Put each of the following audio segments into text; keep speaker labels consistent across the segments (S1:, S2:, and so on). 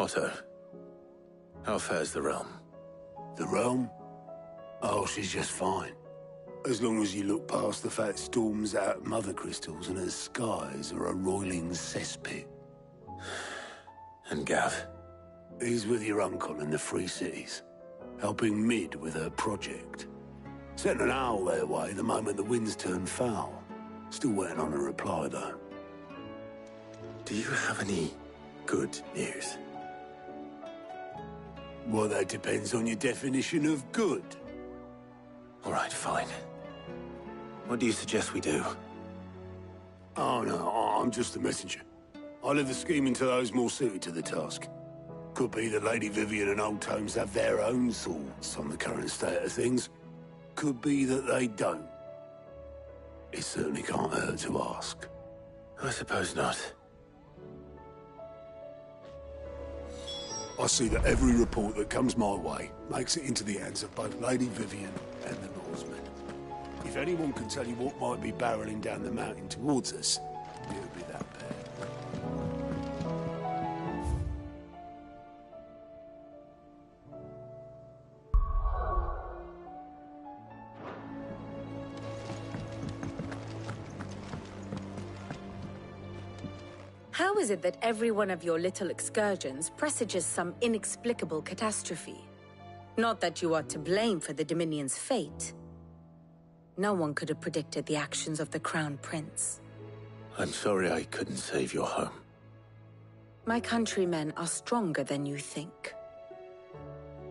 S1: Otto, how fares the realm?
S2: The realm? Oh, she's just fine. As long as you look past the fat storms out of mother crystals and her skies are a roiling cesspit.
S1: And Gav?
S2: He's with your uncle in the Free Cities, helping Mid with her project. Sent an owl their way the moment the winds turned foul. Still waiting on a reply, though.
S1: Do you have any good news?
S2: Well, that depends on your definition of good.
S1: All right, fine. What do you suggest we do?
S2: Oh, no, I'm just a messenger. I leave the scheming to those more suited to the task. Could be that Lady Vivian and Old Tomes have their own thoughts on the current state of things. Could be that they don't. It certainly can't hurt to ask.
S1: I suppose not.
S2: I see that every report that comes my way makes it into the hands of both Lady Vivian and the Norsemen. If anyone can tell you what might be barreling down the mountain towards us, it would be that pair.
S3: How is it that every one of your little excursions presages some inexplicable catastrophe? Not that you are to blame for the Dominion's fate. No one could have predicted the actions of the Crown Prince.
S1: I'm sorry I couldn't save your home.
S3: My countrymen are stronger than you think.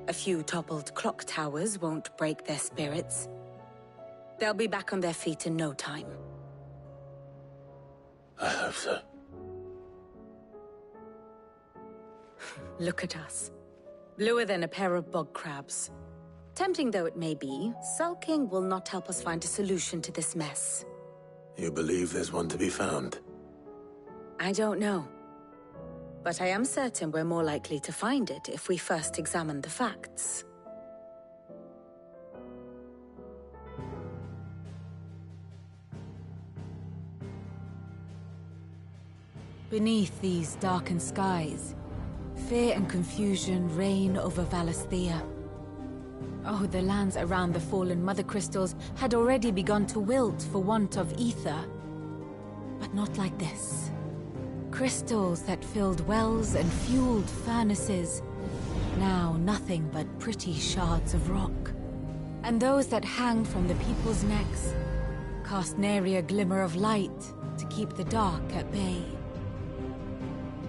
S3: A few toppled clock towers won't break their spirits. They'll be back on their feet in no time.
S1: I hope so.
S3: Look at us. Bluer than a pair of bog crabs. Tempting though it may be, sulking will not help us find a solution to this mess.
S1: You believe there's one to be found?
S3: I don't know. But I am certain we're more likely to find it if we first examine the facts.
S4: Beneath these darkened skies, fear and confusion reign over Valisthea. Oh, the lands around the fallen Mother Crystals had already begun to wilt for want of ether. But not like this. Crystals that filled wells and fueled furnaces, now nothing but pretty shards of rock. And those that hang from the people's necks cast nary a glimmer of light to keep the dark at bay.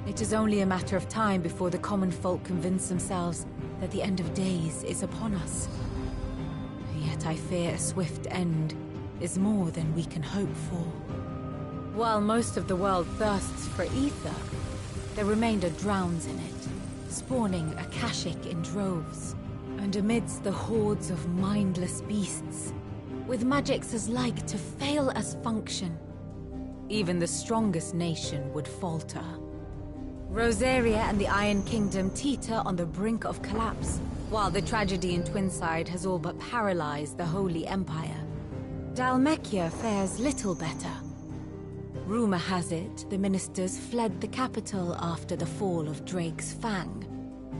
S4: It is only a matter of time before the common folk convince themselves that the end of days is upon us. Yet I fear a swift end is more than we can hope for. While most of the world thirsts for ether, the remainder drowns in it, spawning Akashic in droves. And amidst the hordes of mindless beasts, with magics as like to fail as function, even the strongest nation would falter. Rosaria and the Iron Kingdom teeter on the brink of collapse, while the tragedy in Twinside has all but paralyzed the Holy Empire. Dalmekia fares little better. Rumor has it the ministers fled the capital after the fall of Drake's Fang,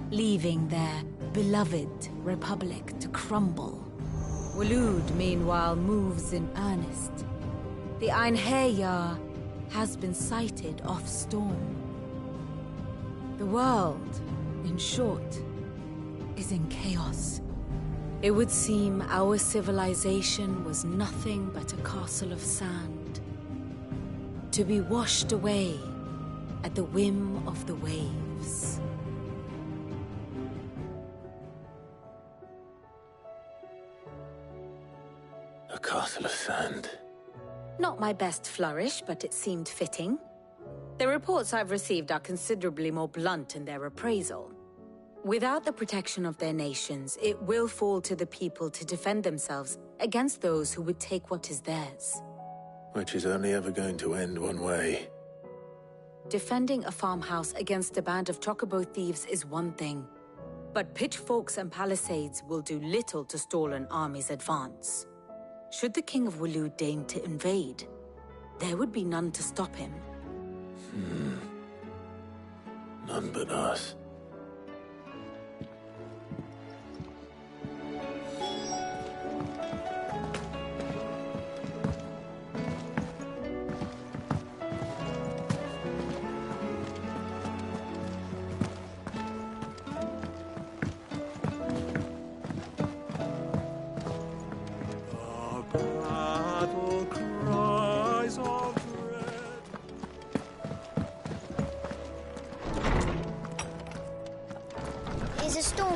S4: leaving their beloved republic to crumble. Waloed, meanwhile, moves in earnest. The Einherjar has been sighted off Storm. The world, in short, is in chaos. It would seem our civilization was nothing but a castle of sand, to be washed away at the whim of the waves.
S1: A castle of sand.
S3: Not my best flourish, but it seemed fitting. The reports I've received are considerably more blunt in their appraisal. Without the protection of their nations, it will fall to the people to defend themselves against those who would take what is theirs.
S1: Which is only ever going to end one way.
S3: Defending a farmhouse against a band of chocobo thieves is one thing, but pitchforks and palisades will do little to stall an army's advance. Should the King of Waloed deign to invade, there would be none to stop him.
S1: None but us.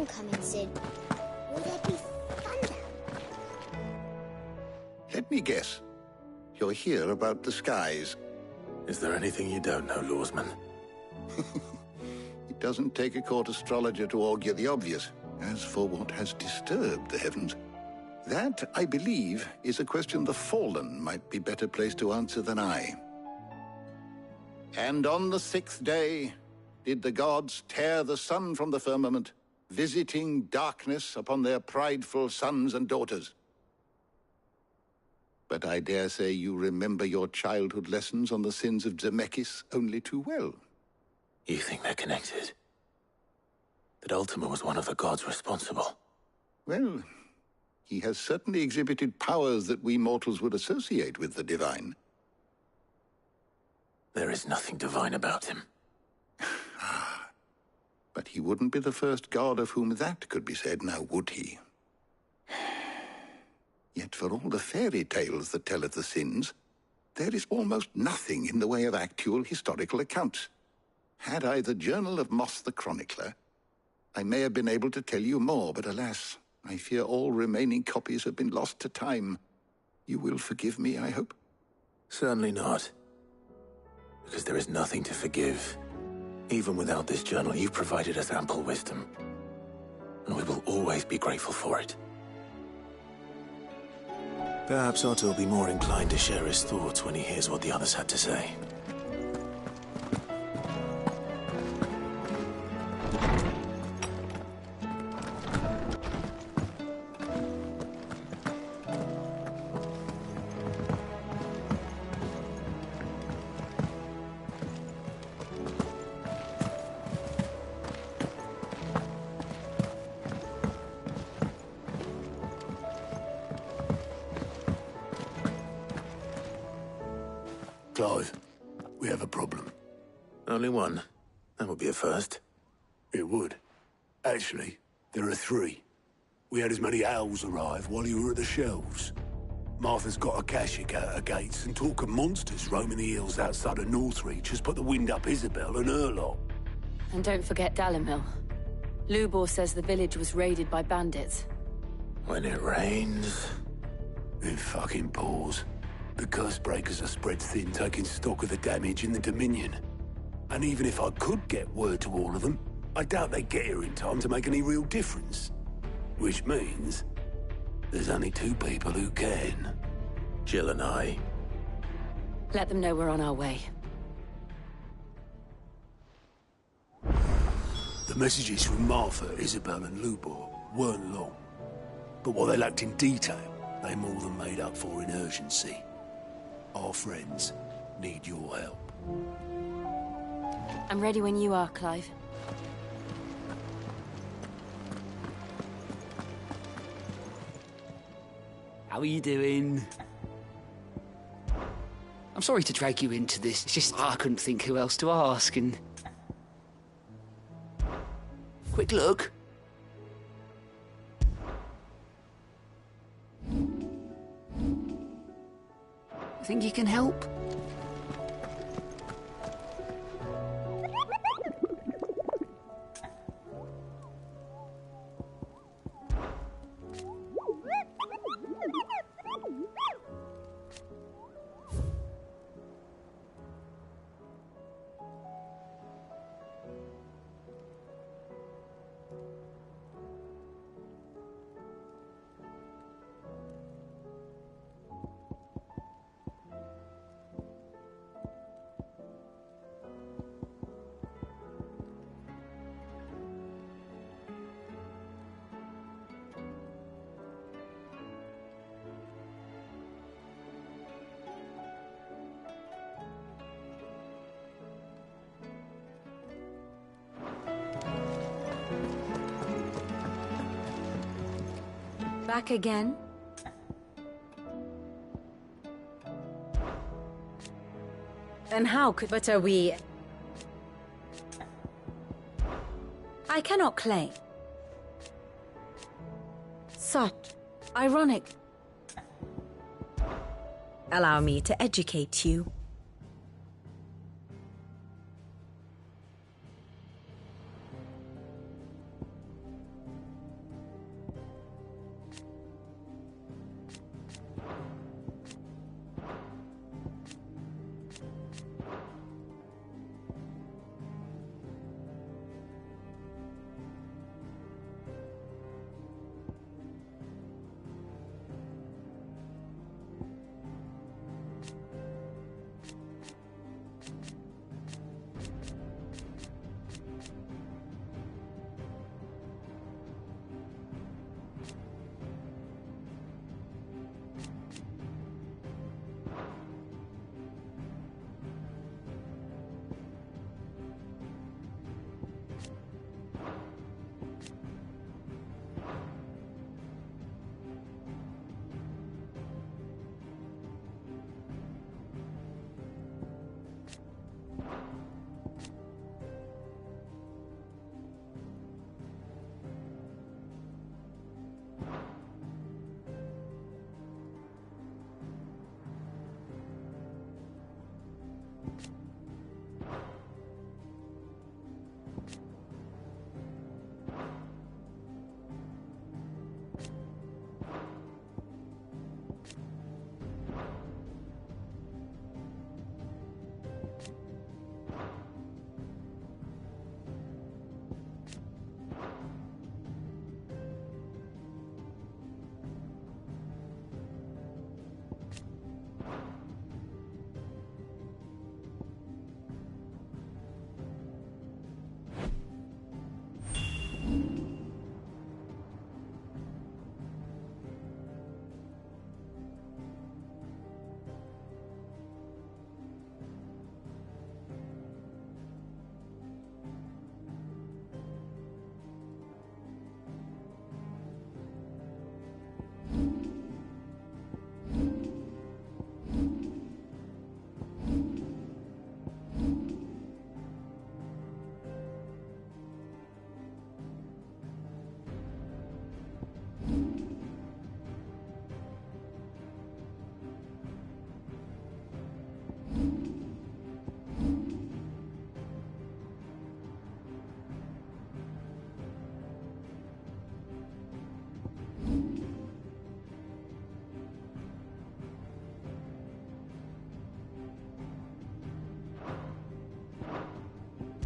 S5: storm coming soon? Will there be thunder?
S6: Let me guess. You're here about the skies.
S1: Is there anything you don't know, Lawsman?
S6: It doesn't take a court astrologer to augur the obvious. As for what has disturbed the heavens, that, I believe, is a question the Fallen might be better placed to answer than I. And on the 6th day did the gods tear the sun from the firmament, visiting darkness upon their prideful sons and daughters. But I dare say you remember your childhood lessons on the sins of Zemeckis only too well.
S1: You think they're connected? That Ultima was one of the gods responsible?
S6: Well, he has certainly exhibited powers that we mortals would associate with the divine.
S1: There is nothing divine about him.
S6: But he wouldn't be the first god of whom that could be said, now would he? Yet for all the fairy tales that tell of the sins, there is almost nothing in the way of actual historical accounts. Had I the Journal of Moss the Chronicler, I may have been able to tell you more, but alas, I fear all remaining copies have been lost to time. You will forgive me, I hope?
S1: Certainly not. Because there is nothing to forgive. Even without this journal, you've provided us ample wisdom. And we will always be grateful for it. Perhaps Otto will be more inclined to share his thoughts when he hears what the others had to say.
S2: Clive, we have a problem.
S1: Only one. That would be a first.
S2: It would. Actually, there are 3. We had as many owls arrive while you were at the shelves. Martha's got a Akashic out her gates, and talk of monsters roaming the hills outside of Northreach has put the wind up Isabel and her lot.
S7: And don't forget Dalimil. Lubor says the village was raided by bandits.
S1: When it rains...
S2: It fucking pours. The curse breakers are spread thin, taking stock of the damage in the Dominion. And even if I could get word to all of them, I doubt they'd get here in time to make any real difference. Which means there's only 2 people who can.
S1: Jill and I.
S7: Let them know we're on our way.
S2: The messages from Martha, Isabel and Lubor weren't long. But what they lacked in detail, they more than made up for in urgency. Our friends need your help.
S7: I'm ready when you are, Clive.
S8: How are you doing? I'm sorry to drag you into this. It's just I couldn't think who else to ask, and... Quick look. Think you can help?
S3: Back again? And how could... But are we... I cannot claim. Such ironic. Allow me to educate you.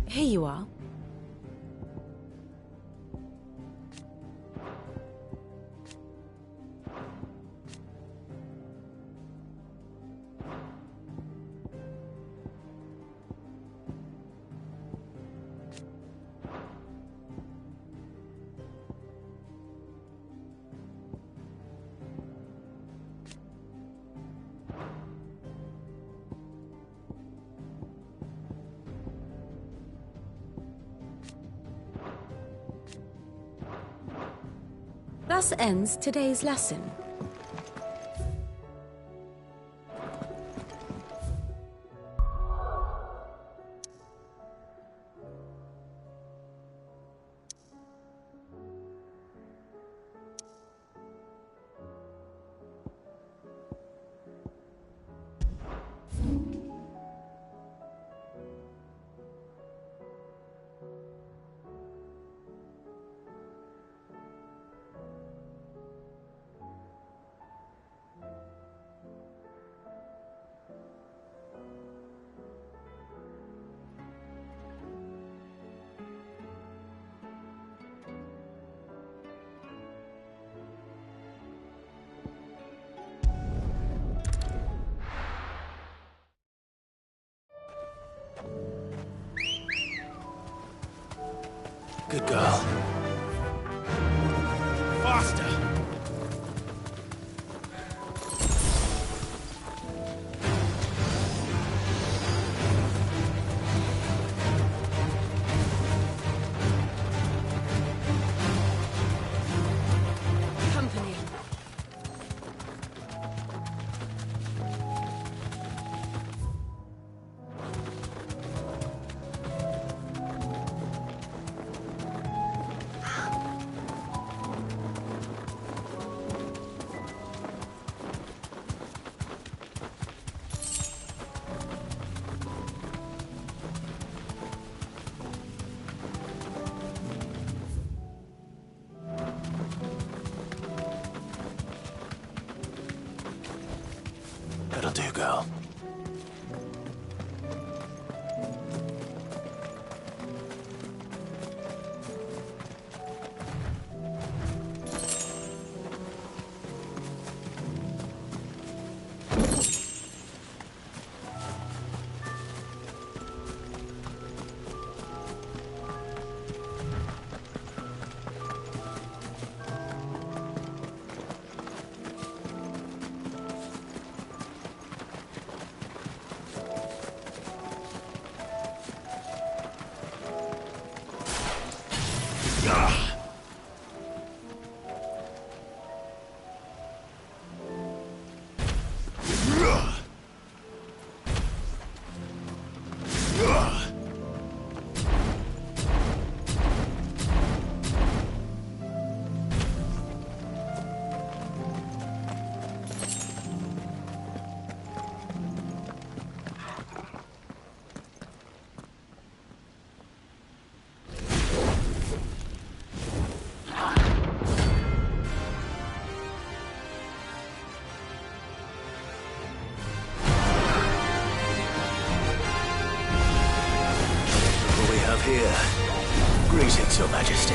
S4: Here you are. Thus ends today's lesson.
S1: Good girl. Faster!
S4: Company.
S1: That'll do, girl. Here. Greetings, Your Majesty.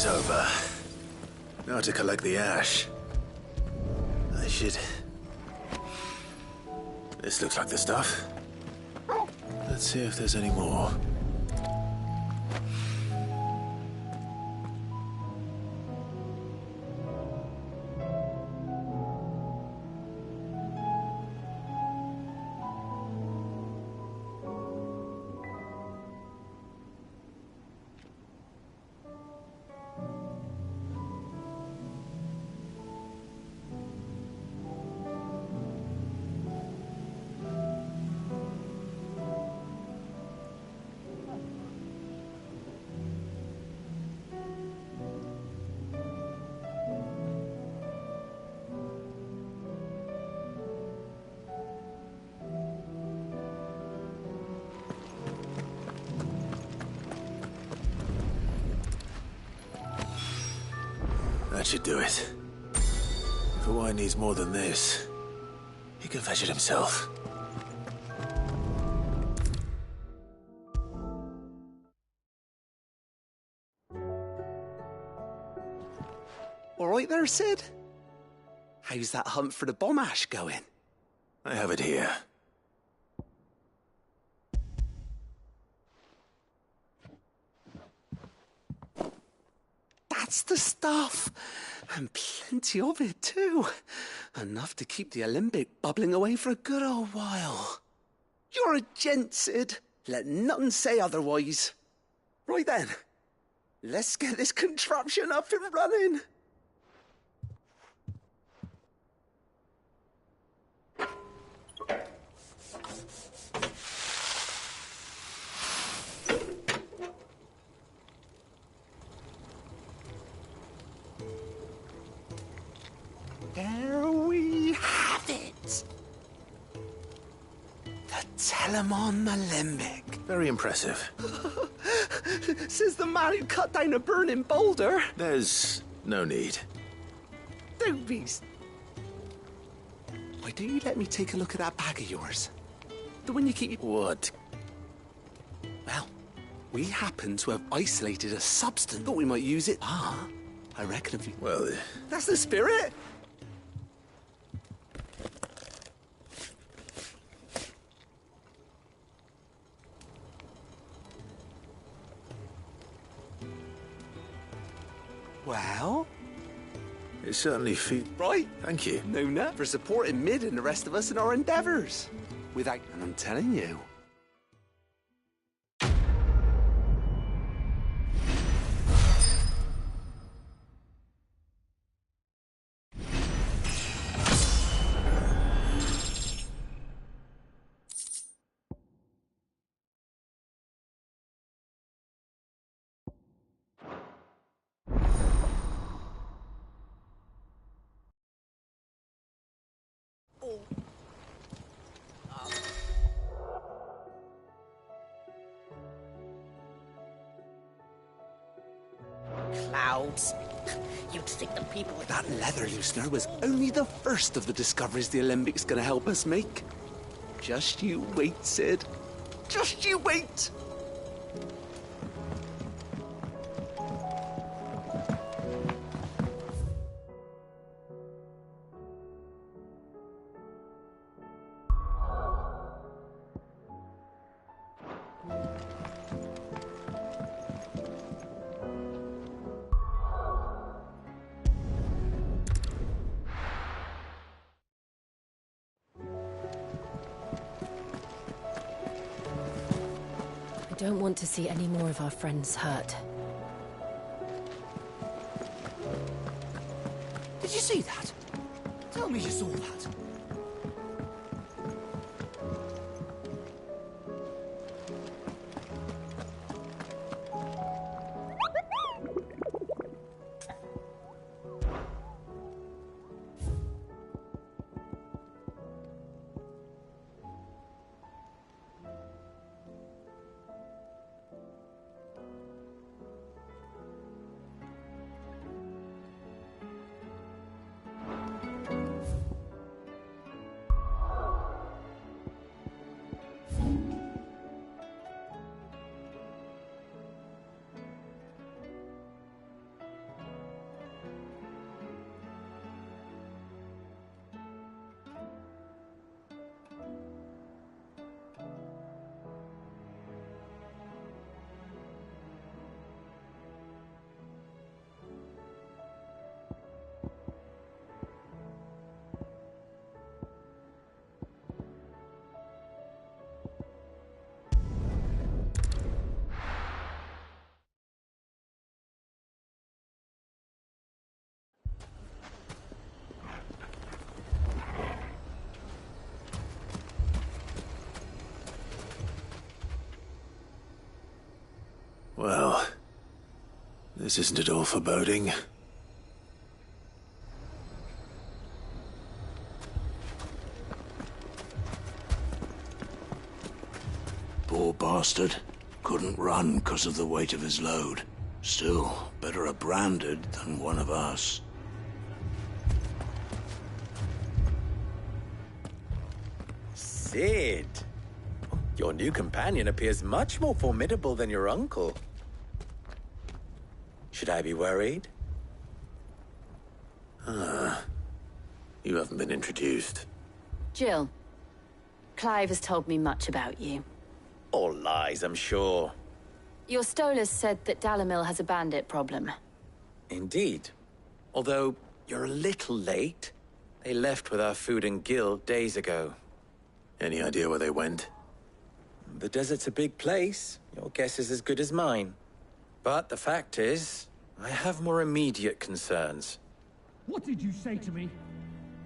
S1: day's over. Now to collect the ash. I should... This looks like the stuff. Let's see if there's any more. That should do it. If Hawaii needs more than this, he can fetch it himself.
S9: All right there, Sid? How's that hunt for the bomb ash going?
S1: I have it here.
S9: That's the stuff! And plenty of it, too. Enough to keep the Olympic bubbling away for a good old while. You're a gent, Sid. Let nothing say otherwise. Right then, let's get this contraption up and running. There we have it. The Telemon Alembic.
S1: Very impressive.
S9: Says the man who cut down a burning boulder.
S1: There's no need.
S9: Don't be... Why don't you let me take a look at that bag of yours? The one you keep...
S1: What?
S9: Well, we happen to have isolated a substance. Thought we might use it. Ah, I reckon if you...
S1: Well...
S9: That's the spirit. Well...
S1: It certainly feels...
S9: Right.
S1: Thank you.
S9: Nona, for supporting Mid and the rest of us in our endeavours. Without... And I'm telling you...
S5: Clouds. You'd think the people...
S9: That leather loosener was only the first of the discoveries the Olympics gonna help us make. Just you wait, Sid. Just you wait!
S7: I don't want to see any more of our friends hurt.
S9: Did you see that? Tell me you saw that.
S1: This isn't at all foreboding.
S2: Poor bastard. Couldn't run because of the weight of his load. Still, better a branded than one of us.
S1: Sid! Your new companion appears much more formidable than your uncle. Should I be worried? You haven't been introduced.
S7: Jill. Clive has told me much about you.
S1: All lies, I'm sure.
S7: Your Stolas said that Dalimil has a bandit problem.
S1: Indeed. Although, you're a little late. They left with our food and guild days ago. Any idea where they went? The desert's a big place. Your guess is as good as mine. But the fact is, I have more immediate concerns.
S10: What did you say to me?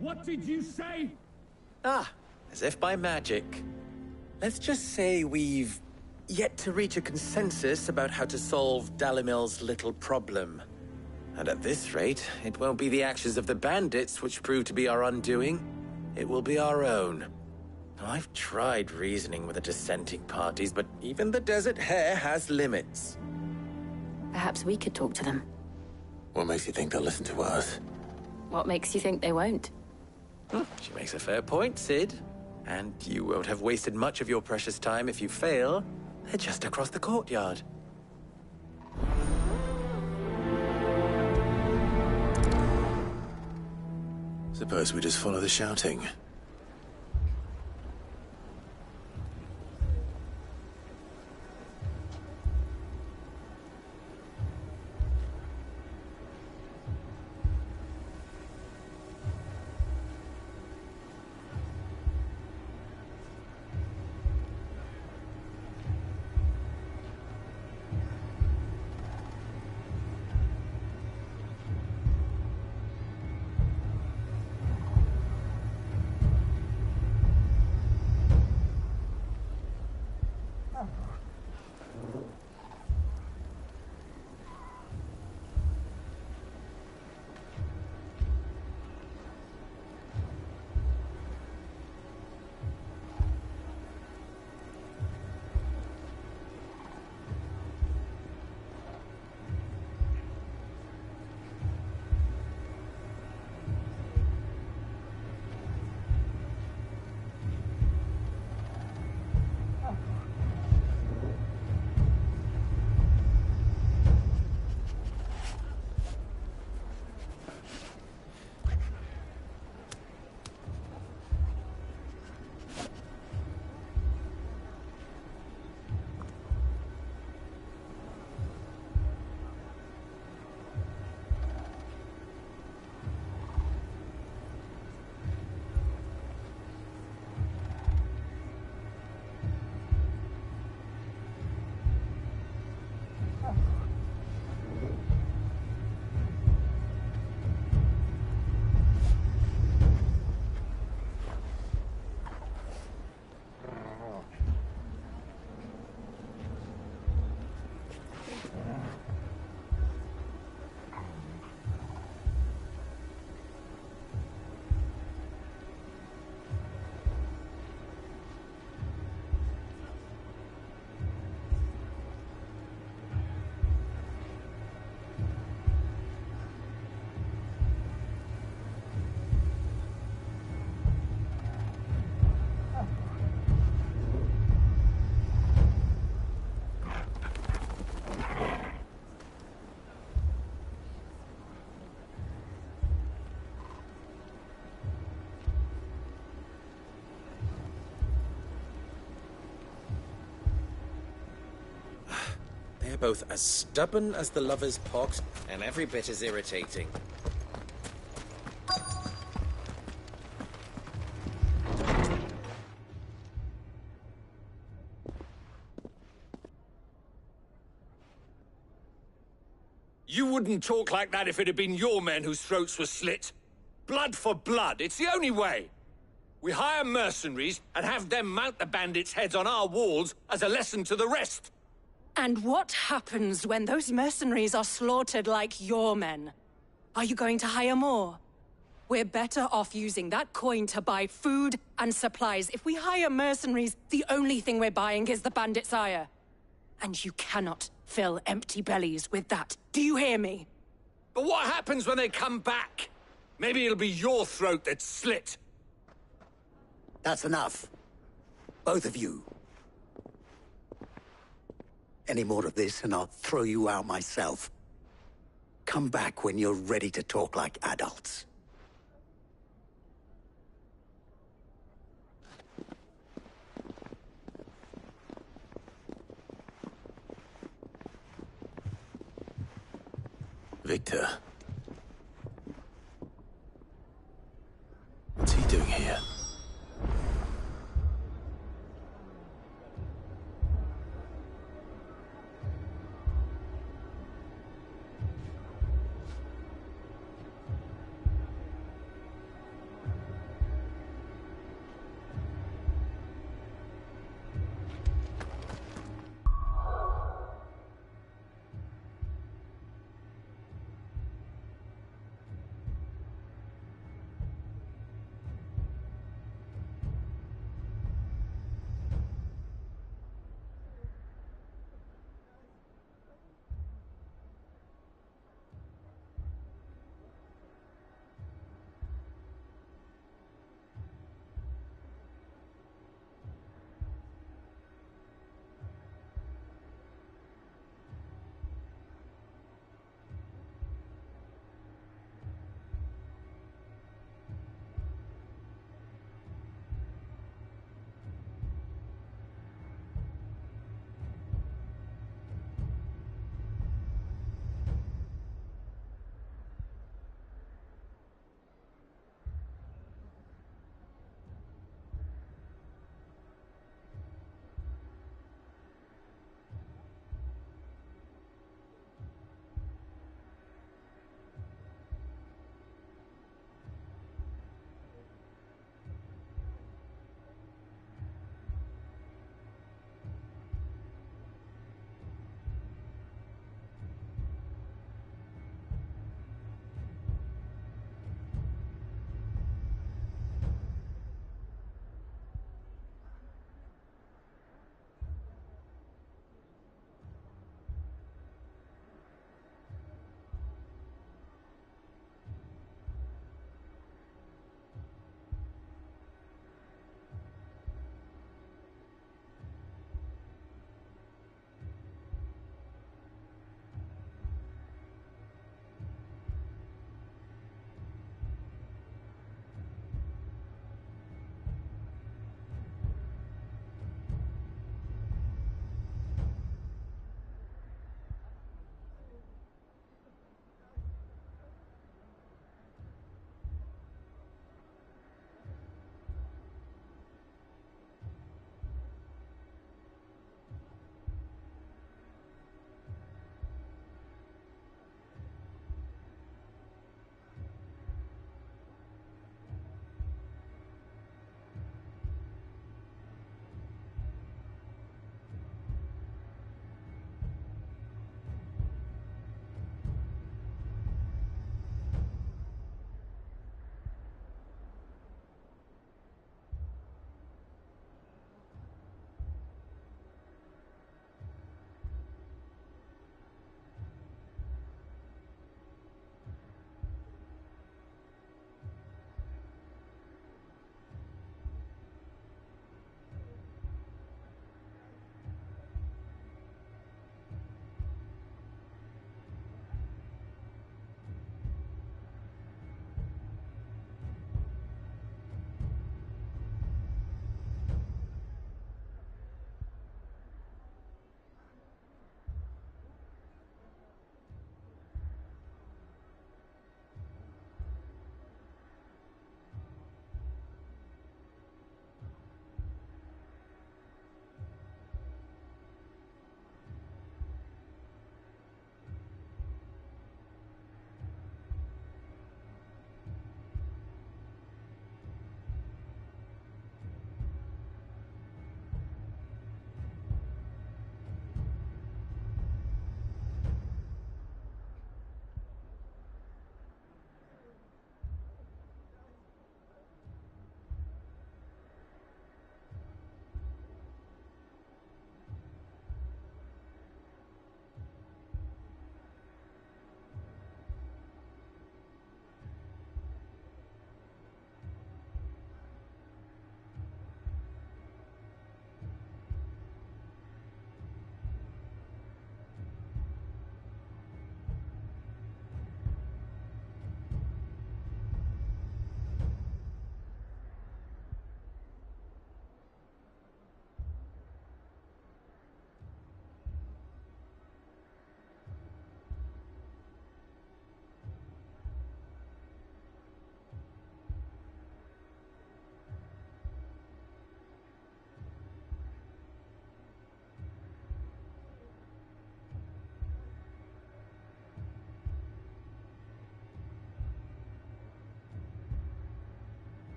S10: What did you say?
S1: Ah, as if by magic. Let's just say we've yet to reach a consensus about how to solve Dalimil's little problem. And at this rate, it won't be the actions of the bandits which prove to be our undoing. It will be our own. I've tried reasoning with the dissenting parties, but even the Desert Hare has limits.
S7: Perhaps we could talk to them.
S1: What makes you think they'll listen to us?
S7: What makes you think they won't?
S1: She makes a fair point, Sid. And you won't have wasted much of your precious time if you fail. They're just across the courtyard. Suppose we just follow the shouting. They're both as stubborn as the lover's pox, and every bit as irritating.
S10: You wouldn't talk like that if it had been your men whose throats were slit. Blood for blood, it's the only way. We hire mercenaries and have them mount the bandits' heads on our walls as a lesson to the rest.
S11: And what happens when those mercenaries are slaughtered like your men? Are you going to hire more? We're better off using that coin to buy food and supplies. If we hire mercenaries, the only thing we're buying is the bandit's ire. And you cannot fill empty bellies with that. Do you hear me?
S10: But what happens when they come back? Maybe it'll be your throat that's slit.
S5: That's enough. Both of you. Any more of this and I'll throw you out myself. Come back when you're ready to talk like adults.
S1: Victor. What's he doing here?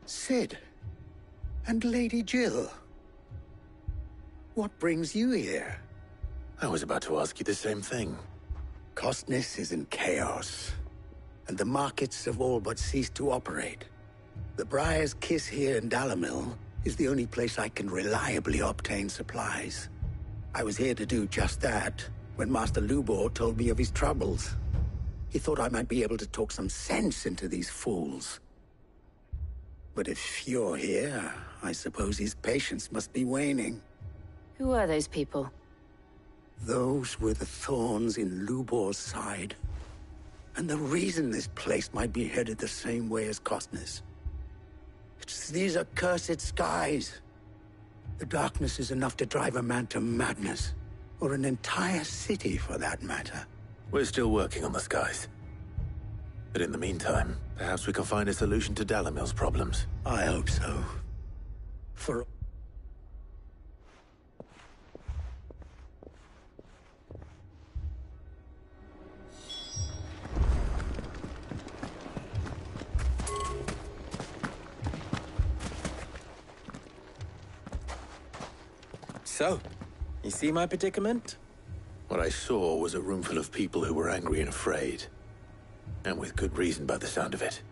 S5: Sid. And Lady Jill. What brings you here?
S2: I was about to ask you the same thing.
S5: Costness is in chaos, and the markets have all but ceased to operate. The Briar's Kiss here in Dalimil is the only place I can reliably obtain supplies. I was here to do just that when Master Lubor told me of his troubles. He thought I might be able to talk some sense into these fools. But if you're here, I suppose his patience must be waning.
S7: Who are those people?
S5: Those were the thorns in Lubor's side. And the reason this place might be headed the same way as Costness. It's these accursed skies. The darkness is enough to drive a man to madness. Or an entire city, for that matter.
S2: We're still working on the skies. But in the meantime, perhaps we can find a solution to Dalimil's problems.
S5: I hope so. For...
S1: So, you see my predicament?
S2: What I saw was a room full of people who were angry and afraid. And with good reason by the sound of it.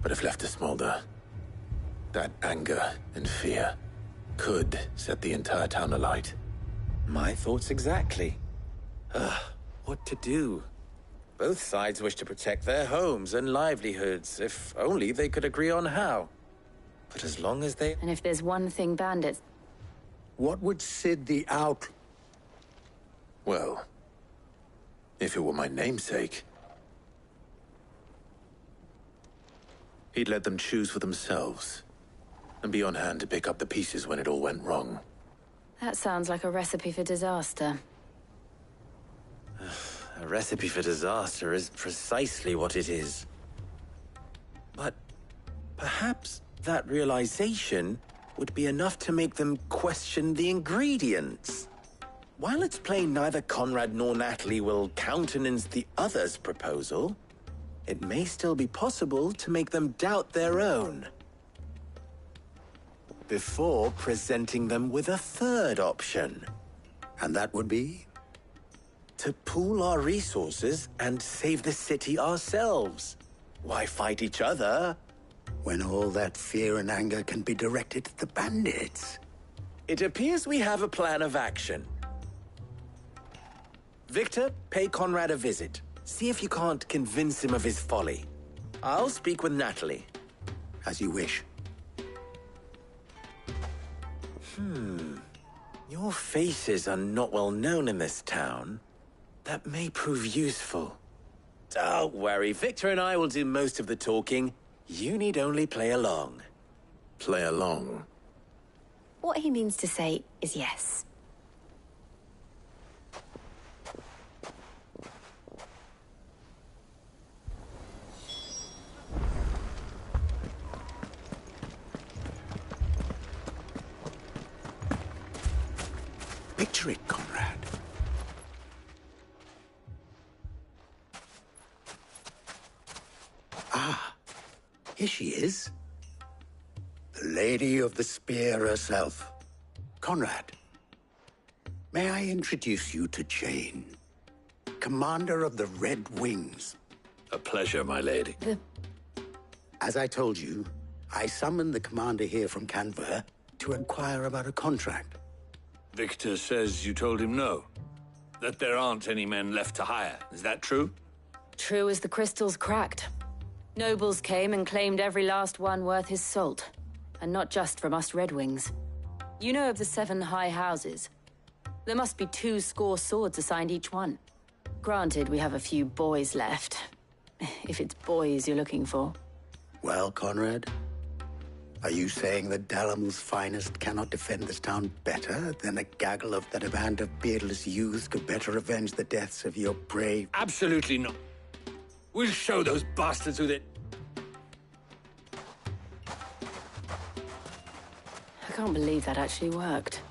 S2: But if left to smolder, that anger and fear could set the entire town alight.
S1: My thoughts exactly. What to do? Both sides wish to protect their homes and livelihoods, if only they could agree on how. But as long as they...
S7: And if there's one thing bandits...
S5: What would Sid the Out...
S2: Well, if it were my namesake, he'd let them choose for themselves, and be on hand to pick up the pieces when it all went wrong.
S7: That sounds like a recipe for disaster.
S1: A recipe for disaster is precisely what it is. But perhaps that realization would be enough to make them question the ingredients. While it's plain neither Conrad nor Natalie will countenance the other's proposal, it may still be possible to make them doubt their own. Before presenting them with a third option.
S5: And that would be?
S1: To pool our resources and save the city ourselves. Why fight each other?
S5: When all that fear and anger can be directed at the bandits.
S1: It appears we have a plan of action. Victor, pay Conrad a visit. See if you can't convince him of his folly. I'll speak with Natalie.
S5: As you wish.
S1: Your faces are not well known in this town. That may prove useful. Don't worry, Victor and I will do most of the talking. You need only play along.
S2: Play along?
S7: What he means to say is yes.
S5: Picture it, Conrad. Ah, here she is. The Lady of the Spear herself. Conrad, may I introduce you to Jane, Commander of the Red Wings.
S2: A pleasure, my lady.
S5: As I told you, I summoned the commander here from Canver to inquire about a contract.
S10: Victor says you told him no. That there aren't any men left to hire. Is that true?
S7: True as the crystals cracked. Nobles came and claimed every last one worth his salt. And not just from us Red Wings. You know of the 7 high houses. There must be 2 swords assigned each one. Granted, we have a few boys left. If it's boys you're looking for.
S5: Well, Conrad, are you saying that Dalimil's finest cannot defend this town better than a gaggle of that band of beardless youths could better avenge the deaths of your brave...
S10: Absolutely not. We'll show those bastards who they...
S7: I can't believe that actually worked.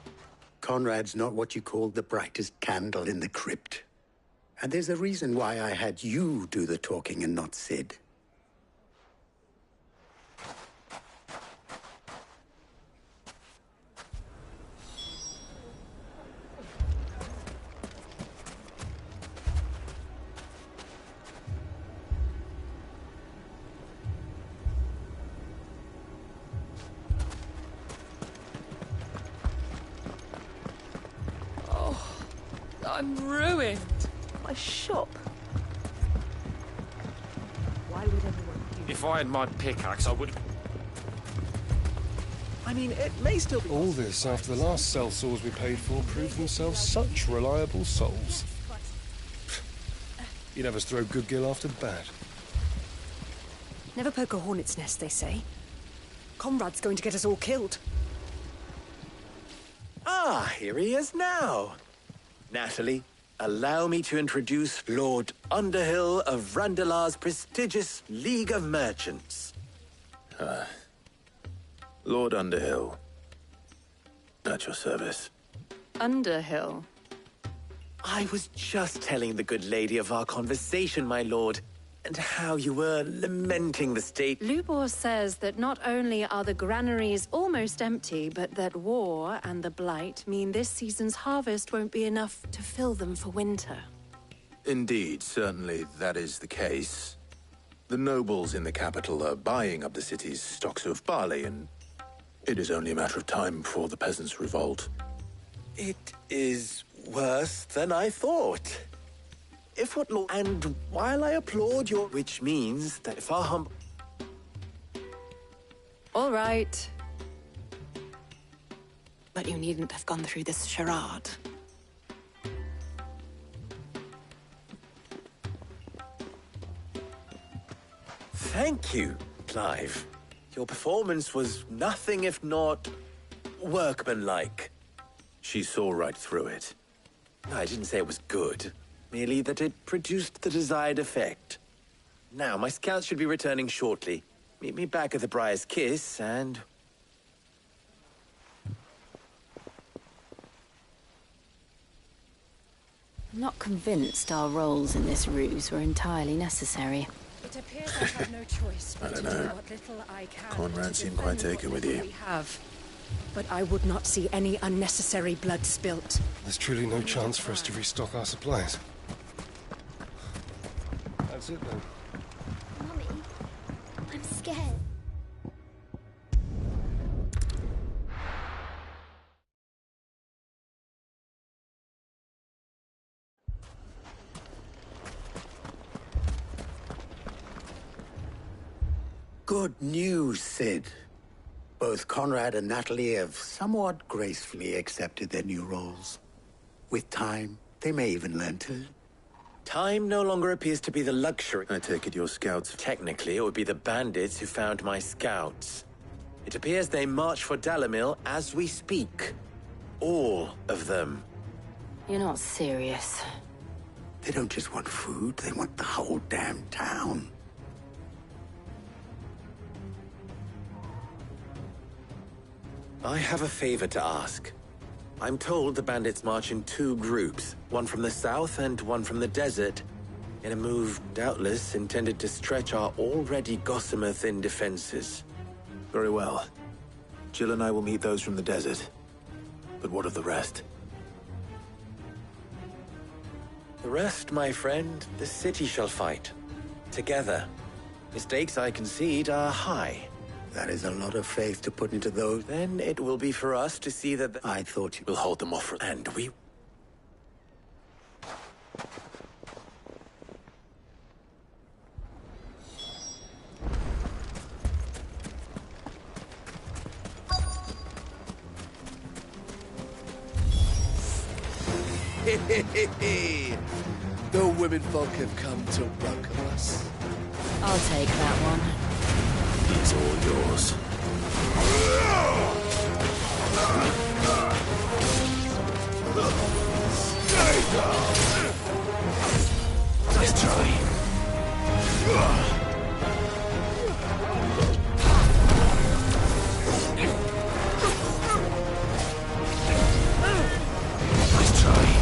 S5: Conrad's not what you call the brightest candle in the crypt. And there's a reason why I had you do the talking and not Sid.
S11: I'm ruined.
S12: My shop.
S11: Why would anyone do
S10: If I had my pickaxe, I would...
S9: I mean, it may still be...
S13: All this after the last sellswords we paid for proved themselves such reliable souls. You'd have us throw good gill after bad.
S12: Never poke a hornet's nest, they say. Conrad's going to get us all killed.
S1: Ah, here he is now. Natalie, allow me to introduce Lord Underhill of Randalar's prestigious League of Merchants.
S14: Lord Underhill. At your service.
S7: Underhill?
S1: I was just telling the good lady of our conversation, my lord, and how you were lamenting the state.
S11: Lubor says that not only are the granaries almost empty, but that war and the Blight mean this season's harvest won't be enough to fill them for winter.
S14: Indeed, certainly that is the case. The nobles in the capital are buying up the city's stocks of barley, and it is only a matter of time before the peasants revolt.
S1: It is worse than I thought. If what Lord... And while I applaud your... Which means that if our humble...
S11: All right. But you needn't have gone through this charade.
S1: Thank you, Clive. Your performance was nothing if not workmanlike.
S14: She saw right through it.
S1: I didn't say it was good, merely that it produced the desired effect. Now, my scouts should be returning shortly. Meet me back at the Briar's Kiss, and...
S7: I'm not convinced our roles in this ruse were entirely necessary.
S11: It appears I have no choice
S14: I
S11: but
S14: don't
S11: to do
S14: know.
S11: what little I can.
S14: Conrad
S11: to
S14: seemed quite
S11: defend
S14: taken
S11: what
S14: with
S11: little
S14: you.
S11: we have. But I would not see any unnecessary blood spilt.
S13: There's truly no chance for us to restock our supplies. That's it then.
S15: Mummy, I'm scared.
S5: Good news, Sid. Both Conrad and Natalie have somewhat gracefully accepted their new roles. With time, they may even learn to...
S1: Time no longer appears to be the luxury.
S14: I take it your scouts...
S1: Technically, it would be the bandits who found my scouts. It appears they march for Dalimil as we speak. All of them.
S7: You're not serious.
S5: They don't just want food, they want the whole damn town.
S1: I have a favor to ask. I'm told the bandits march in two groups, one from the south and one from the desert, in a move doubtless intended to stretch our already gossamer-thin defenses.
S14: Very well. Jill and I will meet those from the desert. But what of the rest?
S1: The rest, my friend, the city shall fight. Together. Mistakes, I concede, are high.
S5: That is a lot of faith to put into those.
S1: Then it will be for us to see that...
S5: I thought you...
S14: We'll hold them off for...
S1: And we...
S9: The women folk have come to welcome us.
S7: I'll take that one.
S14: He's all yours.
S10: Nice try. Nice try.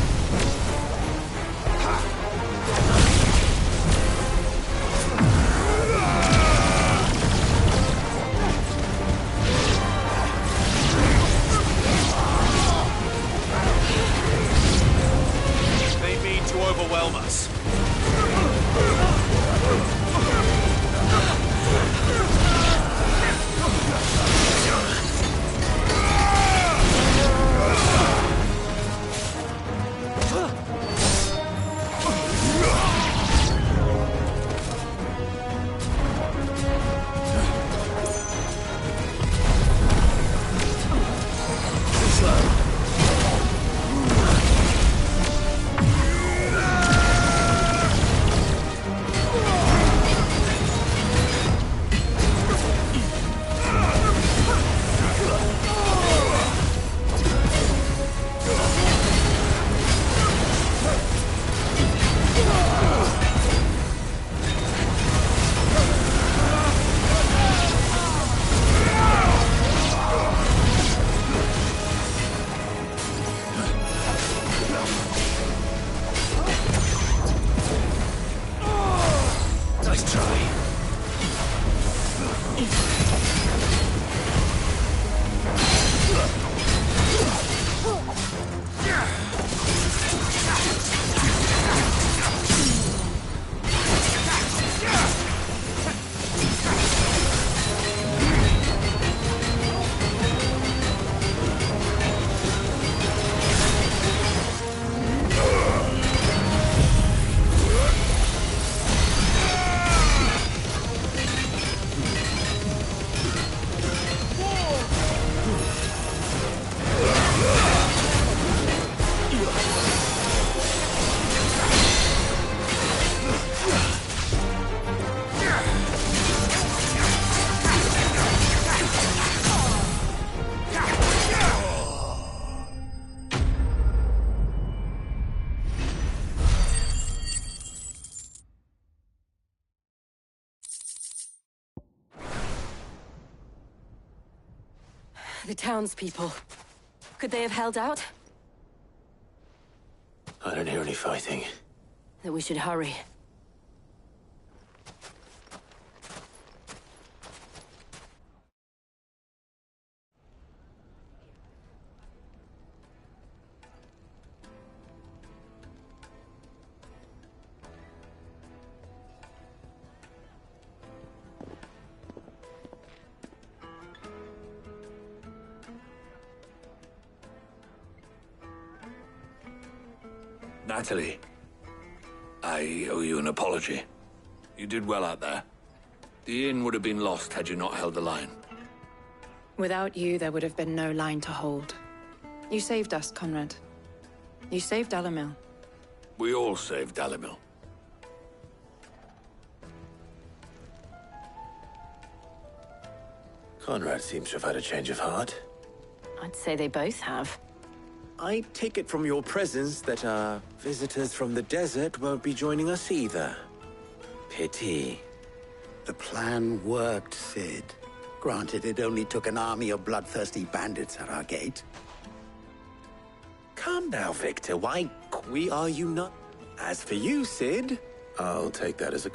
S7: The townspeople. Could they have held out?
S14: I don't hear any fighting.
S7: That we should hurry.
S10: Natalie, I owe you an apology. You did well out there. The inn would have been lost had you not held the line.
S16: Without you, there would have been no line to hold. You saved us, Conrad. You saved Dalimil.
S10: We all saved Dalimil.
S14: Conrad seems to have had a change of heart.
S7: I'd say they both have.
S1: I take it from your presence that our visitors from the desert won't be joining us either. Pity.
S5: The plan worked, Sid. Granted, it only took an army of bloodthirsty bandits at our gate.
S1: Calm now, Victor. Why are you not? As for you, Sid...
S14: I'll take that as a...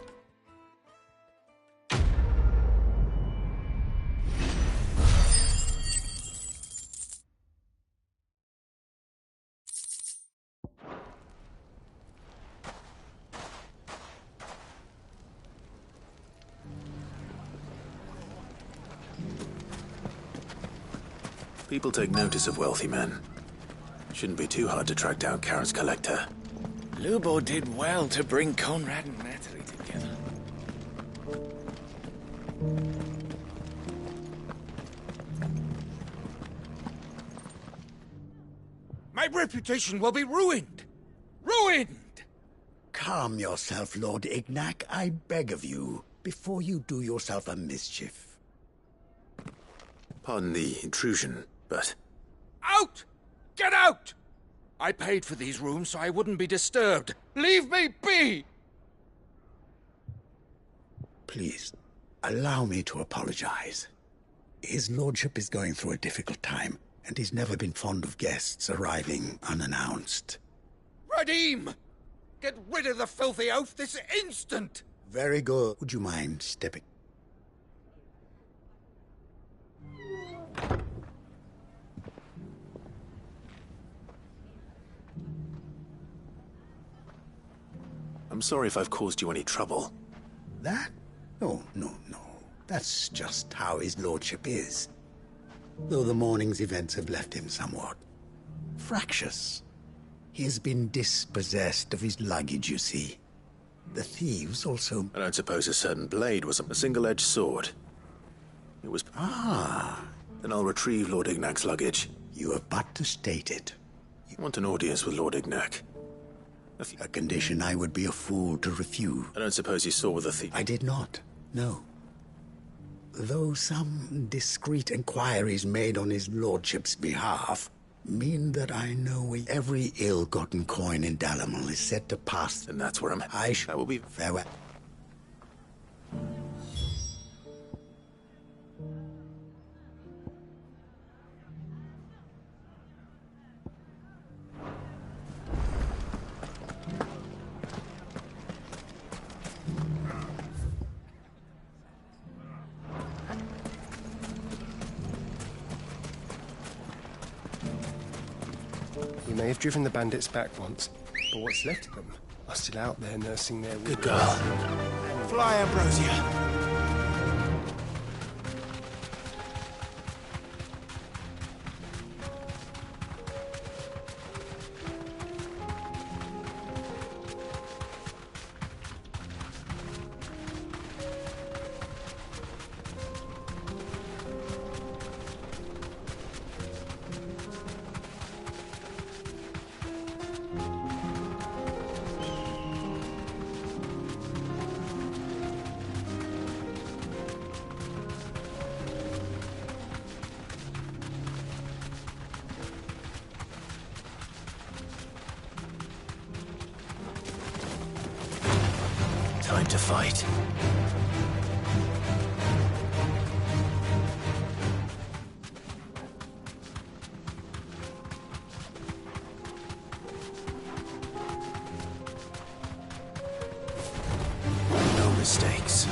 S14: People take notice of wealthy men. Shouldn't be too hard to track down Karen's collector.
S17: Lubo did well to bring Conrad and Natalie together. My reputation will be ruined! Ruined!
S5: Calm yourself, Lord Ignac, I beg of you, before you do yourself a mischief.
S14: Pardon the intrusion, but...
S17: Out! Get out! I paid for these rooms so I wouldn't be disturbed. Leave me be!
S5: Please, allow me to apologize. His lordship is going through a difficult time, and he's never been fond of guests arriving unannounced.
S17: Radim! Get rid of the filthy oaf this instant!
S5: Very good. Would you mind stepping?
S14: I'm sorry if I've caused you any trouble.
S5: That? Oh, no. That's just how his lordship is. Though the morning's events have left him somewhat fractious. He has been dispossessed of his luggage, you see. The thieves also...
S14: I don't suppose a certain blade was a single-edged sword. It was...
S5: Ah.
S14: Then I'll retrieve Lord Ignac's luggage.
S5: You have but to state it.
S14: I want an audience with Lord Ignac.
S5: A condition I would be a fool to refuse.
S14: I don't suppose you saw the thief...
S5: I did not, no. Though some discreet inquiries made on his lordship's behalf mean that I know every ill-gotten coin in Dalimil is set to pass.
S14: And that's where I'm...
S5: I
S14: will be...
S5: Farewell.
S13: We may have driven the bandits back once, but what's left of them are still out there nursing their...
S14: Good girl.
S17: Fly, Ambrosia!
S14: Time to fight.
S13: Thanks.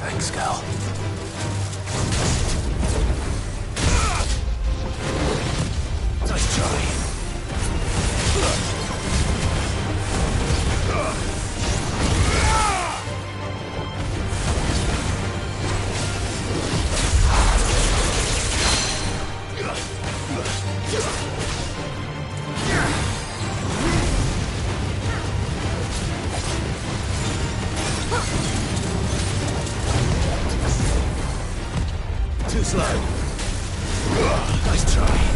S13: Thanks, girl.
S10: Nice try. Too slow. Nice try.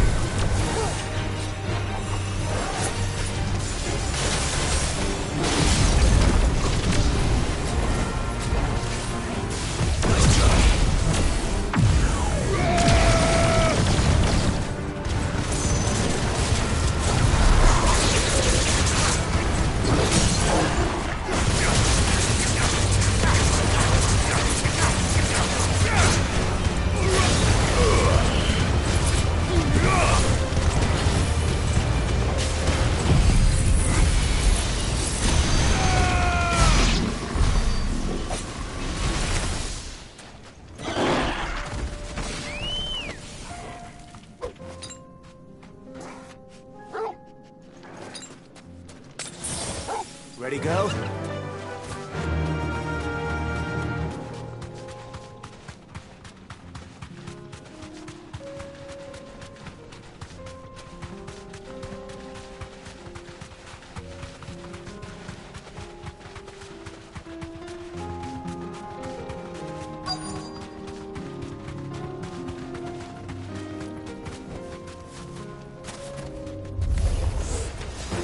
S13: Ready, girl?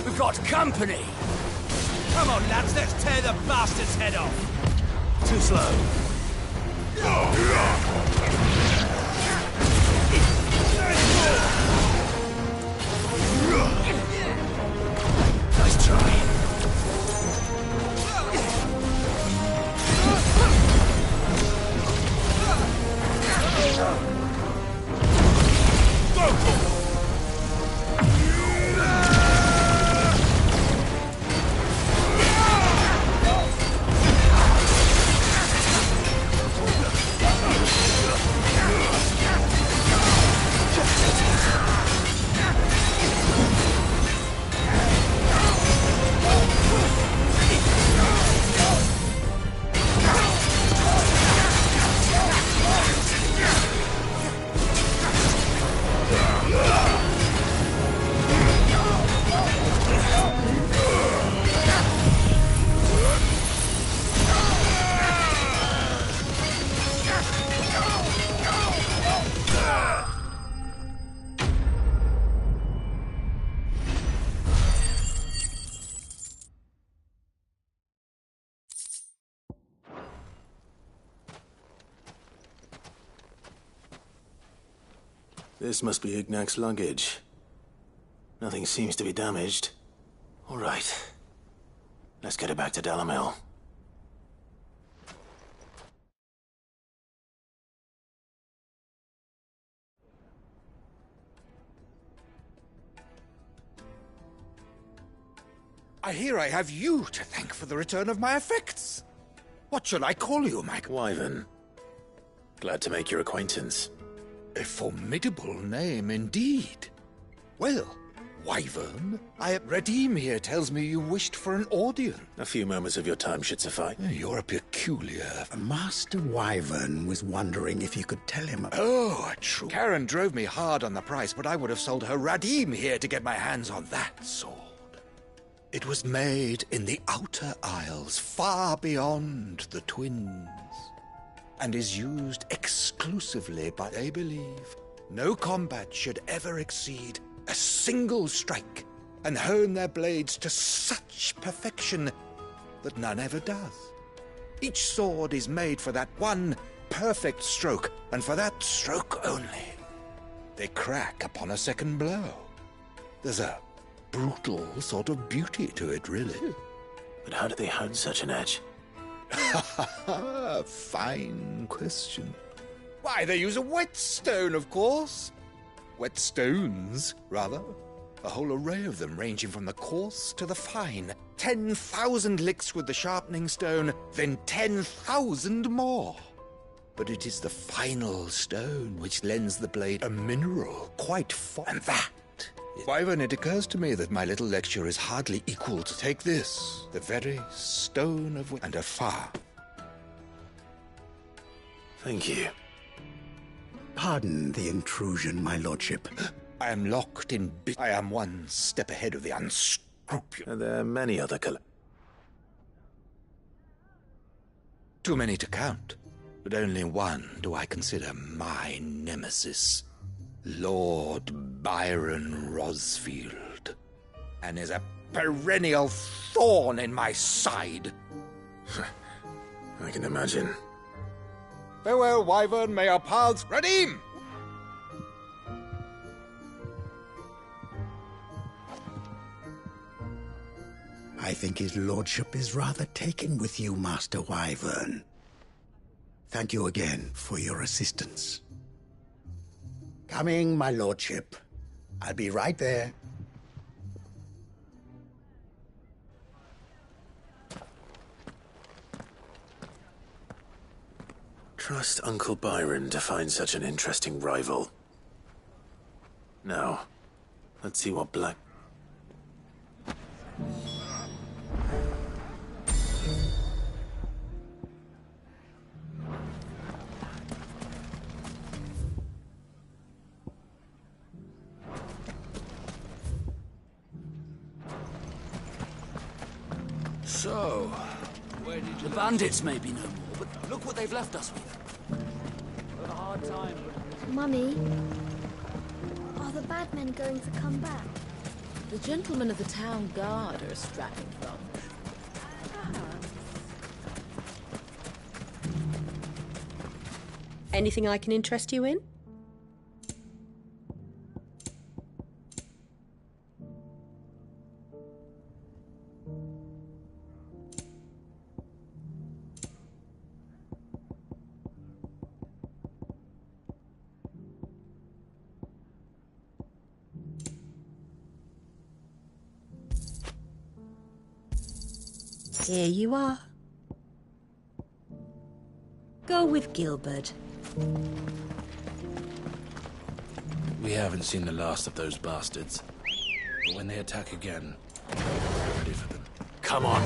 S10: We've got company! Come on, lads, let's tear the bastard's head off! Too slow. Nice try.
S14: This must be Ignac's luggage. Nothing seems to be damaged. All right. Let's get it back to Dalimil.
S17: I hear I have you to thank for the return of my effects. What shall I call you, Mike?
S14: Wyvern. Glad to make your acquaintance.
S17: A formidable name indeed. Well, Wyvern, Redeem here tells me you wished for an audience.
S14: A few moments of your time should suffice.
S17: You're a peculiar...
S5: Master Wyvern was wondering if you could tell him...
S17: Oh, true. Karen drove me hard on the price, but I would have sold her Redeem here to get my hands on that sword. It was made in the Outer Isles, far beyond the Twins, and is used exclusively by, they believe, no combat should ever exceed a single strike, and hone their blades to such perfection that none ever does. Each sword is made for that one perfect stroke, and for that stroke only. They crack upon a second blow. There's a brutal sort of beauty to it, really.
S14: But how do they hone such an edge?
S17: Fine question. Why, they use a whetstone, of course. Whetstones, rather. A whole array of them, ranging from the coarse to the fine. 10,000 licks with the sharpening stone, then 10,000 more. But it is the final stone which lends the blade a mineral quite and that. Wyvern, it occurs to me that my little lecture is hardly equal to take this, the very stone of and a far.
S14: Thank you.
S5: Pardon the intrusion, my lordship.
S17: I am locked in I am one step ahead of the unscrupulous.
S14: Are there many other
S17: Too many to count, but only one do I consider my nemesis. Lord Byron Rosfield, and is a perennial thorn in my side.
S14: I can imagine.
S17: Farewell, Wyvern, may our paths redeem!
S5: I think his lordship is rather taken with you, Master Wyvern. Thank you again for your assistance. Coming, my lordship. I'll be right there.
S14: Trust Uncle Byron to find such an interesting rival. Now, let's see what Black...
S10: So, where did you... The bandits may be no more, but look what they've left us with. We've had a hard time.
S15: Mummy, are the bad men going to come back?
S18: The gentlemen of the town guard are strapping from.
S12: Anything I can interest you in? Here you are. Go with Gilbert.
S19: We haven't seen the last of those bastards. But when they attack again, we're ready for them. Come on!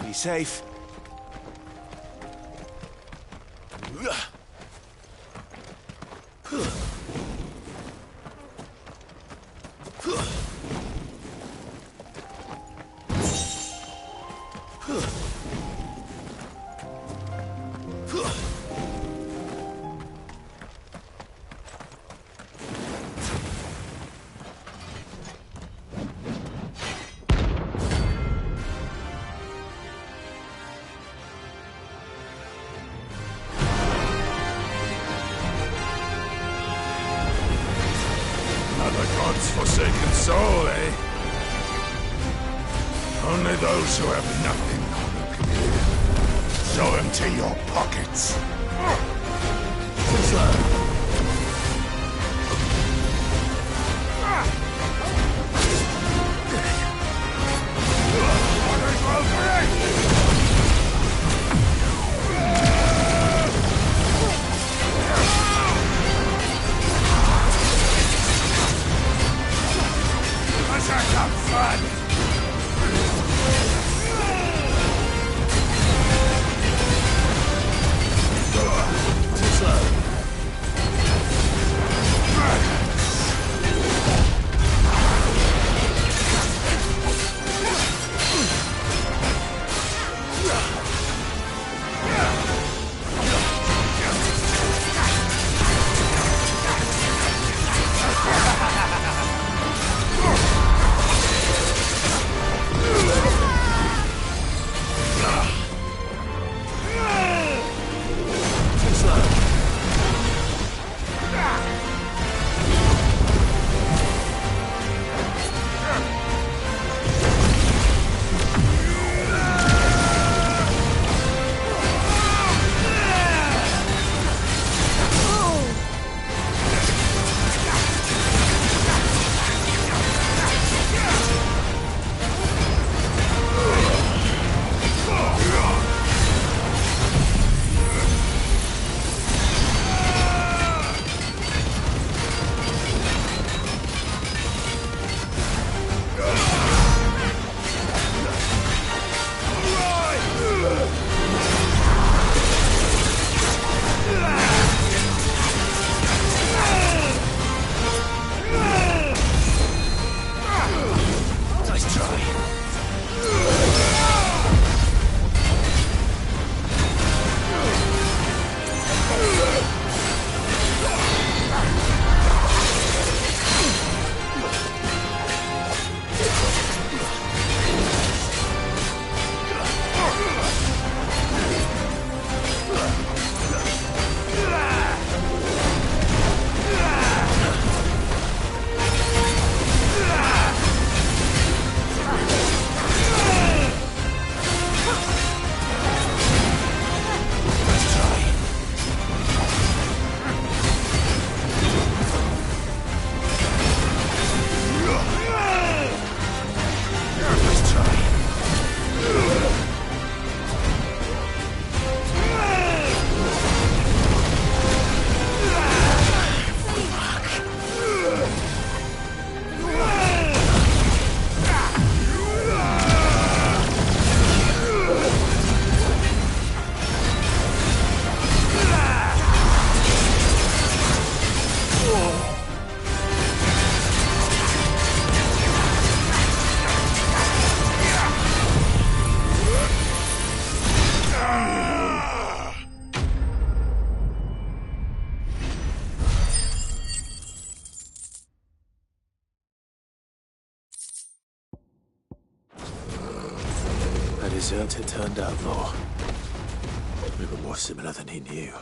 S20: Be safe.
S21: Forsaken soul, eh? Only those who have nothing can hear. Show empty your pockets. What's that? Let's have some fun! What's that? Nice try.
S14: A deserter turned outlaw. We were more similar than he knew.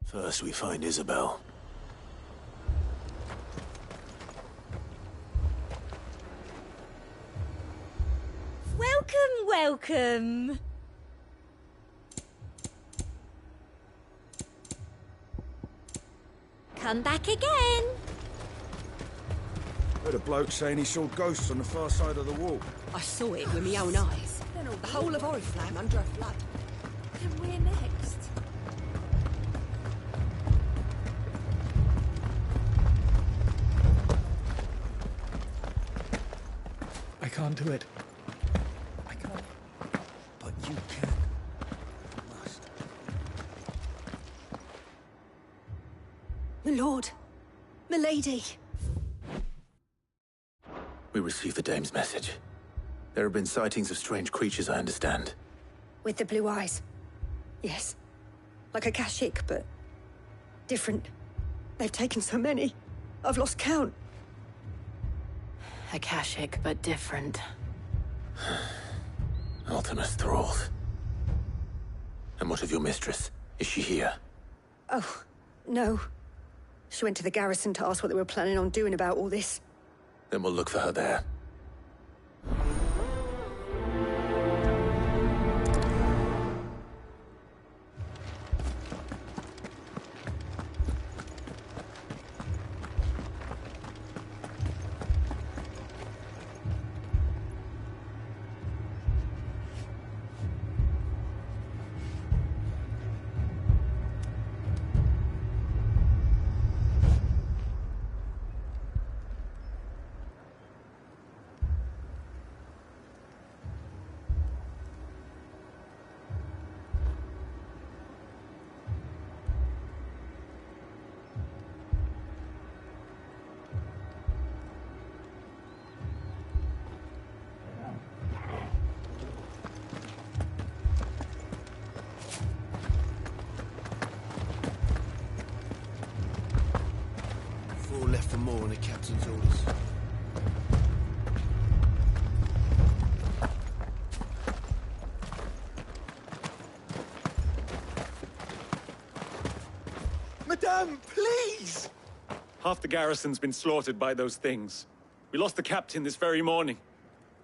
S14: First we find Isabel.
S22: Welcome. Come back again.
S20: Heard a bloke saying he saw ghosts on the far side of the wall.
S12: I saw it with my own eyes. The whole of Oriflamme under a flood.
S22: And we're next.
S13: do it.
S5: I can't. But you can. You must.
S12: My lord. Milady.
S14: We received the dame's message. There have been sightings of strange creatures, I understand.
S12: With the blue eyes. Yes. Like a Kashik, but different. They've taken so many. I've lost count.
S7: Akashic, but different.
S14: Ultimus thralls. And what of your mistress? Is she here?
S12: Oh, no. She went to the garrison to ask what they were planning on doing about all this.
S14: Then we'll look for her there.
S19: Left for more on the captain's orders.
S10: Madame, please! Half the garrison's been slaughtered by those things. We lost the captain this very morning.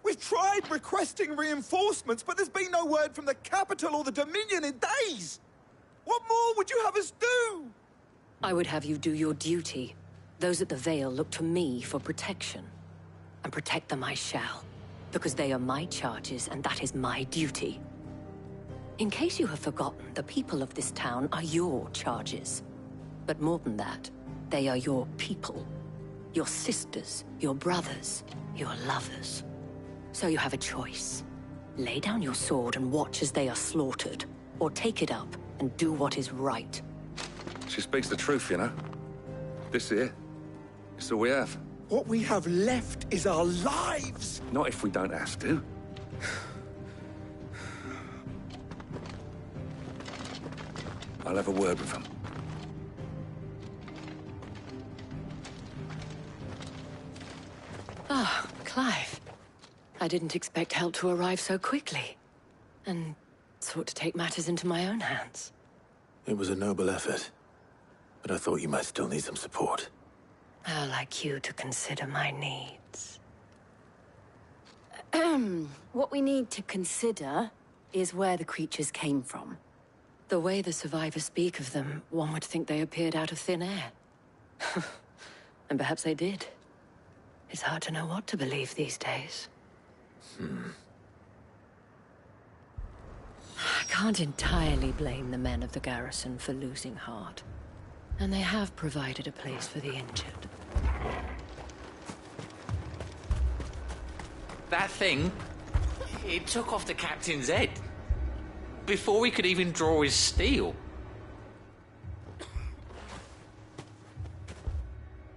S20: We've tried requesting reinforcements, but there's been no word from the capital or the Dominion in days! What more would you have us do?
S7: I would have you do your duty. Those at the Vale look to me for protection. And protect them I shall. Because they are my charges, and that is my duty. In case you have forgotten, the people of this town are your charges. But more than that, they are your people. Your sisters, your brothers, your lovers. So you have a choice. Lay down your sword and watch as they are slaughtered. Or take it up and do what is right.
S10: She speaks the truth, you know. This here, it's all we have.
S20: What we have left is our lives!
S10: Not if we don't have to. I'll have a word with them.
S7: Ah, Clive. I didn't expect help to arrive so quickly. And sought to take matters into my own hands.
S14: It was a noble effort, but I thought you might still need some support.
S7: I'd like you to consider my needs. What we need to consider is where the creatures came from. The way the survivors speak of them, one would think they appeared out of thin air. And perhaps they did. It's hard to know what to believe these days. I can't entirely blame the men of the garrison for losing heart. And they have provided a place for the injured.
S6: That thing, it took off the captain's head. Before we could even draw his steel.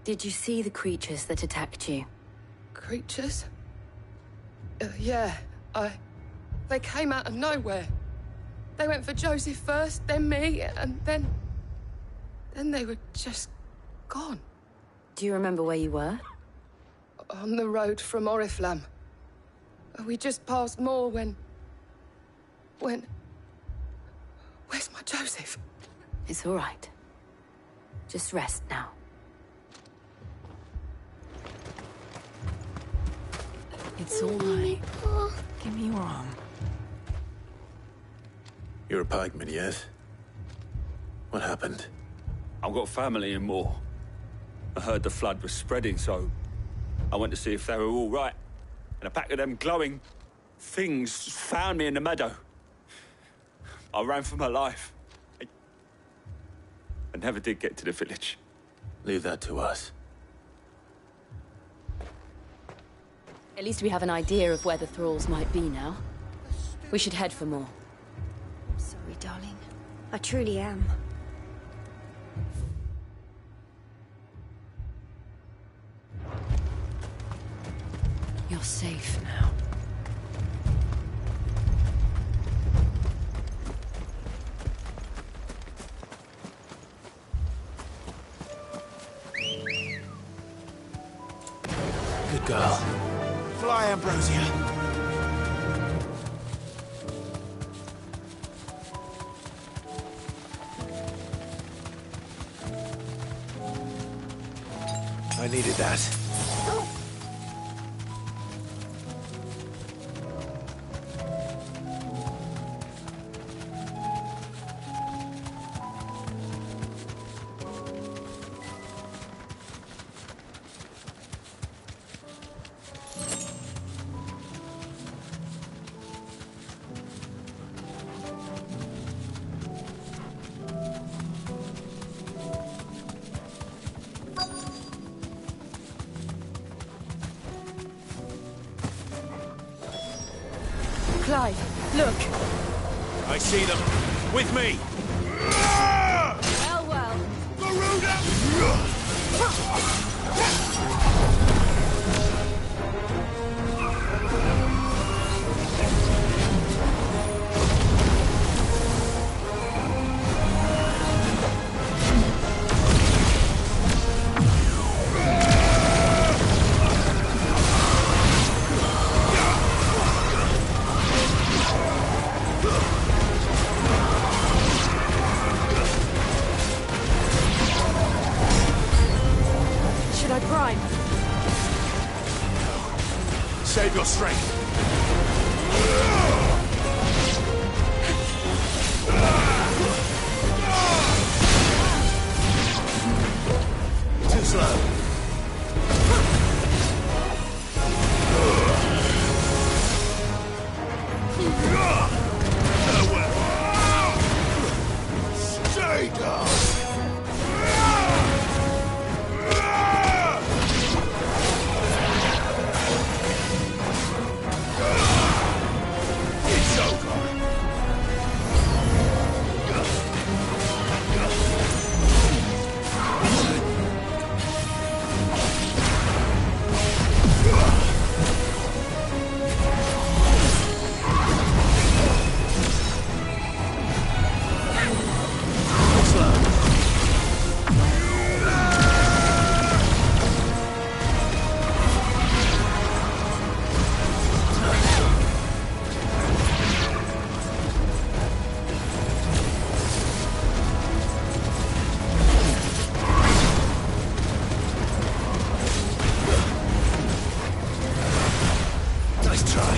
S7: Did you see the creatures that attacked you?
S8: Creatures? Yeah, they came out of nowhere. They went for Joseph first, then me, and then they were just gone.
S7: Do you remember where you were?
S8: On the road from Oriflamme. We just passed Moor when... Where's my Joseph?
S7: It's all right. Just rest now. It's all right. Give me your arm.
S14: You're a pikeman, yes? What happened?
S10: I've got family in Moor. I heard the flood was spreading, so I went to see if they were all right. And a pack of them glowing things found me in the meadow. I ran for my life. I never did get to the village.
S14: Leave that to us.
S7: At least we have an idea of where the thralls might be now. We should head for more.
S12: I'm sorry, darling. I truly am.
S7: You're safe now.
S19: Good girl. Fly, Ambrosia. I needed that.
S7: Clive, look!
S19: I see them. With me!
S7: Well, well.
S11: Should I prime?
S19: Save your strength. Too slow. Stay down. It's over. Nice try.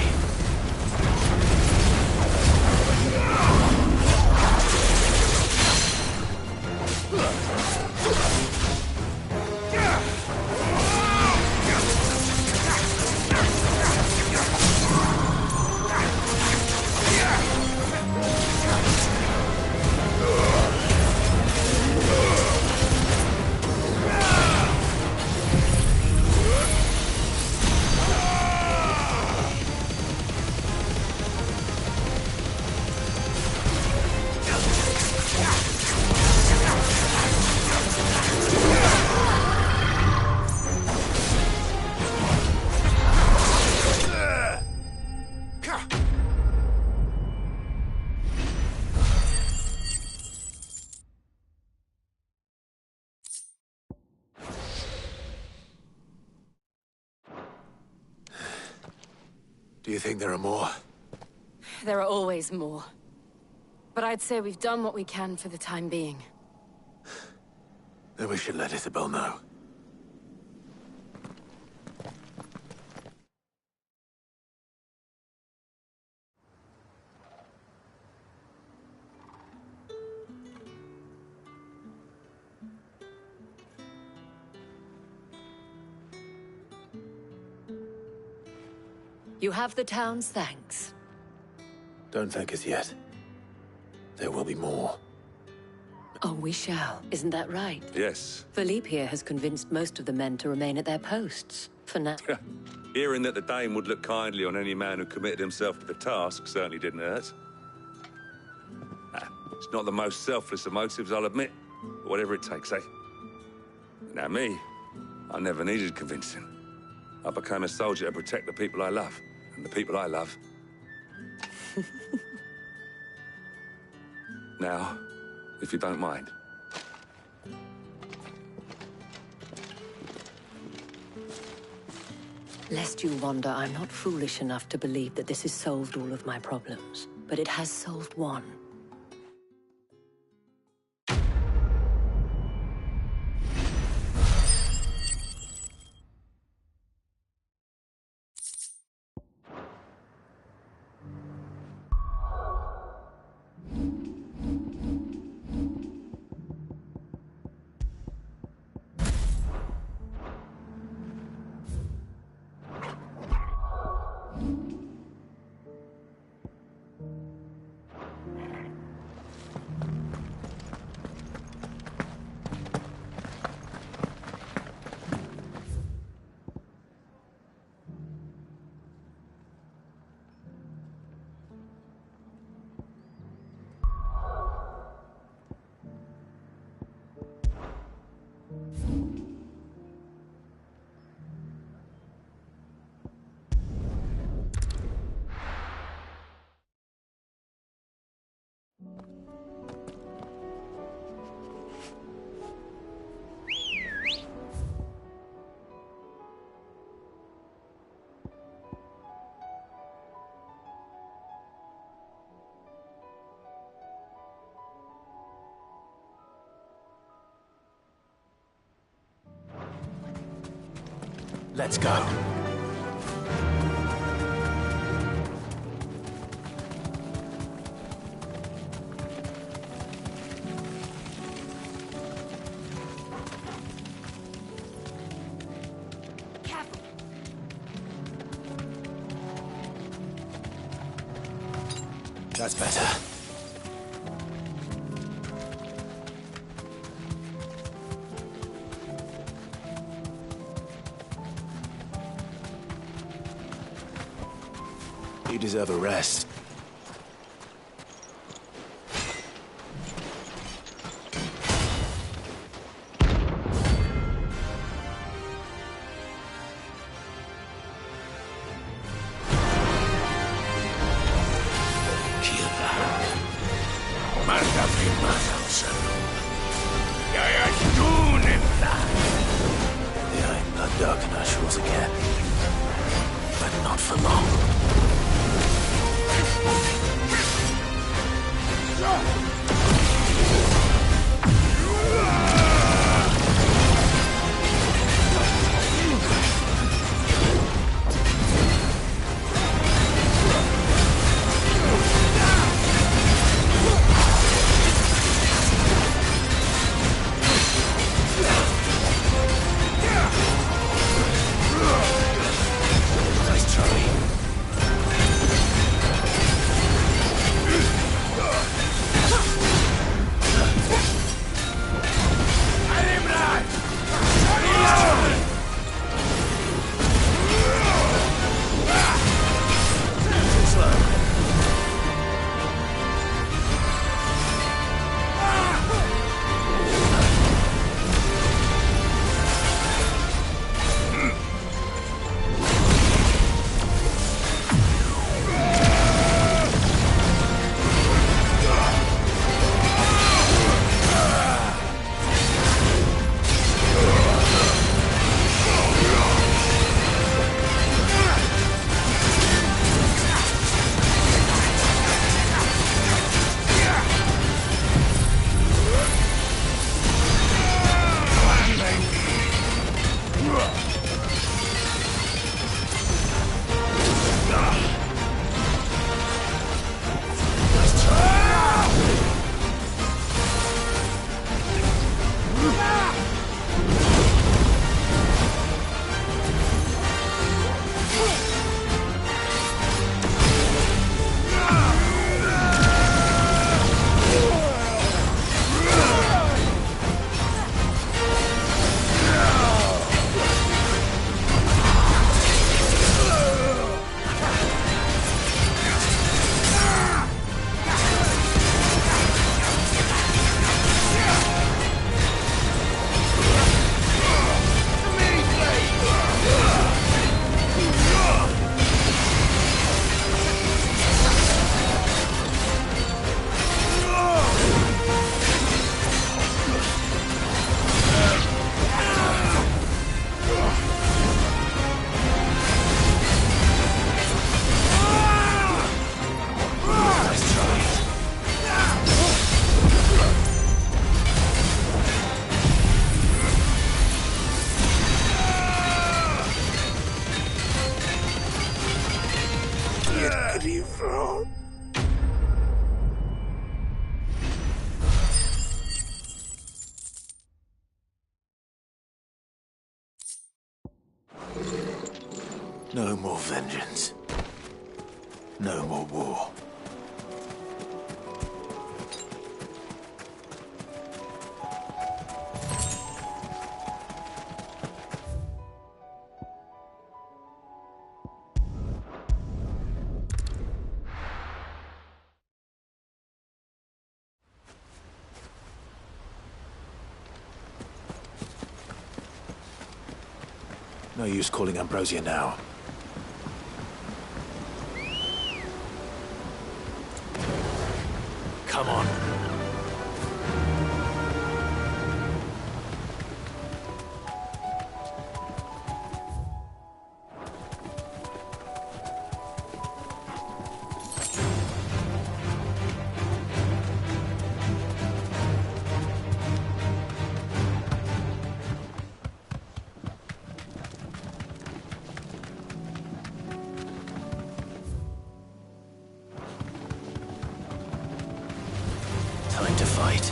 S19: Do you think there are more?
S7: There are always more. But I'd say we've done what we can for the time being.
S14: Then we should let Isabel know.
S3: You have the town's thanks.
S14: Don't thank us yet. There will be more.
S3: Oh, we shall. Isn't that right?
S10: Yes.
S3: Philippe here has convinced most of the men to remain at their posts. For now.
S2: Hearing that the Dame would look kindly on any man who committed himself to the task certainly didn't hurt. It's not the most selfless of motives, I'll admit. But whatever it takes, eh? Now me, I never needed convincing. I became a soldier to protect the people I love. And the people I love. Now, if you don't mind.
S3: Lest you wonder, I'm not foolish enough to believe that this has solved all of my problems. But it has solved one.
S19: Let's go. That's better. You deserve a rest. Dark in our shores again, but not for long.
S14: No more vengeance. No more war. No use calling Ambrosia now. Come on. Time to fight.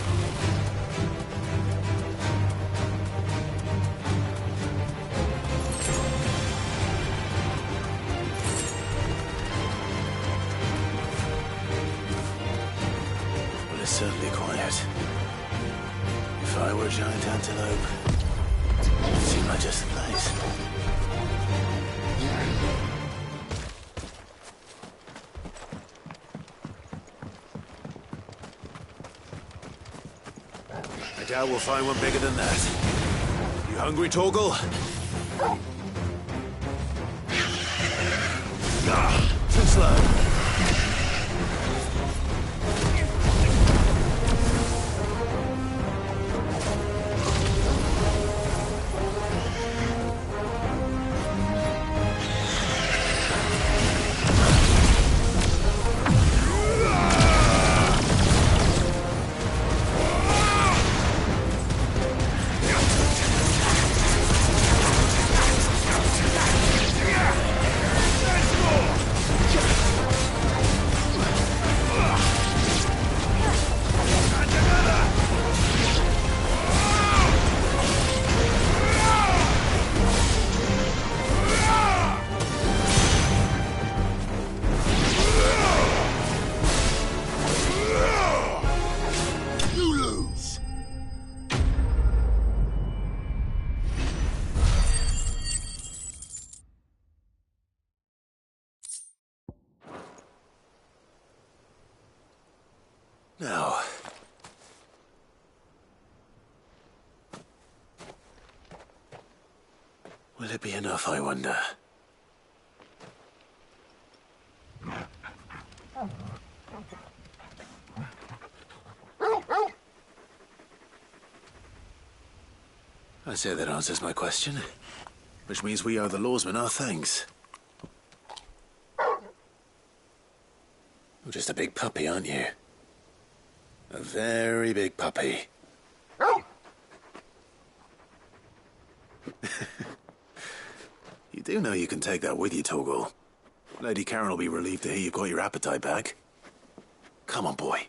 S14: Well, it's certainly quiet. If I were a giant antelope, it'd seem like just the place. I doubt we'll find one bigger than that. You hungry, Torgal? Too slow. Now, will it be enough, I wonder? I say that answers my question, which means we owe the lawsmen our thanks. You're just a big puppy, aren't you? A very big puppy. You do know you can take that with you, Torgal. Lady Karen will be relieved to hear you've got your appetite back. Come on, boy.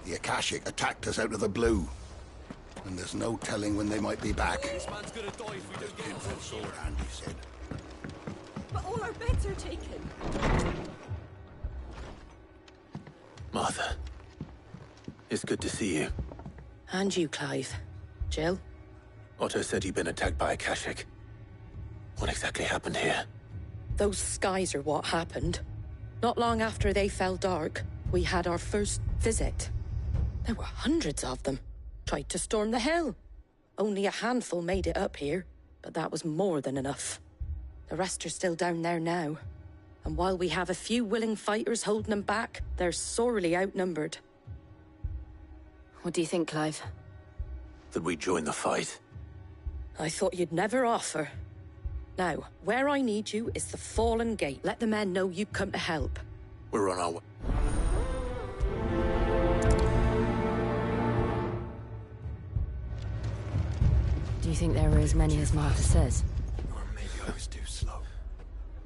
S21: The Akashic attacked us out of the blue. And there's no telling when they might be back. This man's gonna die if we don't get him for the sword, Andy said.
S22: But all our beds are taken.
S14: Martha, it's good to see you.
S3: And you, Clive. Jill?
S14: Otto said you'd been attacked by Akashic. What exactly happened here?
S3: Those skies are what happened. Not long after they fell dark, we had our first visit. There were hundreds of them. Tried to storm the hill. Only a handful made it up here, but that was more than enough. The rest are still down there now. And while we have a few willing fighters holding them back, they're sorely outnumbered. What do you think, Clive?
S14: That we join the fight?
S3: I thought you'd never offer. Now, where I need you is the Fallen Gate. Let the men know you've come to help.
S14: We're on our way.
S3: Do you think there were as many as Martha says?
S14: Or maybe I was too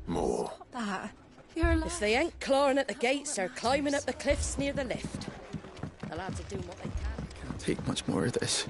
S14: More.
S11: That. You're alive.
S3: If they ain't clawing at the gates, they're climbing up the cliffs near the lift. The lads are doing what they can.
S4: Can't take much more of this.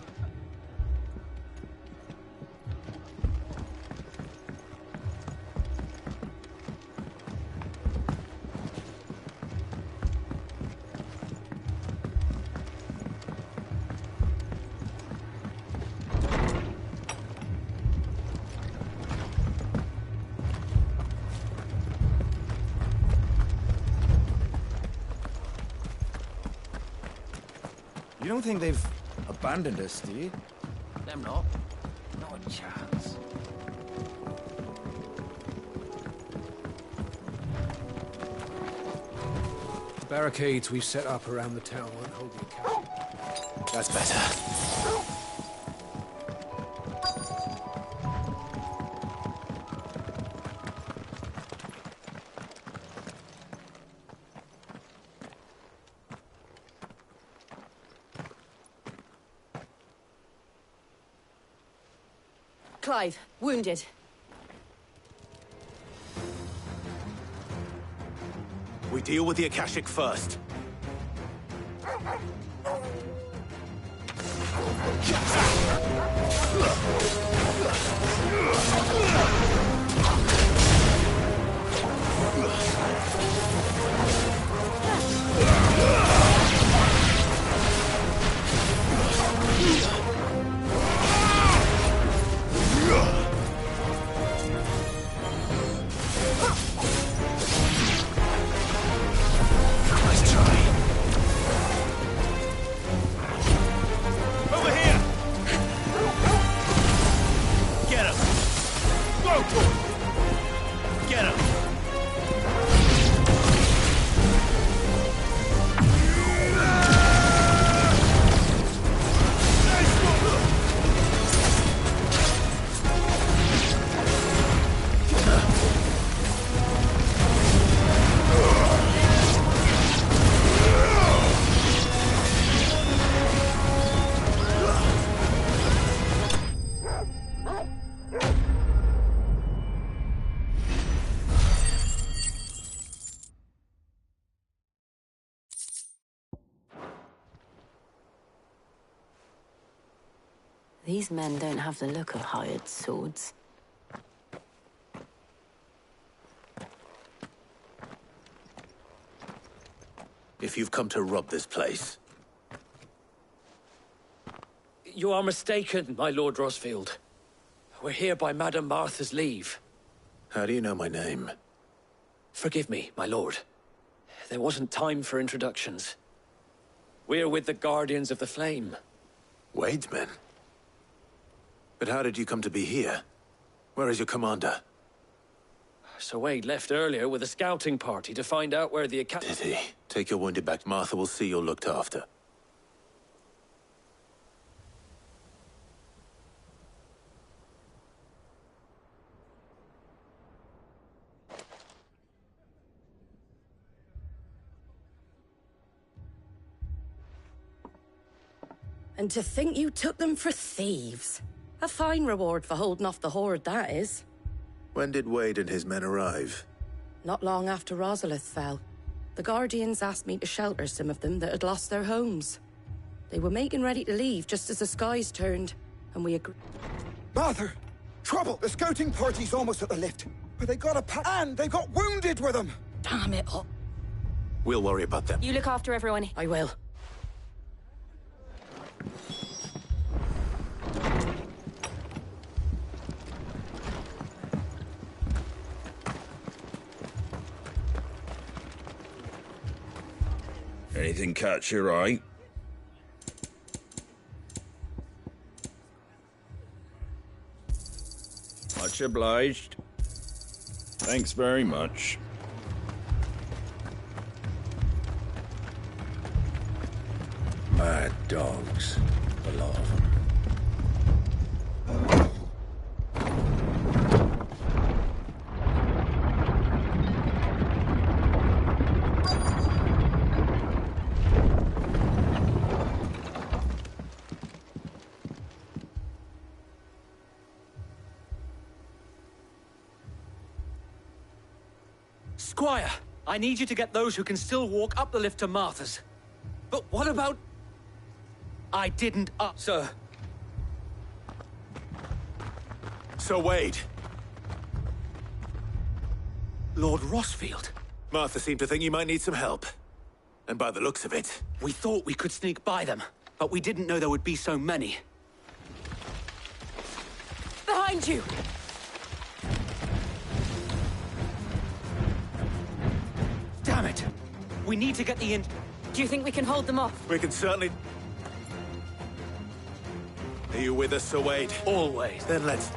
S9: You don't think they've abandoned us, do you?
S1: Them not. Not a chance.
S23: The barricades we've set up around the town won't hold the Akashic.
S17: That's better.
S7: Clive, wounded.
S24: We deal with the Akashic first.
S7: These men don't have the look of hired swords.
S14: If you've come to rob this place,
S1: You are mistaken, my Lord Rosfield. We're here by Madame Martha's leave.
S14: how do you know my name?
S1: Forgive me, my lord. There wasn't time for introductions. We're with the Guardians of the Flame.
S14: Wade's men? But how did you come to be here? Where is your commander?
S1: Sir Wade left earlier with a scouting party to find out where the
S14: Did he? Take your wounded back. Martha will see you're looked after.
S3: And to think you took them for thieves. A fine reward for holding off the horde, that is.
S14: When did Wade and his men arrive?
S3: Not long after Rosalith fell. The Guardians asked me to shelter some of them that had lost their homes. They were making ready to leave just as the skies turned, and we agreed.
S20: Martha! Trouble! The scouting party's almost at the lift. But they got and they got wounded with them!
S3: Damn it all.
S14: We'll worry about them.
S7: You look after everyone.
S3: I will.
S25: Anything catch your eye? Much obliged. Thanks very much.
S19: Mad dogs, a lot of them.
S4: Squire, I need you to get those who can still walk up the lift to Martha's. But what about... I didn't Sir.
S24: Sir Wade.
S4: Lord Rossfield.
S24: Martha seemed to think you might need some help. And by the looks of it...
S4: We thought we could sneak by them, but we didn't know there would be so many.
S11: Behind you!
S4: Damn it! We need to get the
S7: Do you think we can hold them off?
S24: We can certainly... Are you with us, Sir Wade?
S4: Always.
S24: Then let's...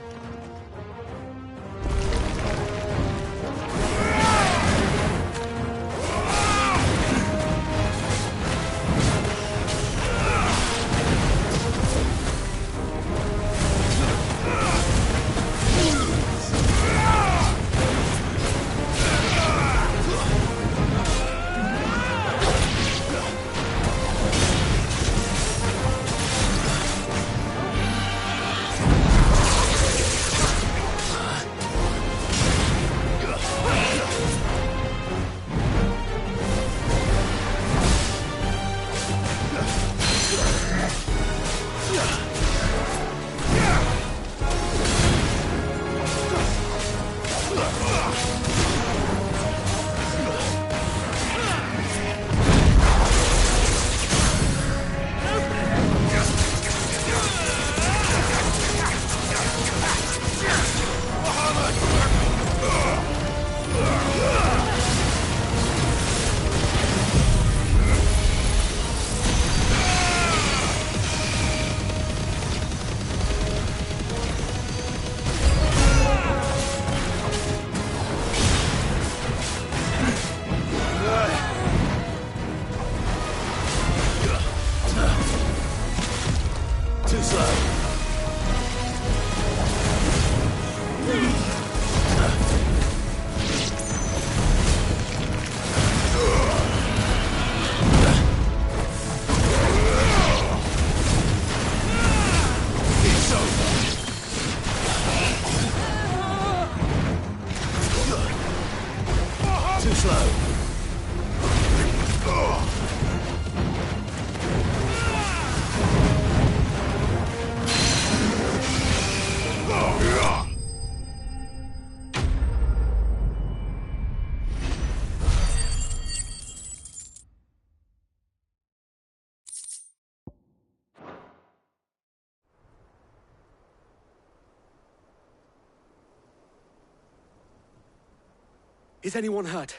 S4: Is anyone hurt?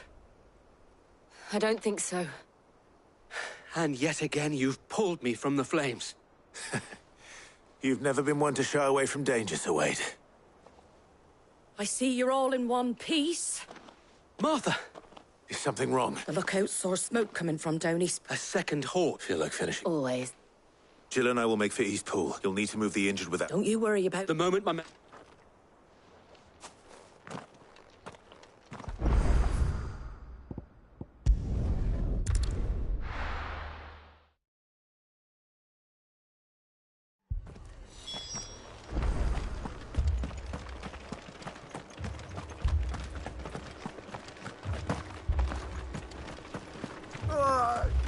S7: I don't think so.
S4: And yet again, you've pulled me from the flames.
S24: You've never been one to shy away from danger, Sir Wade.
S3: I see you're all in one piece.
S4: Martha!
S24: Is something wrong?
S3: The lookout saw smoke coming from down east.
S4: A second horde.
S24: Feel like finishing?
S7: Always.
S24: Jill and I will make for East Pool. You'll need to move the injured without...
S3: Don't you worry about...
S4: The moment my...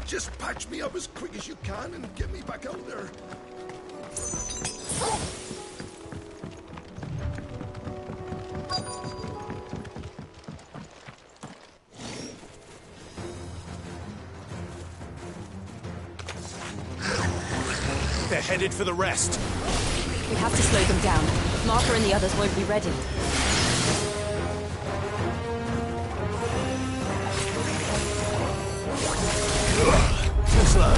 S21: Just patch me up as quick as you can and get me back out there.
S24: They're headed for the rest.
S7: We have to slow them down. Martha and the others won't be ready.
S24: Too slow.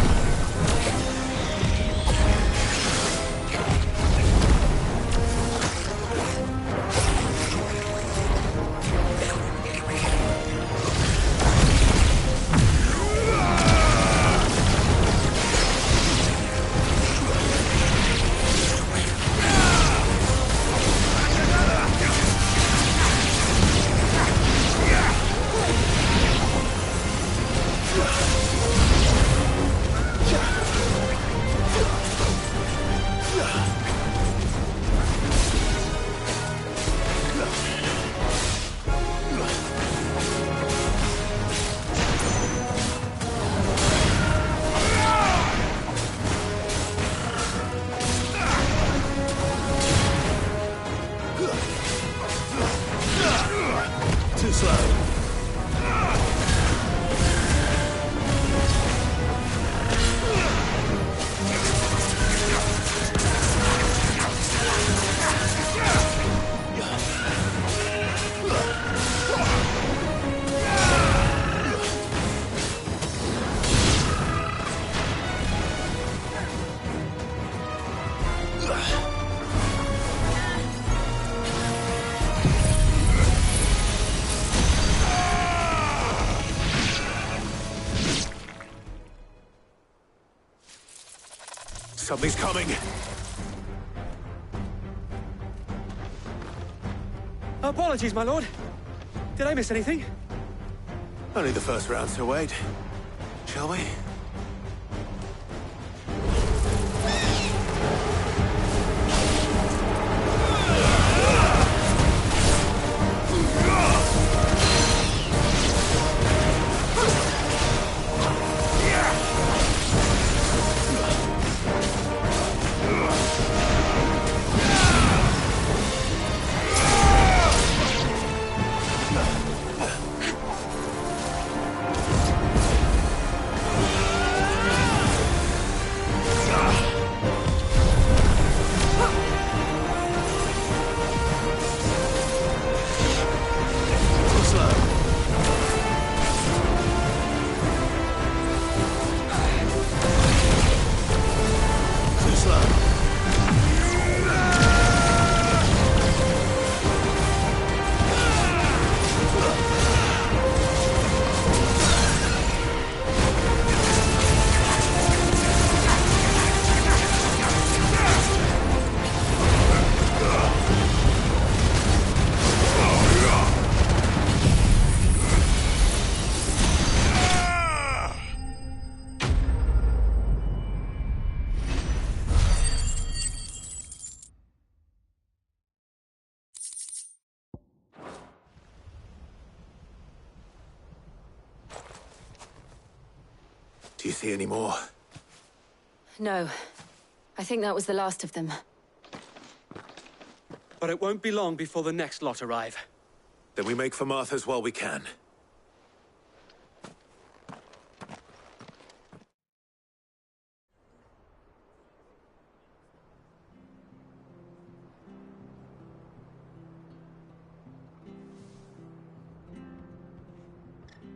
S24: Something's coming!
S4: Apologies, my lord. Did I miss anything?
S24: Only the first round, so wait. Shall we? Do you see any more?
S7: No. I think that was the last of them.
S4: But it won't be long before the next lot arrive.
S24: Then we make for Martha's while we can.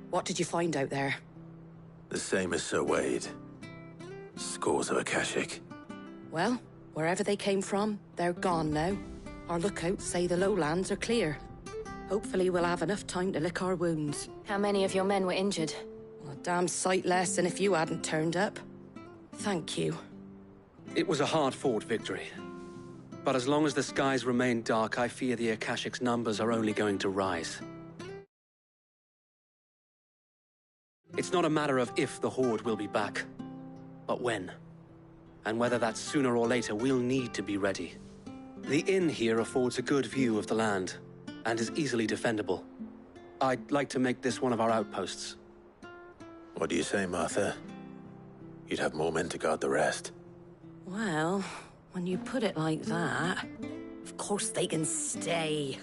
S3: What did you find out there?
S24: The same as Sir Wade. Scores of Akashic.
S3: Well, wherever they came from, they're gone now. Our lookouts say the lowlands are clear. Hopefully we'll have enough time to lick our wounds.
S7: How many of your men were injured?
S3: Well, a damn sight less than if you hadn't turned up. Thank you.
S4: It was a hard-fought victory. But as long as the skies remain dark, I fear the Akashic's numbers are only going to rise. It's not a matter of if the Horde will be back, but when. And whether that's sooner or later, we'll need to be ready. The inn here affords a good view of the land, and is easily defendable. I'd like to make this one of our outposts.
S24: What do you say, Martha? You'd have more men to guard the rest.
S3: Well, when you put it like that, of course they can stay.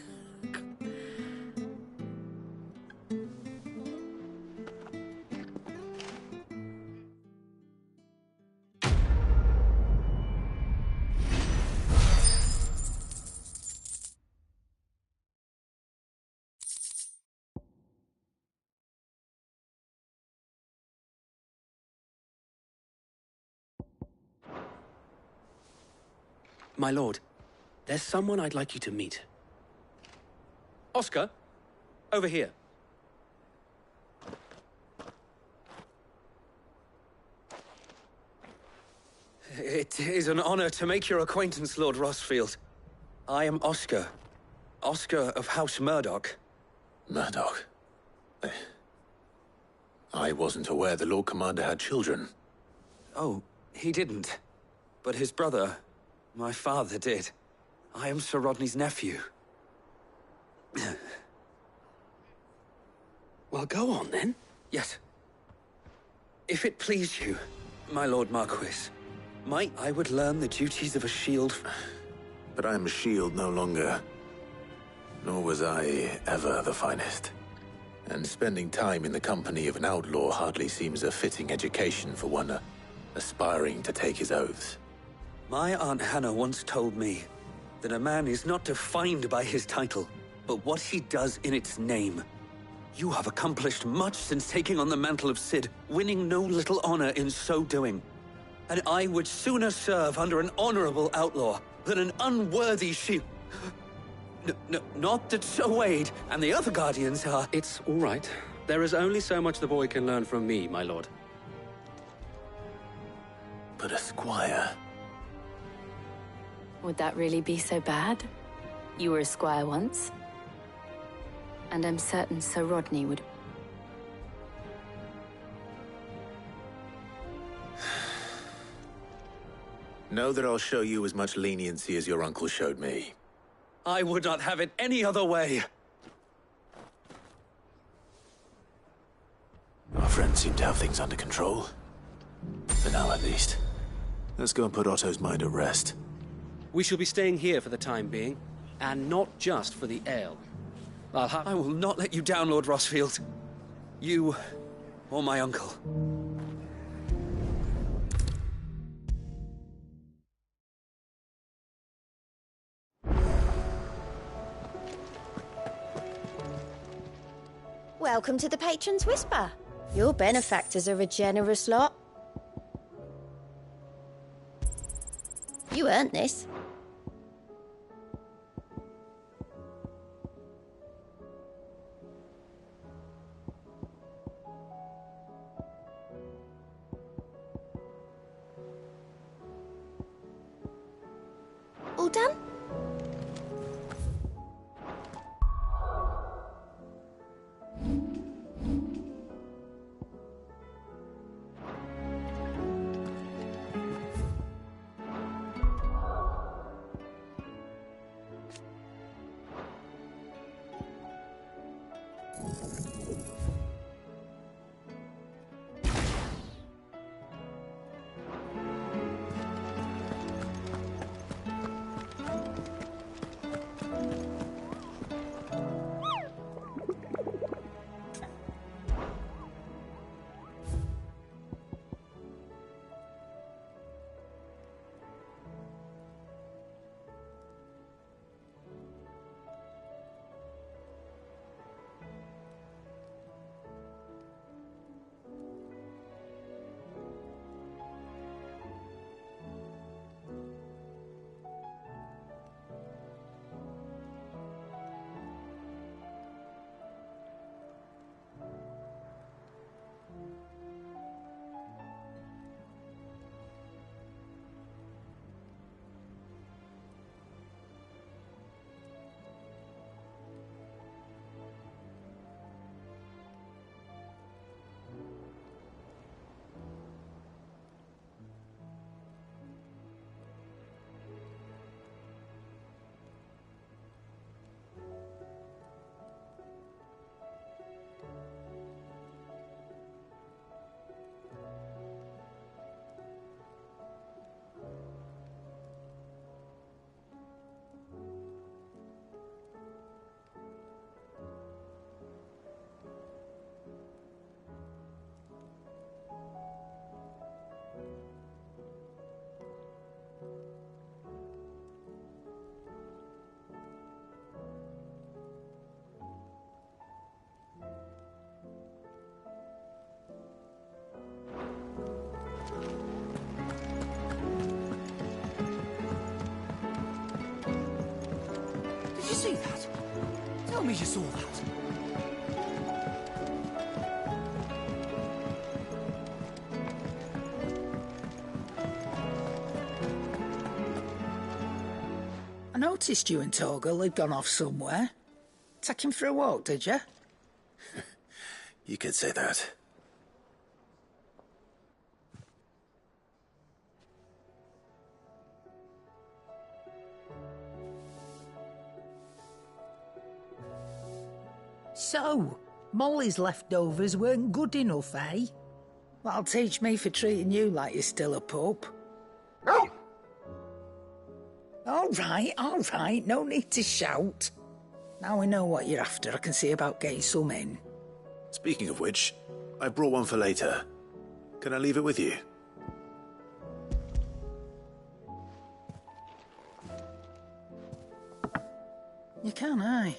S4: My lord, there's someone I'd like you to meet. Oscar, over here. It is an honor to make your acquaintance, Lord Rossfield. I am Oscar. Oscar of House Murdoch.
S24: Murdoch? I wasn't aware the Lord Commander had children.
S5: Oh, he didn't. But his brother, my father, did. I am Sir Rodney's nephew.
S4: Well, go on, then.
S5: Yes. If it please you, my Lord Marquis, might I would learn the duties of a shield.
S24: But I am a shield no longer. Nor was I ever the finest. And spending time in the company of an outlaw hardly seems a fitting education for one aspiring to take his oaths.
S5: My Aunt Hannah once told me that a man is not defined by his title, but what he does in its name. You have accomplished much since taking on the mantle of Cid, winning no little honor in so doing. And I would sooner serve under an honorable outlaw than an unworthy shield. Not that Sir Wade and the other Guardians are...
S4: It's all right. There is only so much the boy can learn from me, my lord.
S24: But a squire...
S7: Would that really be so bad? You were a squire once. And I'm certain Sir Rodney would...
S24: Know that I'll show you as much leniency as your uncle showed me.
S4: I would not have it any other way.
S24: Our friends seem to have things under control. For now, at least. Let's go and put Otto's mind at rest.
S4: We shall be staying here for the time being, and not just for the ale. I will not let you down, Lord Rossfield. You, or my uncle.
S6: Welcome to the Patron's Whisper. Your benefactors are a generous lot. You earned this. All done?
S13: Did you see that? Tell me you saw that.
S15: I noticed you and Torgal had gone off somewhere. Take him for a walk, did you?
S24: You could say that.
S15: So, Molly's leftovers weren't good enough, eh? That'll teach me for treating you like you're still a pup. All right, no need to shout. Now we know what you're after, I can see about getting some in.
S24: Speaking of which, I brought one for later. Can I leave it with you?
S15: You can, aye.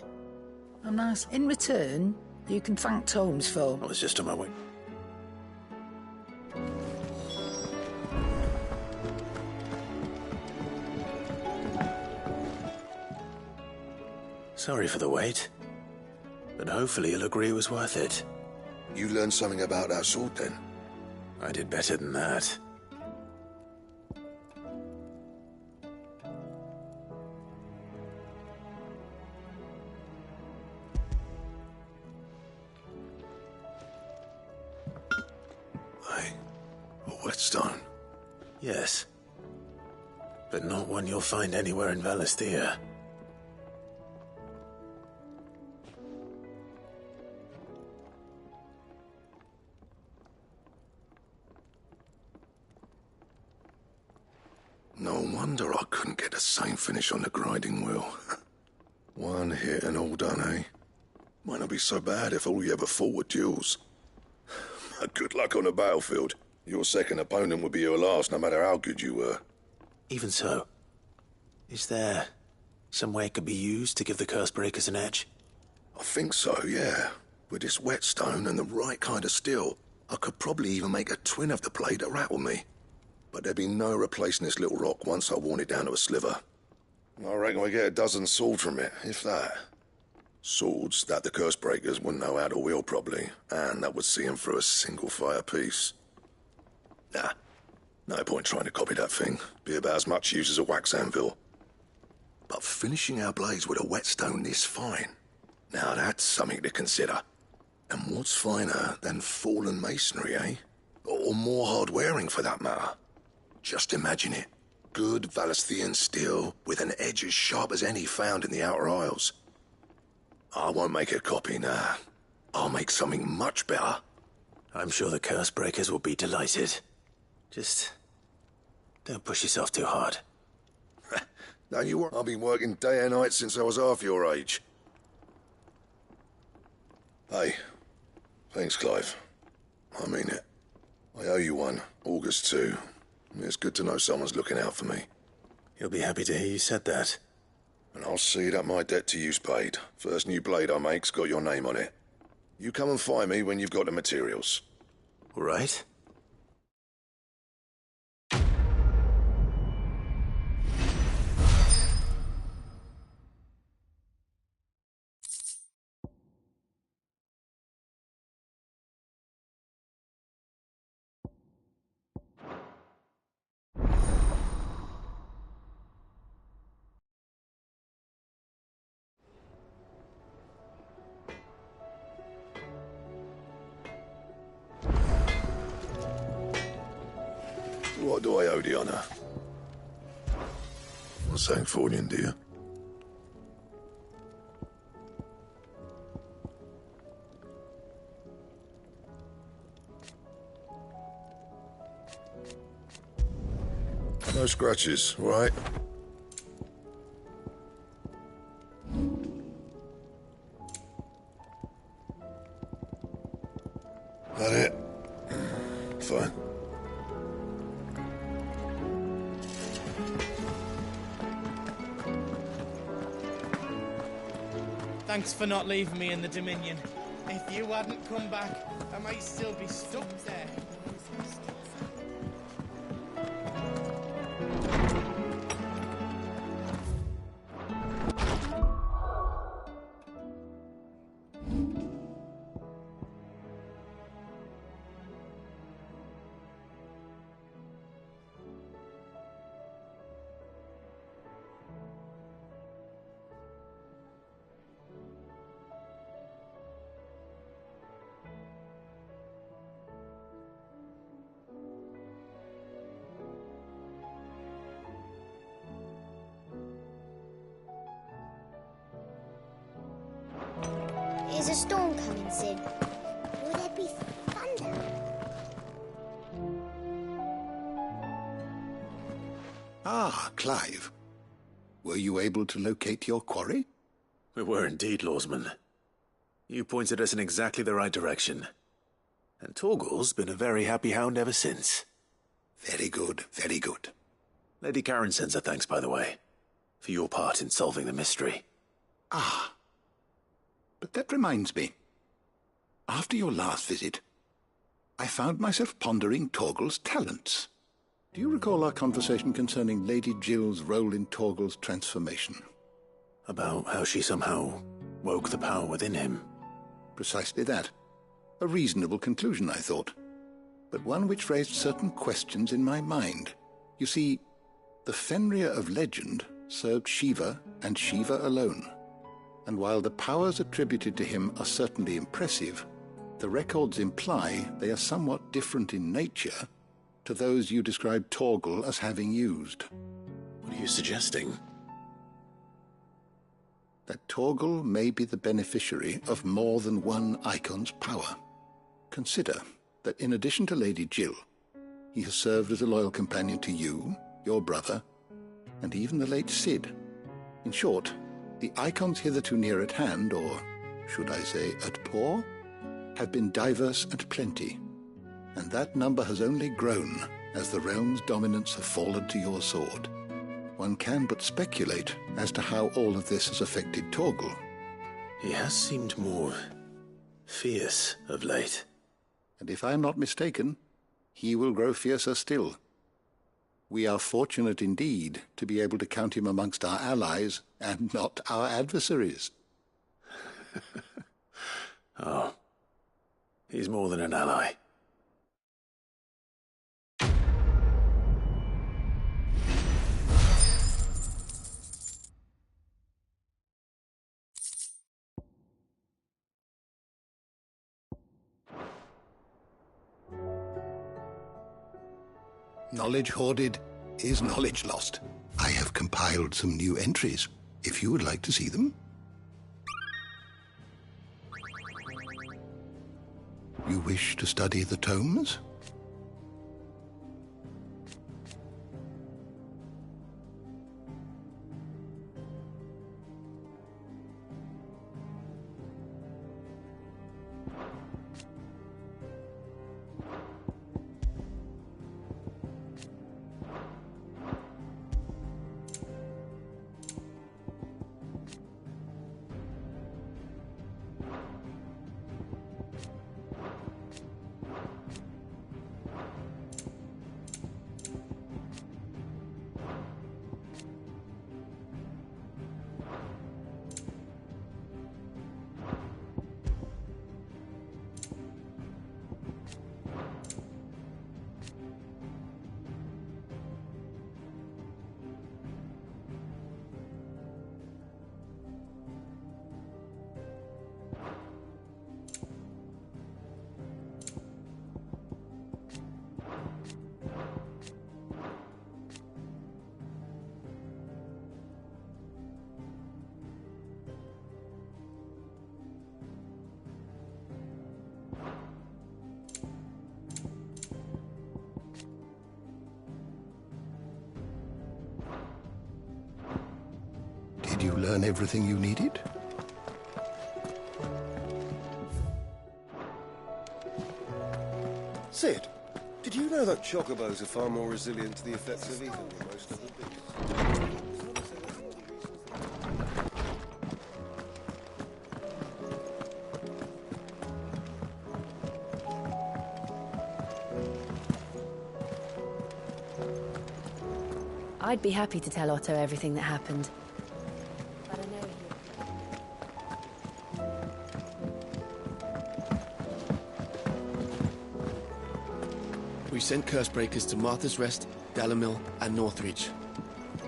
S15: Oh, nice. In return, you can thank Tomes for...
S24: I was just on my way. Sorry for the wait, but hopefully you'll agree it was worth it.
S21: You learned something about that sword, then?
S24: I did better than that. Whetstone? Yes. But not one you'll find anywhere in Valisthea.
S8: No wonder I couldn't get the same finish on the grinding wheel. One hit and all done, eh? Might not be so bad if all you ever fought were duels. Good luck on the battlefield. Your second opponent would be your last, no matter how good you were.
S24: Even so, is there some way it could be used to give the Cursebreakers an edge?
S8: I think so, yeah. With this whetstone and the right kind of steel, I could probably even make a twin of the blade to rattle me. But there'd be no replacing this little rock once I worn it down to a sliver. I reckon we get a dozen swords from it, if that. Swords that the Cursebreakers wouldn't know how to wield properly, and that would see them through a single fire piece. Nah, no point trying to copy that thing. Be about as much use as a wax anvil. But finishing our blades with a whetstone this fine, now that's something to consider. And what's finer than fallen masonry, eh? Or more hard-wearing, for that matter. Just imagine it. Good Valisthean steel with an edge as sharp as any found in the Outer Isles. I won't make a copy, nah. I'll make something much better.
S24: I'm sure the Cursebreakers will be delighted. Just don't push yourself too hard.
S8: Don't you worry. I've been working day and night since I was half your age. Hey, thanks, Clive. I mean it. I owe you one, August too. It's good to know someone's looking out for me.
S24: He'll be happy to hear you said that.
S8: And I'll see that my debt to you's paid. First new blade I make's got your name on it. You come and find me when you've got the materials.
S24: All right.
S8: What do I owe the honor? St. Fornian, dear. No scratches, right? That it? Fine.
S10: Thanks for not leaving me in the Dominion. If you hadn't come back, I might still be stuck there.
S12: Is a storm coming soon? Will there be thunder?
S21: Ah, Clive. Were you able to locate your quarry?
S24: We were indeed, Lawsman. You pointed us in exactly the right direction. And Torgal's been a very happy hound ever since.
S21: Very good, very good.
S24: Lady Karen sends her thanks, by the way, for your part in solving the mystery.
S21: Ah. But that reminds me. After your last visit, I found myself pondering Torgal's talents. Do you recall our conversation concerning Lady Jill's role in Torgal's transformation?
S24: About how she somehow woke the power within him.
S21: Precisely that. A reasonable conclusion, I thought. But one which raised certain questions in my mind. You see, the Fenrir of legend served Shiva and Shiva alone. And while the powers attributed to him are certainly impressive, the records imply they are somewhat different in nature to those you described Torgal as having used.
S24: What are you suggesting?
S21: That Torgal may be the beneficiary of more than one Icon's power. Consider that in addition to Lady Jill, he has served as a loyal companion to you, your brother, and even the late Cid. In short, the Icons hitherto near at hand, or should I say at paw, have been diverse and plenty, and that number has only grown as the realm's dominance have fallen to your sword. One can but speculate as to how all of this has affected Torgal.
S24: He has seemed more fierce of late.
S21: And if I am not mistaken, he will grow fiercer still. We are fortunate indeed to be able to count him amongst our allies and not our adversaries.
S24: Oh, he's more than an ally.
S21: Knowledge hoarded is knowledge lost. I have compiled some new entries, if you would like to see them. You wish to study the tomes? Did you learn everything you needed?
S2: Cid, did you know that chocobos are far more resilient to the effects of evil than most other beasts?
S7: I'd be happy to tell Otto everything that happened. But I know
S9: We sent Cursebreakers to Martha's Rest, Dalamil, and Northreach.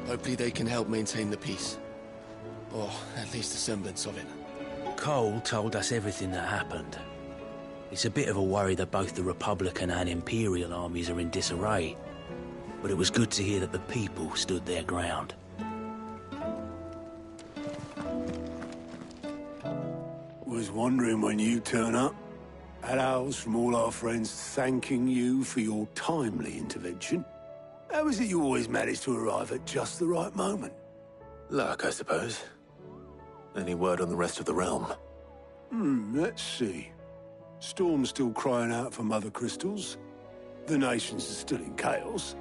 S9: Hopefully they can help maintain the peace. Or at least a semblance of it.
S13: Cole told us everything that happened. It's a bit of a worry that both the Republican and Imperial armies are in disarray. But it was good to hear that the people stood their ground.
S16: Was wondering when you turn up. Had owls from all our friends thanking you for your timely intervention. How is it you always manage to arrive at just the right moment?
S24: Luck, I suppose. Any word on the rest of the realm?
S16: Let's see. Storm's still crying out for mother crystals. The nations are still in chaos.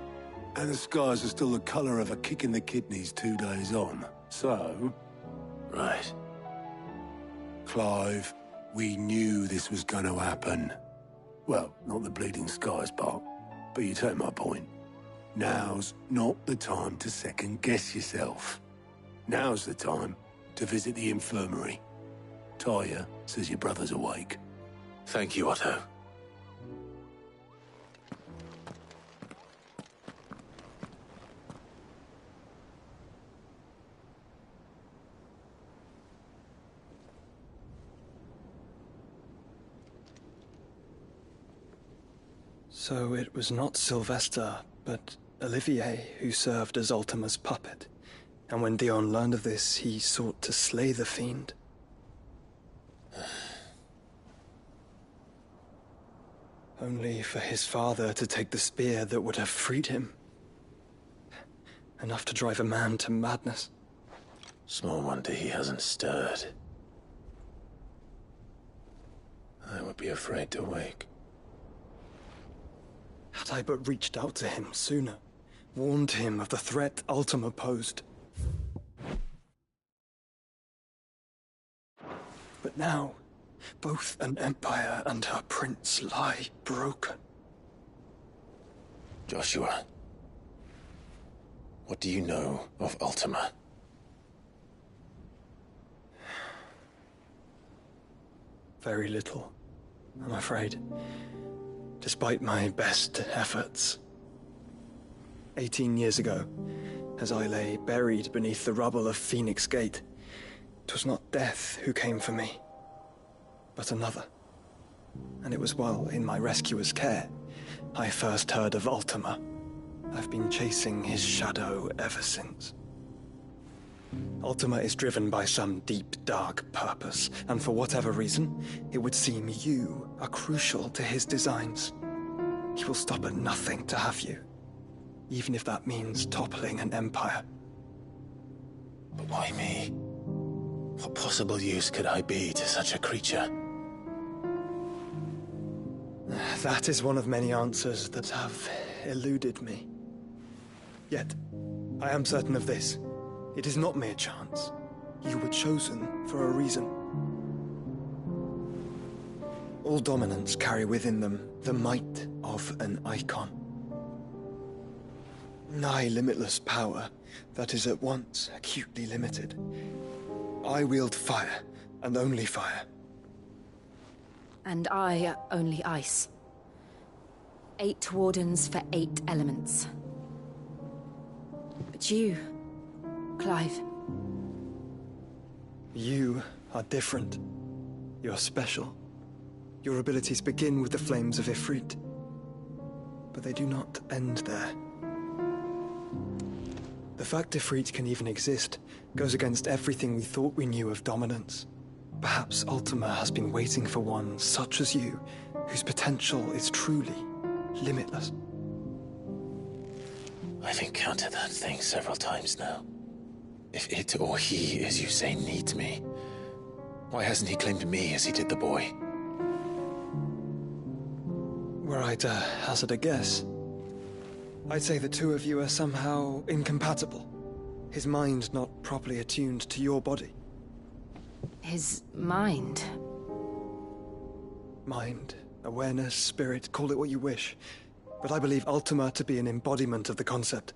S16: And the skies are still the colour of a kick in the kidneys 2 days on. So...
S24: Right.
S16: Clive, we knew this was going to happen. Well, not the bleeding skies part, but you take my point. Now's not the time to second-guess yourself. Now's the time to visit the infirmary. Talia says your brother's awake.
S24: Thank you, Otto.
S1: So it was not Sylvester, but Olivier who served as Ultima's puppet. And when Dion learned of this, he sought to slay the fiend. Only for his father to take the spear that would have freed him. Enough to drive a man to madness.
S24: Small wonder he hasn't stirred. I would be afraid to wake.
S1: Had I but reached out to him sooner, warned him of the threat Ultima posed. But now, both an empire and her prince lie broken.
S24: Joshua, what do you know of Ultima?
S1: Very little, I'm afraid. Despite my best efforts. 18 years ago, as I lay buried beneath the rubble of Phoenix Gate, 'twas not death who came for me, but another. And it was while in my rescuer's care, I first heard of Ultima. I've been chasing his shadow ever since. Ultima is driven by some deep, dark purpose, and for whatever reason, it would seem you are crucial to his designs. He will stop at nothing to have you, even if that means toppling an empire.
S24: But why me? What possible use could I be to such a creature?
S1: That is one of many answers that have eluded me. Yet, I am certain of this. It is not mere chance. You were chosen for a reason. All dominants carry within them the might of an icon. Nigh limitless power that is at once acutely limited. I wield fire, and only fire.
S7: And I only ice. 8 wardens for 8 elements. But you, Clive.
S1: You are different. You're special. Your abilities begin with the flames of Ifrit. But they do not end there. The fact Ifrit can even exist goes against everything we thought we knew of dominance. Perhaps Ultima has been waiting for one such as you, whose potential is truly limitless.
S24: I've encountered that thing several times now. If it or he, as you say, needs me, why hasn't he claimed me as he did the boy?
S1: Were I to hazard a guess, I'd say the two of you are somehow incompatible. His mind not properly attuned to your body.
S7: His mind?
S1: Mind, awareness, spirit, call it what you wish. But I believe Ultima to be an embodiment of the concept.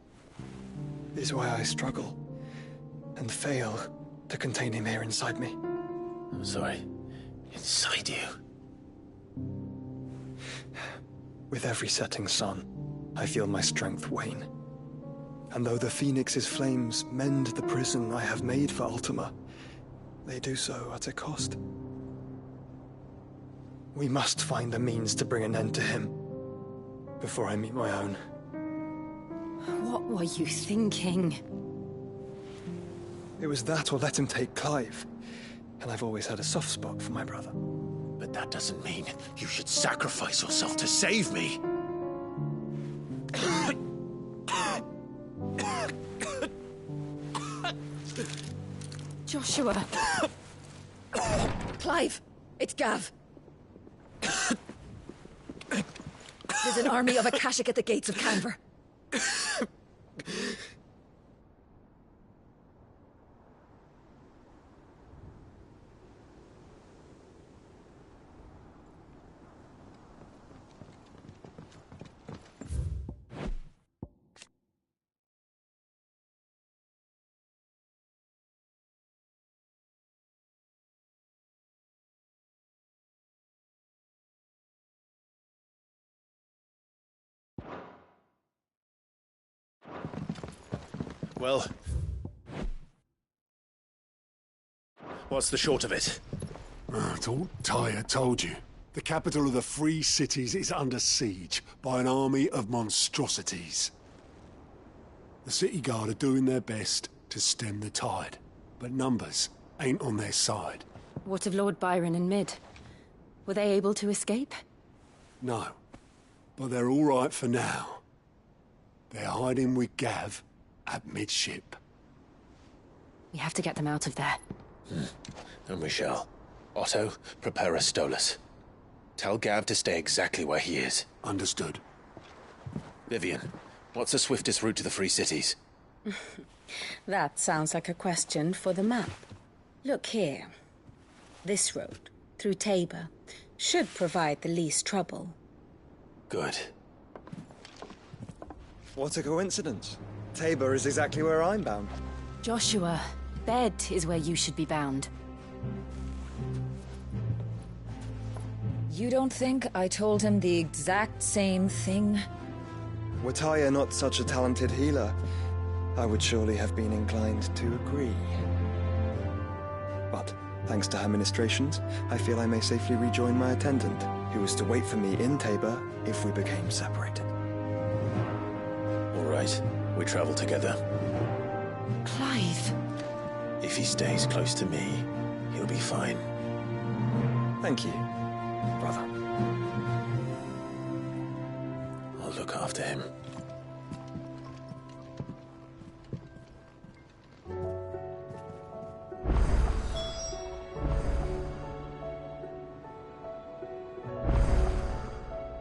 S1: It is why I struggle and fail to contain him here inside me.
S24: I'm sorry. Inside you?
S1: With every setting sun, I feel my strength wane. And though the Phoenix's flames mend the prison I have made for Ultima, they do so at a cost. We must find a means to bring an end to him before I meet my own.
S7: What were you thinking?
S1: It was that or let him take Clive. And I've always had a soft spot for my brother.
S24: But that doesn't mean you should sacrifice yourself to save me.
S7: Joshua.
S3: Clive, it's Gav. There's an army of Akashic at the gates of Canver.
S24: Well, what's the short of it?
S16: I thought Tyre told you. The capital of the Free Cities is under siege by an army of monstrosities. The city guard are doing their best to stem the tide, but numbers ain't on their side.
S7: What of Lord Byron and Mid? Were they able to escape?
S16: No, but they're all right for now. They're hiding with Gav at midship.
S7: We have to get them out of there.
S14: And we shall. Otto, prepare a Stolas. Tell Gav to stay exactly where he is.
S16: Understood.
S14: Vivian, what's the swiftest route to the Free Cities?
S17: That sounds like a question for the map. Look here. This road, through Tabor, should provide the least trouble.
S14: Good.
S1: What a coincidence. Tabor is exactly where I'm bound.
S7: Joshua, Bed is where you should be bound.
S17: You don't think I told him the exact same thing?
S1: Were Taya not such a talented healer, I would surely have been inclined to agree. But, thanks to her ministrations, I feel I may safely rejoin my attendant, who was to wait for me in Tabor if we became separated.
S14: All right, we travel together.
S7: Clive.
S14: If he stays close to me, he'll be fine.
S1: Thank you, brother.
S14: I'll look after him.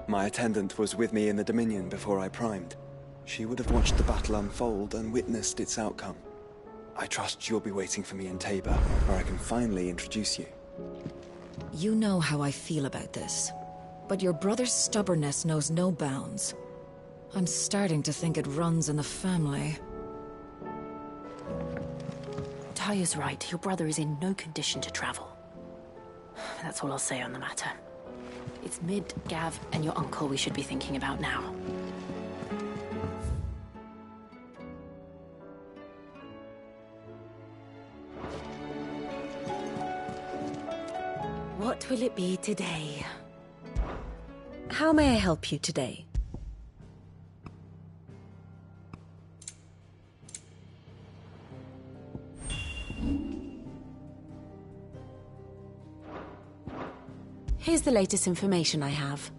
S1: My attendant was with me in the Dominion before I primed. She would have watched the battle unfold and witnessed its outcome. I trust you'll be waiting for me in Tabor, where I can finally introduce you.
S17: You know how I feel about this, but your brother's stubbornness knows no bounds. I'm starting to think it runs in the family.
S7: Taya's right. Your brother is in no condition to travel. That's all I'll say on the matter. It's Mid, Gav, and your uncle we should be thinking about now. What will it be today?
S17: How may I help you today?
S7: Here's the latest information I have.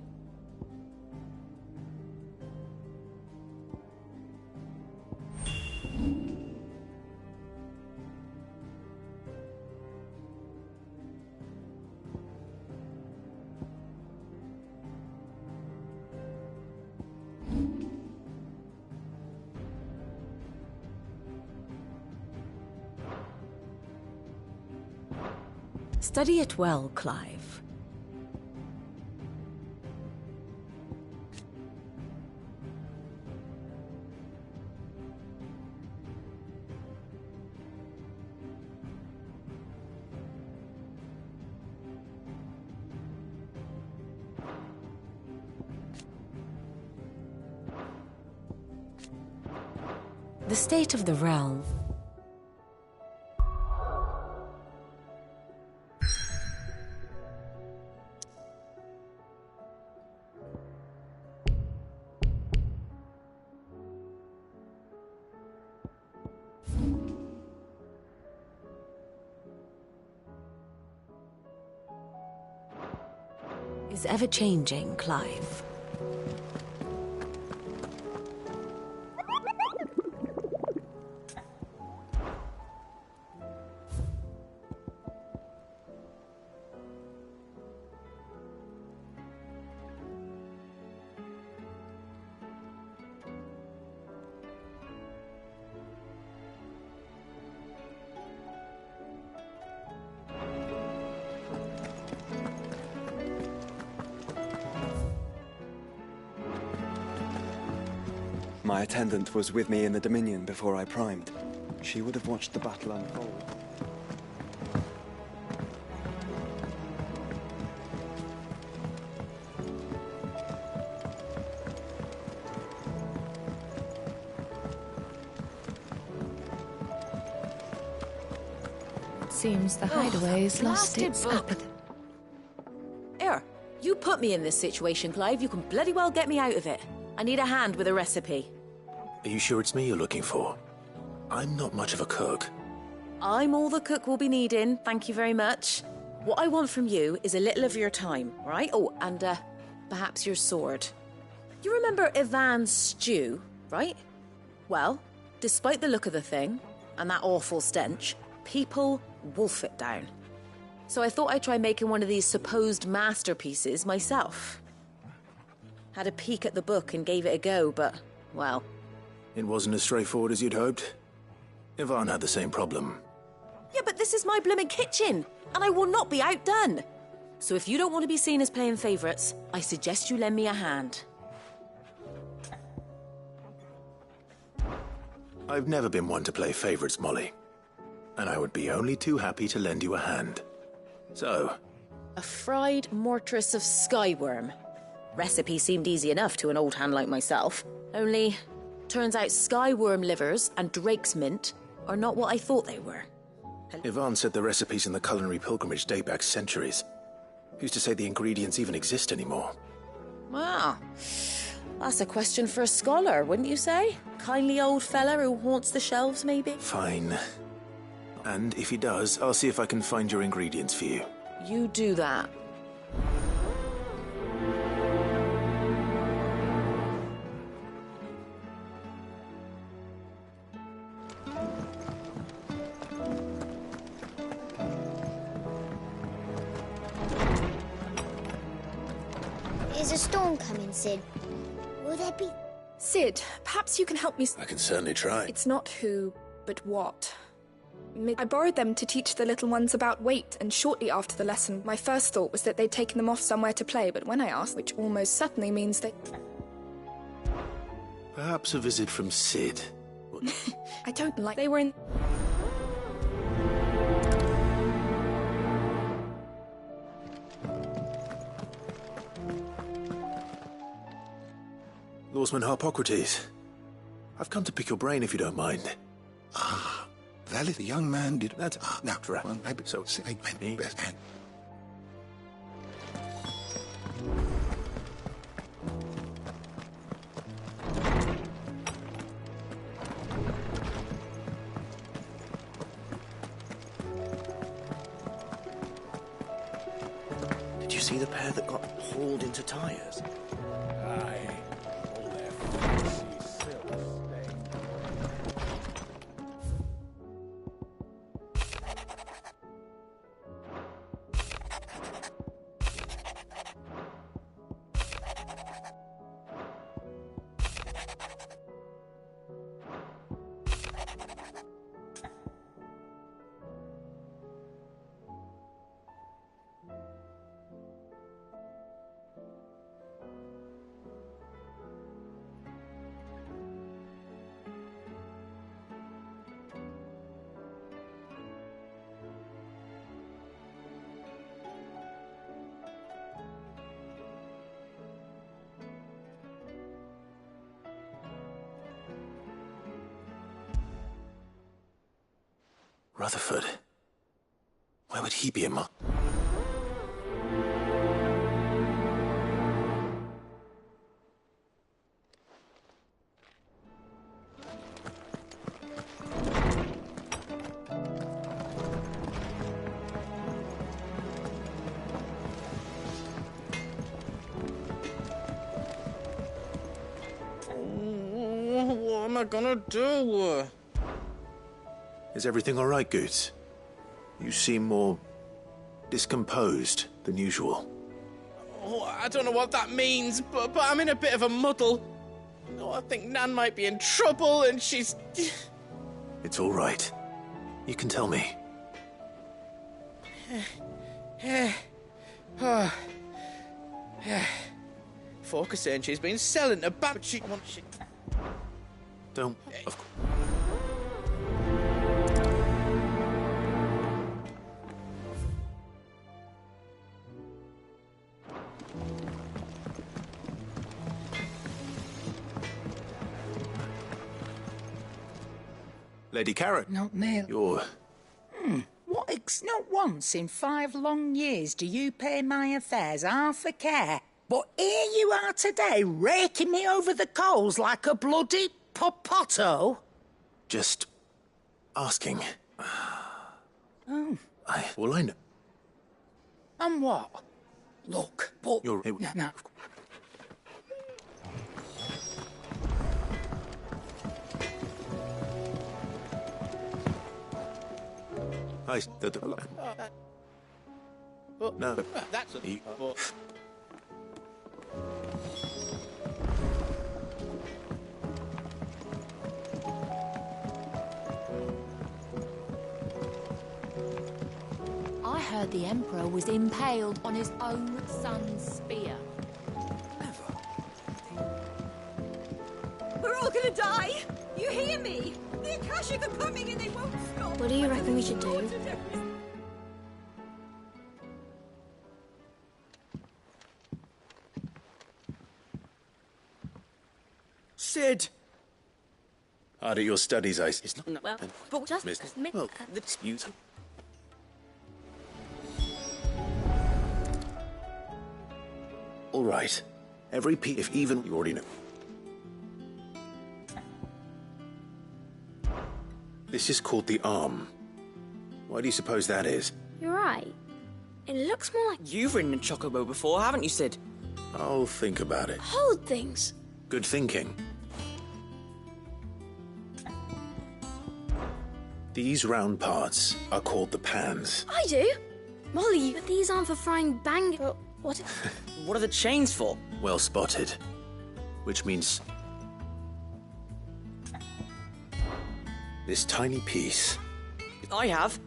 S17: Study it well, Clive. The state of the realm. Is ever-changing, Clive.
S1: My attendant was with me in the Dominion before I primed. She would have watched the battle unfold.
S17: Seems the hideaway's lost its appetite.
S11: Here,
S18: put me in this situation, Clive, you can bloody well get me out of it. I need a hand with a recipe.
S24: Are you sure it's me you're looking for? I'm not much of a cook.
S18: I'm all the cook will be needing, thank you very much. What I want from you is a little of your time, right? Oh, and perhaps your sword. You remember Ivan's stew, right? Well, despite the look of the thing, and that awful stench, people wolf it down. So I thought I'd try making one of these supposed masterpieces myself. Had a peek at the book and gave it a go, but, well...
S24: It wasn't as straightforward as you'd hoped. Ivan had the same problem.
S18: Yeah, but this is my blooming kitchen, and I will not be outdone. So if you don't want to be seen as playing favourites, I suggest you lend me a hand.
S24: I've never been one to play favourites, Molly. And I would be only too happy to lend you a hand. So...
S18: A fried mortress of skyworm. Recipe seemed easy enough to an old hand like myself. Only, turns out skyworm livers and drake's mint are not what I thought they were.
S24: Ivan said the recipes in the culinary pilgrimage date back centuries. Who's to say the ingredients even exist anymore?
S18: Wow. That's a question for a scholar, wouldn't you say? Kindly old fella who haunts the shelves, maybe?
S24: Fine. And if he does, I'll see if I can find your ingredients for you.
S18: You do that.
S12: Is a storm coming, Sid? Will there be...
S20: Sid, perhaps you can help me...
S24: I can certainly try.
S20: It's not who, but what. I borrowed them to teach the little ones about weight, and shortly after the lesson, my first thought was that they'd taken them off somewhere to play, but when I asked, which almost certainly means they...
S24: Perhaps a visit from Sid.
S20: I don't like... They were in...
S24: Lawsman Harpocrates. I've come to pick your brain if you don't mind.
S21: Ah, Valley, the young man did...
S24: That's...
S21: now,
S24: right.
S21: well, maybe so. Maybe best hand.
S22: Did you see the pair that got hauled into tyres?
S19: Aye. All their fancy silk stain.
S24: Rutherford. Where would he be among...
S10: What am I gonna do?
S24: Is everything all right, Goots? You seem more... discomposed than usual.
S10: Oh, I don't know what that means, but I'm in a bit of a muddle. Oh, I think Nan might be in trouble, and she's...
S24: It's all right. You can tell me.
S10: Folk are saying she's been selling a but she wants...
S24: Don't... Of course. Lady Carrot.
S15: Not Neil.
S24: You're...
S15: Not once in 5 long years do you pay my affairs half a care. But here you are today, raking me over the coals like a bloody popoto.
S24: Just asking.
S15: Oh.
S24: Well, I know.
S15: And what? Look, but...
S24: You're...
S15: No.
S24: No.
S10: That's a...
S4: I heard the Emperor was impaled on his own son's spear.
S5: We're all gonna die! You hear me? The Akashic are coming and they won't stop!
S12: What do you reckon we should do?
S6: Sid!
S24: Hard at your studies, I...
S6: It's not... Well, but just... Well, the dispute...
S24: All right. Every if even... You already know. This is called the arm. Why do you suppose that is?
S12: You're right. It looks more like...
S6: You've ridden a chocobo before, haven't you, Sid?
S24: I'll think about it.
S12: Hold things.
S24: Good thinking. These round parts are called the pans.
S12: I do. Molly, but these aren't for frying bang... But what...
S6: What are the chains for?
S24: Well spotted. Which means... this tiny piece.
S6: I have.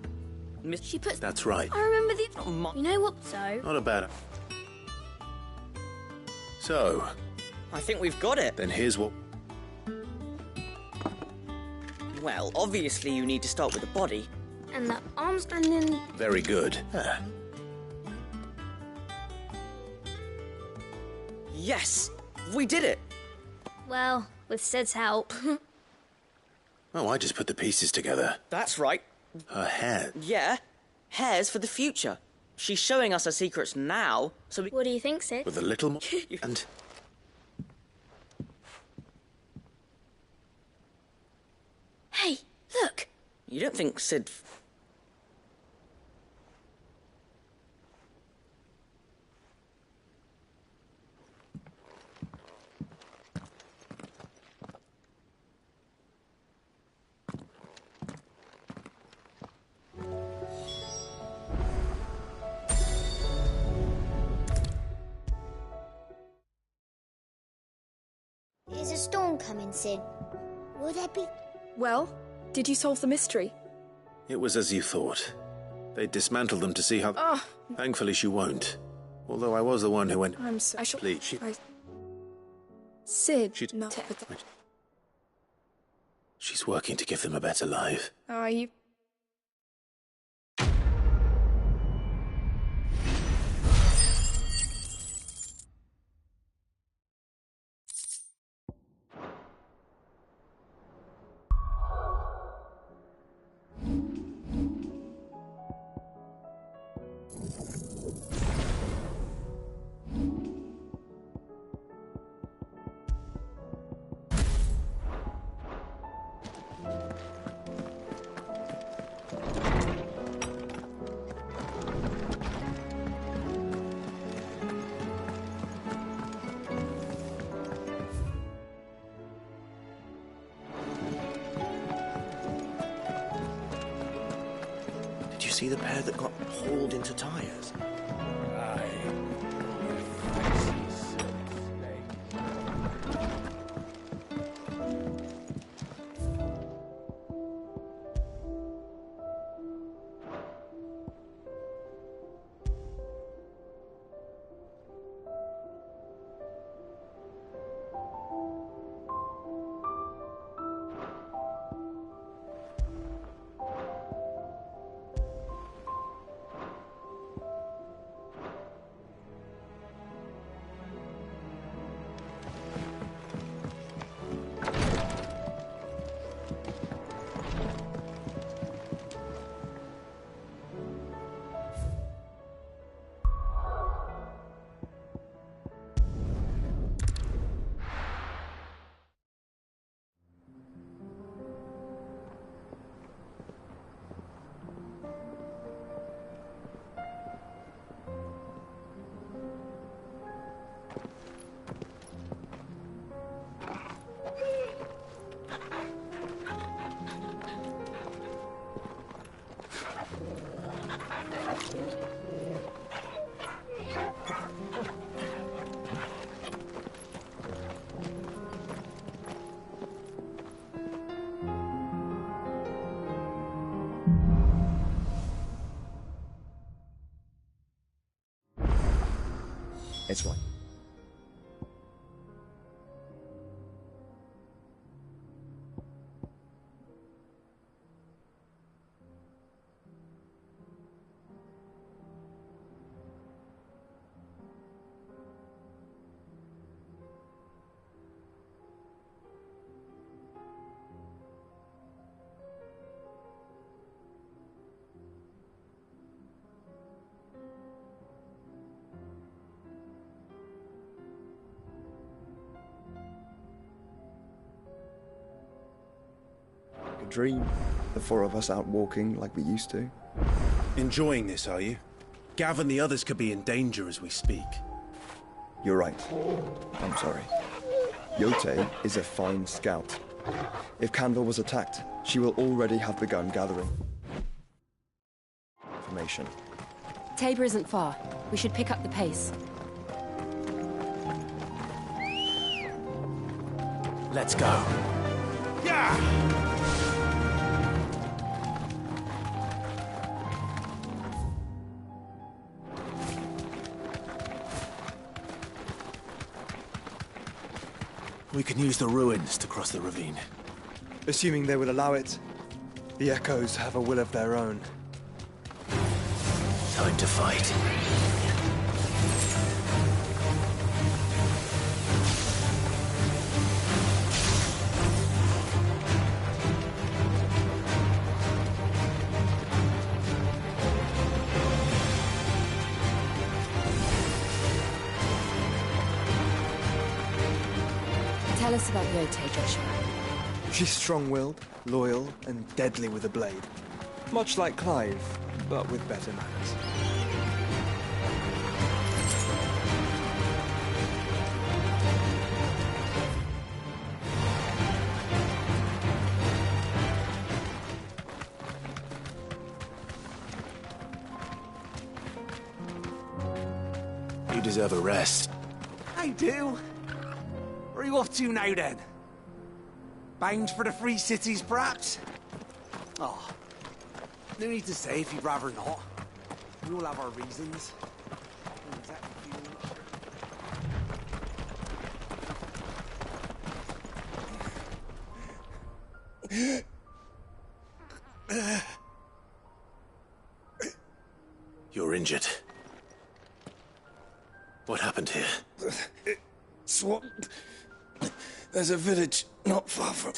S12: She puts...
S24: That's right.
S12: I remember the... You know what, so...
S24: Not a bad... So...
S6: I think we've got it.
S24: Then here's what...
S6: Well, obviously you need to start with the body.
S12: And the arms and then...
S24: Very good.
S6: Yes! We did it!
S12: Well, with Sid's help.
S24: Oh, I just put the pieces together.
S6: That's right.
S24: Her hair.
S6: Yeah. Hair's for the future. She's showing us her secrets now, so we...
S12: What do you think, Sid?
S24: With a little more... and...
S12: Hey, look!
S6: You don't think Sid...
S12: Is a storm coming, Sid? Will there be...
S20: Well, did you solve the mystery?
S24: It was as you thought. They dismantled them to see how...
S20: Oh.
S24: Thankfully she won't. Although I was the one who went...
S20: I'm so...
S24: Please.
S20: Sid,
S24: She'd...
S20: no.
S24: She's working to give them a better life.
S20: Are you...
S22: Did you see the pair that got hauled into tyres?
S2: It's right. A dream. The four of us out walking like we used to.
S8: Enjoying this, are you? Gav and the others could be in danger as we speak.
S2: You're right. I'm sorry. Yote is a fine scout. If Canville was attacked, she will already have begun gathering information.
S7: Tabor isn't far. We should pick up the pace.
S13: Let's go.
S8: Yeah!
S13: We can use the ruins to cross the ravine.
S1: Assuming they will allow it. The Echoes have a will of their own.
S13: Time to fight.
S7: Tell us about Yote, Joshua.
S1: She's strong-willed, loyal, and deadly with a blade. Much like Clive, but with better manners.
S13: You deserve a rest.
S8: I do. Where are you off to now, then? Bound for the Free Cities, perhaps? Oh, no need to say if you'd rather not. We all have our reasons.
S13: You're injured. What happened here?
S1: It's what... There's a village not far from...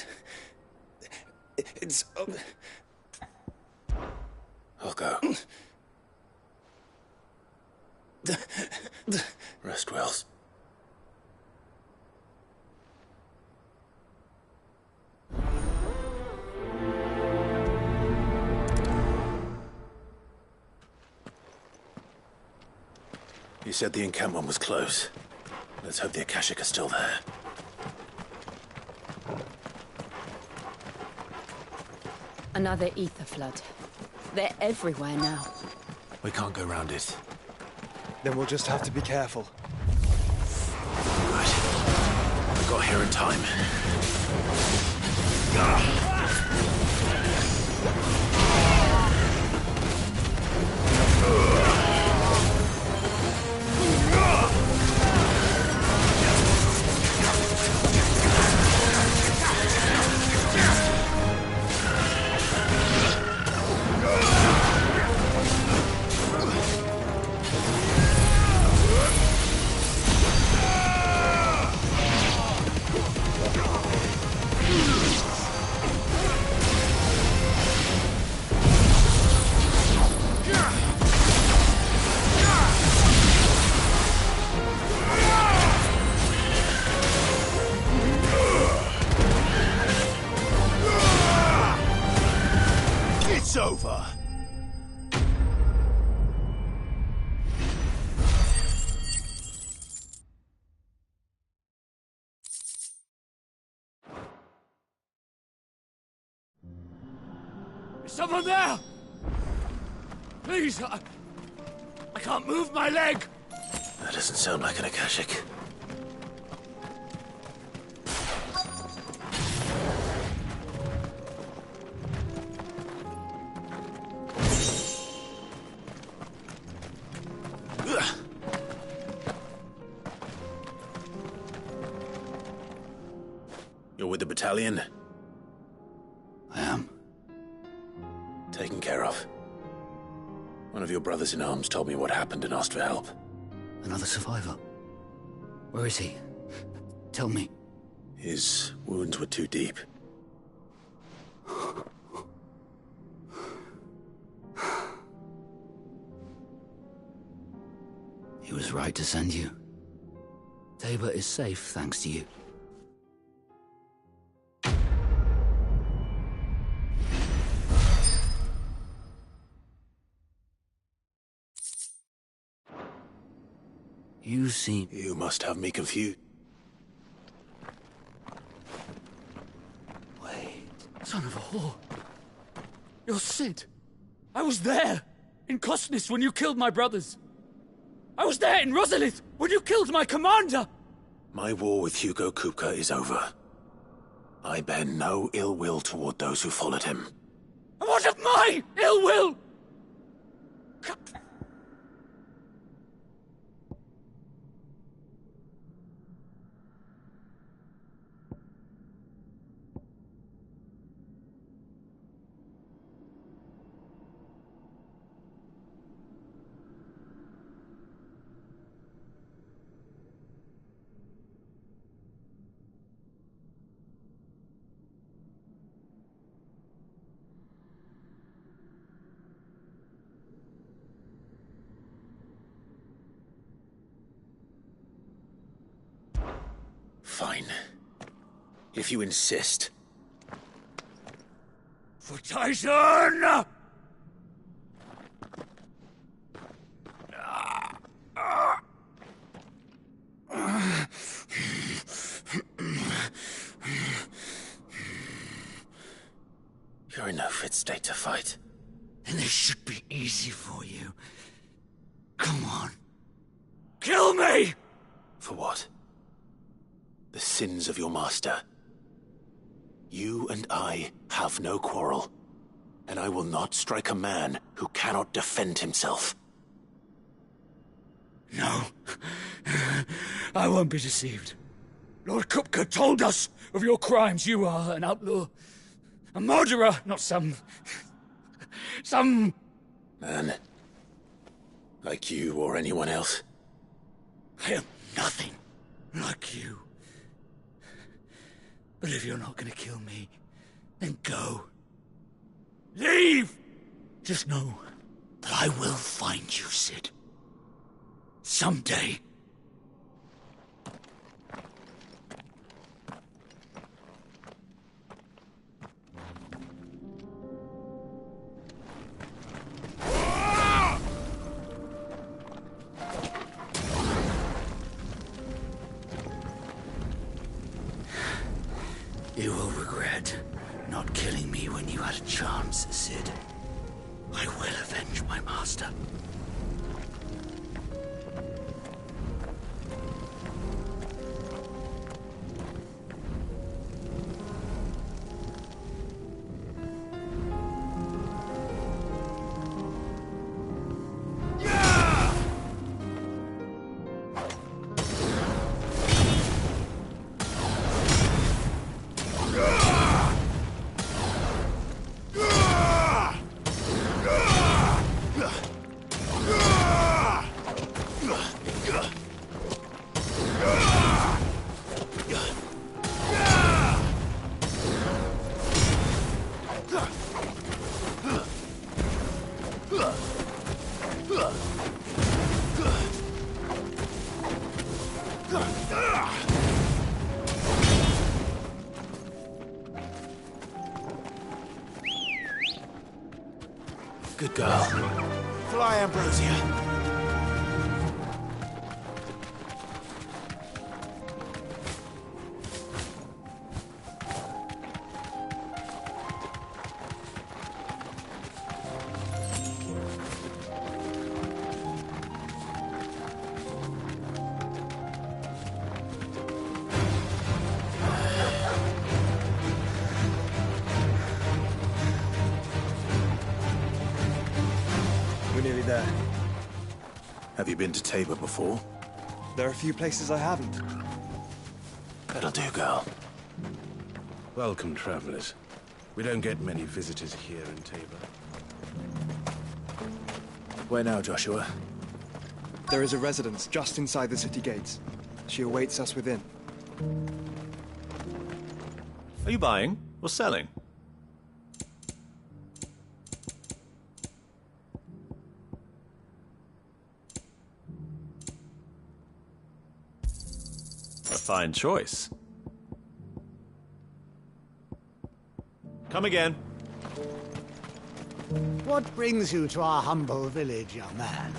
S1: It's...
S13: I'll go. Rest well. You said the encampment was close. Let's hope the Akashic are still there.
S7: Another ether flood. They're everywhere now.
S13: We can't go round it.
S1: Then we'll just have to be careful.
S13: Good. We got here in time.
S8: It's over!
S9: Is someone there? Please, I can't move my leg!
S13: That doesn't sound like an Akashic.
S24: with the battalion?
S13: I am.
S24: Taken care of. One of your brothers in arms told me what happened and asked for help.
S13: Another survivor. Where is he? Tell me.
S24: His wounds were too deep.
S13: He was right to send you. Tabor is safe thanks to you. You seem...
S24: You must have me confused.
S13: Wait.
S9: Son of a whore. You're Sid. I was there, in Cosnis, when you killed my brothers. I was there in Rosalith, when you killed my commander!
S24: My war with Hugo Kupka is over. I bear no ill will toward those who followed him.
S9: And what of my ill will?
S24: Fine. If you insist.
S9: For Tyson!
S24: You're in no fit state to fight.
S13: And this should be easy for you. Come on.
S9: Kill me!
S24: For what? The sins of your master. You and I have no quarrel, and I will not strike a man who cannot defend himself.
S9: No. I won't be deceived. Lord Kupka told us of your crimes. You are an outlaw. A murderer, not some...
S24: Man. Like you or anyone else.
S9: I am nothing like you. But if you're not gonna kill me, then go. Leave! Just know that I will find you, Sid. Someday.
S13: You will regret not killing me when you had a chance, Sid. I will avenge my master.
S24: Good girl.
S8: Fly, Ambrosia.
S1: We're nearly there.
S24: Have you been to Tabor before?
S1: There are a few places I haven't.
S24: That'll do, girl.
S19: Welcome, travelers. We don't get many visitors here in Tabor.
S24: Where now, Joshua?
S2: There is a residence just inside the city gates. She awaits us within.
S3: Are you buying or selling? A fine choice. Come again.
S8: What brings you to our humble village, young man?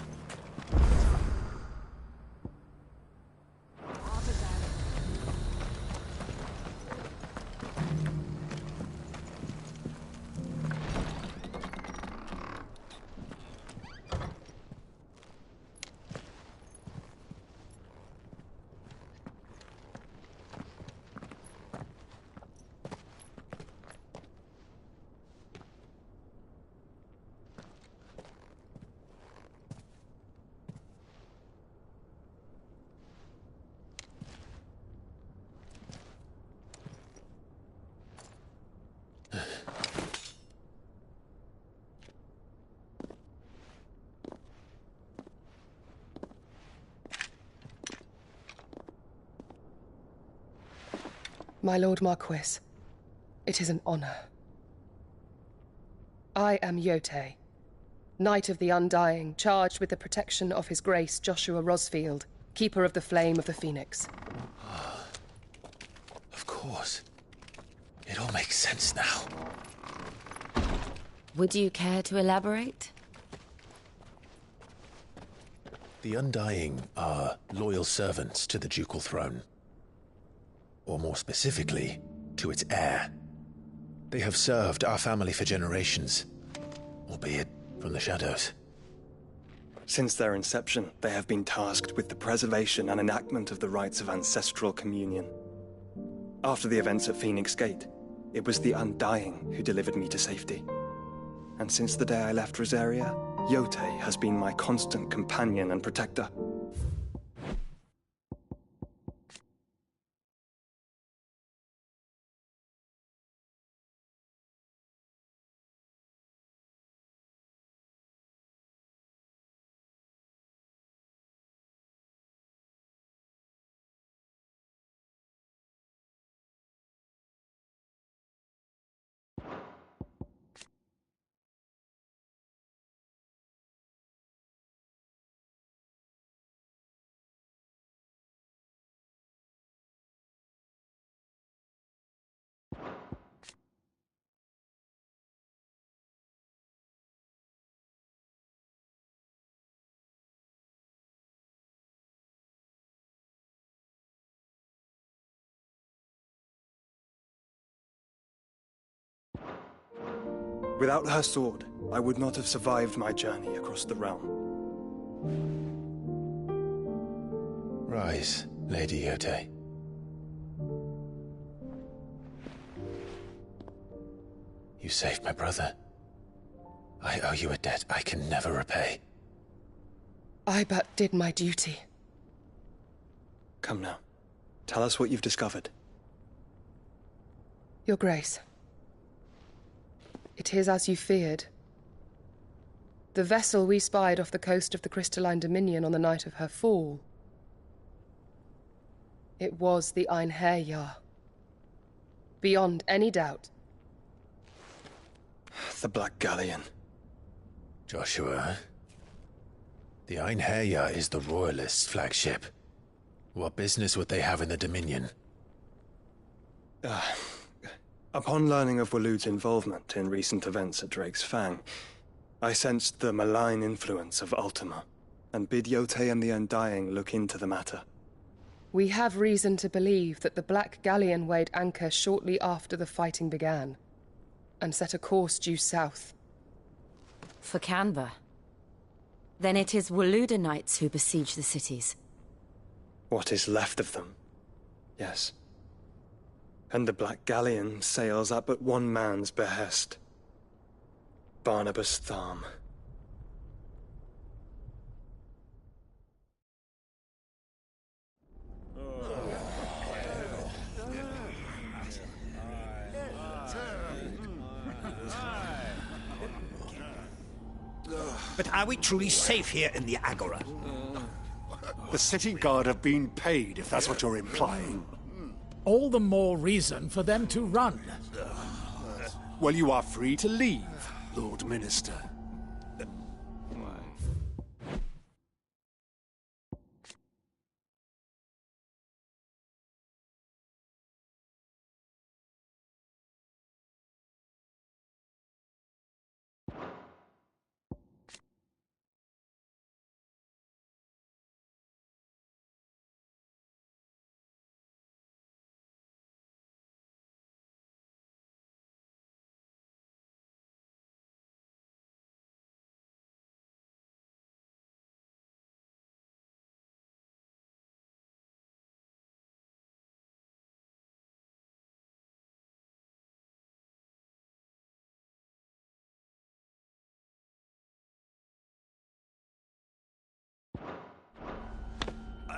S14: My Lord Marquis, it is an honor. I am Yote, Knight of the Undying, charged with the protection of His Grace Joshua Rosfield, Keeper of the Flame of the Phoenix.
S24: Of course. It all makes sense now.
S4: Would you care to elaborate?
S24: The Undying are loyal servants to the ducal throne. Or more specifically, to its heir. They have served our family for generations, albeit from the shadows.
S1: Since their inception, they have been tasked with the preservation and enactment of the rites of ancestral communion. After the events at Phoenix Gate, it was the Undying who delivered me to safety. And since the day I left Rosaria, Yote has been my constant companion and protector. Without her sword, I would not have survived my journey across the realm.
S24: Rise, Lady Yote. You saved my brother. I owe you a debt I can never repay.
S14: I but did my duty.
S1: Come now. Tell us what you've discovered.
S14: Your Grace. It is as you feared. The vessel we spied off the coast of the Crystalline Dominion on the night of her fall. It was the Einherjar. Beyond any doubt.
S1: The Black Galleon.
S24: Joshua, the Einherjar is the Royalists' flagship. What business would they have in the Dominion?
S1: Upon learning of Waloed's involvement in recent events at Drake's Fang, I sensed the malign influence of Ultima, and bid Yote and the Undying look into the matter.
S14: We have reason to believe that the Black Galleon weighed anchor shortly after the fighting began, and set a course due south.
S4: For Canva. Then it is Waloeda knights who besiege the cities.
S1: What is left of them, yes. And the Black Galleon sails at but one man's behest. Barnabas Tharm.
S11: But are we truly safe here in the Agora?
S16: The city guard have been paid, if that's what you're implying.
S17: All the more reason for them to run.
S16: Well, you are free to leave, Lord Minister.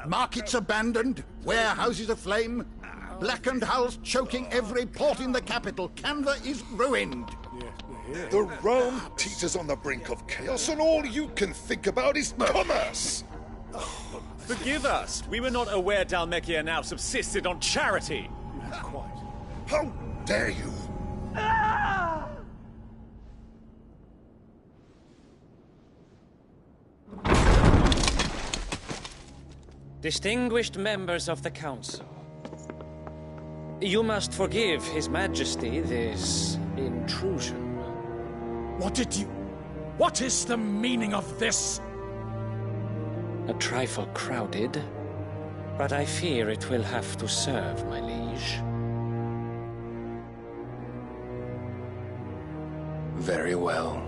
S21: Markets abandoned, warehouses aflame, blackened hulls choking every port in the capital. Canva is ruined.
S23: The realm teeters on the brink of chaos, and all you can think about is commerce.
S3: Forgive us. We were not aware Dhalmekia now subsisted on charity.
S23: How dare you?
S25: Distinguished members of the Council, you must forgive His Majesty this intrusion.
S9: What is the meaning of this?
S25: A trifle crowded, but I fear it will have to serve, my liege.
S26: Very well.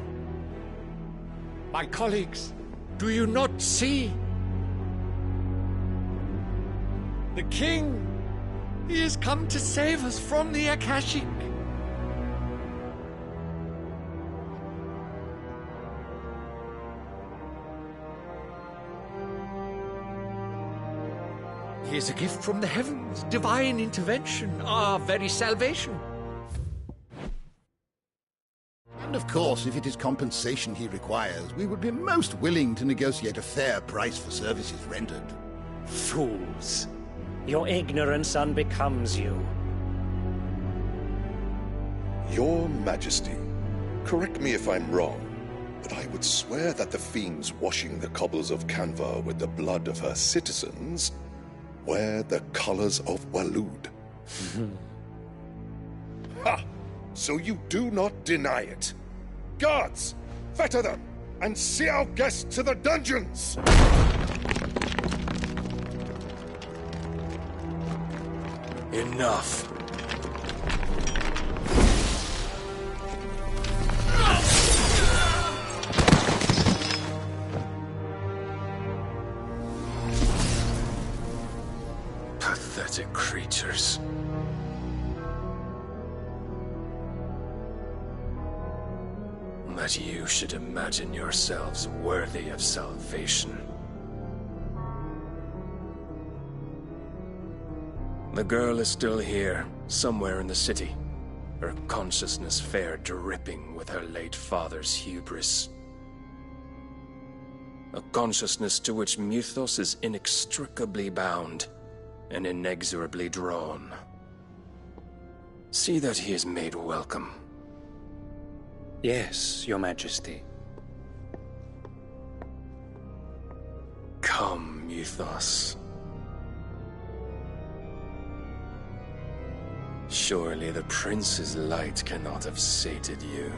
S9: My colleagues, do you not see? The king! He has come to save us from the Akashic! He is a gift from the heavens, divine intervention, our very salvation.
S21: And of course, if it is compensation he requires, we would be most willing to negotiate a fair price for services rendered.
S25: Fools! Your ignorance unbecomes you.
S23: Your Majesty, correct me if I'm wrong, but I would swear that the fiends washing the cobbles of Canva with the blood of her citizens wear the colors of Waloed. Ha! So you do not deny it. Guards, fetter them, and see our guests to the dungeons!
S26: Enough. Pathetic creatures. That you should imagine yourselves worthy of salvation. The girl is still here, somewhere in the city. Her consciousness fair dripping with her late father's hubris. A consciousness to which Mythos is inextricably bound and inexorably drawn. See that he is made welcome.
S25: Yes, Your Majesty.
S26: Come, Mythos. Surely the prince's light cannot have sated you.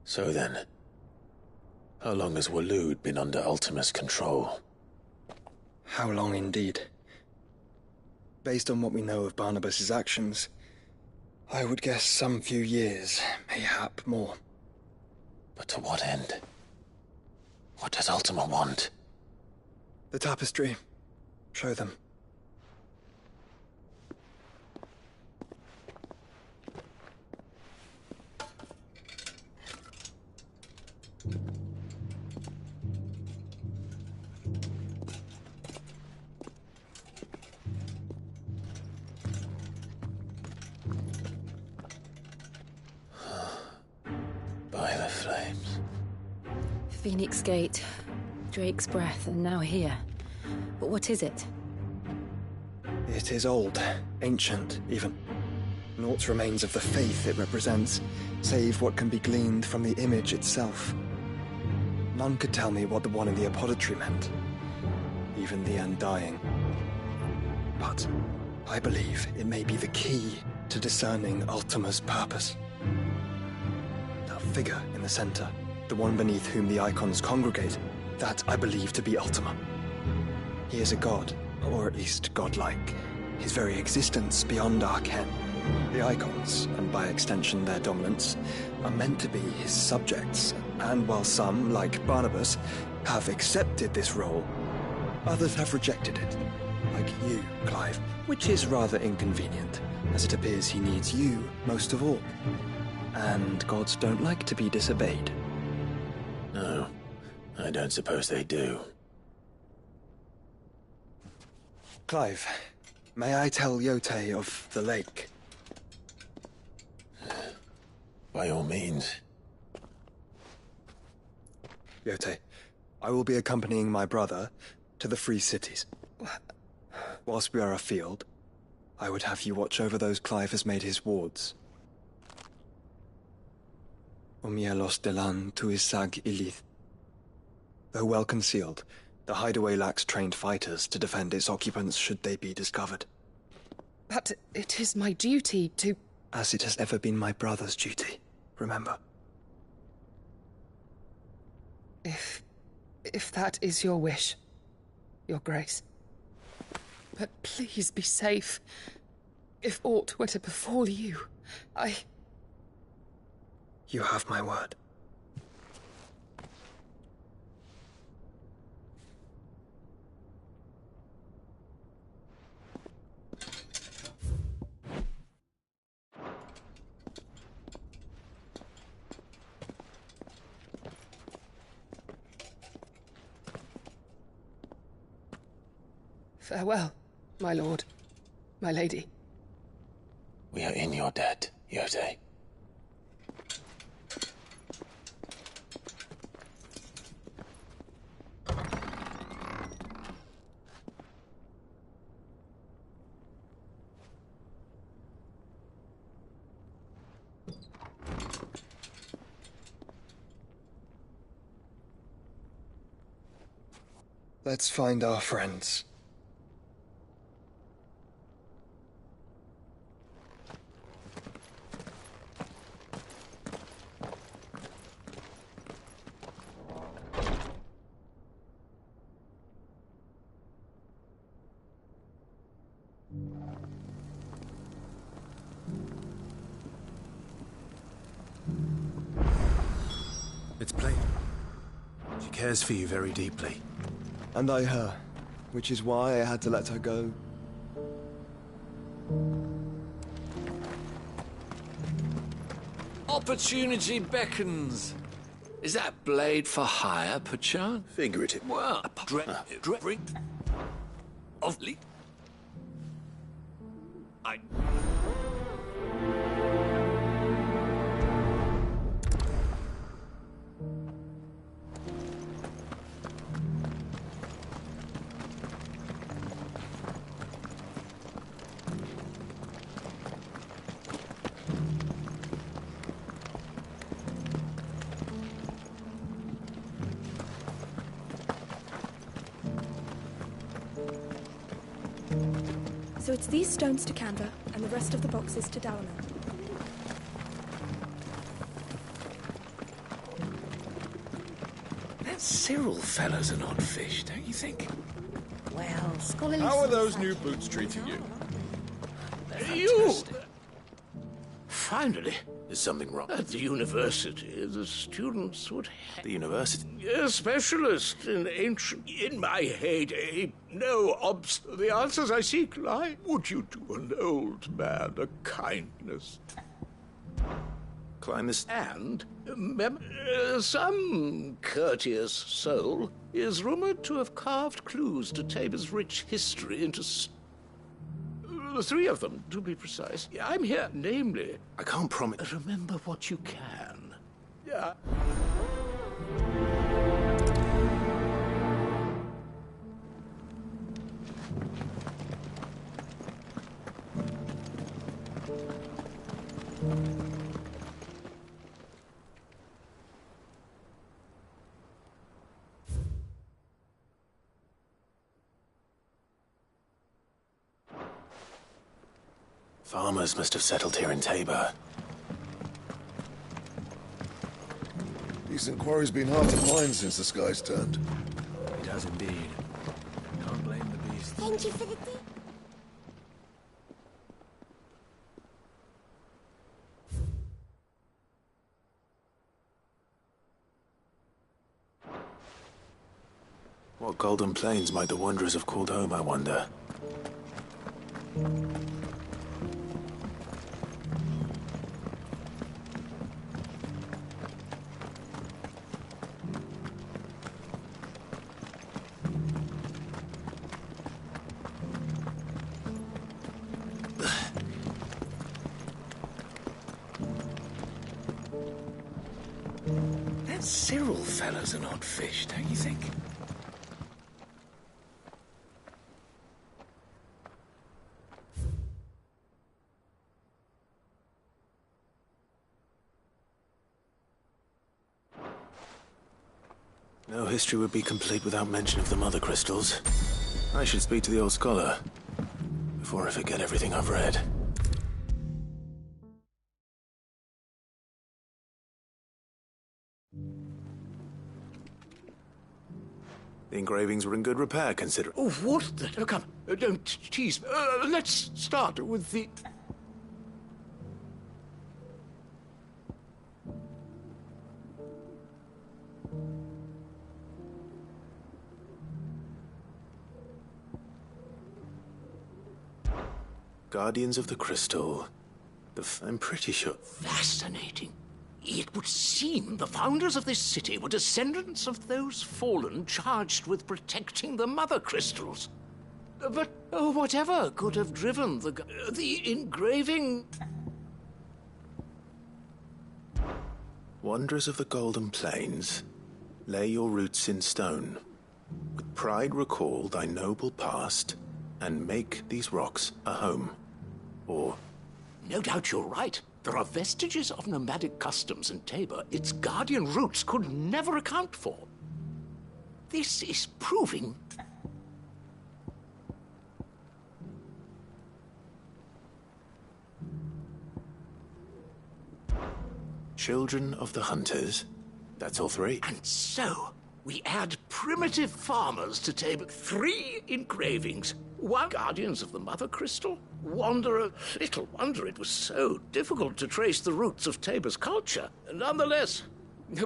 S24: So then, how long has Waloed been under Ultima's control?
S1: How long indeed? Based on what we know of Barnabas's actions, I would guess some few years, mayhap more.
S24: But to what end? What does Ultima want?
S1: The tapestry. Show them.
S7: Phoenix Gate, Drake's Breath, and now here. But what is it?
S1: It is old, ancient, even. Naught remains of the faith it represents, save what can be gleaned from the image itself. None could tell me what the one in the apothecary meant, even the Undying. But I believe it may be the key to discerning Ultima's purpose. That figure in the center, the one beneath whom the icons congregate, that I believe to be Ultima. He is a god, or at least godlike, his very existence beyond our ken. The icons, and by extension their dominants, are meant to be his subjects, and while some, like Barnabas, have accepted this role, others have rejected it, like you, Clive, which is rather inconvenient, as it appears he needs you most of all. And gods don't like to be disobeyed.
S24: No, I don't suppose they do.
S1: Clive, may I tell Yote of the lake?
S24: By all means.
S1: Yote, I will be accompanying my brother to the Free Cities. Whilst we are afield, I would have you watch over those Clive has made his wards. Omielos delan tuisag ilith. Though well concealed, the hideaway lacks trained fighters to defend its occupants should they be discovered.
S14: But it is my duty to...
S1: As it has ever been my brother's duty, remember.
S14: If that is your wish, Your Grace. But please be safe. If aught were to befall you,
S1: You have my word.
S14: Farewell, my lord, my lady.
S24: We are in your debt, Yote.
S1: Let's find our friends.
S19: It's plain. She cares for you very deeply.
S2: And I her, which is why I had to let her go.
S5: Opportunity beckons. Is that blade for hire, perchance?
S24: Figurative.
S5: Well, drink of
S20: So it's these stones to Canva, and the rest of the boxes to Dalman.
S5: That Cyril fellow's an odd fish, don't you think?
S6: Well, scholarly...
S3: How are those new boots treating you?
S5: You! Finally.
S24: Is something wrong?
S5: At the university, the students would have...
S24: The university?
S5: A specialist in ancient... In my heyday, no The answers I seek lie. Would you do an old man a kindness?
S24: Climb this...
S5: And some courteous soul is rumored to have carved clues to Tabor's rich history into... The three of them, to be precise. I'm here, namely...
S24: I can't promise...
S5: Remember what you can. Yeah.
S24: Farmers must have settled here in Tabor.
S23: Decent quarry's been hard to find since the skies turned.
S19: It has indeed. Can't blame the beast.
S6: Thank you for the tea.
S24: What golden plains might the wanderers have called home, I wonder?
S5: That Cyril fellow's an odd fish, don't you think?
S24: No history would be complete without mention of the mother crystals. I should speak to the old scholar before I forget everything I've read. The engravings were in good repair, considering.
S5: Oh, what the... Oh, come, don't tease me. Let's start with the...
S24: Guardians of the Crystal. I'm pretty sure...
S5: Fascinating. It would seem the founders of this city were descendants of those fallen charged with protecting the mother crystals. But whatever could have driven the engraving...
S24: Wanderers of the Golden Plains, lay your roots in stone. With pride recall thy noble past, and make these rocks a home. Or...
S5: No doubt you're right. There are vestiges of nomadic customs in Tabor its guardian roots could never account for. This is proving...
S24: Children of the Hunters. That's all three.
S5: And so, we add primitive farmers to Tabor. 3 engravings. 1 Guardians of the Mother Crystal. Wanderer. Little wonder it was so difficult to trace the roots of Tabor's culture. Nonetheless,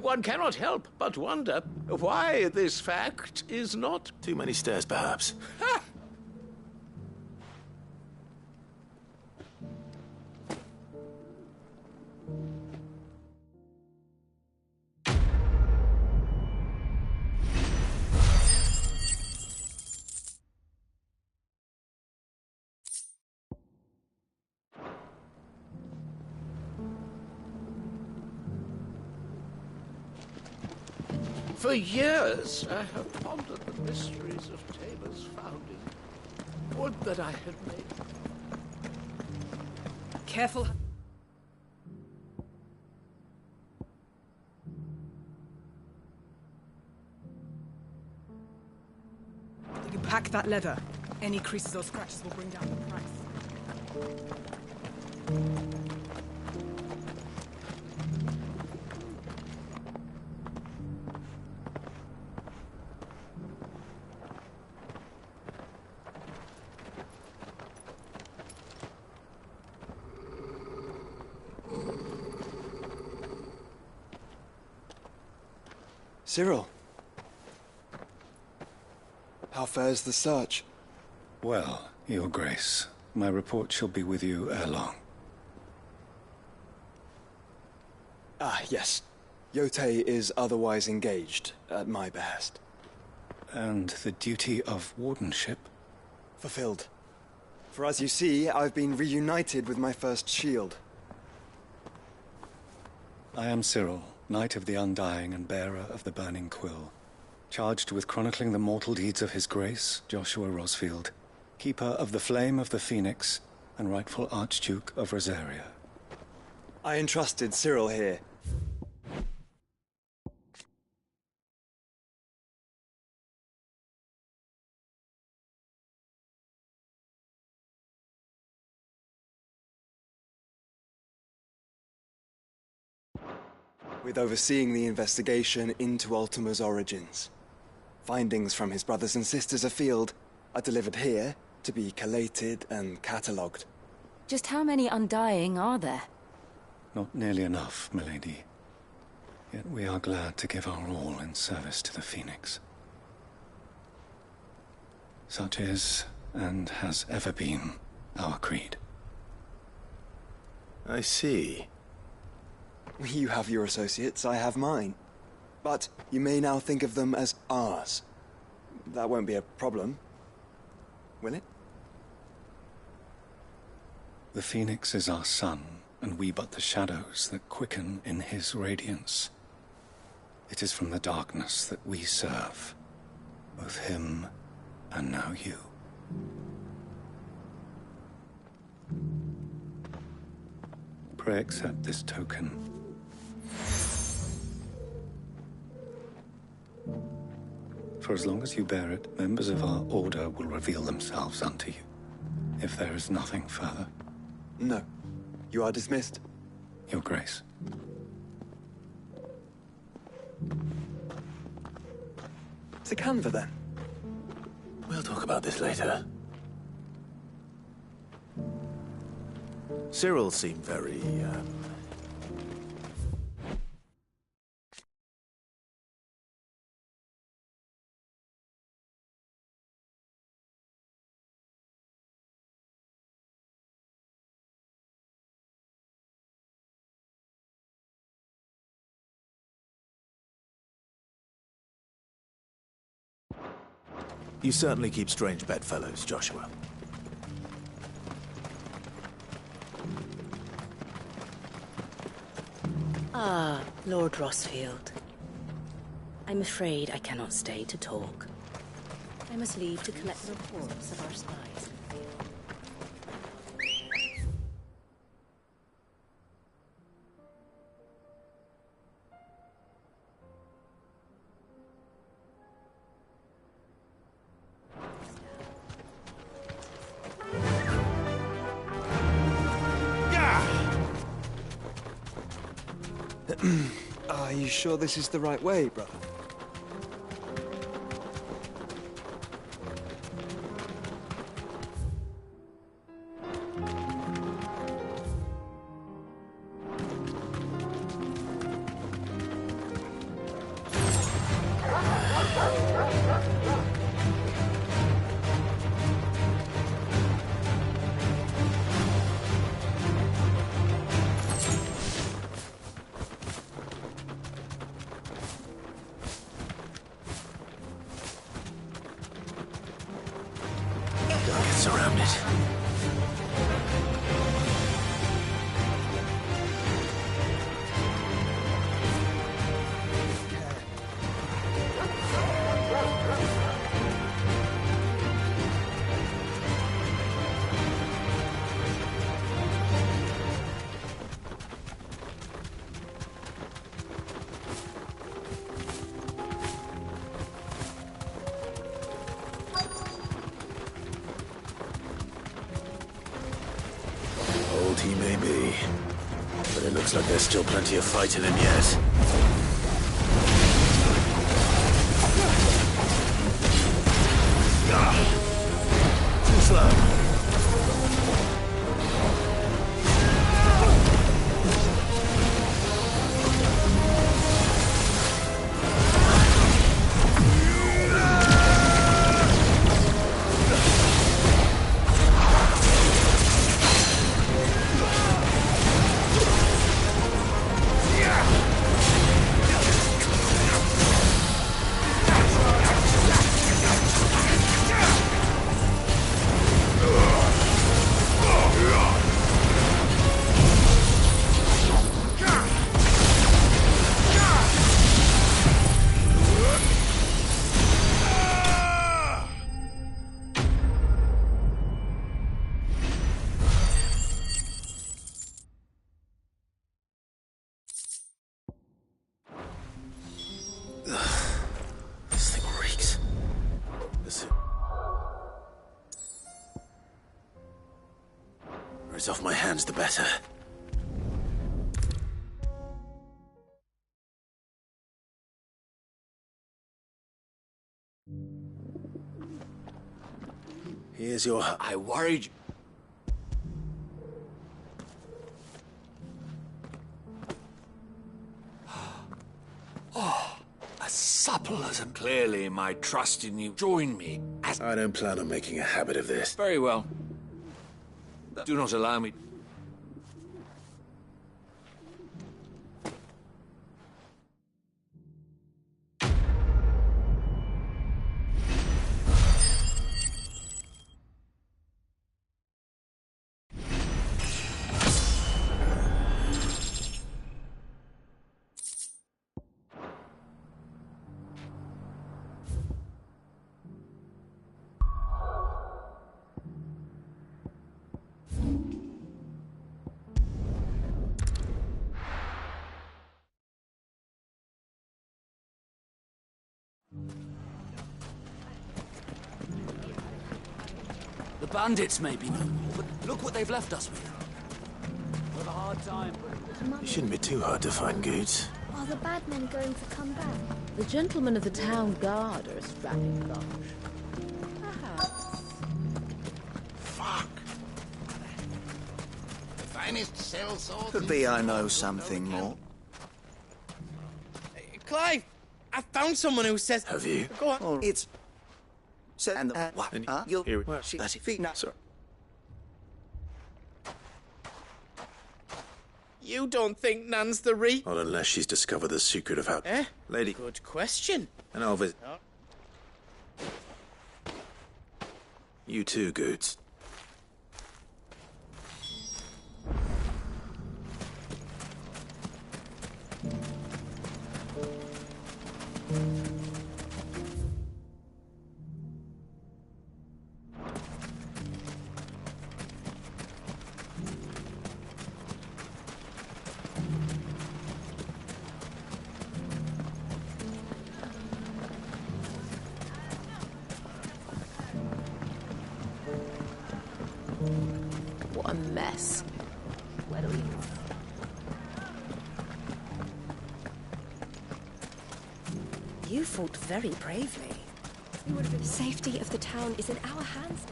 S5: one cannot help but wonder why this fact is not...
S24: Too many stairs, perhaps.
S5: Ha! For years, I have pondered the mysteries of Tabor's founding. Would that I had made...
S6: Careful. You pack that leather. Any creases or scratches will bring down the price.
S1: Cyril. How fares the search?
S10: Well, Your Grace, my report shall be with you ere long.
S1: Ah, yes. Yotei is otherwise engaged, at my behest.
S10: And the duty of wardenship?
S1: Fulfilled. For as you see, I've been reunited with my first shield.
S10: I am Cyril, Knight of the Undying and bearer of the Burning Quill, charged with chronicling the mortal deeds of His Grace, Joshua Rosfield, keeper of the Flame of the Phoenix and rightful Archduke of Rosaria.
S2: I entrusted Cyril here. With overseeing the investigation into Ultima's origins. Findings from his brothers and sisters afield are delivered here to be collated and catalogued.
S4: Just how many Undying are there?
S10: Not nearly enough, milady. Yet we are glad to give our all in service to the Phoenix. Such is, and has ever been, our creed.
S24: I see.
S2: You have your associates, I have mine. But you may now think of them as ours. That won't be a problem, will it?
S10: The Phoenix is our sun, and we but the shadows that quicken in his radiance. It is from the darkness that we serve, both him and now you. Pray accept this token. For as long as you bear it, members of our order will reveal themselves unto you. If there is nothing further.
S2: No. You are dismissed.
S10: Your Grace.
S2: To Canva, then.
S24: We'll talk about this later.
S5: Cyril seemed very, You certainly keep strange bedfellows, Joshua.
S8: Ah, Lord Rossfield. I'm afraid I cannot stay to talk. I must leave to collect reports of our spies in the field.
S2: Are you sure this is the right way, brother?
S24: Surrounded. Old he may be, but it looks like there's still plenty of fight in him yet. Too slow.
S19: it's off my hands, the better. Here's your... I worried...
S11: Oh, as supple as a... Clearly, my trust in you. Join me as...
S19: I don't plan on making a habit of this.
S11: Very well. Do not allow me...
S9: The bandits may be no more, but look what they've left us with. We'll have a hard time, but...
S19: It shouldn't be too hard to find goods.
S12: Are the bad men going to come back?
S8: The gentlemen of the town guard are a strapping bunch. Perhaps.
S5: Fuck. The finest cell swords.
S13: Could be I know something more.
S15: Clive, I found someone who says...
S19: Have you?
S15: Go on.
S13: It's... And what? You'll...
S19: Here we...
S13: That's it. No.
S19: Sorry.
S15: You don't think Nan's the Reap?
S19: Not unless she's discovered the secret of how...
S15: Eh?
S19: Lady.
S15: Good question.
S19: And I'll visit...
S15: No.
S19: You too, Goods.
S8: What a mess. Where do we... You fought very bravely.
S12: The safety of the town is in our hands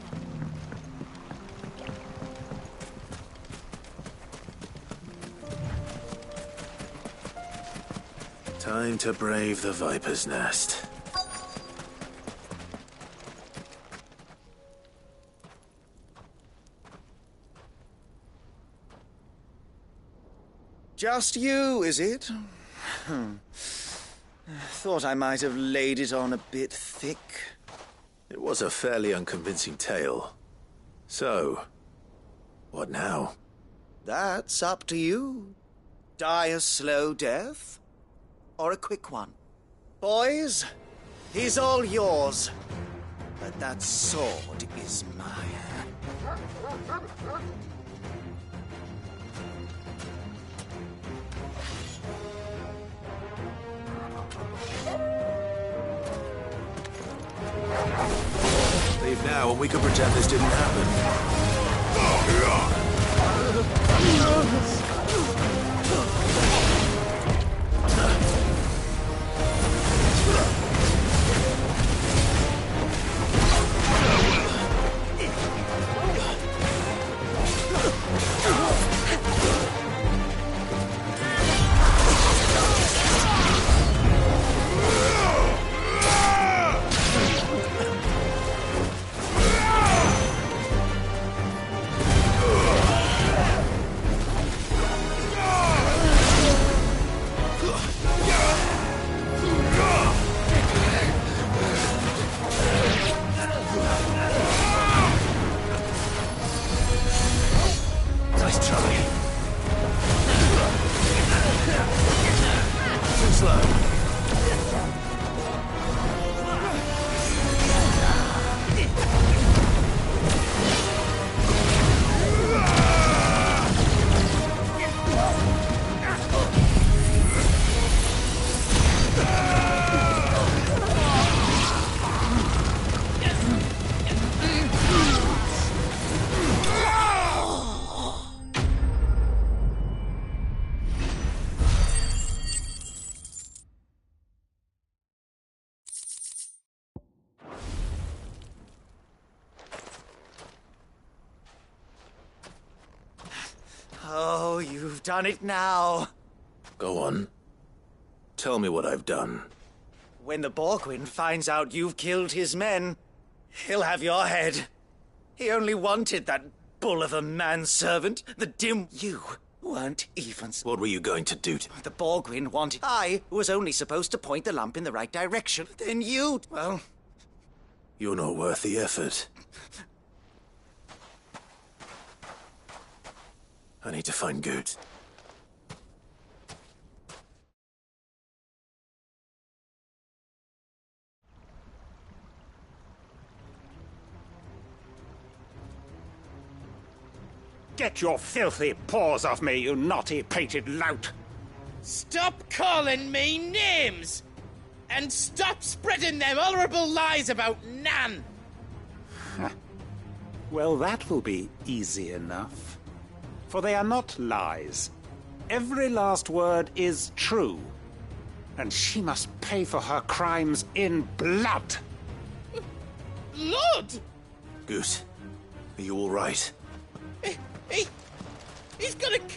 S12: now.
S19: Time to brave the Viper's Nest.
S13: Just you, is it? Thought I might have laid it on a bit thick.
S19: It was a fairly unconvincing tale. So, what now?
S13: That's up to you. Die a slow death, or a quick one. Boys, he's all yours. But that sword is mine.
S19: Leave now and we can pretend this didn't happen.
S13: you've done it now.
S24: Go on. Tell me what I've done.
S13: When the Borgwyn finds out you've killed his men, he'll have your head. He only wanted that bull of a manservant, the dim... You weren't even...
S24: What were you going to do
S13: The Borgwyn wanted... I was only supposed to point the lamp in the right direction. Then you... Well...
S24: You're not worth the effort. I need to find Goot.
S5: Get your filthy paws off me, you naughty-pated lout!
S15: Stop calling me names! And stop spreading them horrible lies about Nan!
S5: Well, that will be easy enough. For they are not lies. Every last word is true. And she must pay for her crimes in blood.
S15: Blood?
S24: Goot, are you all right?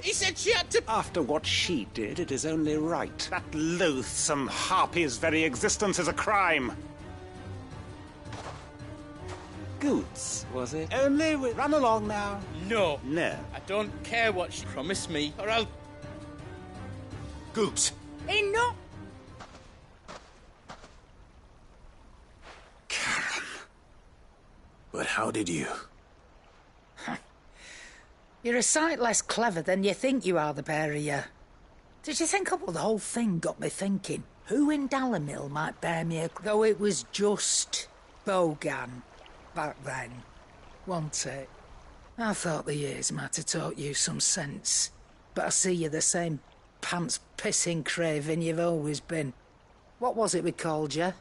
S15: He said she had to...
S5: After what she did, it is only right. That loathsome harpy's very existence is a crime. Goots, was it? Only run along now.
S15: No.
S5: No.
S15: I don't care what she promised me, or I'll...
S24: Goot!
S15: Enough!
S24: Karen. But how did you...
S16: You're a sight less clever than you think you are, the pair of you. Did you think about the whole thing got me thinking? Who in Dalamil might bear me a... Though it was just Bogan back then, wasn't it? I thought the years might have taught you some sense. But I see you're the same pants-pissing craven you've always been. What was it we called you?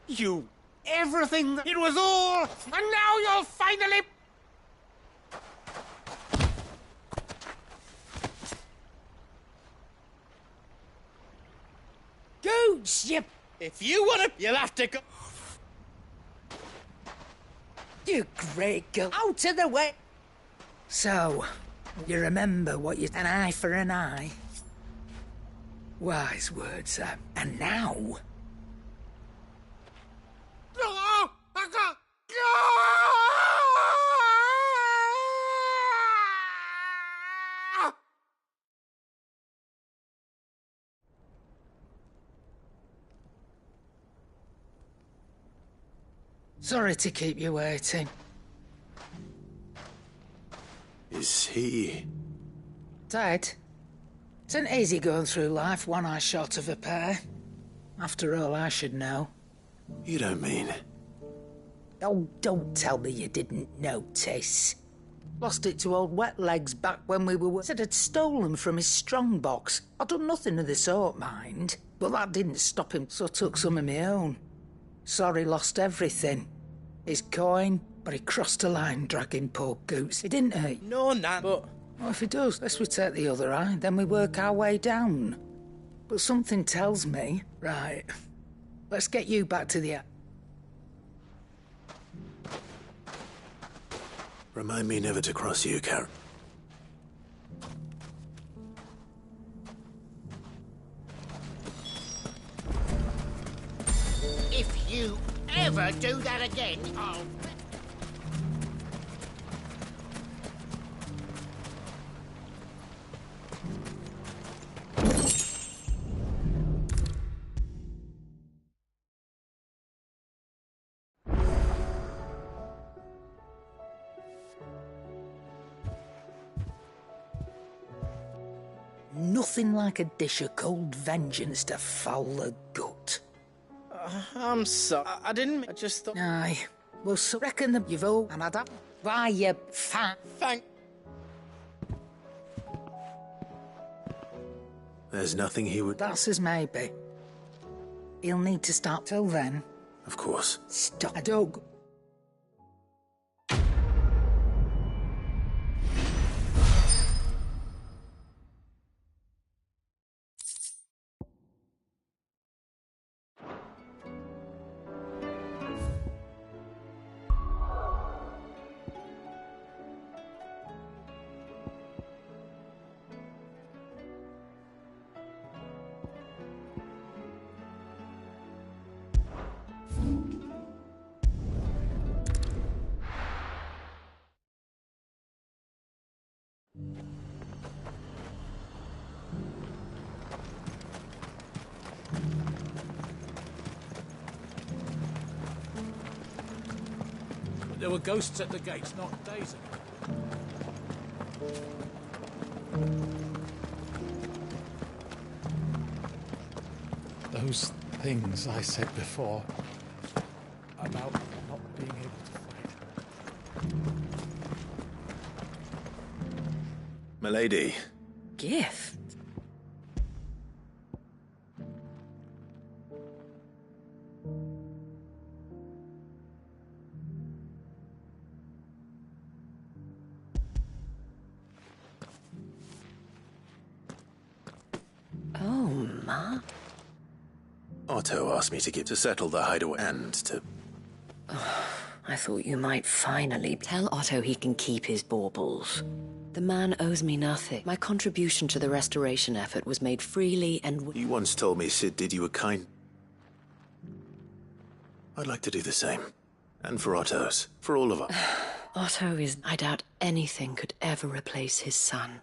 S5: You... Everything... It was all... And now you'll finally...
S16: Goots, you...
S15: If you want to, you'll have to go...
S16: You great girl. Out of the way! So, you remember what you... An eye for an eye? Wise words, sir. And now... Sorry to keep you waiting.
S24: Is he...
S16: Dead? It's easy going through life, one eye short of a pair. After all, I should know.
S24: You don't mean...
S16: Oh, don't tell me you didn't notice. Lost it to old Wet Legs back when we were... Said I'd stolen from his strongbox. I'd done nothing of the sort, mind. But that didn't stop him, so I took some of my own. Sorry, lost everything. His coin, but he crossed a line dragging poor Goots. He didn't he?
S15: No, Nan, but...
S16: Well, if he does, let's we take the other eye, then we work our way down. But something tells me... Right. Let's get you back to the...
S24: Remind me never to cross you, Karen.
S17: If you ever do that again, I'll...
S16: Nothing like a dish of cold vengeance to foul the gut.
S15: I'm sorry. I didn't... I just thought...
S16: Aye. Well, so reckon that you've all... And I'd... Why, you fat...
S15: Thank...
S24: There's nothing he would...
S16: That's as maybe. He'll need to start till then.
S24: Of course.
S16: Stop. I don't...
S19: There were ghosts at the gates not days ago.
S9: Those things I said before about not being able to fight.
S24: Milady.
S8: Gift? Oh, Ma.
S24: Otto asked me to settle the hideaway and to...
S8: I thought you might finally tell Otto he can keep his baubles. The man owes me nothing. My contribution to the restoration effort was made freely and...
S24: You once told me Sid did you a kind... I'd like to do the same. And for Otto's. For all of us.
S8: Otto is... I doubt anything could ever replace his son.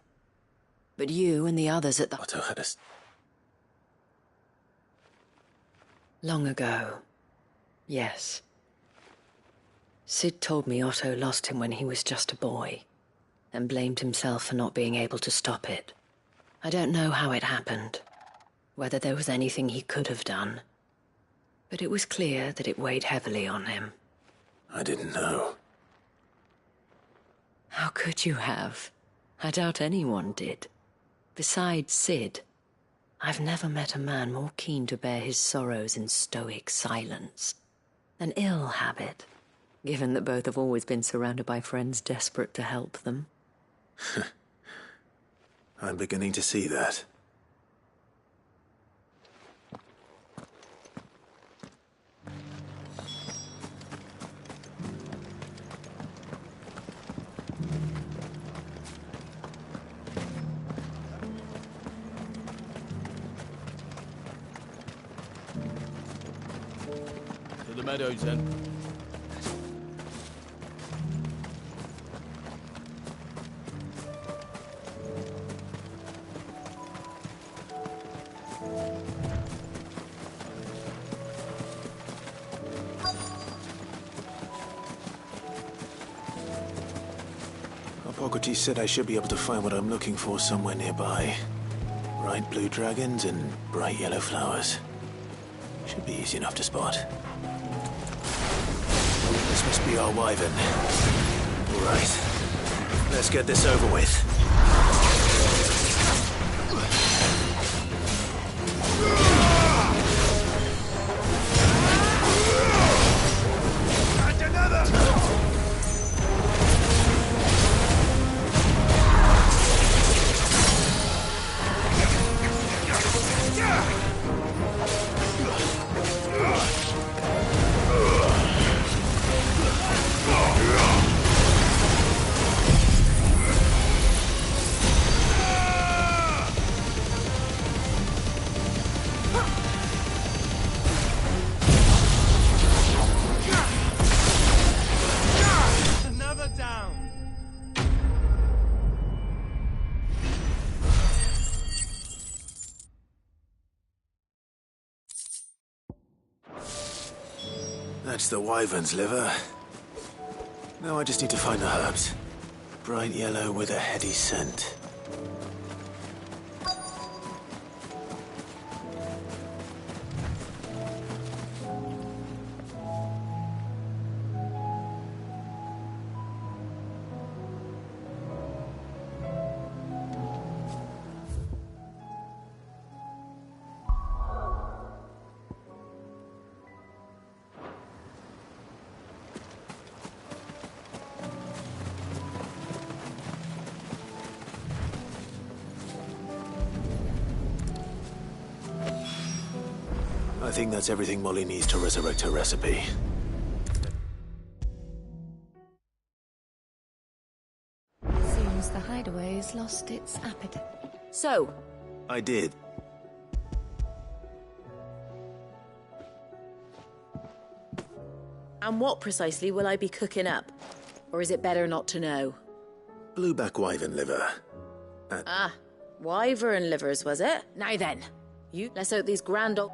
S8: But you and the others at the...
S24: Otto had a...
S8: Long ago. Yes. Sid told me Otto lost him when he was just a boy, and blamed himself for not being able to stop it. I don't know how it happened, whether there was anything he could have done, but it was clear that it weighed heavily on him.
S24: I didn't know.
S8: How could you have? I doubt anyone did. Besides Sid, I've never met a man more keen to bear his sorrows in stoic silence. An ill habit, given that both have always been surrounded by friends desperate to help them.
S24: I'm beginning to see that.
S19: To the meadows, then.
S24: Hippocrates said I should be able to find what I'm looking for somewhere nearby. Bright blue dragons and bright yellow flowers. Should be easy enough to spot. This must be our wyvern. All right. Let's get this over with. That's the wyvern's liver. Now I just need to find the herbs. Bright yellow with a heady scent. I think that's everything Molly needs to resurrect her recipe.
S12: Seems the hideaway's lost its appetite.
S8: So,
S24: I did.
S8: and what precisely will I be cooking up? Or is it better not to know?
S24: Blueback wyvern liver.
S7: Ah, wyvern livers, was it? Now then, let's out these grand old...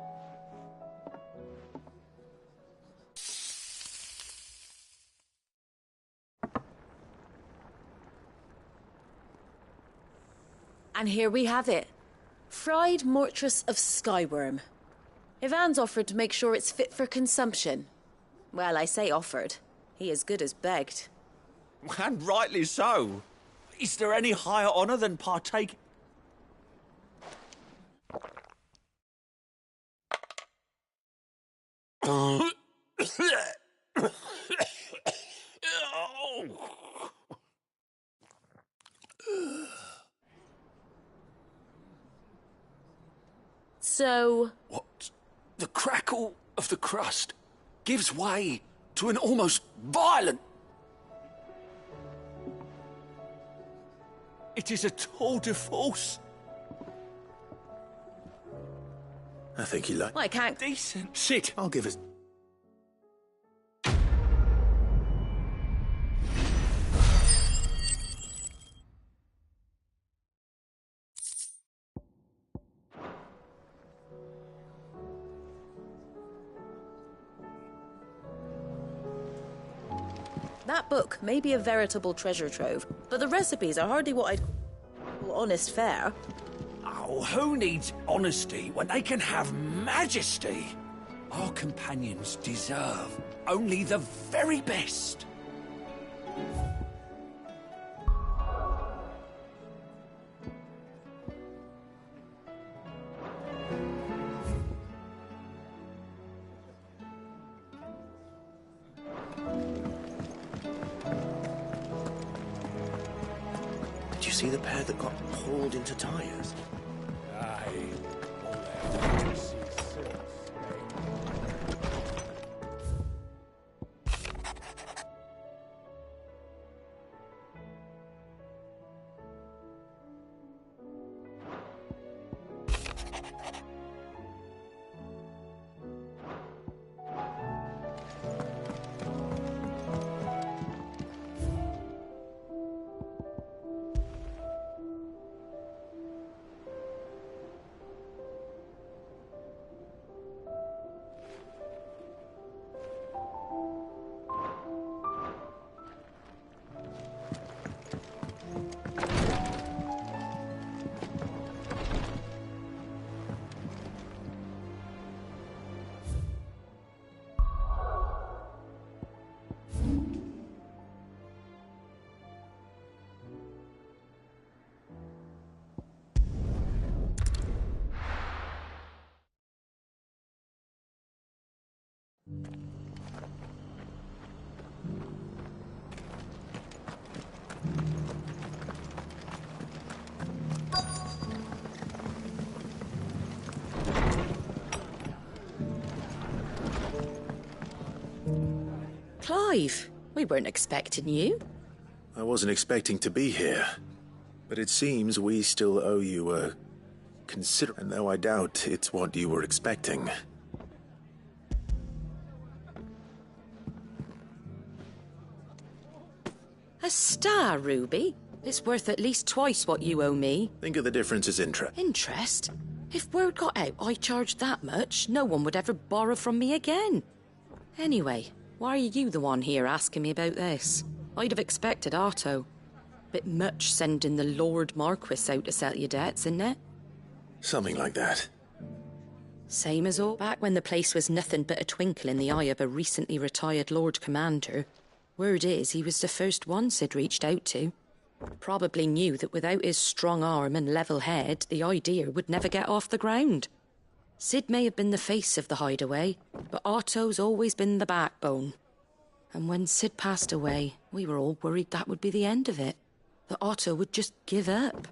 S7: And here we have it. Fried mortress of skyworm. Ivan's offered to make sure it's fit for consumption. Well, I say offered. He as good as begged.
S3: And rightly so. Is there any higher honour than partake?
S7: So...
S11: What? The crackle of the crust gives way to an almost violent...
S3: It is a tour de force.
S24: I think you like...
S7: Well, I can't...
S3: Decent. Sit.
S24: I'll give us...
S7: That book may be a veritable treasure trove, but the recipes are hardly what I'd call honest fare.
S11: Oh, who needs honesty when they can have majesty? Our companions deserve only the very best.
S24: Did you see the pair that got hauled into tires?
S11: Aye.
S7: Clive, we weren't expecting you.
S24: I wasn't expecting to be here, but it seems we still owe you a and though I doubt it's what you were expecting.
S7: A star, Ruby? It's worth at least twice what you owe me.
S24: Think of the difference as interest.
S7: Interest? If word got out I charged that much, no one would ever borrow from me again. Anyway, why are you the one here asking me about this? I'd have expected Otto. Bit much sending the Lord Marquis out to settle your debts, isn't it?
S24: Something like that.
S7: Same as all back when the place was nothing but a twinkle in the eye of a recently retired Lord Commander. Word is he was the first one Sid reached out to. Probably knew that without his strong arm and level head, the idea would never get off the ground. Sid may have been the face of the hideaway, but Otto's always been the backbone. And when Sid passed away, we were all worried that would be the end of it. That Otto would just give up.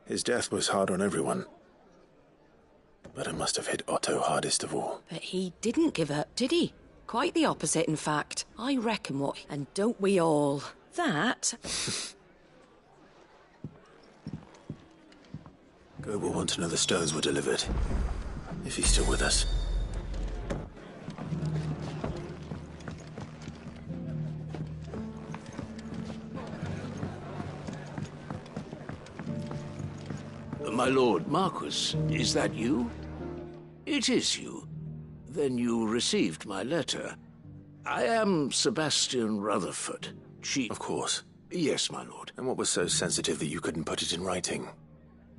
S24: His death was hard on everyone. But it must have hit Otto hardest of all.
S7: But he didn't give up, did he? Quite the opposite, in fact. I reckon what... And don't we all? That...
S24: Go will want to know the stones were delivered. If he's still with us.
S5: My lord Marquis, is that you? It is you. Then you received my letter. I am Sebastian Rutherford, chief...
S24: Of course.
S5: Yes, my lord.
S24: And what was so sensitive that you couldn't put it in writing?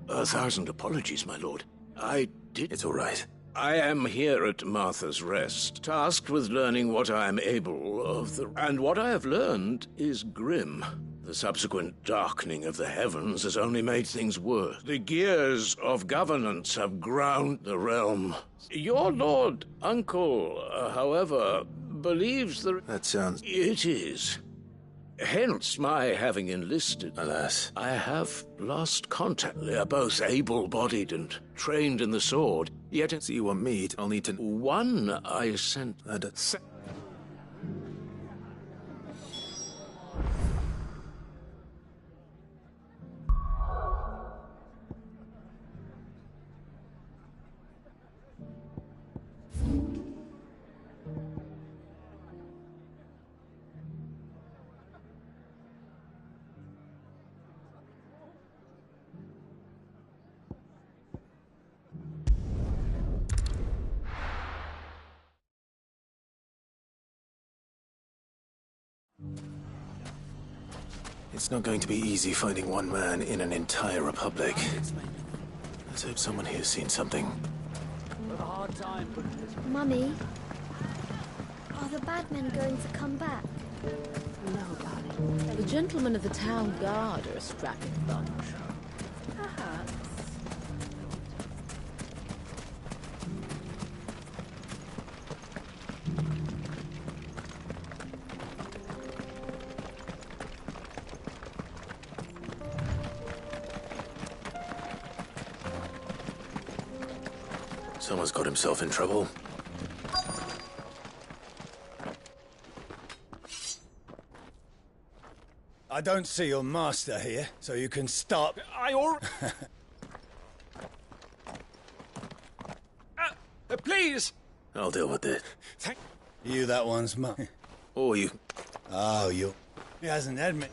S5: 1,000 apologies, my lord. I did...
S24: It's all right.
S5: I am here at Martha's Rest, tasked with learning what I am able of the... And what I have learned is grim. The subsequent darkening of the heavens has only made things worse. The gears of governance have ground the realm. Your lord uncle, however, believes the...
S24: That sounds...
S5: It is. Hence my having enlisted.
S24: Alas.
S5: I have lost contact. They are both able-bodied and trained in the sword, yet...
S24: So you want me? I'll need to...
S5: One I sent...
S24: It's not going to be easy finding one man in an entire republic. Let's hope someone here's seen something.
S12: Mummy, are the bad men going to come back?
S7: No, darling. The gentlemen of the town guard are a strapping bunch.
S12: Perhaps.
S24: Someone's got himself in trouble.
S14: I don't see your master here, so you can stop.
S9: Please!
S24: I'll deal with it.
S14: You that one's mum.
S24: Or you...
S14: Oh, you... He hasn't admitted...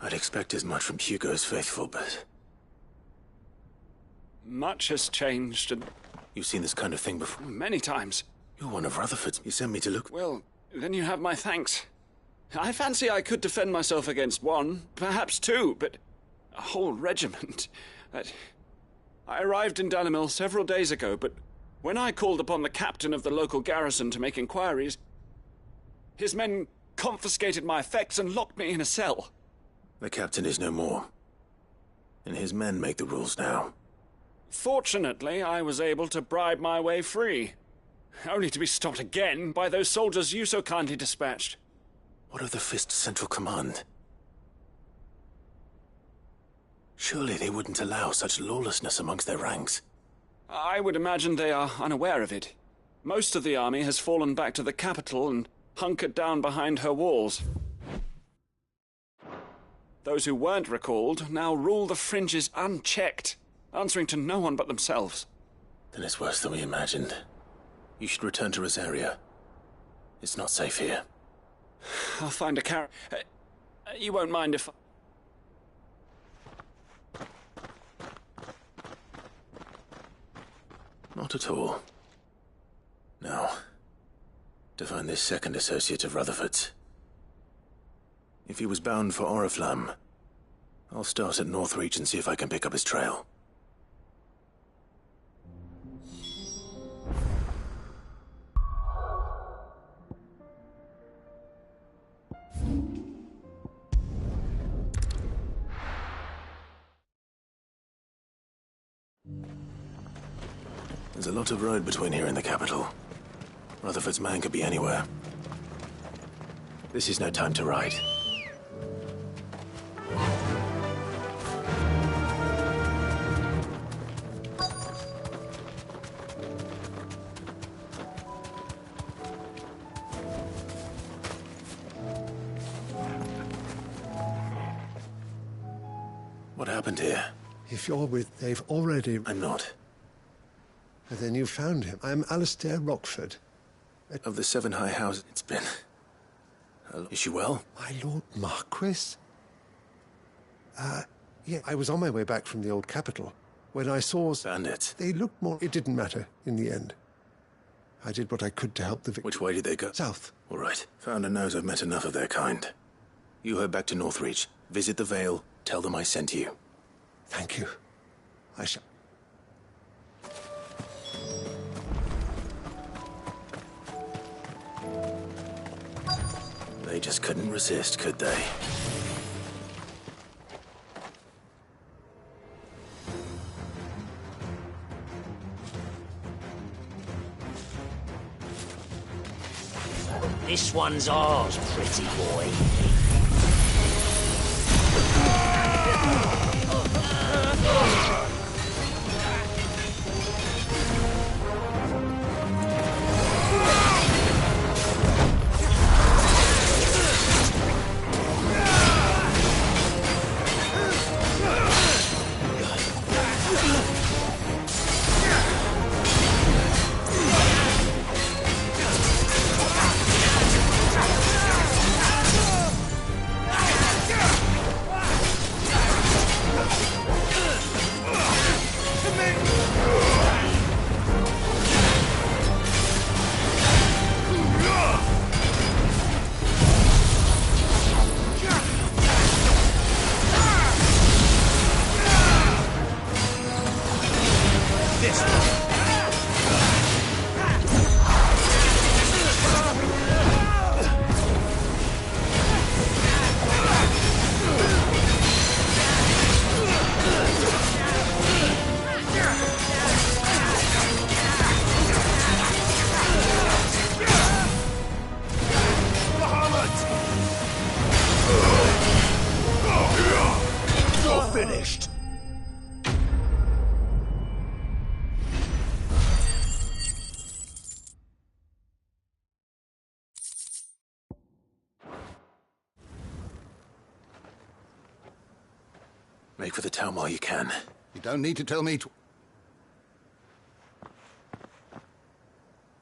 S24: I'd expect as much from Hugo's faithful, but...
S9: Much has changed, and...
S24: You've seen this kind of thing before?
S9: Many times.
S24: You're one of Rutherford's. You sent me to look...
S9: Well, then you have my thanks. I fancy I could defend myself against one, perhaps two, but... a whole regiment. I arrived in Dalimil several days ago, but when I called upon the captain of the local garrison to make inquiries, his men confiscated my effects and locked me in a cell.
S24: The captain is no more. And his men make the rules now.
S9: Fortunately, I was able to bribe my way free. Only to be stopped again by those soldiers you so kindly dispatched.
S24: What of the Fist's Central Command? Surely they wouldn't allow such lawlessness amongst their ranks.
S9: I would imagine they are unaware of it. Most of the army has fallen back to the capital and hunkered down behind her walls. Those who weren't recalled now rule the fringes unchecked, answering to no one but themselves.
S24: Then it's worse than we imagined. You should return to Rosaria. It's not safe here.
S9: I'll find a carriage. You won't mind if...
S24: Not at all. Now, to find this second associate of Rutherford's. If he was bound for Oriflamme, I'll start at Northreach and see if I can pick up his trail. There's a lot of road between here and the capital. Rutherford's man could be anywhere. This is no time to ride. What happened here?
S18: If you're with... They've already...
S24: I'm not.
S18: Then you found him. I'm Alistair Rockford.
S24: Of the 7 high houses, it's been... Is she well?
S18: My Lord Marquis? Yeah, I was on my way back from the old capital when I saw...
S24: Bandits.
S18: They looked more... It didn't matter in the end. I did what I could to help the victim.
S24: Which way did they go?
S18: South.
S24: All right. Founder knows I've met enough of their kind. You head back to Northreach. Visit the Vale. Tell them I sent you.
S18: Thank you. I shall...
S24: They just couldn't resist, could they?
S17: This one's ours, pretty boy.
S11: Finished.
S24: Make for the town while you can.
S11: You don't need to tell me to...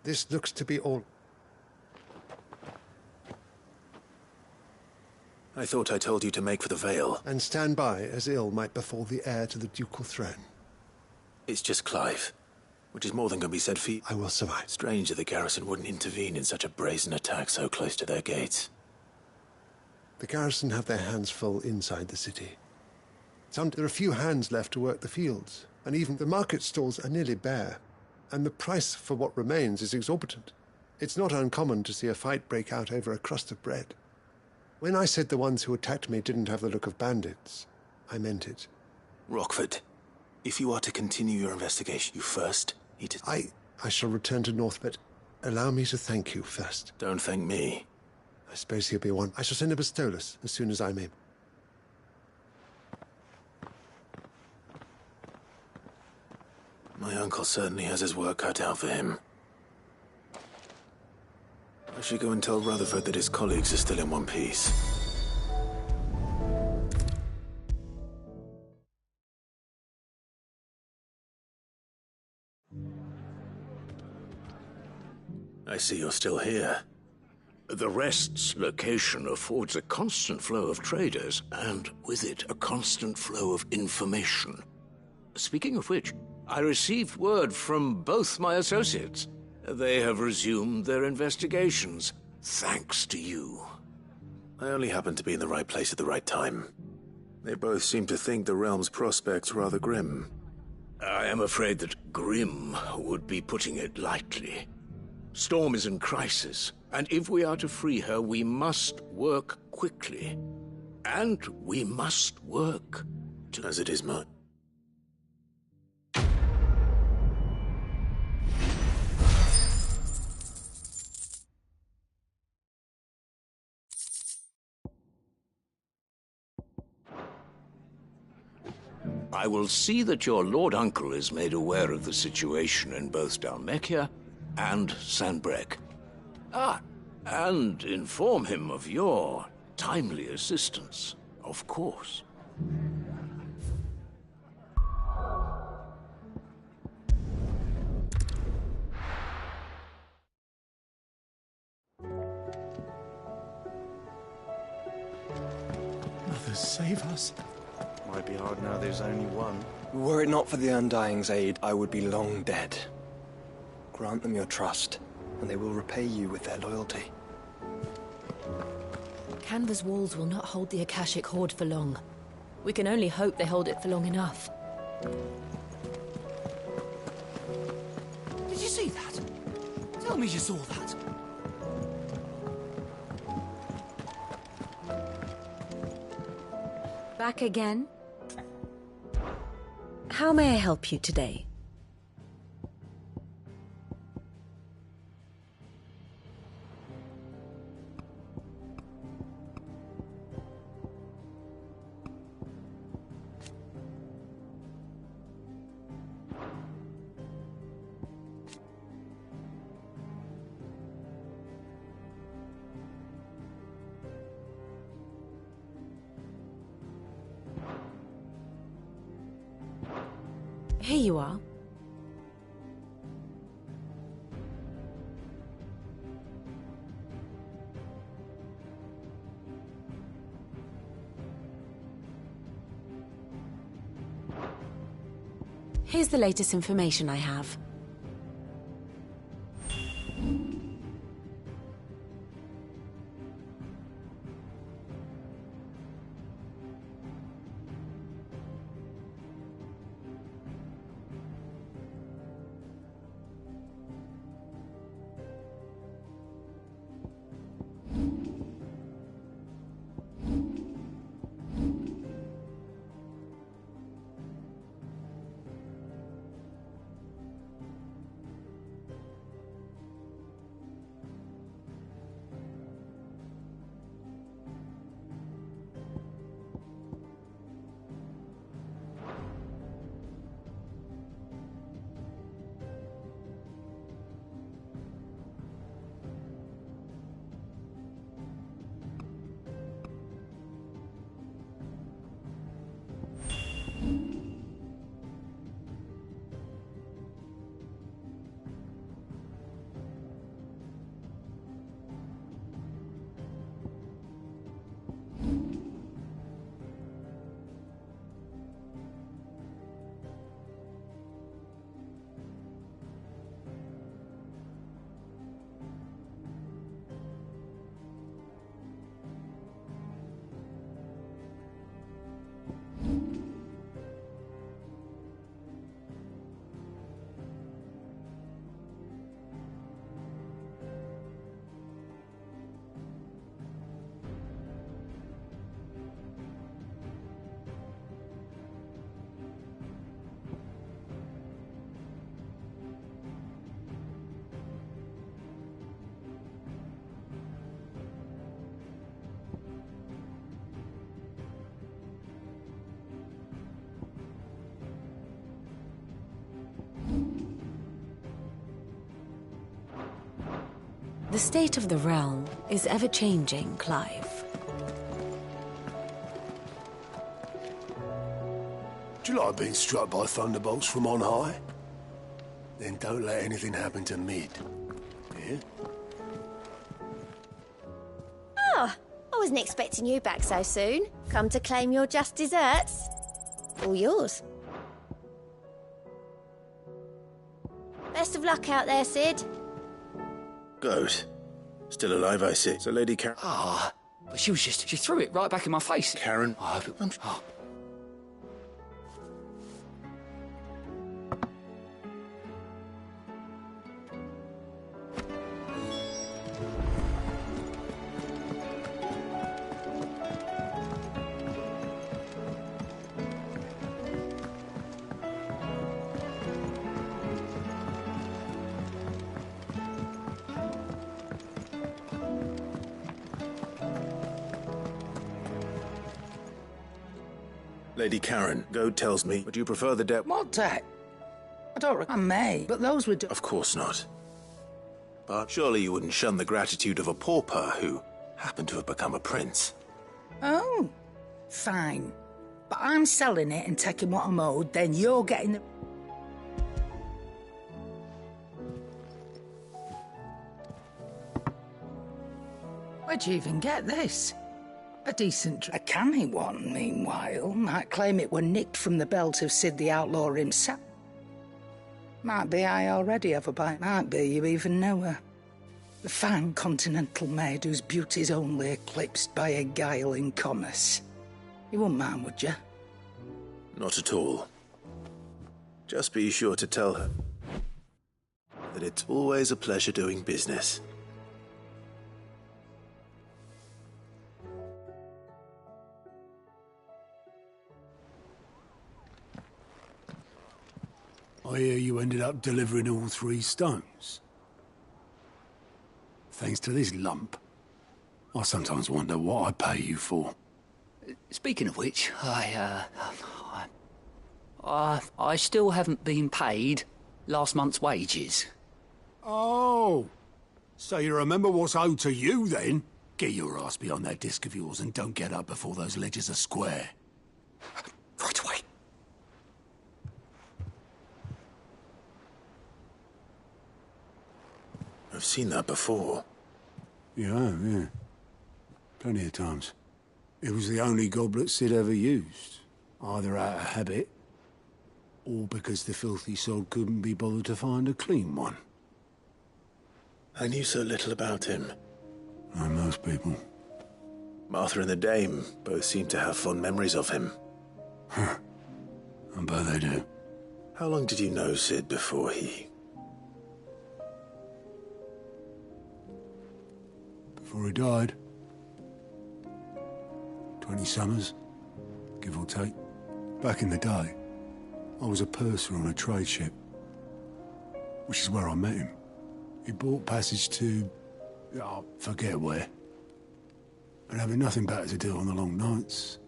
S18: This looks to be all...
S24: I thought I told you to make for the Vale.
S18: And stand by as ill might befall the heir to the ducal throne.
S24: It's just Clive, which is more than can be said for you.
S18: I will survive.
S24: Strange that the garrison wouldn't intervene in such a brazen attack so close to their gates.
S18: The garrison have their hands full inside the city. There are few hands left to work the fields, and even the market stalls are nearly bare, and the price for what remains is exorbitant. It's not uncommon to see a fight break out over a crust of bread. When I said the ones who attacked me didn't have the look of bandits, I meant it.
S24: Rockford, if you are to continue your investigation, you first need to...
S18: I shall return to North, but allow me to thank you first.
S24: Don't thank me.
S18: I suppose he'll be one. I shall send a Pistolus as soon as I'm able.
S24: My uncle certainly has his work cut out for him. I should go and tell Rutherford that his colleagues are still in one piece. I see you're still here.
S5: The Rest's location affords a constant flow of traders, and with it, a constant flow of information. Speaking of which, I received word from both my associates. They have resumed their investigations, thanks to you.
S24: I only happened to be in the right place at the right time. They both seem to think the realm's prospects rather grim.
S5: I am afraid that grim would be putting it lightly. Storm is in crisis, and if we are to free her, we must work quickly. And we must work to...
S24: As it is,
S5: I will see that your Lord Uncle is made aware of the situation in both Dalmekia and Sanbreque. And inform him of your timely assistance, of course.
S1: Mother, save us.
S2: Might be hard now there's only one.
S1: Were it not for the Undying's aid, I would be long dead. Grant them your trust, and they will repay you with their loyalty.
S4: Canva's walls will not hold the Akashic Horde for long. We can only hope they hold it for long enough.
S11: Did you see that? Tell me you saw that.
S20: Back again? How may I help you today? Here you are. Here's the latest information I have. The state of the realm is ever-changing, Clive.
S21: Do you like being struck by thunderbolts from on high? Then don't let anything happen to Mid. Yeah?
S12: Oh, I wasn't expecting you back so soon. Come to claim your just desserts? All yours. Best of luck out there, Sid.
S24: Good. Still alive, I see. So Lady Karen...
S11: But she threw it right back in my face.
S24: Karen? Lady Karen, Goad tells me, would you prefer the debt?
S16: What debt? I don't reckon I may, but those were...
S24: Of course not. But surely you wouldn't shun the gratitude of a pauper who happened to have become a prince.
S16: Oh, fine. But I'm selling it and taking what I'm owed, then you're getting the... Where'd you even get this? A decent... A canny one, meanwhile, might claim it were nicked from the belt of Sid the Outlaw himself. Might be I already have a bite. Might be you even know her. The fine continental maid whose beauty's only eclipsed by a guile in commerce. You wouldn't mind, would you?
S24: Not at all. Just be sure to tell her that it's always a pleasure doing business.
S21: I hear you ended up delivering all 3 stones. Thanks to this lump. I sometimes wonder what I pay you for.
S6: Speaking of which, I still haven't been paid last month's wages.
S21: Oh, so you remember what's owed to you then? Get your ass behind that disc of yours and don't get up before those ledgers are square.
S6: Right away.
S24: I've seen that before.
S21: Yeah. Plenty of times. It was the only goblet Sid ever used. Either out of habit, or because the filthy sod couldn't be bothered to find a clean one.
S24: I knew so little about him.
S21: Like most people.
S24: Martha and the Dame both seem to have fond memories of him.
S21: I bet they do.
S24: How long did you know Sid before he...
S21: Before he died. 20 summers, give or take. Back in the day, I was a purser on a trade ship, which is where I met him. He bought passage to... I forget where. And having nothing better to do on the long nights,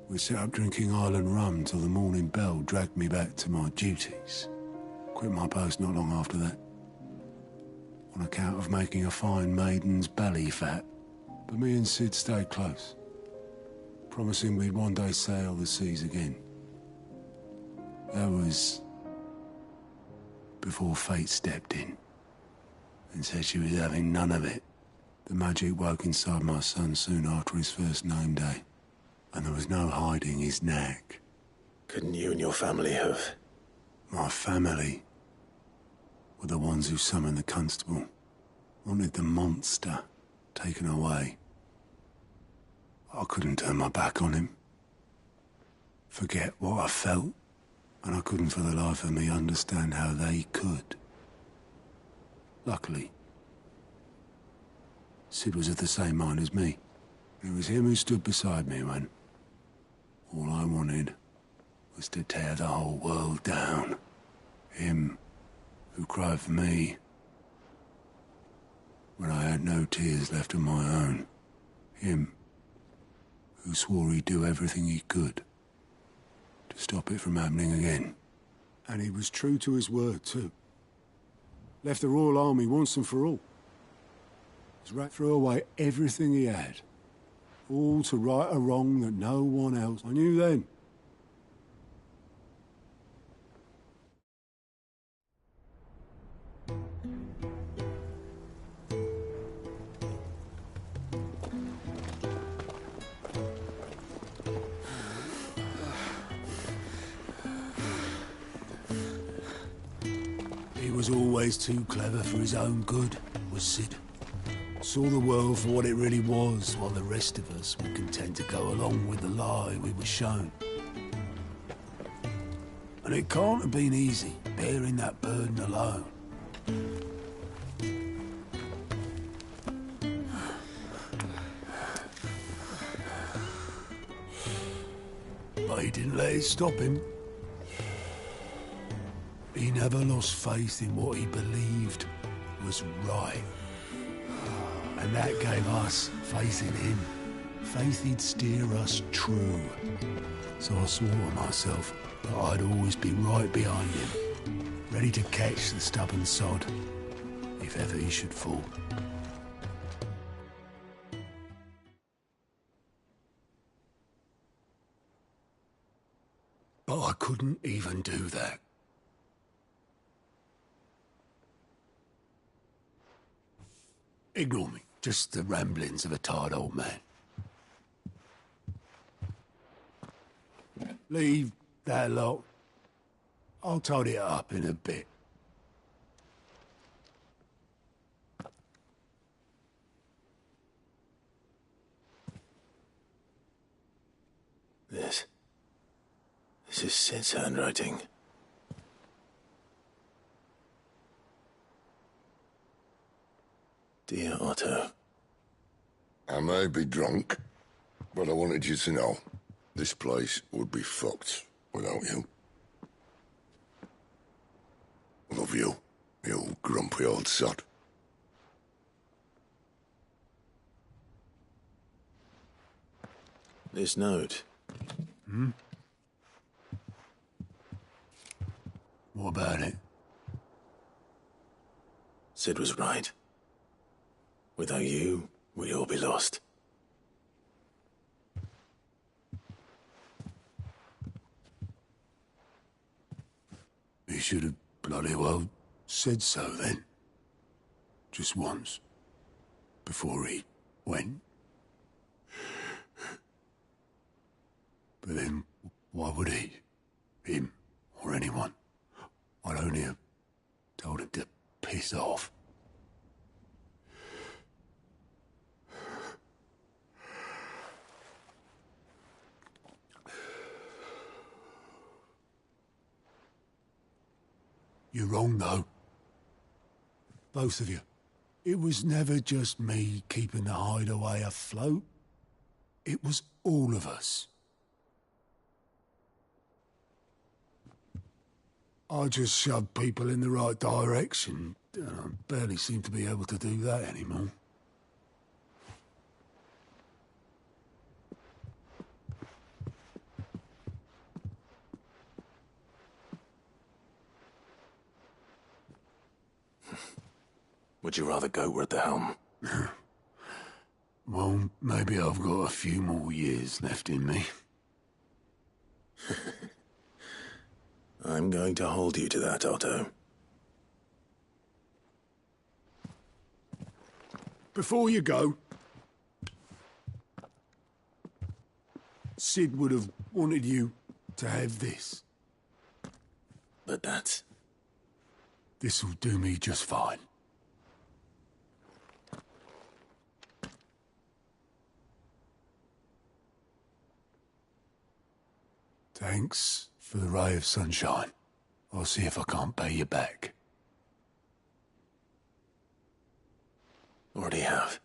S21: we set up drinking island rum till the morning bell dragged me back to my duties. Quit my post not long after that, on account of making a fine maiden's belly fat. But me and Sid stayed close, promising we'd one day sail the seas again. That was before fate stepped in and said she was having none of it. The magic woke inside my son soon after his first name day, and there was no hiding his knack.
S24: Couldn't you and your family have...
S21: My family were the ones who summoned the constable, wanted the monster taken away. I couldn't turn my back on him, forget what I felt, and I couldn't for the life of me understand how they could. Luckily, Sid was of the same mind as me. It was him who stood beside me when all I wanted was to tear the whole world down. Him who cried for me when I had no tears left of my own. Him who swore he'd do everything he could to stop it from happening again. And he was true to his word, too. Left the Royal Army once and for all. Threw away everything he had, all to right a wrong that no one else... I knew then. He was always too clever for his own good, was Sid. Saw the world for what it really was, while the rest of us were content to go along with the lie we were shown. And it can't have been easy, bearing that burden alone. But he didn't let it stop him. He never lost faith in what he believed was right. And that gave us faith in him. Faith he'd steer us true. So I swore to myself that I'd always be right behind him, ready to catch the stubborn sod, if ever he should fall. But I couldn't even do that. Ignore me. Just the ramblings of a tired old man. Leave that lot. I'll tidy it up in a bit.
S24: This is Sid's handwriting. Dear Otto.
S10: I may be drunk, but I wanted you to know this place would be fucked without you. Love you, you grumpy old sod.
S24: This note.
S21: Hmm? What about it?
S24: Sid was right. Without you, we'd all be lost.
S21: He should have bloody well said so then. Just once. Before he went. But then, why would he? Him, or anyone? I'd only have told him to piss off. You're wrong, though. Both of you. It was never just me keeping the hideaway afloat. It was all of us. I just shoved people in the right direction. I barely seem to be able to do that anymore.
S24: Would you rather go at the helm?
S21: Well, maybe I've got a few more years left in me.
S24: I'm going to hold you to that, Otto.
S21: Before you go, Sid would have wanted you to have this.
S24: But that's...
S21: This'll do me just fine. Thanks for the ray of sunshine. I'll see if I can't pay you back.
S24: Already have.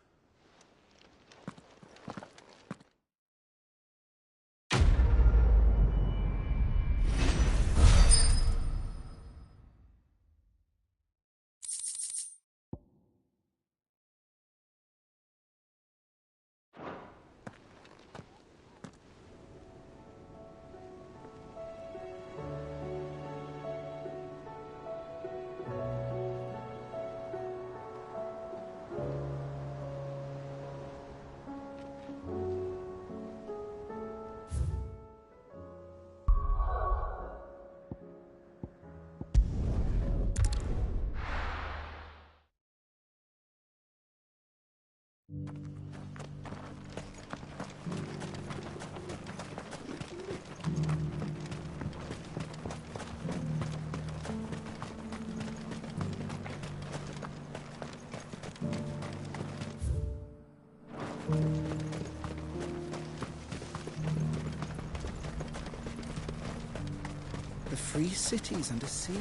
S13: The free city's under siege.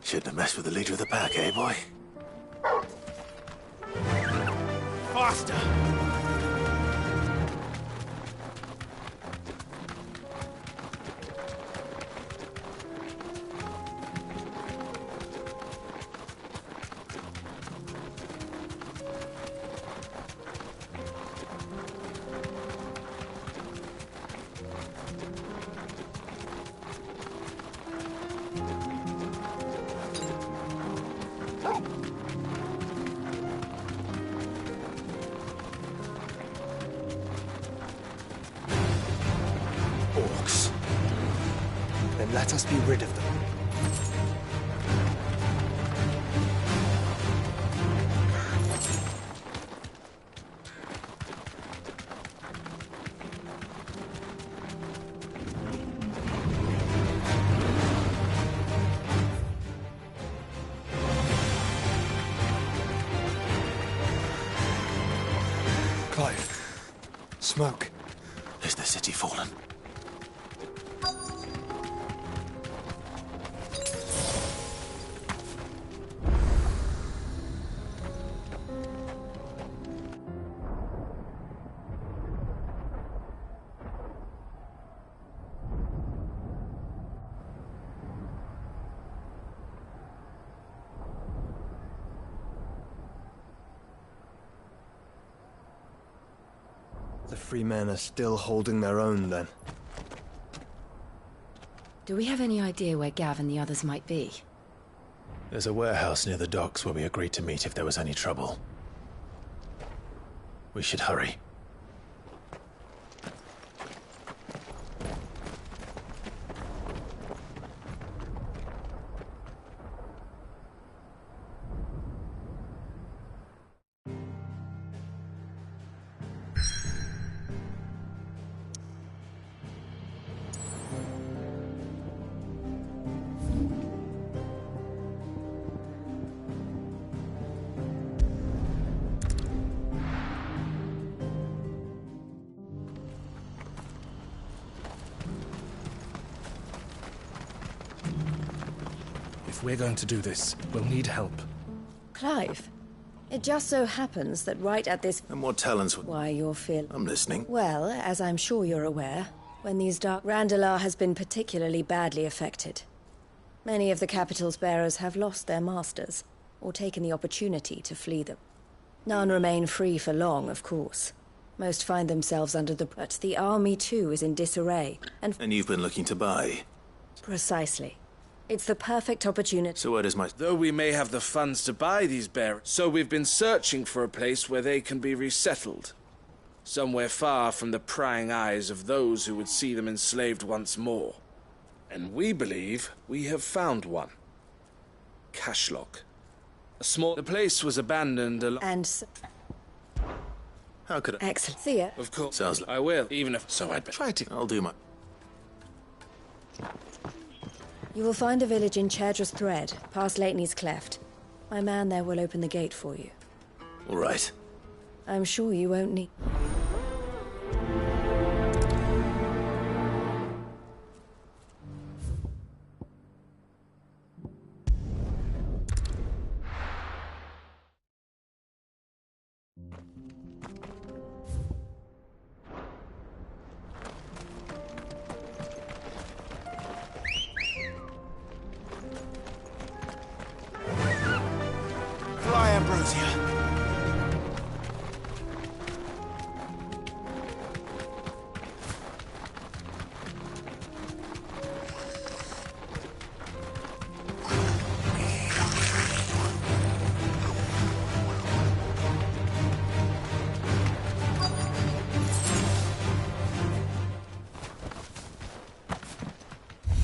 S24: Shouldn't have messed with the leader of the pack, eh, boy?
S3: Faster!
S2: Orcs. Then let us be rid of them. Clive. Smoke.
S24: Is the city fallen?
S1: The free men are still holding their own, then.
S4: Do we have any idea where Gav and the others might be?
S3: There's a warehouse near the docks where we agreed to meet if there was any trouble. We should hurry.
S15: If we're going to do this, we'll need help.
S12: Clive, it just so happens that right at this...
S24: And what talents would...
S12: Why, you're feeling...
S24: I'm listening.
S12: Well, as I'm sure you're aware, when these dark... Randalar has been particularly badly affected. Many of the capital's bearers have lost their masters, or taken the opportunity to flee them. None remain free for long, of course. Most find themselves under the... But the army, too, is in disarray, and...
S24: And you've been looking to buy.
S12: Precisely. It's the perfect opportunity.
S24: So where does my...
S19: Though we may have the funds to buy these bearers, so we've been searching for a place where they can be resettled. Somewhere far from the prying eyes of those who would see them enslaved once more. And we believe we have found one. Cashlock. The place was abandoned
S24: How could I...
S12: Excellent. Thea.
S19: Of course.
S24: Sounds like...
S19: I will, even if... So I'd try to...
S24: I'll do my...
S12: You will find a village in Chadra's Thread, past Lateney's Cleft. My man there will open the gate for you.
S24: All right.
S12: I'm sure you won't need...
S19: Fly, Ambrosia.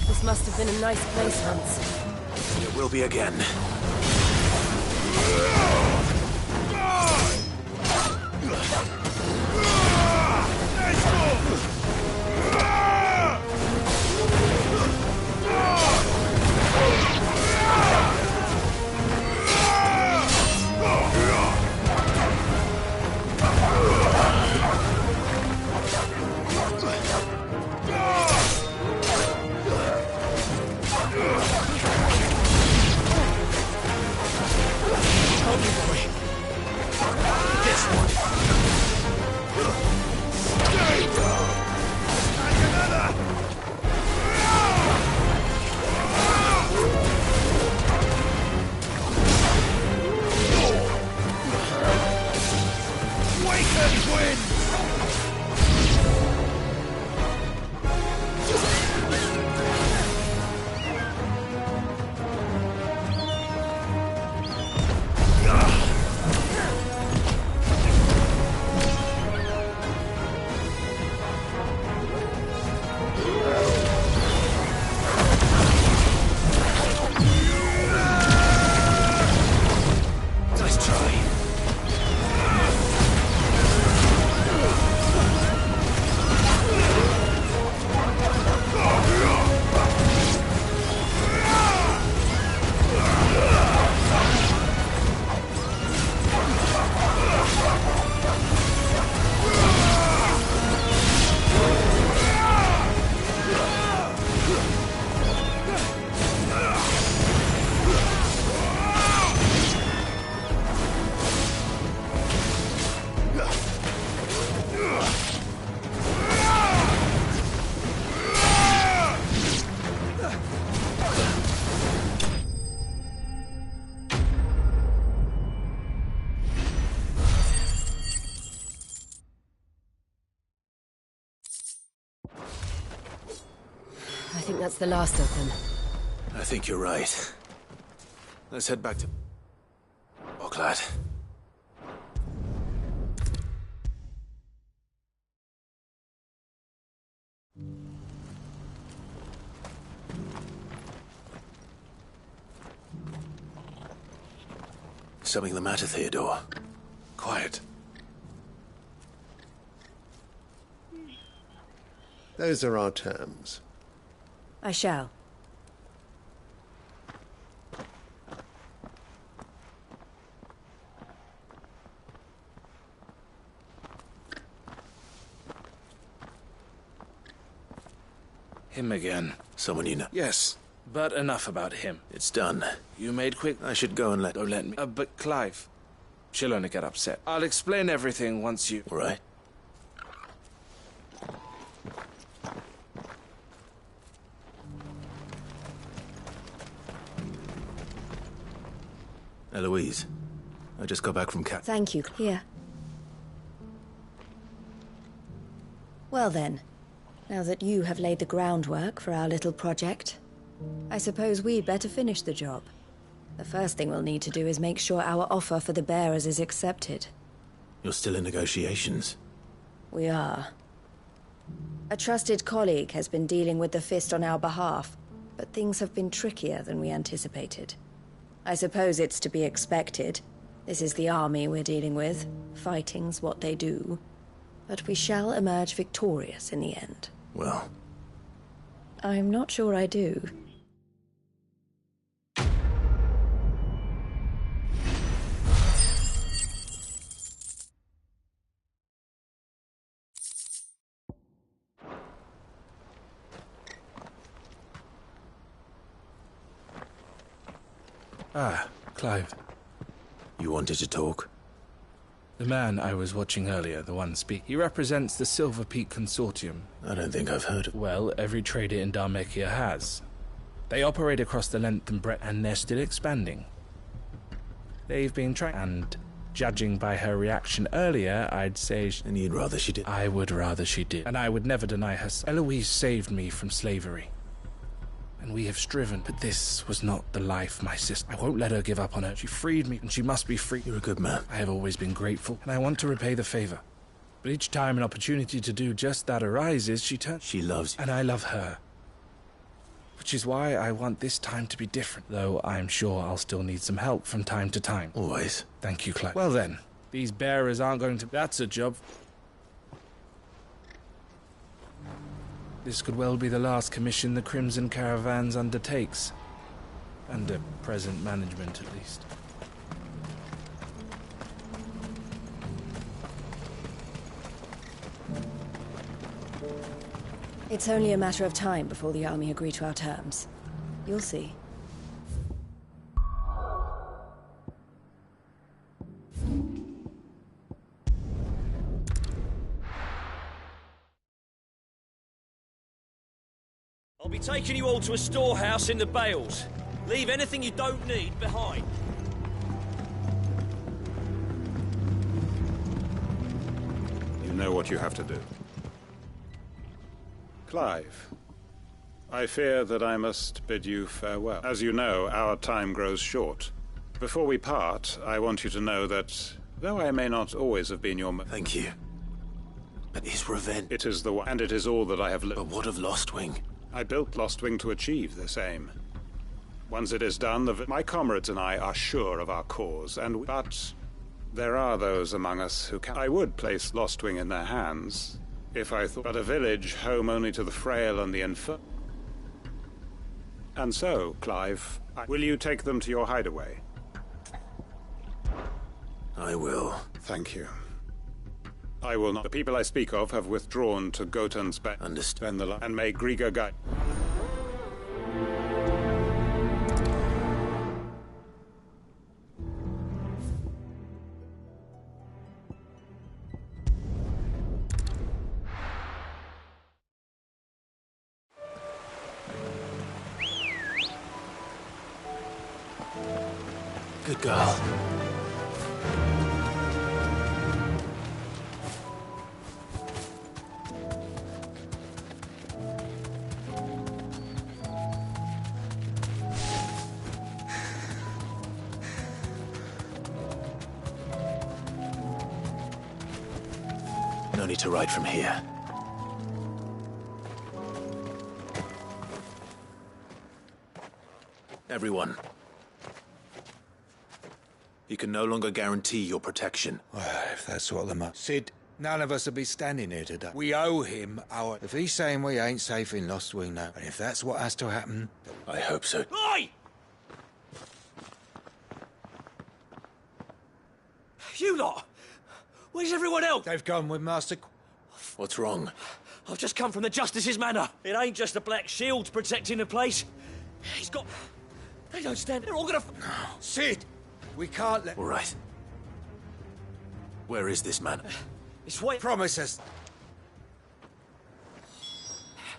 S12: This must have been a nice place once.
S24: It will be again.
S4: I think that's the last of them.
S24: I think you're right. Let's head back to... Oaklad. Something the matter, Theodore? Quiet.
S18: Those are our terms.
S12: I shall.
S19: Him again.
S24: Someone you know?
S19: Yes, but enough about him.
S24: It's done.
S19: You made quick...
S24: I should go and let...
S19: Don't let me... but Clive, she'll only get upset. I'll explain everything once you...
S24: All right. Eloise, I just got back from Cat.
S12: Thank you. Here. Well then, now that you have laid the groundwork for our little project, I suppose we'd better finish the job. The first thing we'll need to do is make sure our offer for the bearers is accepted.
S24: You're still in negotiations?
S12: We are. A trusted colleague has been dealing with the Fist on our behalf, but things have been trickier than we anticipated. I suppose it's to be expected. This is the army we're dealing with. Fighting's what they do. But we shall emerge victorious in the end.
S24: Well...
S12: I'm not sure I do.
S19: Ah, Clive.
S24: You wanted to talk?
S19: The man I was watching earlier, the one he represents the Silver Peak Consortium.
S24: I don't think I've heard of...
S19: Well, every trader in Dhalmekia has. They operate across the length and breadth, and they're still expanding. They've been trying, and judging by her reaction earlier, I'd say...
S24: And you'd rather she did?
S19: I would rather she did. And I would never deny her... Eloise saved me from slavery. And we have striven, but this was not the life my sister... I won't let her give up on her. She freed me, and she must be free.
S24: You're a good man.
S19: I have always been grateful, and I want to repay the favor. But each time an opportunity to do just that arises, she turns...
S24: She loves you.
S19: And I love her. Which is why I want this time to be different, though I'm sure I'll still need some help from time to time.
S24: Always.
S19: Thank you, Clive. Well then, these bearers aren't going to... That's a job. This could well be the last commission the Crimson Caravans undertakes. Under present management, at least.
S12: It's only a matter of time before the army agree to our terms. You'll see.
S7: I'll be taking you all to a storehouse in the Bales. Leave anything you don't need behind.
S8: know what you have to do. Clive, I fear that I must bid you farewell. As you know, our time grows short. Before we part, I want you to know that, though I may not always have been your...
S24: Thank you. But his revenge...
S8: It is the one, and it is all that I have...
S24: But what of Lostwing?
S8: I built Lostwing to achieve this aim. Once it is done, my comrades and I are sure of our cause, but there are those among us who can... I would place Lostwing in their hands, if I thought... But a village home only to the frail and the infirm... And so, Clive, will you take them to your hideaway?
S24: I will.
S8: Thank you. I will not. The people I speak of have withdrawn to Goten's back.
S24: Understand.
S8: And may Griga guide.
S24: Good girl. No need to ride from here. Everyone. You can no longer guarantee your protection.
S11: Well, if that's what the Sid, none of us will be standing here today. We owe him our... If he's saying we ain't safe in Lostwing now, and if that's what has to happen...
S24: I hope so.
S7: Oi! You lot! Where's everyone else?
S11: They've gone with Master...
S24: What's wrong?
S7: I've just come from the Justice's manor. It ain't just the Black Shields protecting the place. He's got... They don't stand... They're all gonna...
S11: No. Sid! We can't let...
S24: All right. Where is this man?
S7: It's way...
S11: Promise us.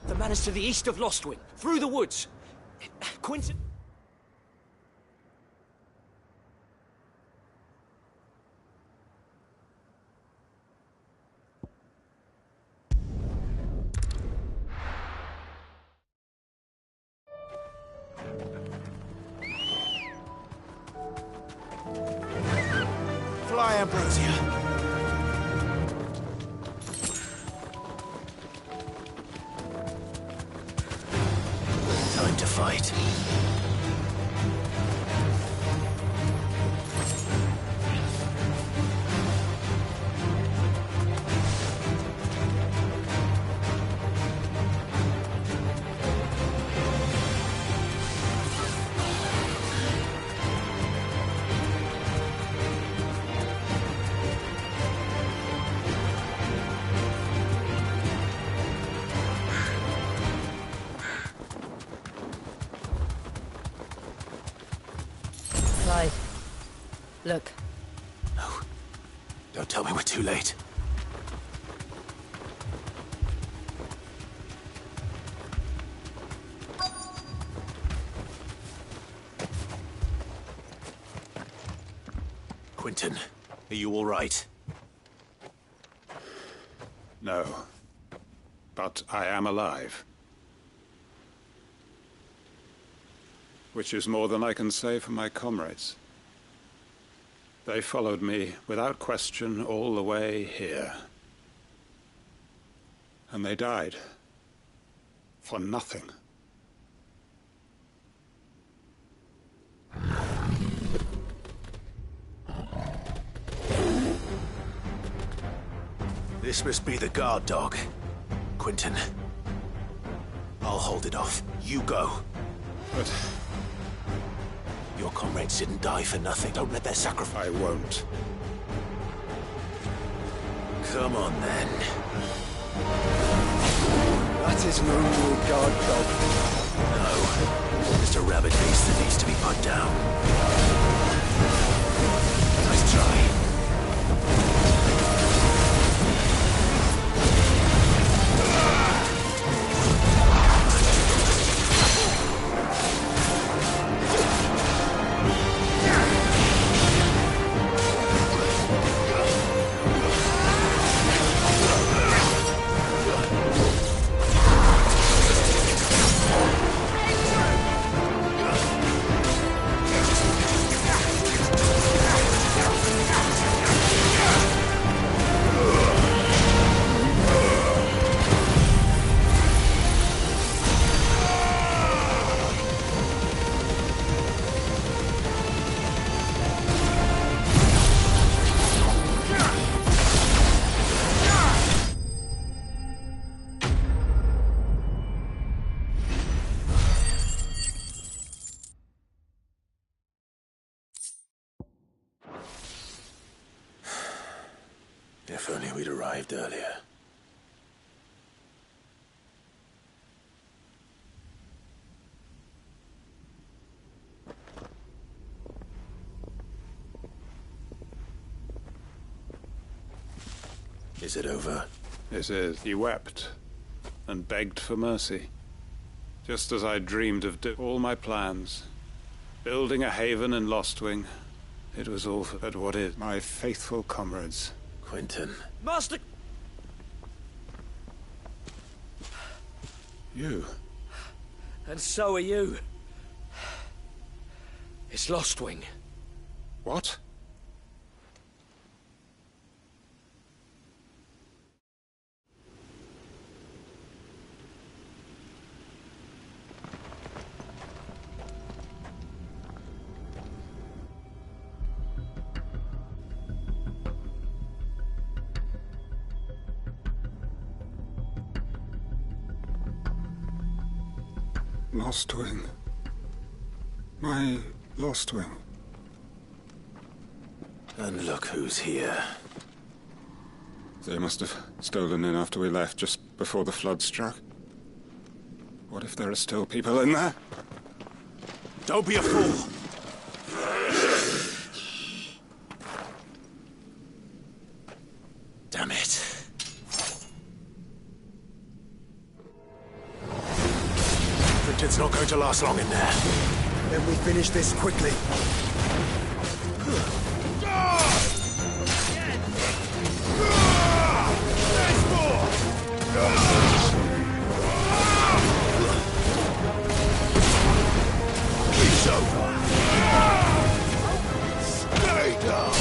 S7: The manor's to the east of Lostwing, through the woods. Quinton...
S11: Fly, Ambrosia.
S24: Time to fight.
S4: Look.
S24: No. Don't tell me we're too late. Quinton, are you all right?
S8: No. But I am alive. Which is more than I can say for my comrades. They followed me, without question, all the way here. And they died. For nothing.
S24: This must be the guard dog. Quinton. I'll hold it off. You go.
S8: But...
S24: Your comrades didn't die for nothing. Don't let their sacrifice...
S8: I won't.
S24: Come on, then.
S2: That is no more guard dog.
S24: No. Just a rabid beast that needs to be put down. Nice try. we'd arrived earlier. Is it over?
S8: It is. He wept and begged for mercy. Just as I dreamed of all my plans. Building a haven in Lostwing. It was all for what is my faithful comrades.
S24: Quentin.
S7: Master...
S8: You.
S7: And so are you. It's Lostwing.
S8: What? Lostwing. My Lostwing.
S24: And look who's here.
S8: They must have stolen in after we left, just before the flood struck. What if there are still people in there?
S7: Don't be a fool!
S24: Damn it.
S7: It's not going to last long in there.
S1: Then we finish this quickly.
S7: It's over. Stay down.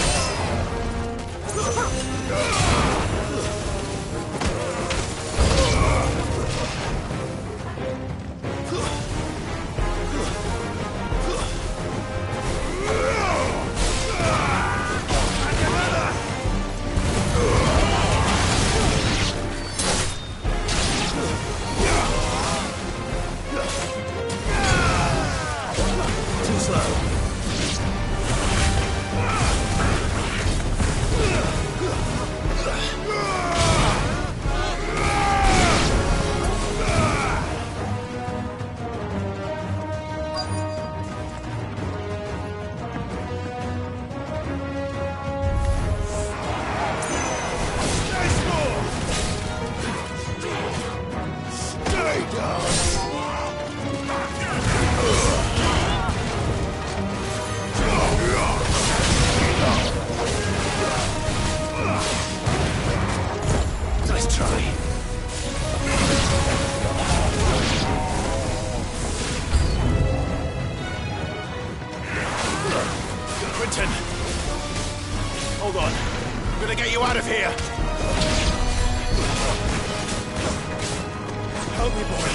S7: Hold on. I'm gonna get you out of here. Help me, boy.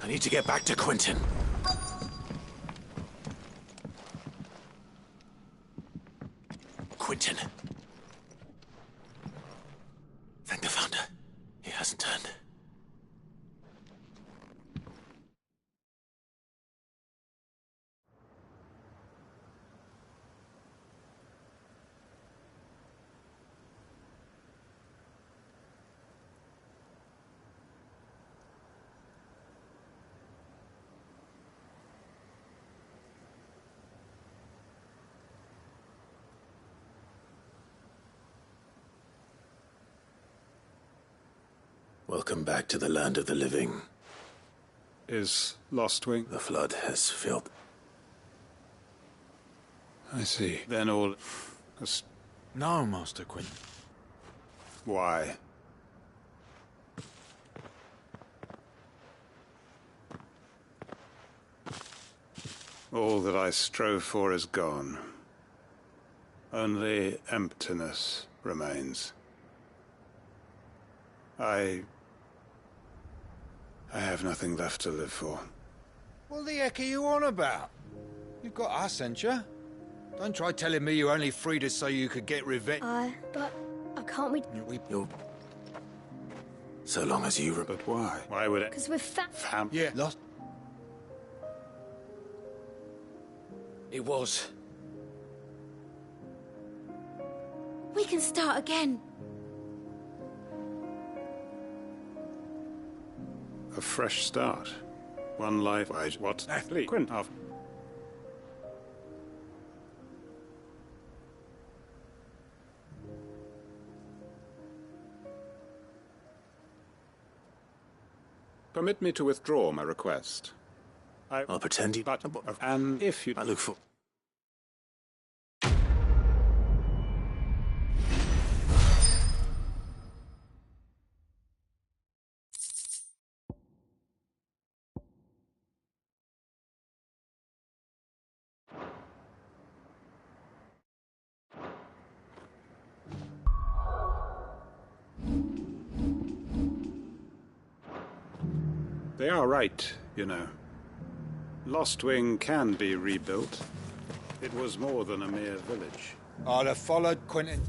S7: I need to get back to Quentin. Quentin. Thank the Founder. He hasn't turned. Welcome back to the land of the living.
S8: Is Lostwing?
S24: The flood has filled.
S8: I see. Then all...
S9: No, Master Quinn.
S8: Why? All that I strove for is gone. Only emptiness remains. I have nothing left to live for.
S9: What the heck are you on about? You've got us, ain't you? Don't try telling me you only freed us so you could get revenge.
S14: But I can't be...
S24: You're... So long as you...
S8: But why? Why would it...
S14: Because we're
S9: Yeah, lost...
S7: It was.
S20: We can start again.
S8: A fresh start. One life... What? Athlete? Quintov. Permit me to withdraw my request.
S24: I'll pretend you...
S8: But, and if you...
S24: I look for...
S8: They are right, you know. Lostwing can be rebuilt. It was more than a mere village.
S9: I'd have followed Quentin.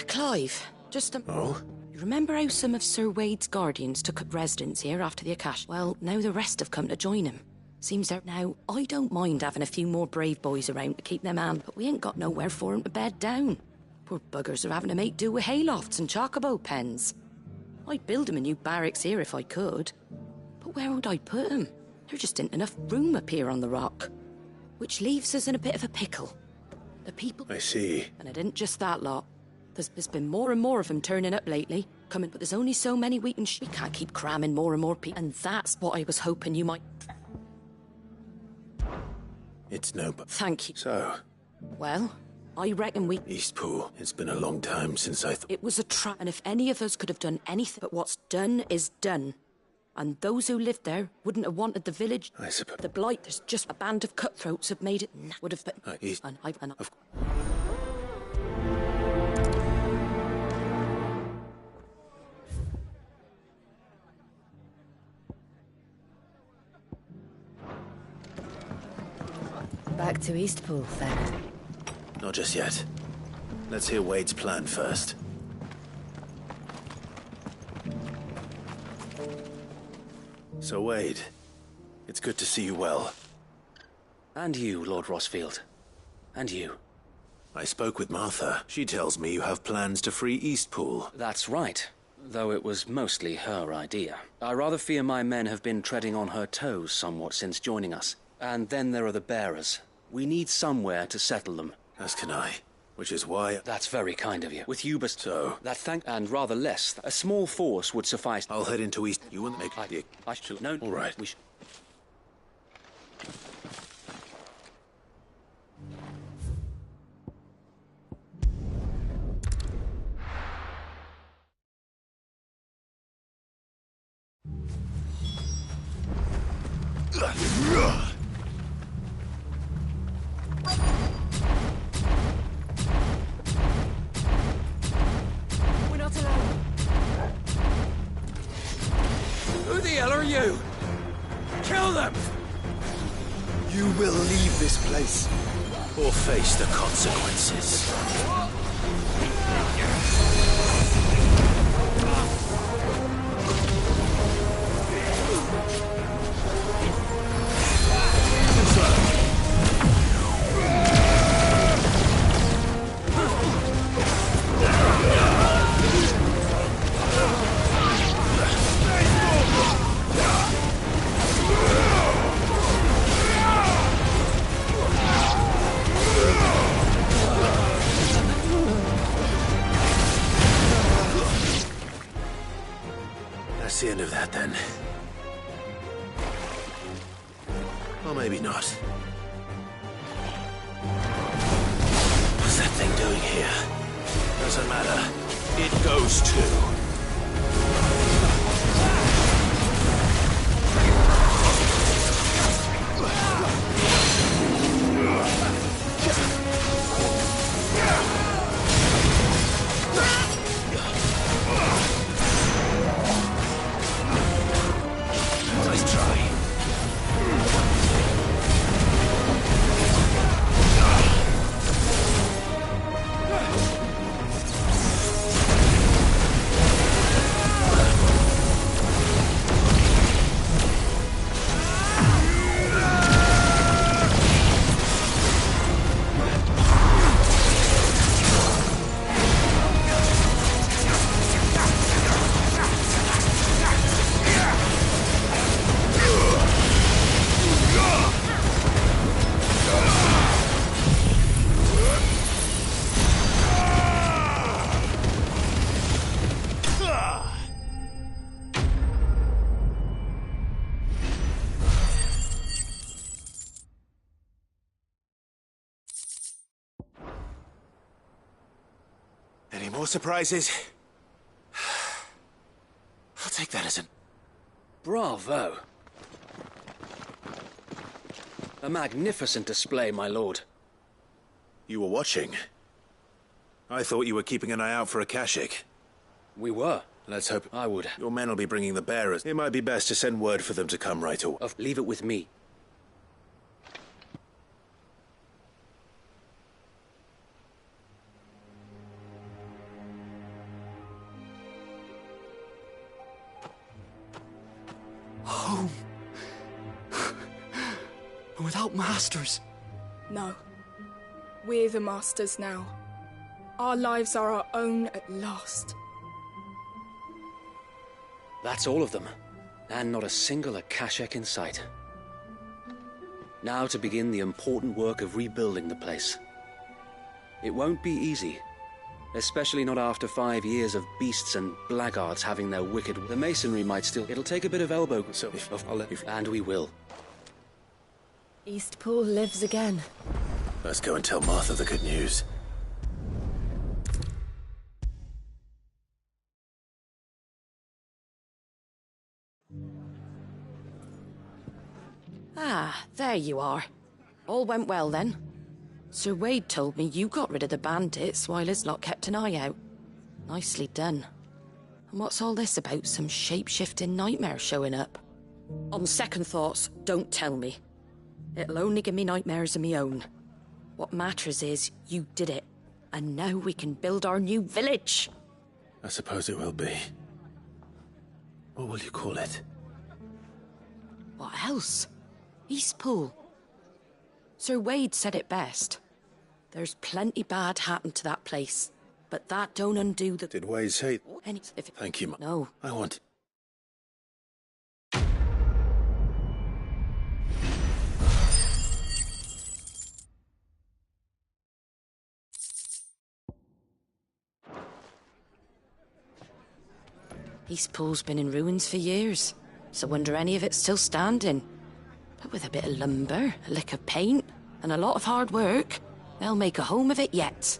S4: Clive, just a...
S24: Oh?
S4: You remember how some of Sir Wade's guardians took up residence here after the Akash? Well, now the rest have come to join him. Seems that now, I don't mind having a few more brave boys around to keep them hand, but we ain't got nowhere for 'em to bed down. Poor buggers are having to make do with haylofts and chocobo pens. I'd build 'em a new barracks here if I could. But where would I put 'em? There just ain't enough room up here on the rock. Which leaves us in a bit of a pickle. The people...
S24: I see.
S4: And it isn't just that lot. There's been more and more of them turning up lately. Coming, but there's only so many we can't keep cramming more and more people. And that's what I was hoping you might...
S24: It's no...
S4: Thank you.
S24: So?
S4: Well, I reckon we...
S24: Eastpool. It's been a long time since I...
S4: It was a trap, and if any of us could have done anything, but what's done is done. And those who lived there wouldn't have wanted the village.
S24: I suppose.
S4: The blight, there's just a band of cutthroats have made it... Would have been...
S12: Back to Eastpool, then.
S24: Not just yet. Let's hear Wade's plan first. So, Wade, it's good to see you well.
S7: And you, Lord Rossfield. And you.
S24: I spoke with Martha. She tells me you have plans to free Eastpool.
S7: That's right. Though it was mostly her idea. I rather fear my men have been treading on her toes somewhat since joining us. And then there are the bearers. We need somewhere to settle them.
S24: As can I. Which is why...
S7: That's very kind of you. With you, but...
S24: So...
S7: That and rather less. A small force would suffice.
S24: I'll head into East... You and make...
S7: I should... No...
S24: All right.
S7: We should...
S20: We're not alone.
S11: Who the hell are you? Kill them!
S2: You will leave this place.
S24: Or face the consequences. Or maybe not. What's that thing doing here? Doesn't matter. It goes too. Nice try. Any more surprises? I'll take that as an...
S7: Bravo! A magnificent display, my lord.
S24: You were watching. I thought you were keeping an eye out for a Kashik.
S7: We were.
S24: Let's hope
S7: I would.
S24: Your men will be bringing the bearers. It might be best to send word for them to come right away.
S7: Leave it with me.
S6: Home. Without masters.
S5: No. We're the masters now. Our lives are our own at last.
S7: That's all of them. And not a single Akashek in sight. Now to begin the important work of rebuilding the place. It won't be easy. Especially not after 5 years of beasts and blackguards having their wicked... The masonry might still... It'll take a bit of elbow... So, I'll let you... And we will.
S12: Eastpool lives again.
S24: Let's go and tell Martha the good news.
S4: Ah, there you are. All went well then. Sir Wade told me you got rid of the bandits while his lot kept an eye out. Nicely done. And what's all this about some shape-shifting nightmare showing up? On second thoughts, don't tell me. It'll only give me nightmares of me own. What matters is you did it. And now we can build our new village.
S24: I suppose it will be. What will you call it?
S4: What else? Eastpool. Sir Wade said it best. There's plenty bad happened to that place, but that don't undo the...
S24: Did Wade say... Thank you,
S4: No.
S24: I want...
S4: Eastpool's been in ruins for years, so wonder any of it's still standing. But with a bit of lumber, a lick of paint, and a lot of hard work, they'll make a home of it yet.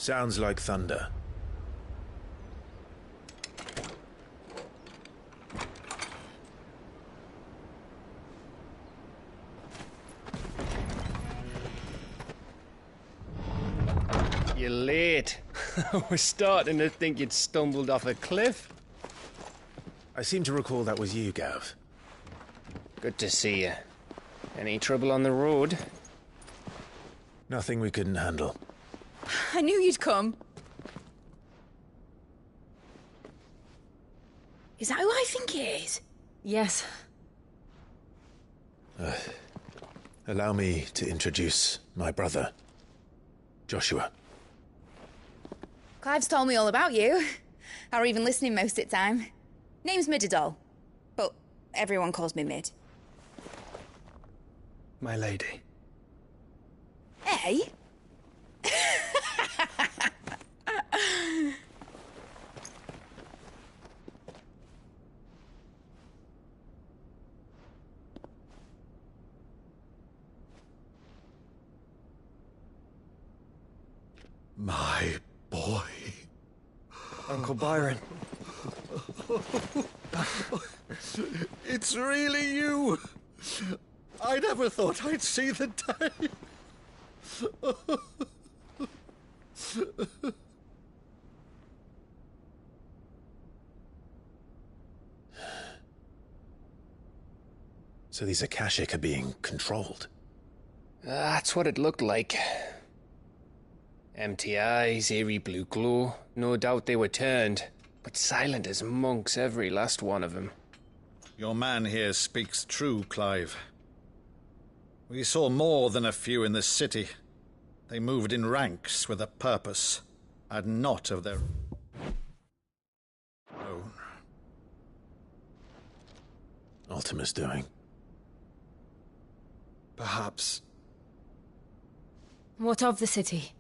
S16: Sounds like thunder.
S17: You're late. I was starting to think you'd stumbled off a cliff.
S16: I seem to recall that was you, Gav.
S17: Good to see you. Any trouble on the road?
S16: Nothing we couldn't handle.
S22: I knew you'd come. Is that who I think it is?
S12: Yes.
S16: Allow me to introduce my brother, Joshua.
S22: Clive's told me all about you. Or even listening most of the time. Name's Midadol, but everyone calls me Mid.
S1: My lady.
S22: Hey?
S9: My boy.
S1: Uncle Byron.
S9: It's really you. I never thought I'd see the day.
S16: So these Akashic are being controlled?
S17: That's what it looked like. Empty eyes, eerie blue glow. No doubt they were turned, but silent as monks, every last one of them.
S9: Your man here speaks true, Clive. We saw more than a few in this city. They moved in ranks with a purpose, and not of their own.
S16: Ultima's doing.
S1: Perhaps.
S12: What of the city?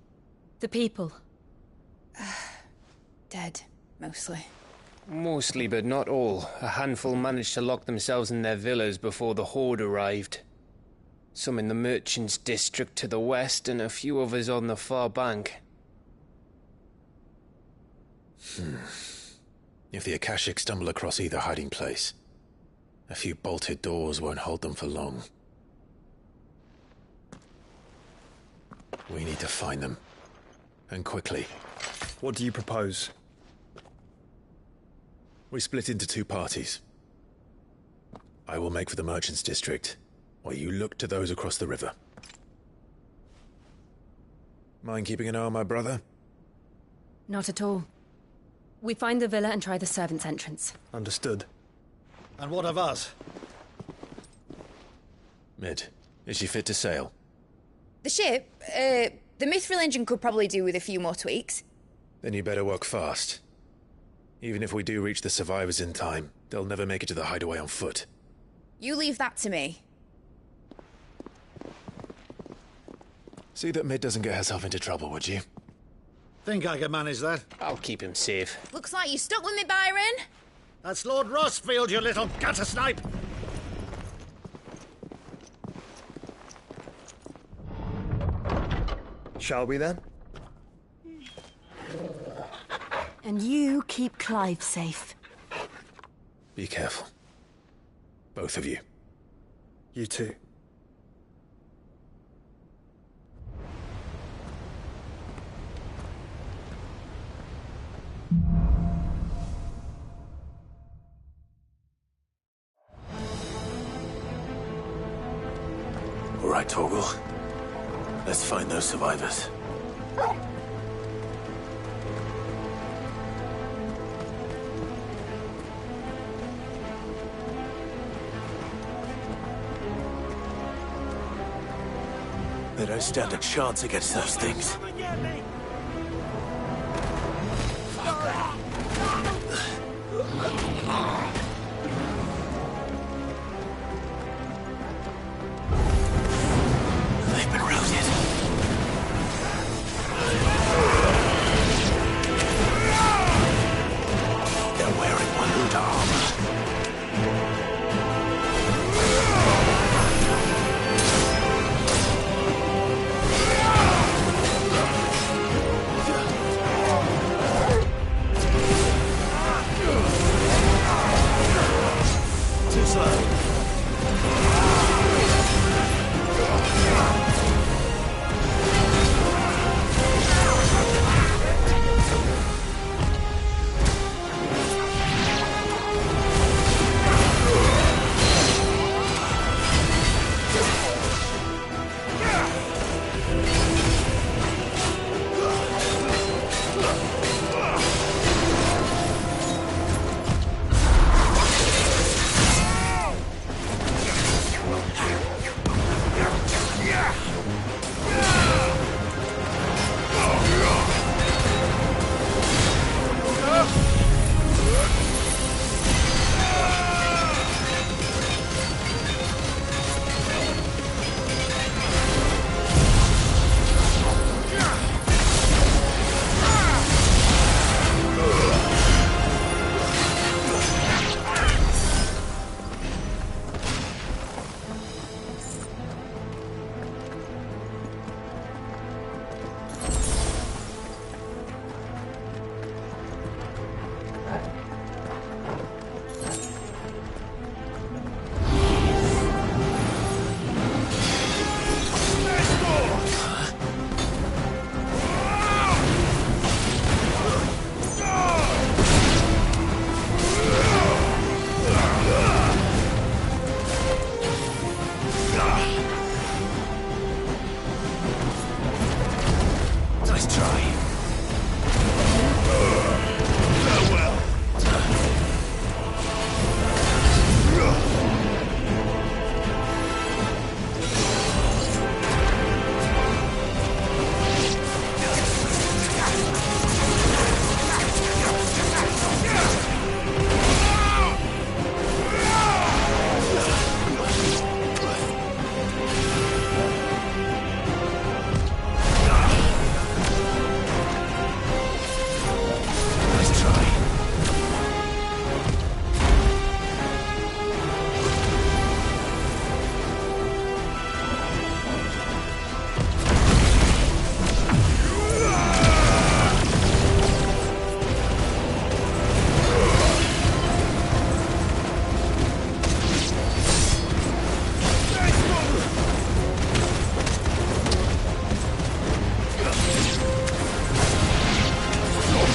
S12: The people?
S22: Dead, mostly.
S17: Mostly, but not all. A handful managed to lock themselves in their villas before the Horde arrived. Some in the merchants' district to the west, and a few others on the far bank.
S16: If the Akashic stumble across either hiding place, a few bolted doors won't hold them for long. We need to find them. And quickly.
S1: What do you propose?
S16: We split into two parties. I will make for the merchants' district, while you look to those across the river. Mind keeping an eye on my brother?
S12: Not at all. We find the villa and try the servants' entrance.
S1: Understood.
S9: And what of us?
S16: Mid, is she fit to sail?
S22: The ship, the Mithril engine could probably do with a few more tweaks.
S16: Then you better work fast. Even if we do reach the survivors in time, they'll never make it to the hideaway on foot.
S22: You leave that to me.
S16: See that Mid doesn't get herself into trouble, would you?
S9: Think I can manage that?
S17: I'll keep him safe.
S22: Looks like you stuck with me, Byron.
S9: That's Lord Rossfield, you little gutter snipe!
S1: Shall we then?
S20: And you keep Clive safe.
S16: Be careful. Both of you.
S1: You too.
S24: All right, Torgal. Let's find those survivors. They don't stand a chance against those things. They've been routed. They're wearing one armor.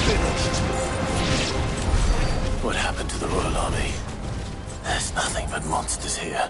S24: finished. What happened to the Royal Army? There's nothing but monsters here.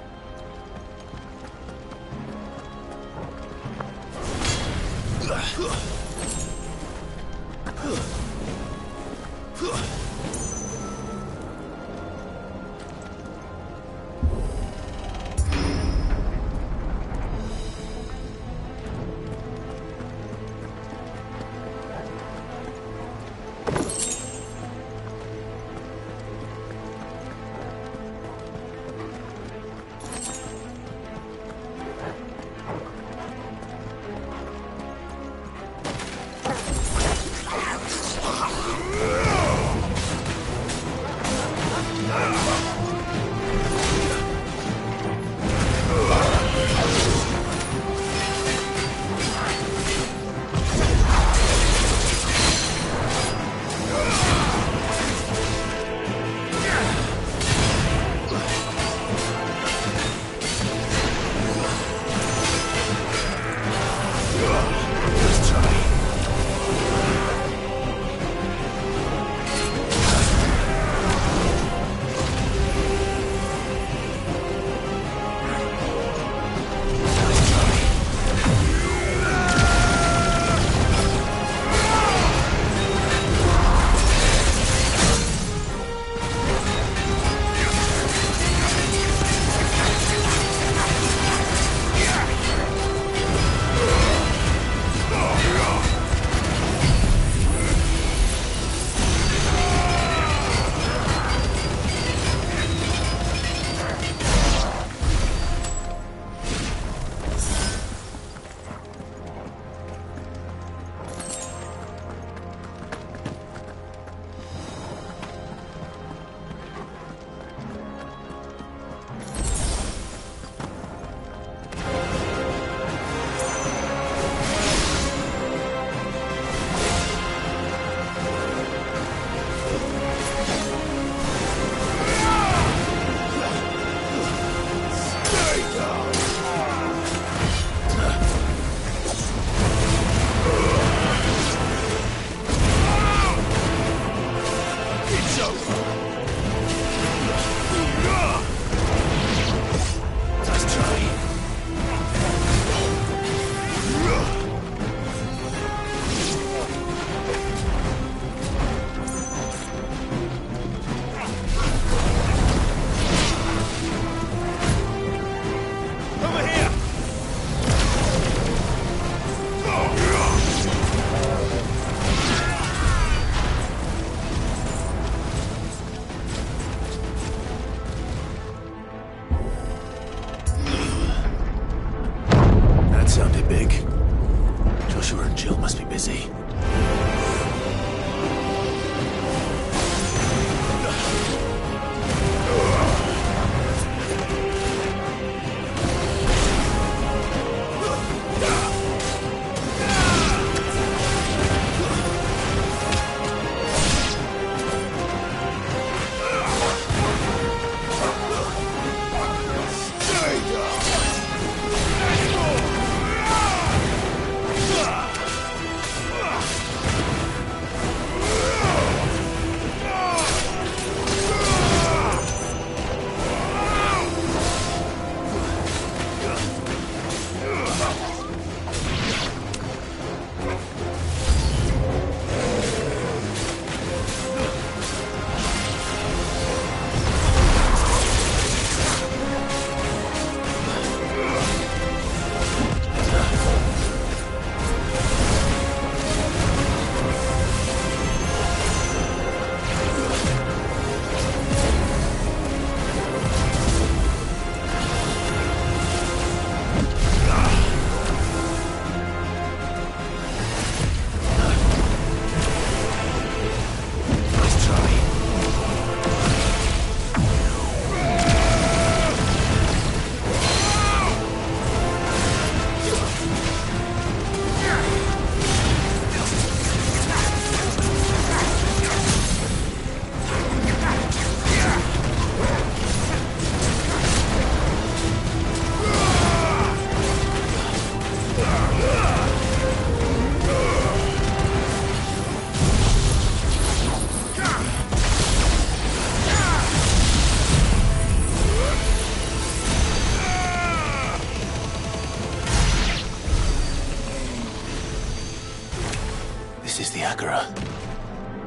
S24: is the Agora,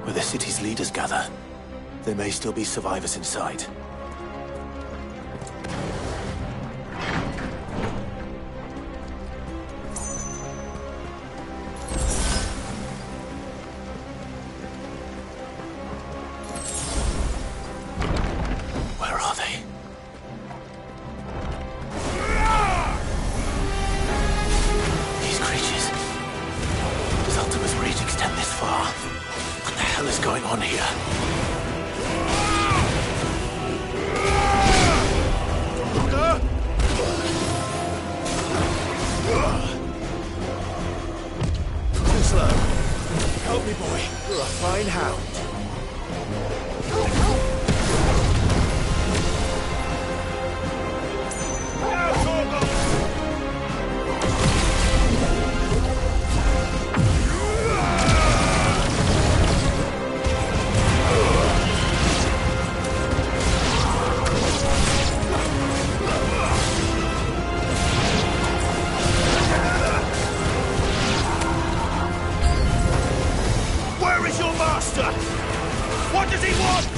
S24: where the city's leaders gather. There may still be survivors inside. Where are they? These creatures. Does Ultima's reach extend this far? What the hell is going on here?
S11: Too slow. Help me, boy. You're a fine hound. Where is your master? What does he want?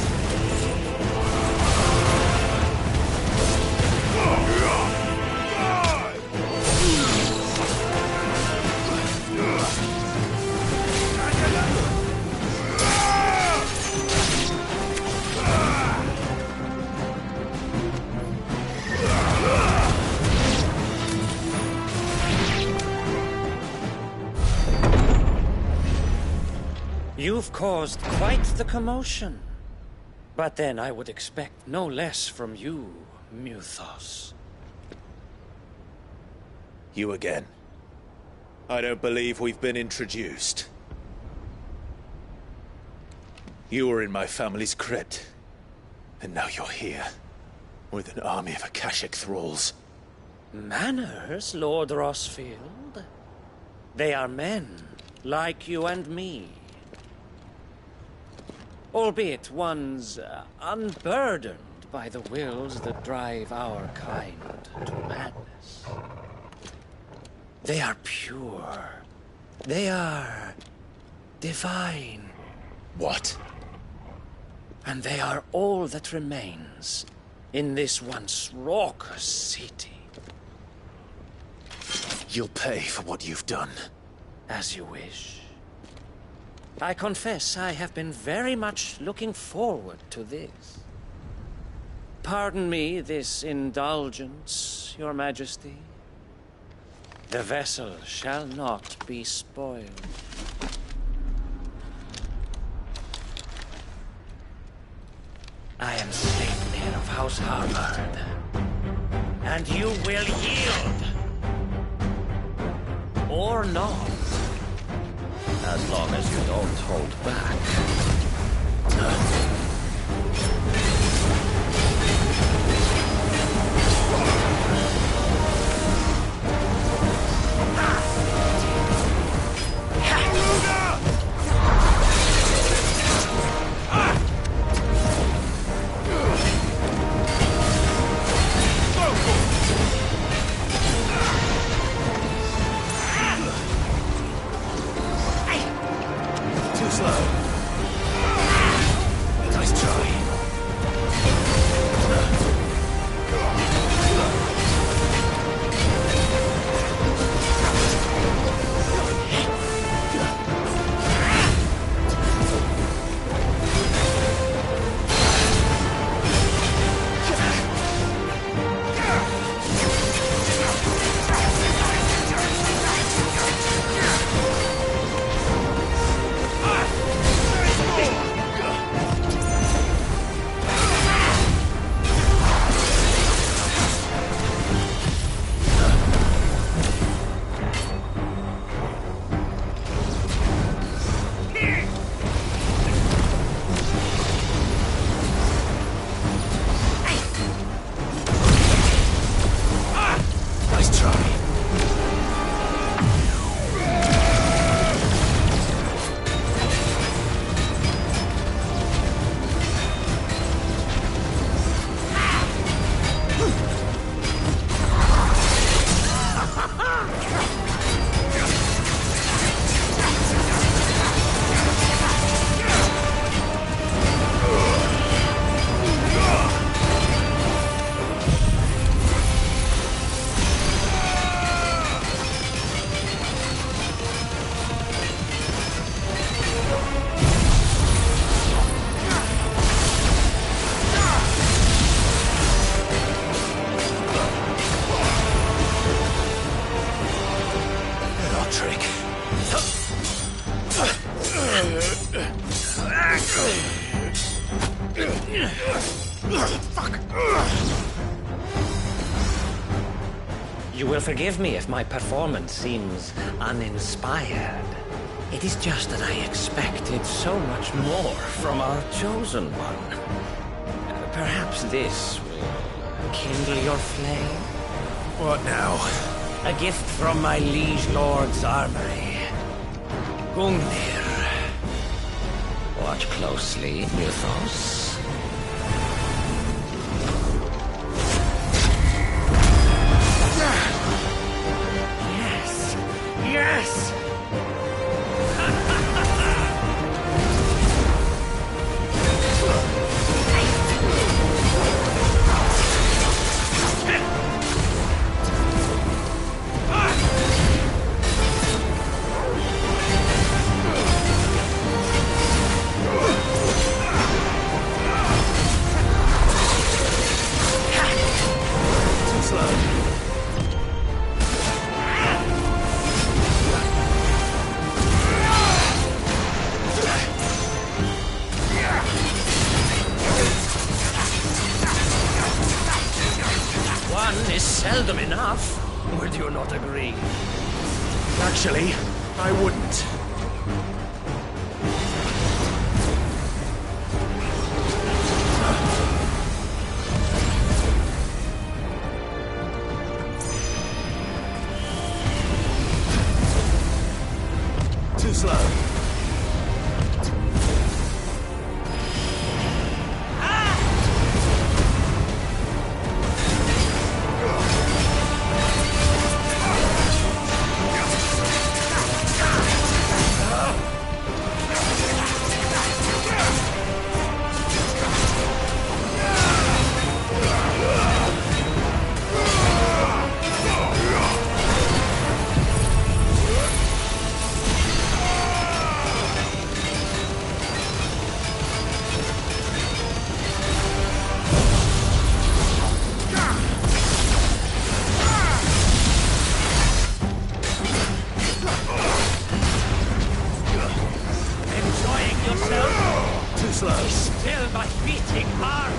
S10: You've caused quite the commotion. But then I would expect no less from you, Muthos.
S16: You again. I don't believe we've been introduced. You were in my family's crypt. And now you're here. With an army of Akashic thralls.
S10: Manners, Lord Rossfield? They are men, like you and me. Albeit ones unburdened by the wills that drive our kind to madness. They are pure. They are divine.
S16: What?
S10: And they are all that remains in this once raucous city.
S16: You'll pay for what you've done.
S10: As you wish. I confess I have been very much looking forward to this. Pardon me this indulgence, Your Majesty. The vessel shall not be spoiled. I am Sleipnir of House Harvard, and you will yield. Or not. As long as you don't hold back.
S11: Too slow. Nice try.
S10: Fuck! You will forgive me if my performance seems uninspired. It is just that I expected so much more from our chosen one. Perhaps this will kindle your flame?
S11: What now?
S10: A gift from my liege lord's armory. Gungnir. Watch closely, Mythos. Yes! Yes! One is seldom enough. Would you not agree?
S11: Actually, I wouldn't. Too slow.
S10: Still my beating heart!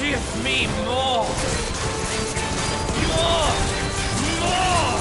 S10: Give me more! More! More!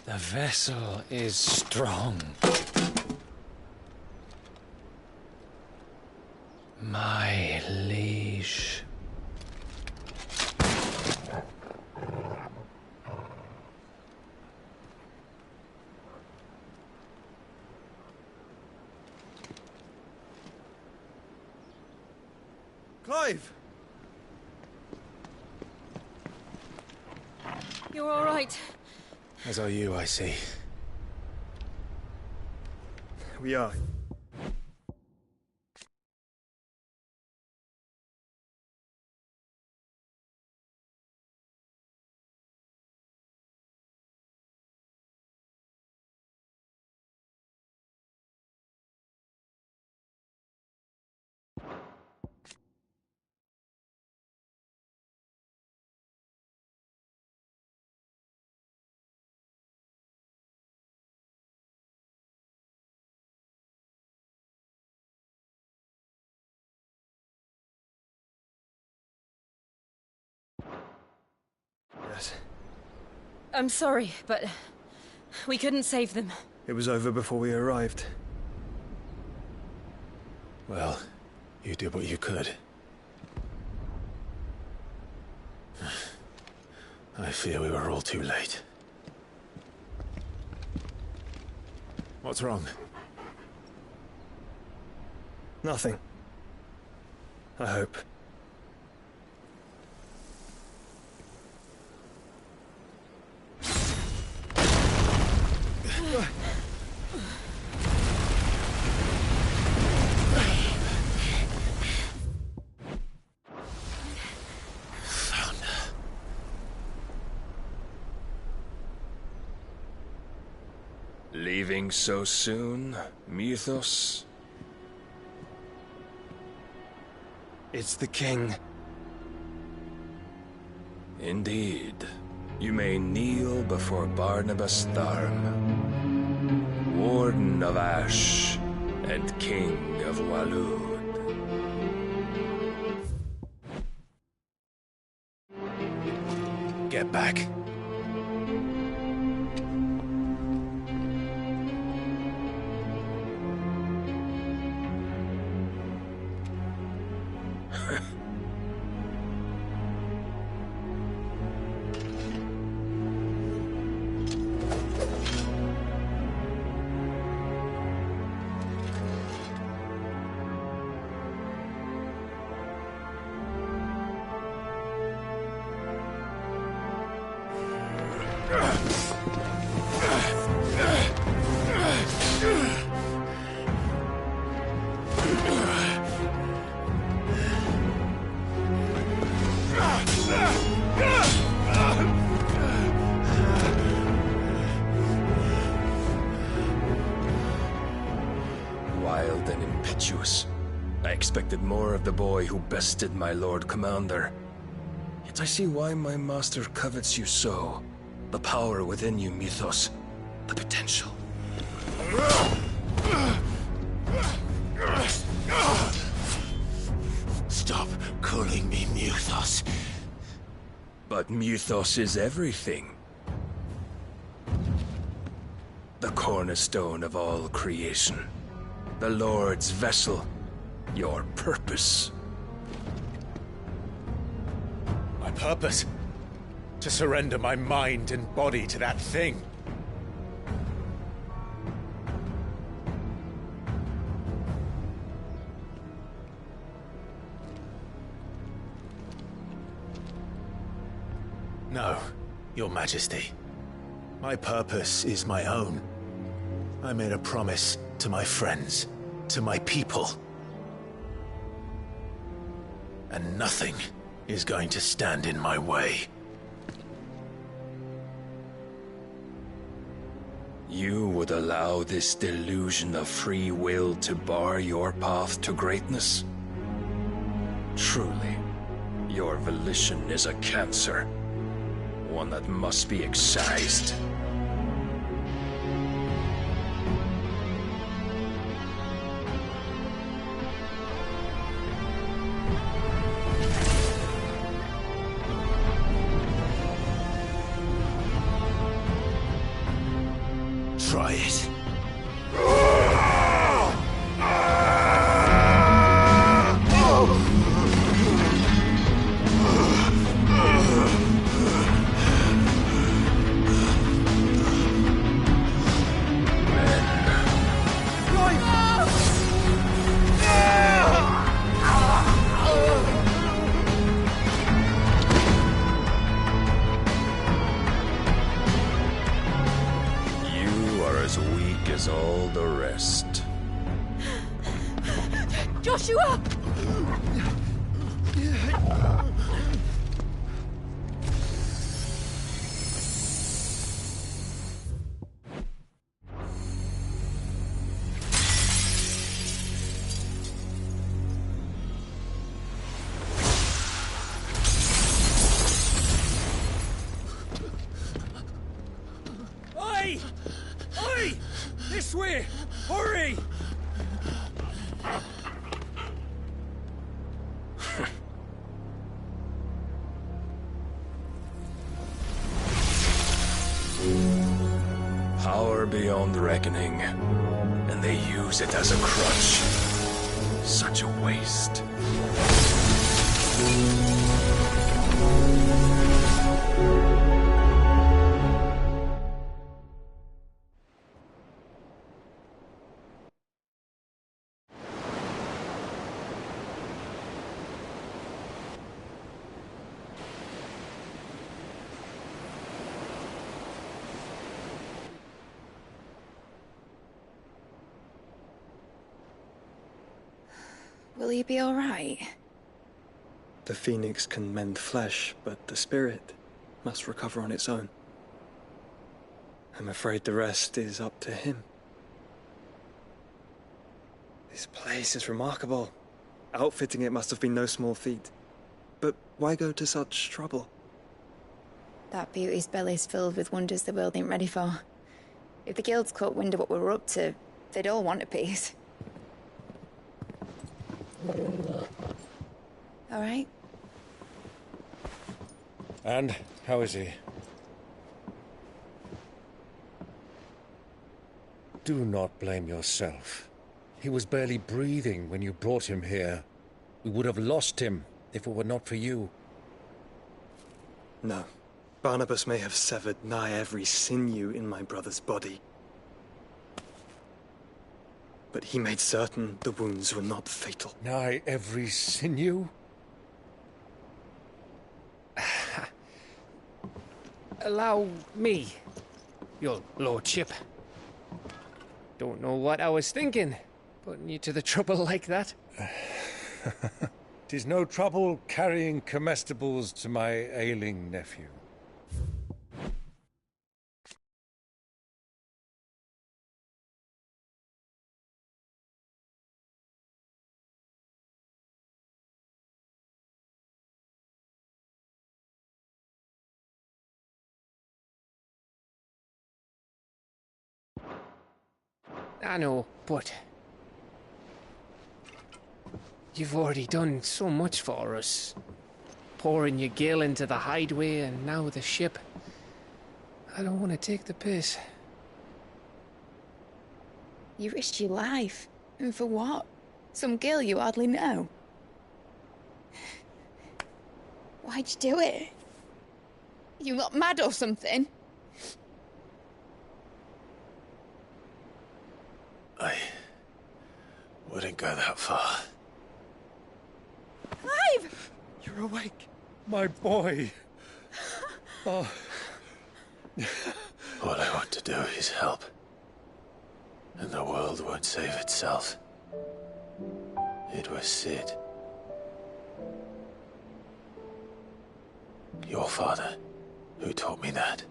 S10: The vessel is strong. My liege.
S2: Clive!
S12: You're all right.
S16: As are you, I see.
S1: We are.
S20: I'm sorry, but we couldn't save them.
S1: It was over before we arrived.
S24: Well, you did what you could. I fear we were all too late. What's wrong?
S1: Nothing. I hope.
S3: Leaving so soon, Mythos?
S1: It's the king.
S3: Indeed. You may kneel before Barnabas Tharm, Warden of Ash and King of Waloed.
S24: Get back.
S3: Wild and impetuous. I expected more of the boy who bested my Lord Commander. Yet I see why my master covets you so. The power within you, Mythos. The potential.
S24: Stop calling me Mythos.
S3: But Mythos is everything. The cornerstone of all creation. The Lord's vessel. Your purpose.
S24: My purpose? To surrender my mind and body to that thing. No, Your Majesty. My purpose is my own. I made a promise to my friends, to my people. And nothing is going to stand in my way.
S3: You would allow this delusion of free will to bar your path to greatness? Truly, your volition is a cancer. One that must be excised.
S24: Try it.
S3: As all the rest.
S20: Joshua!
S11: Oi! Oi! This way! Hurry!
S3: beyond reckoning, and they use it as a crutch. Such a waste.
S22: Will he be all right?
S1: The phoenix can mend flesh, but the spirit must recover on its own. I'm afraid the rest is up to him. This place is remarkable. Outfitting it must have been no small feat. But why go to such trouble?
S22: That beauty's belly's filled with wonders the world ain't ready for. If the guilds caught wind of what we were up to, they'd all want a piece. All right?
S13: And how is he? Do not blame yourself. He was barely breathing when you brought him here. We would have lost him if it were not for you.
S1: No. Barnabas may have severed nigh every sinew in my brother's body. But he made certain the wounds were not fatal.
S13: Nigh every sinew?
S17: Allow me, your lordship. Don't know what I was thinking, putting you to the trouble like that.
S13: 'Tis no trouble carrying comestibles to my ailing nephew.
S17: I know, but you've already done so much for us. Pouring your gil into the hideaway and now the ship. I don't want to take the piss.
S22: You risked your life. And for what? Some girl you hardly know. Why'd you do it? You not mad or something?
S24: I wouldn't go that far.
S22: Clive!
S13: You're awake, my boy. Oh.
S24: All I want to do is help. And the world won't save itself. It was Sid. Your father, who taught me that.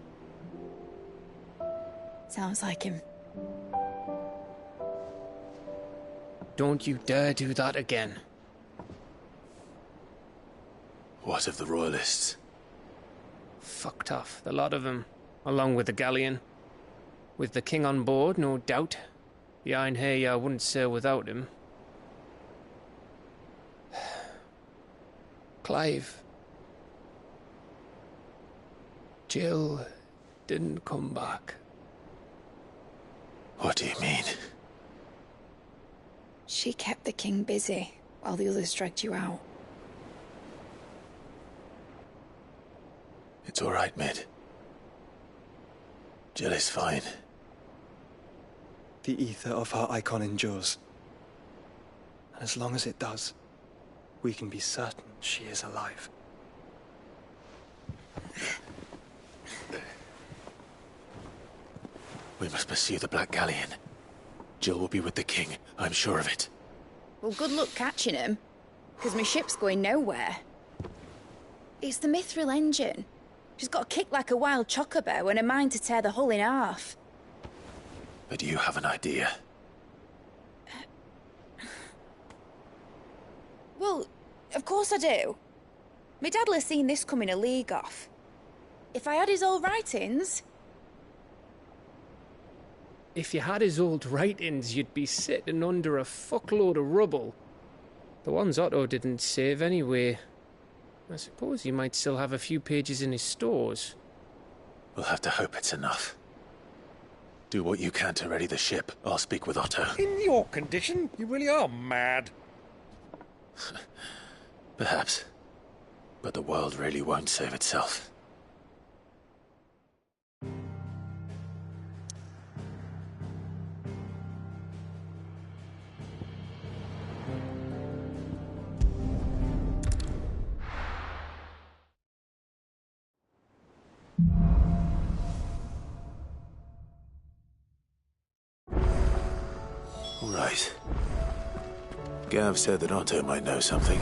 S22: Sounds like him.
S17: Don't you dare do that again.
S24: What of the Royalists?
S17: Fucked off, the lot of them, along with the galleon. With the king on board, no doubt. Behind here, I wouldn't sail without him. Clive. Jill didn't come back.
S24: What do you mean?
S22: She kept the king busy while the others dragged you out.
S24: It's all right, Mid. Jill is fine.
S1: The ether of her icon endures. And as long as it does, we can be certain she is alive.
S24: We must pursue the Black Galleon. Jill will be with the king, I'm sure of it.
S22: Well, good luck catching him, because my ship's going nowhere. It's the Mithril engine. She's got a kick like a wild chocobo and a mind to tear the hull in half.
S24: But do you have an idea?
S22: Well, of course I do. My dad'll have seen this coming a league off. If I had his old writings...
S17: If you had his old writings, you'd be sitting under a fuckload of rubble. The ones Otto didn't save anyway. I suppose he might still have a few pages in his stores.
S24: We'll have to hope it's enough. Do what you can to ready the ship. I'll speak with Otto.
S13: In your condition, you really are mad.
S24: Perhaps. But the world really won't save itself. Right. Gav said that Otto might know something.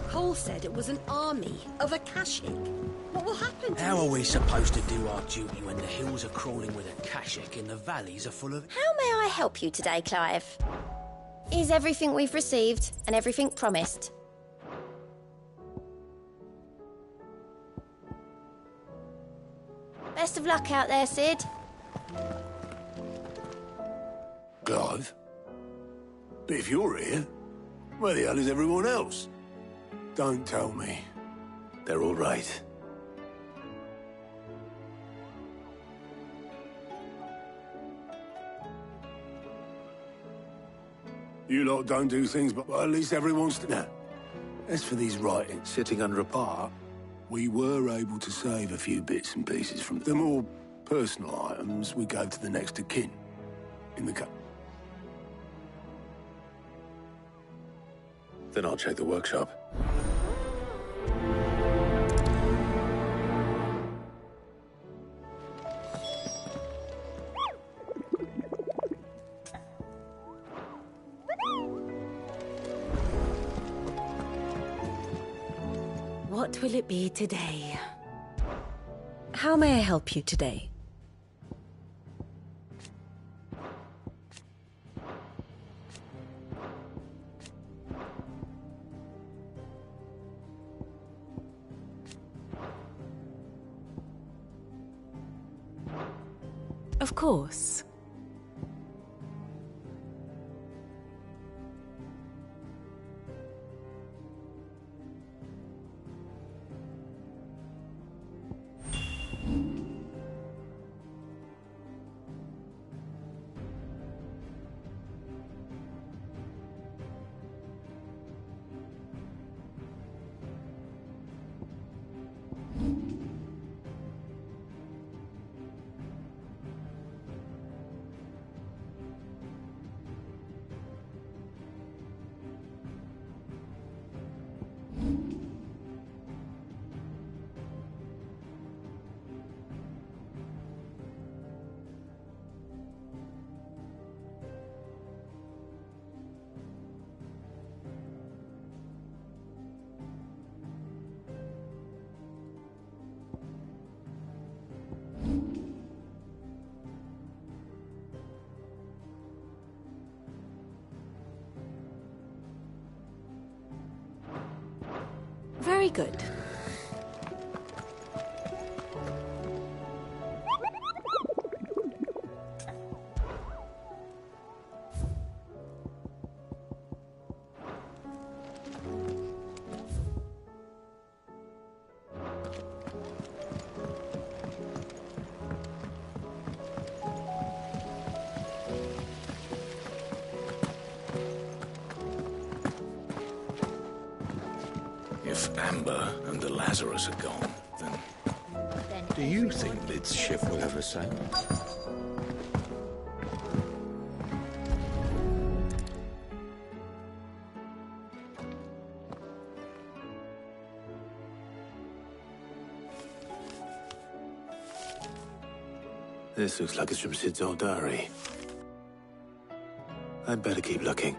S15: Cole said it was an army of Akashic. What will happen to
S11: How
S15: me?
S11: are we supposed to do our duty when the hills are crawling with Akashic and the valleys are full of...
S14: How may I help you today, Clive? Is everything we've received and everything promised? Best of luck out there, Sid.
S18: Clive? But if you're here, where the hell is everyone else? Don't tell me.
S24: They're all right.
S18: You lot don't do things, but at least everyone's... Now, as for these writings sitting under a part, we were able to save a few bits and pieces from the more personal items we gave to the next of kin in the cup.
S24: Then I'll check the workshop.
S20: What will it be today?
S15: How may I help you today?
S20: Of course. Very good.
S11: If Amber and the Lazarus are gone, then... Do you think Lid's ship will ever sail?
S24: This looks like it's from Sid's old diary. I'd better keep looking.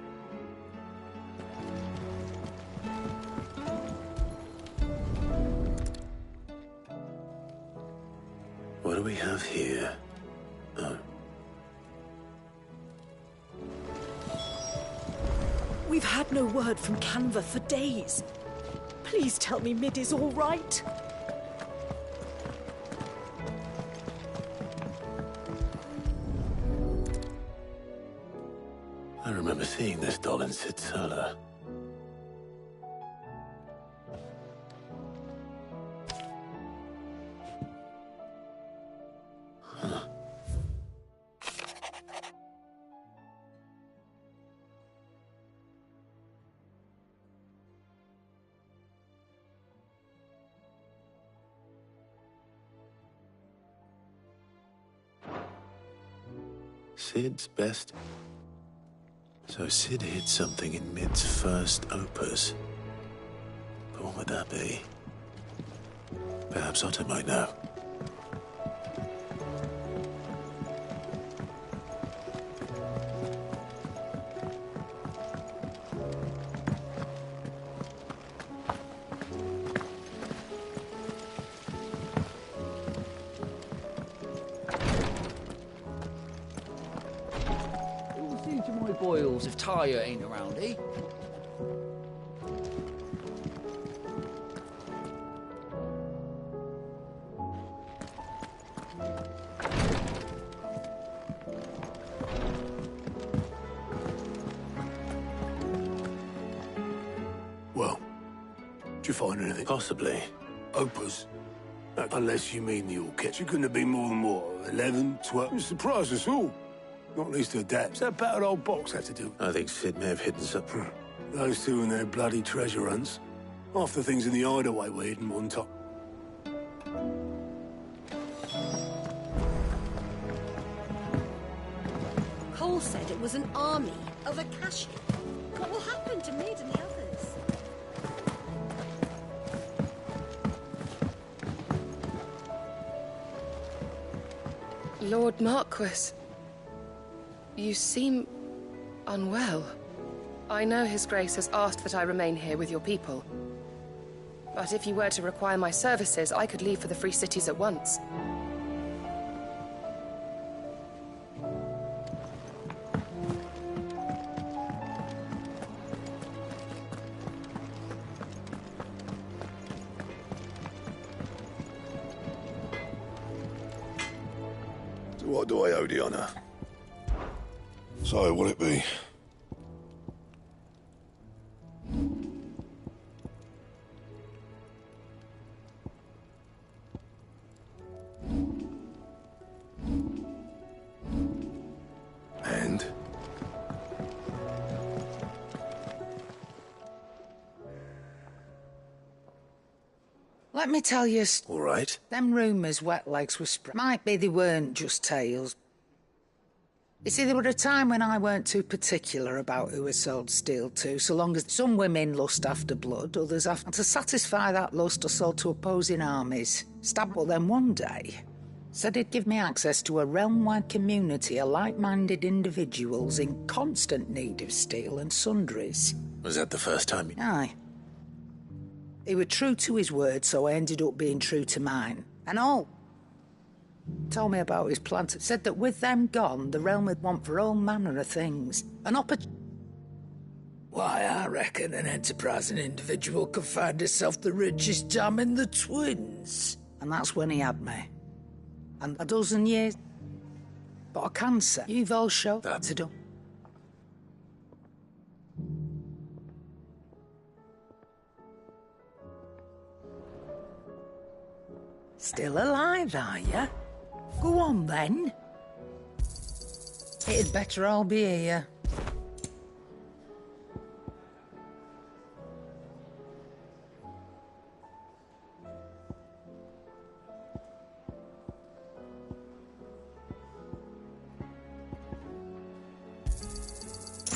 S24: What do we have here? Oh.
S15: We've had no word from Canva for days. Please tell me Mid is all right.
S24: I remember seeing this doll in Sid's cellar. Sid's best. So Sid hid something in Mid's first opus. But what would that be? Perhaps Otto might know.
S6: Boils if Tyre ain't around, eh?
S18: Well, did you find anything?
S24: Possibly.
S18: Opus? Unless you mean the orchid. She couldn't have been more than what, 11, 12? It surprised us all. Not least her dad. What's that battered old box had to do?
S24: I think Sid may have hidden something.
S18: Those two and their bloody treasure hunts. Half the things in the hideaway were hidden one time.
S15: Cole said it was an army of Akashi. What will happen to Mid and the others?
S8: Lord Marquis, you seem unwell. I know His Grace has asked that I remain here with your people. But if you were to require my services, I could leave for the Free Cities at once.
S18: What do I owe the honour?
S19: So, will it be?
S18: And?
S21: Let me tell you...
S18: All right.
S21: Them rumours wet legs were spread. Might be they weren't just tales. You see, there were a time when I weren't too particular about who I sold steel to, so long as some women lust after blood, others after... And to satisfy that lust, I sold to opposing armies. Stabbed, but then one day, said he'd give me access to a realm-wide community of like-minded individuals in constant need of steel and sundries.
S24: Was that the first time?
S21: Aye. He was true to his word, so I ended up being true to mine. And all. Told me about his plans. Said that with them gone, the realm would want for all manner of things. An Why, I reckon an enterprising individual could find himself the richest gem in the twins. And that's when he had me. And a dozen years. But I can say, you've all shown that to do. Still alive, are you? Go on, then. It'd better all be here.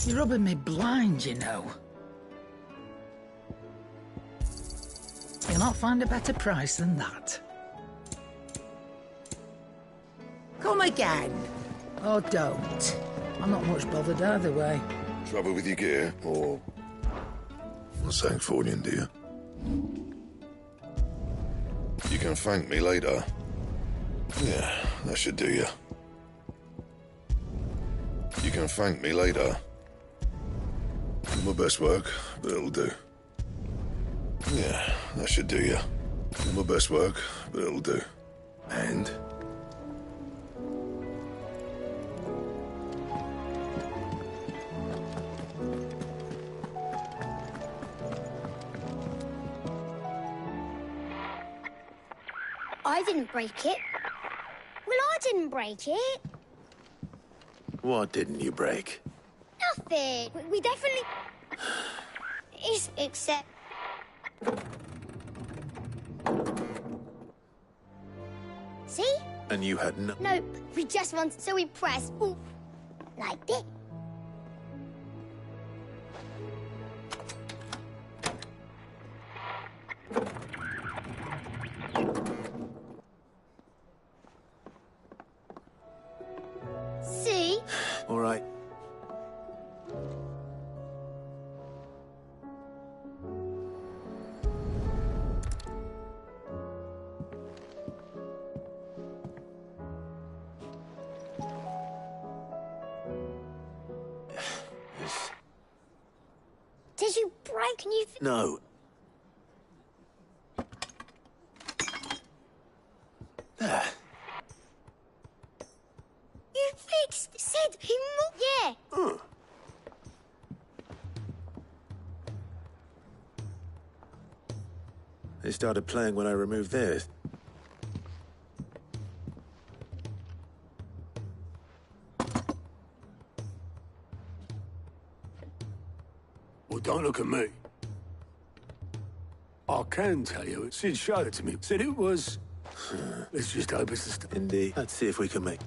S21: You're rubbing me blind, you know. You'll not find a better price than that. Come again. Or don't. I'm not much bothered either way.
S19: Trouble with your gear, or... something for you, dear? You can thank me later. Yeah, that should do you. You can thank me later. My best work, but it'll do. Yeah, that should do you. My best work, but it'll do.
S18: And?
S14: I didn't break it. Well, I didn't break it.
S24: What didn't you break?
S14: Nothing. We definitely... Except... See?
S24: And you had no...
S14: Nope. We just want... So we press... Ooh. Like this. See?
S24: All right.
S14: Did you break? Can you...
S24: No. There.
S14: You fixed Sid. He Yeah.
S24: They started playing when I removed theirs.
S18: Well, don't look at me. I can tell you, Sid showed it to me. Said it was... Let's just hope it's the stuff.
S24: Indeed. Let's see if we can make...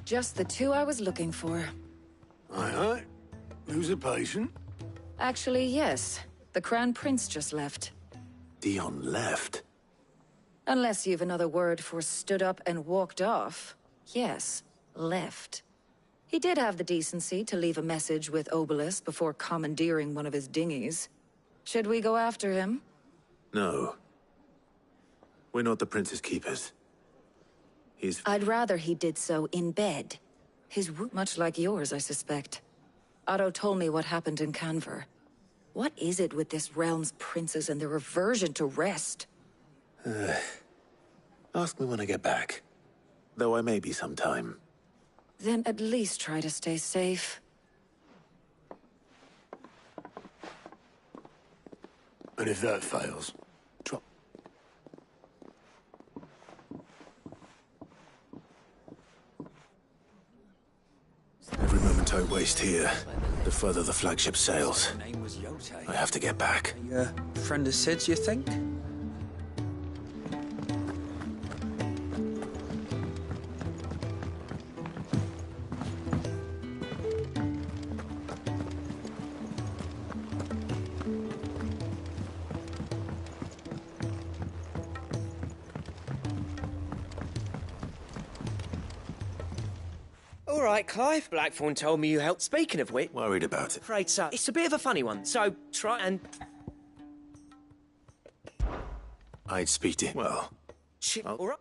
S4: Just the two I was looking for.
S18: Aye. Who's a patient?
S4: Actually, yes. The Crown Prince just left.
S24: Dion left?
S4: Unless you've another word for stood up and walked off. Yes, left. He did have the decency to leave a message with Obelisk before commandeering one of his dinghies. Should we go after him?
S24: No. We're not the Prince's keepers.
S4: I'd rather he did so in bed. His route much like yours, I suspect. Otto told me what happened in Canver. What is it with this realm's princes and their aversion to rest?
S24: Ask me when I get back. Though I may be sometime.
S4: Then at least try to stay safe.
S18: And if that fails, drop.
S24: Every moment I waste here, the further the flagship sails. I have to get back.
S1: Friend of Sid's, you think?
S17: All right, Clive. Blackthorn told me you helped. Speaking of which...
S24: Worried about it.
S17: Afraid so. It's a bit of a funny one, so try and...
S24: I'd speak to him. Well...
S17: Shit, all right.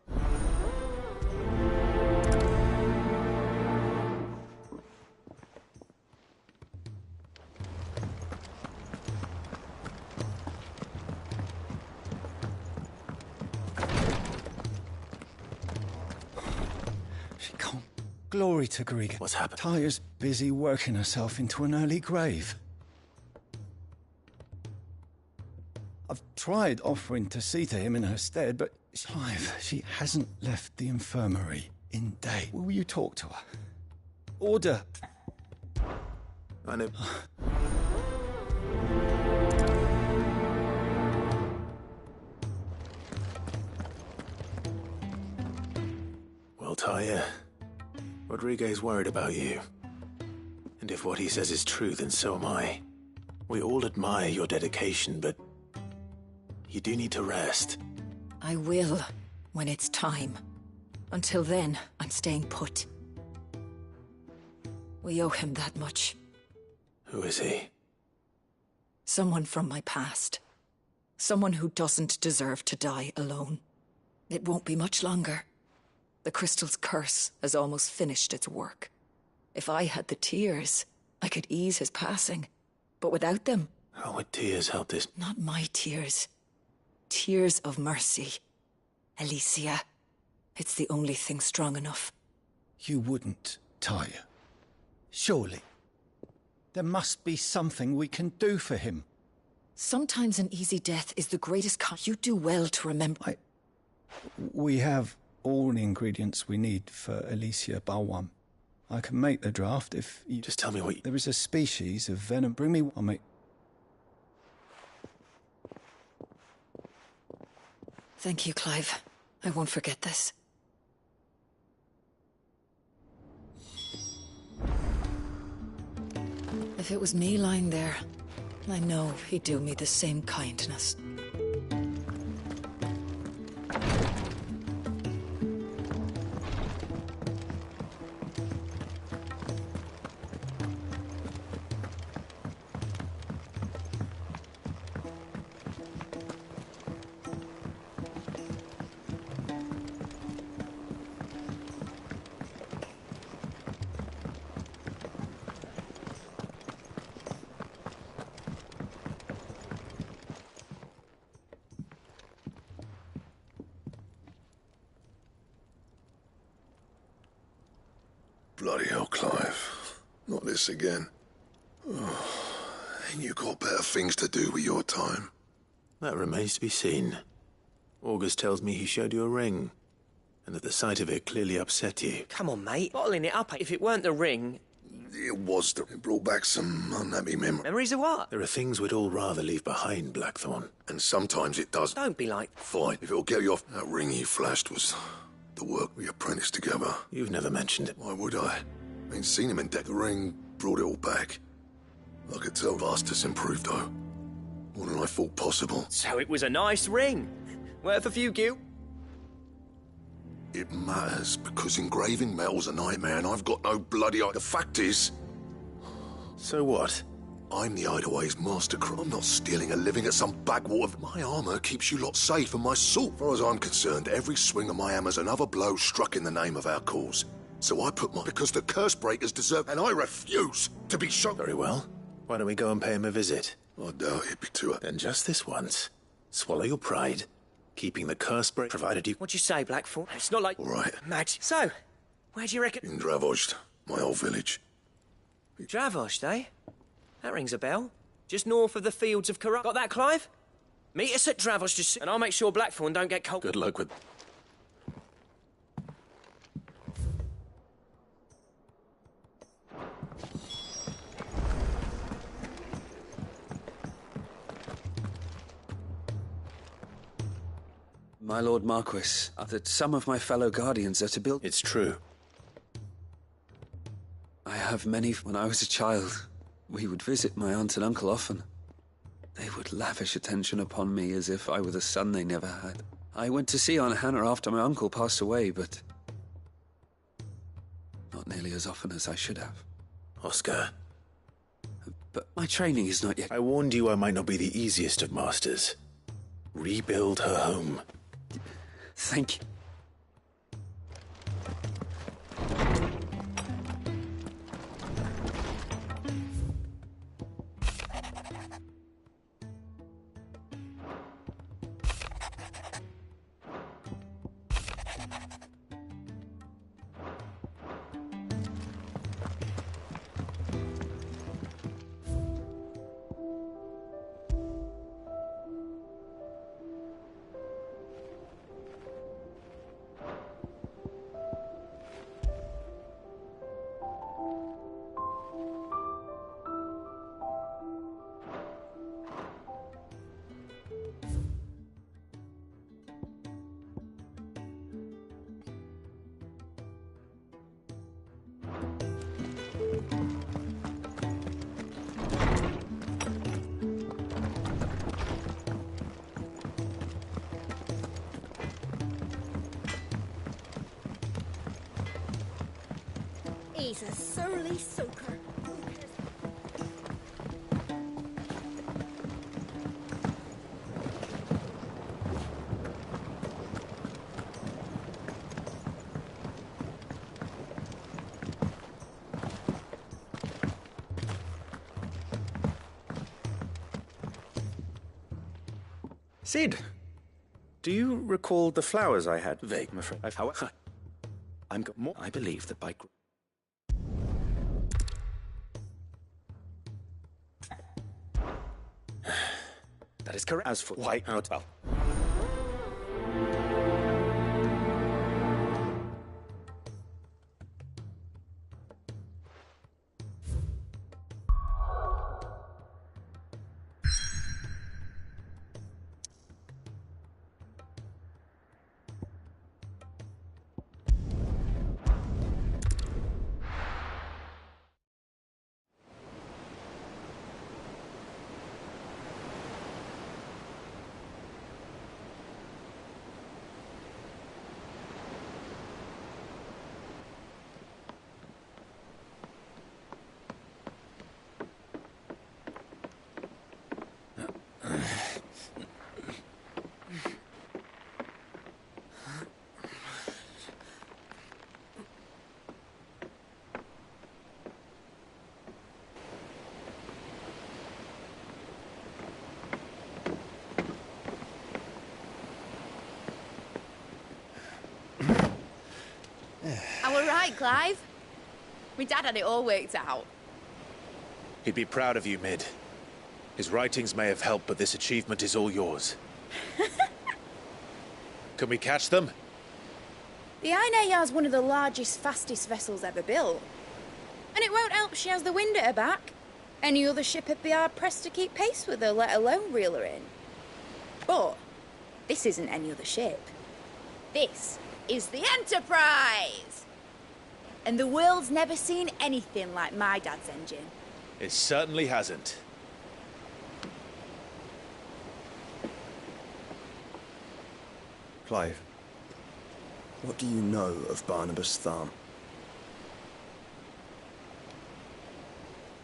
S11: Glory to Gregan.
S24: What's happened?
S11: Tyre's busy working herself into an early grave. I've tried offering to see to him in her stead, but Clive, she hasn't left the infirmary in day. Will you talk to her? Order.
S24: I know. Well, Tyre, Rodriguez worried about you. And if what he says is true, then so am I. We all admire your dedication, but you do need to rest.
S4: I will, when it's time. Until then, I'm staying put. We owe him that much.
S24: Who is he?
S4: Someone from my past. Someone who doesn't deserve to die alone. It won't be much longer. The crystal's curse has almost finished its work. If I had the tears, I could ease his passing. But without them...
S24: How would tears help this?
S4: Not my tears. Tears of mercy. Alicia. It's the only thing strong enough.
S11: You wouldn't, Tyre. Surely. There must be something we can do for him.
S4: Sometimes an easy death is the greatest You do well to remember.
S11: We have all the ingredients we need for Alicia Balwam. I can make the draft if you...
S24: Just tell me what you...
S11: There is a species of venom. Bring me... I'll make...
S4: Thank you, Clive. I won't forget this. If it was me lying there, I know he'd do me the same kindness.
S19: Bloody hell, Clive. Not this again. Oh, ain't you got better things to do with your time?
S24: That remains to be seen. August tells me he showed you a ring, and that the sight of it clearly upset you.
S10: Come on, mate. Bottling it up. If it weren't the ring...
S19: It was. It brought back some unhappy memories.
S10: Memories of what?
S24: There are things we'd all rather leave behind, Blackthorn.
S19: And sometimes it does.
S10: Don't be like...
S19: Fine, if it'll get you off. That ring he flashed was the work we apprenticed together.
S24: You've never mentioned it.
S19: Why would I? Ain't seen him in deck. The ring brought it all back. I could tell vast has improved, though. More than I thought possible.
S10: So it was a nice ring. Worth a few gil.
S19: It matters, because engraving metal's a nightmare, and I've got no bloody eye. The fact is...
S24: So what?
S19: I'm the Hideaway's master crook. I'm not stealing a living at some backwater. My armor keeps you lot safe, and my sword. As far as I'm concerned, every swing of my hammer's another blow struck in the name of our cause. So I put my... Because the curse breakers deserve... And I refuse to be shot.
S24: Very well. Why don't we go and pay him a visit?
S19: I doubt it'd be too...
S24: Then just this once. Swallow your pride. Keeping the curse break, provided you...
S10: What'd you say, Blackthorn? It's not like...
S19: All right.
S10: Mags. So, where do you reckon...
S19: In Dravost, my old village.
S10: Dravost, eh? That rings a bell. Just north of the fields of Corrupt. Got that, Clive? Meet us at Dravost, and I'll make sure Blackthorn don't get cold.
S24: Good luck with...
S5: My Lord Marquis, that some of my fellow guardians are to build...
S24: It's true.
S5: I have many... When I was a child, we would visit my aunt and uncle often. They would lavish attention upon me as if I were the son they never had. I went to see Aunt Hannah after my uncle passed away, but... not nearly as often as I should have.
S24: Oscar.
S5: But my training is not yet...
S24: I warned you I might not be the easiest of masters. Rebuild her home.
S5: Thank you.
S15: He's a surly soaker.
S7: Sid, do you recall the flowers I had?
S24: Vague, I'm afraid.
S7: However, I'm more. I believe that by... is correct. As for why out, well.
S22: I were right, Clive. My dad had it all worked out.
S16: He'd be proud of you, Mid. His writings may have helped, but this achievement is all yours. Can we catch them?
S22: The Ainayar's one of the largest, fastest vessels ever built. And it won't help she has the wind at her back. Any other ship would be hard-pressed to keep pace with her, let alone reel her in. But this isn't any other ship. This is the Enterprise! And the world's never seen anything like my dad's engine.
S16: It certainly hasn't.
S1: Clive, what do you know of Barnabas Tharm?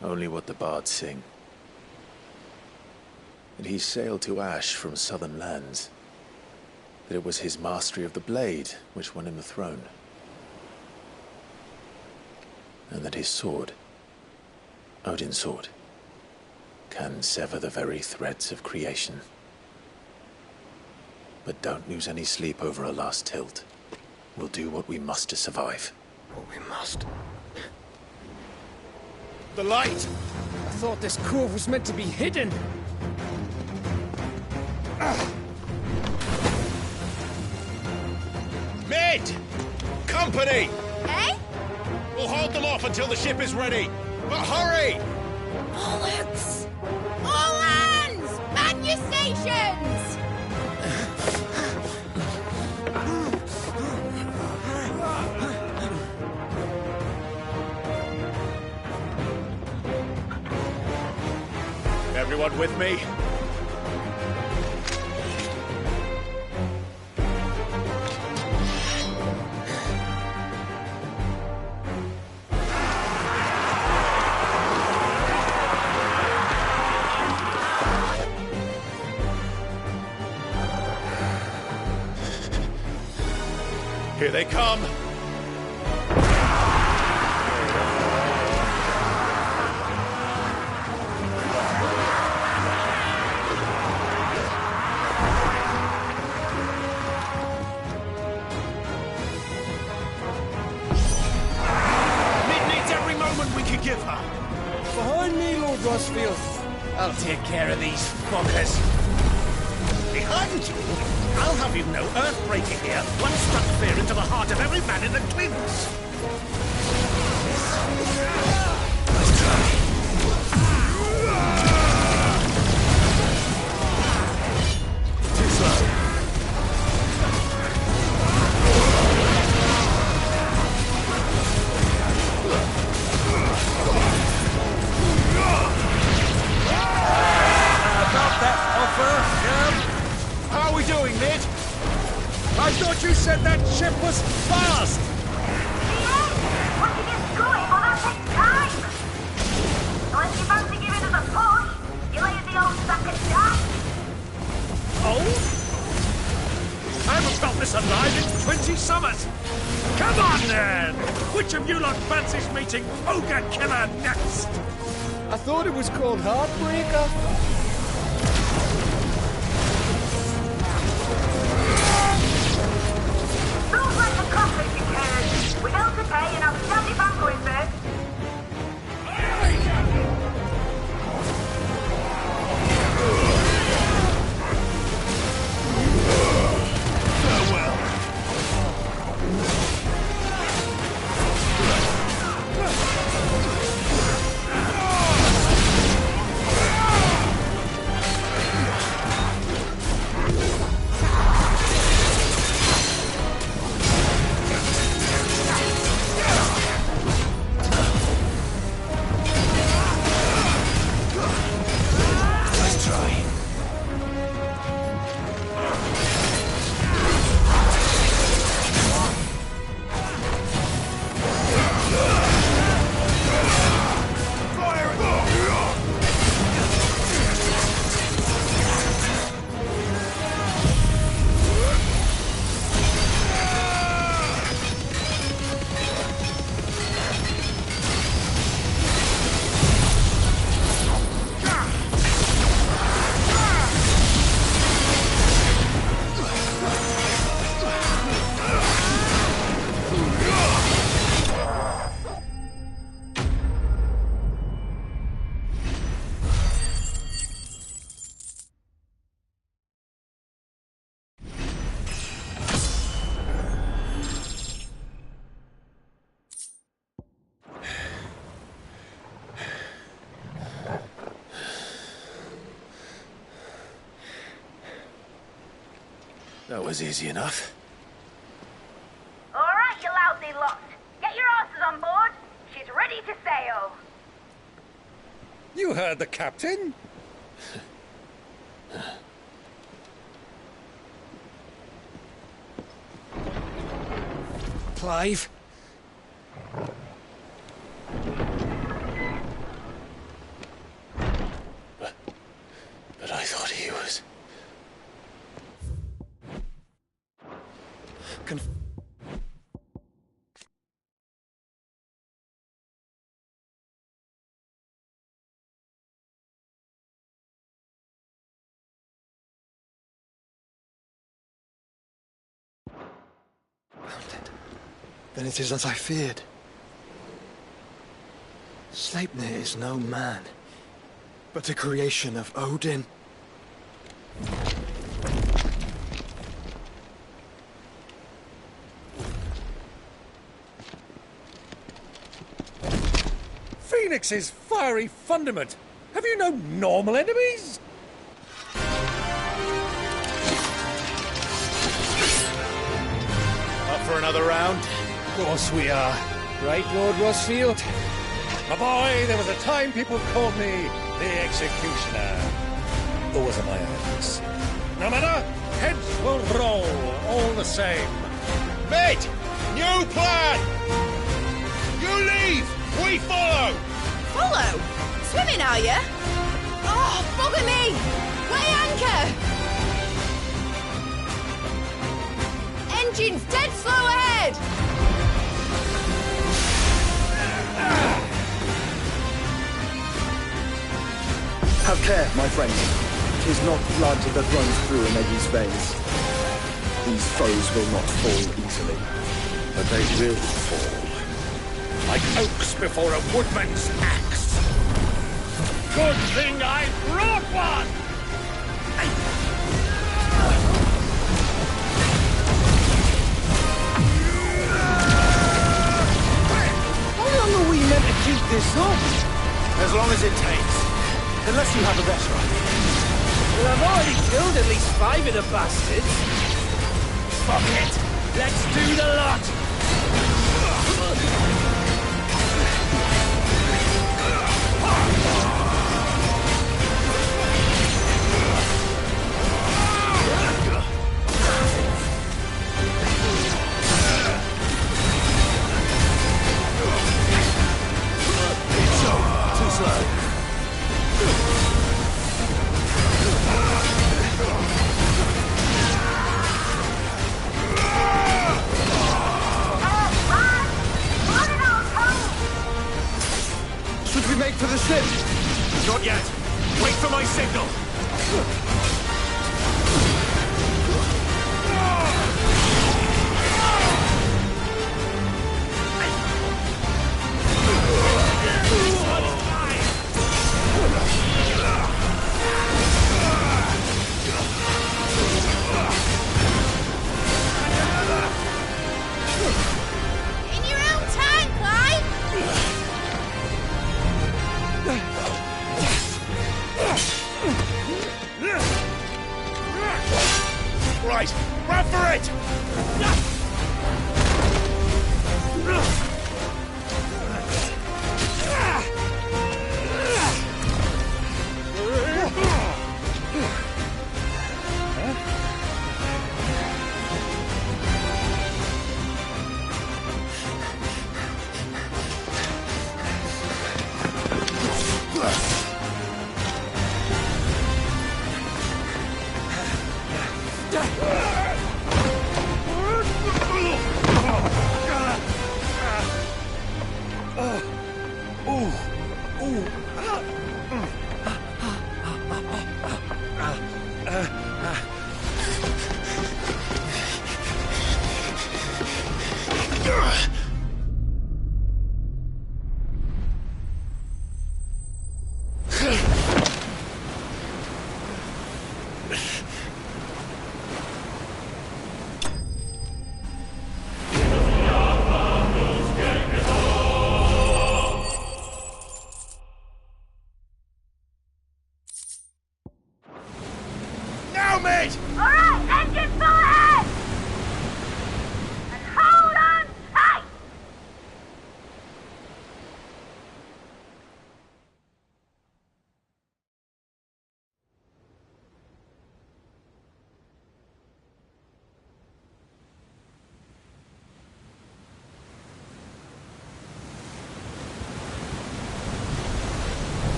S24: Only what the bards sing. That he sailed to Ash from southern lands. That it was his mastery of the blade which won him the throne. And that his sword, Odin's sword, can sever the very threads of creation. But don't lose any sleep over a last tilt. We'll do what we must to survive.
S1: What we must?
S16: The light!
S17: I thought this cove was meant to be hidden.
S16: Mid! Company!
S22: Eh?
S16: We'll hold them off until the ship is ready. But hurry!
S22: Bollocks! All hands! Man your stations!
S16: Everyone with me? Here they come! Give her.
S17: Behind me, Lord Rossfield. I'll take care of these fuckers.
S16: Behind you? I'll have you know, Earthbreaker here once struck fear into the heart of every man in the Clints. Nice try. Too slow. How are we doing, Mid? I thought you said that ship was fast!
S2: Yes! Once it gets going, well, that takes time! Unless you fancy giving us a push, you lay the old sack of jam.
S16: Oh? I haven't felt this alive in 20 summers! Come on, then! Which of you lot fancies meeting Ogre Killer next?
S17: I thought it was called Heartbreaker.
S2: We don't pay and I'll stand if I'm going first.
S24: That was easy enough.
S2: All right, you lousy lot. Get your asses on board. She's ready to sail.
S13: You heard the captain.
S6: Clive?
S24: But I thought he was...
S1: Then it is as I feared. Sleipnir is no man, but a creation of Odin.
S13: Phoenix's fiery fundament. Have you no normal enemies?
S16: Up for another round?
S17: Of course we are. Right, Lord Rossfield?
S13: My boy, there was a time people called me the Executioner. Or was it my eyes? No matter, heads will roll all the same.
S16: Mate! New plan! You leave! We follow!
S22: Follow? Swimming, are you? Oh, bugger me! Weigh anchor! Engine's dead slow ahead!
S1: Have care, my friend. 'Tis not blood that runs through an Eddie's veins. These foes will not fall easily.
S16: But they will fall. Like oaks before a woodman's axe. Good thing I brought one!
S1: How long are we meant to keep this up?
S16: As long as it takes. Unless you have a better idea.
S17: Well, I've already killed at least 5 of the bastards.
S16: Fuck it! Let's do the lot!
S1: It's over. Too slow. Should we make for the ship?
S16: Not yet. Wait for my signal.
S22: In your own time, Clive!
S16: Right, run for it!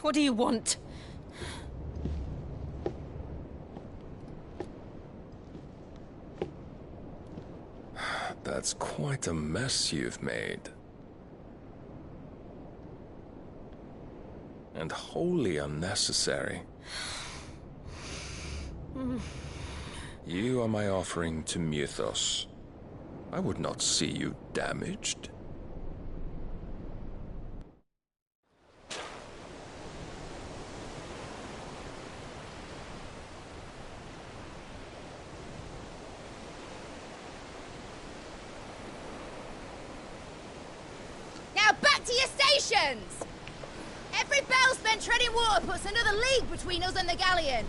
S15: What do you want?
S3: That's quite a mess you've made. And wholly unnecessary. You are my offering to Mythos. I would not see you damaged.
S22: Now back to your stations! Every bell spent treading water puts another league between us and the galleon.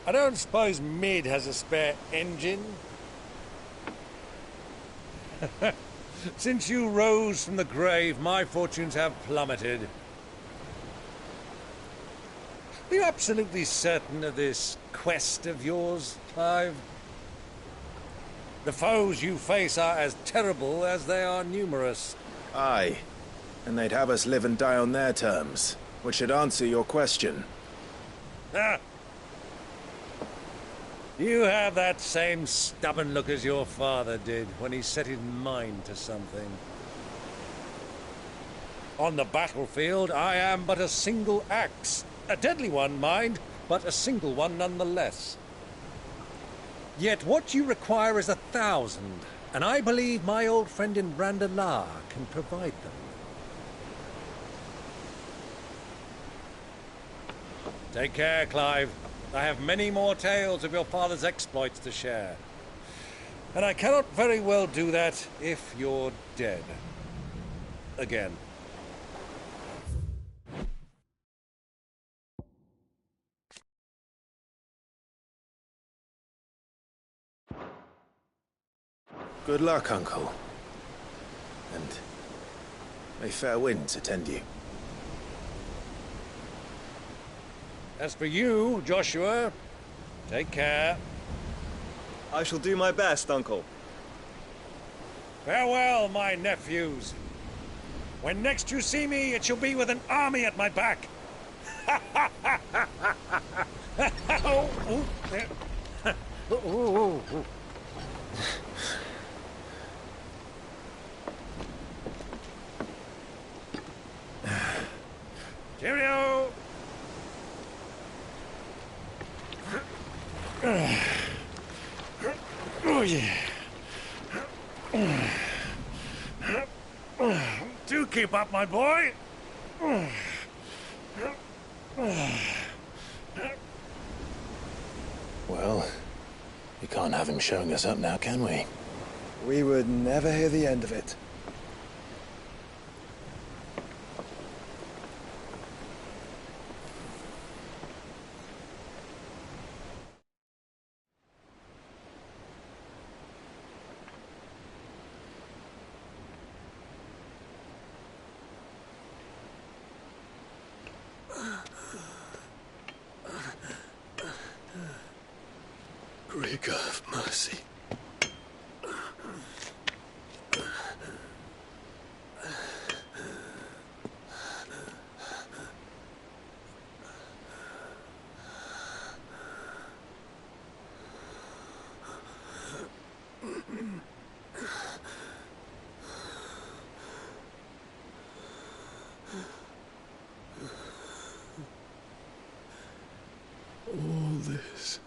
S13: I don't suppose Mid has a spare engine? Since you rose from the grave, my fortunes have plummeted. Are you absolutely certain of this quest of yours, Clive? The foes you face are as terrible as they are numerous.
S24: Aye, and they'd have us live and die on their terms, which should answer your question.
S13: Ah! You have that same stubborn look as your father did when he set his mind to something. On the battlefield, I am but a single axe. A deadly one, mind, but a single one nonetheless. Yet what you require is 1,000, and I believe my old friend in Brandalar can provide them. Take care, Clive. I have many more tales of your father's exploits to share. And I cannot very well do that if you're dead. Again.
S24: Good luck, Uncle. And may fair winds attend you.
S13: As for you, Joshua, take care.
S1: I shall do my best, Uncle.
S13: Farewell, my nephews. When next you see me, it shall be with an army at my back. Cheerio! Oh, yeah. Do keep up, my boy.
S24: Well, we can't have him showing us up now, can we?
S1: We would never hear the end of it.
S19: Greek of mercy. All this.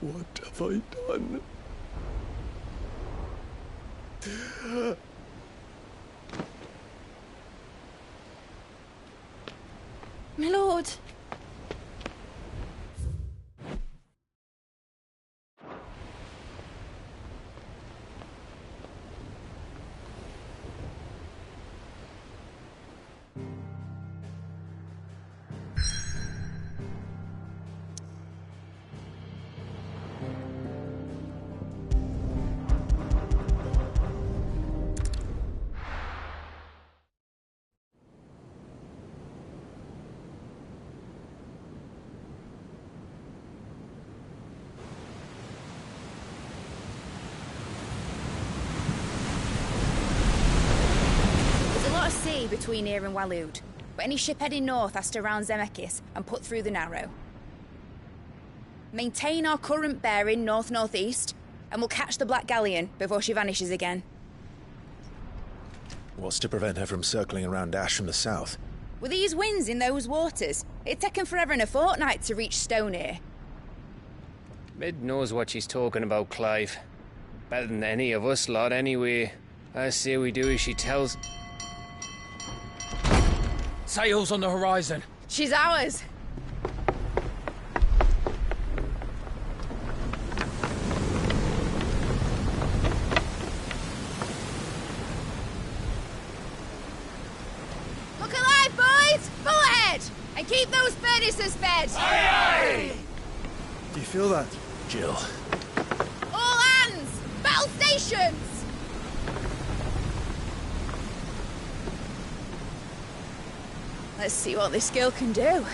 S19: What have I done?
S22: My lord. okay between here and Waloed, but any ship heading north has to round Zemeckis and put through the Narrow. Maintain our current bearing north-northeast, and we'll catch the Black Galleon before she vanishes again.
S9: What's to prevent her from circling around Ash from the south?
S22: With these winds in those waters, it'd take 'em forever and a fortnight to reach Stonehere.
S17: Mid knows what she's talking about, Clive. Better than any of us lot, anyway. I say we do as she tells.
S12: Sails on the horizon.
S22: She's ours. Look alive, boys! Full ahead! And keep those furnaces fed!
S1: Aye, aye! Do you feel that?
S9: Jill.
S22: All hands! Battle stations! Let's see what this girl can do.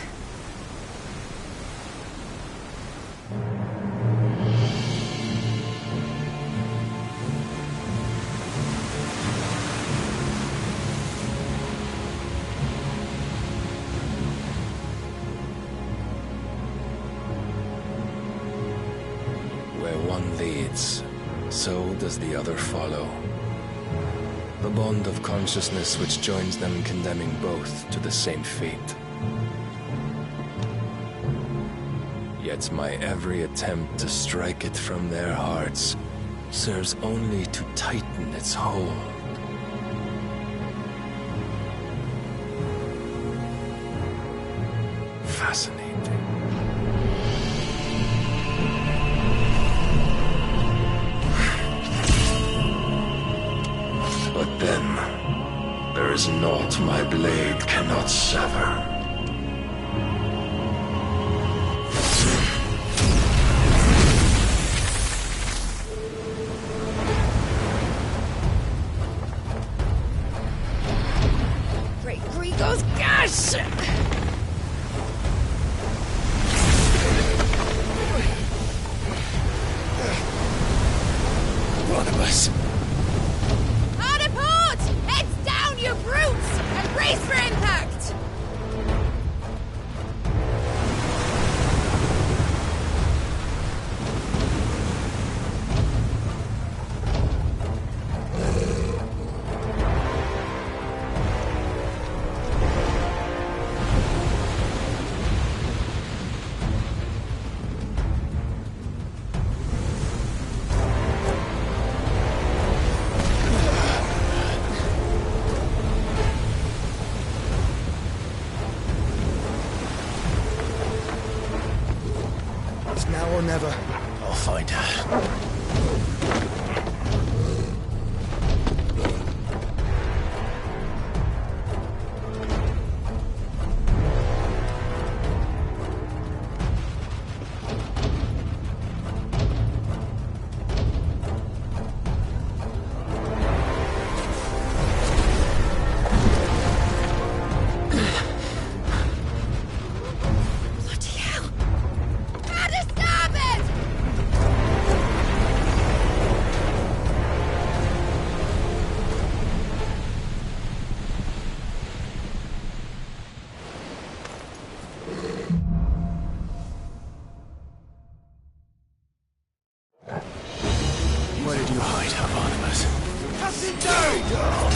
S3: Where one leads, so does the other follow. The bond of consciousness which joins them condemning both to the same fate. Yet my every attempt to strike it from their hearts serves only to tighten its hold. Fascinating. But then, there is naught my blade cannot sever.
S22: Great Grigor's gosh!
S9: Barnabas.
S22: Hard port! Heads down, you brutes! And brace for impact!
S1: It's now or never.
S9: I'll find her.
S22: Bloody hell! How to stop it!
S9: Where did you hide her, Barnabas?
S16: Captain down!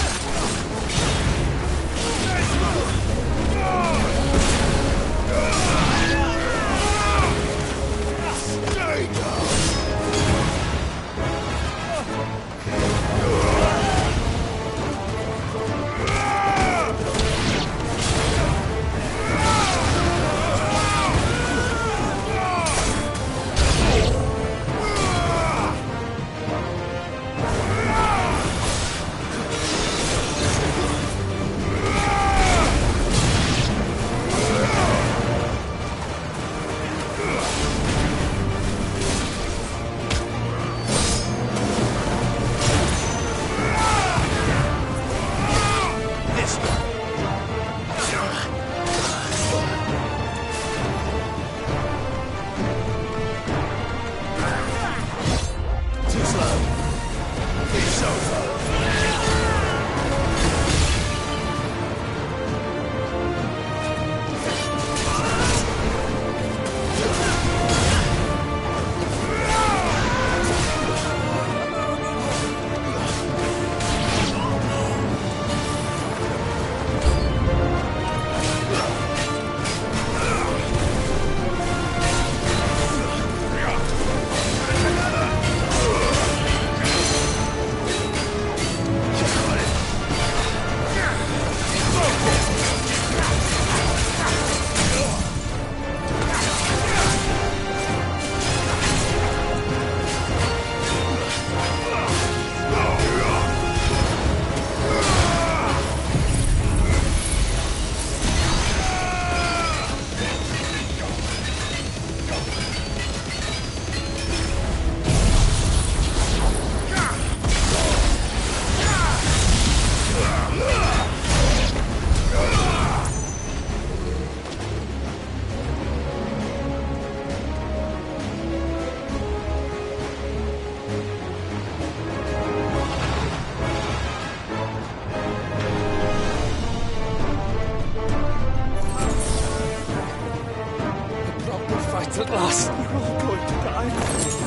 S9: us! We're all going to die.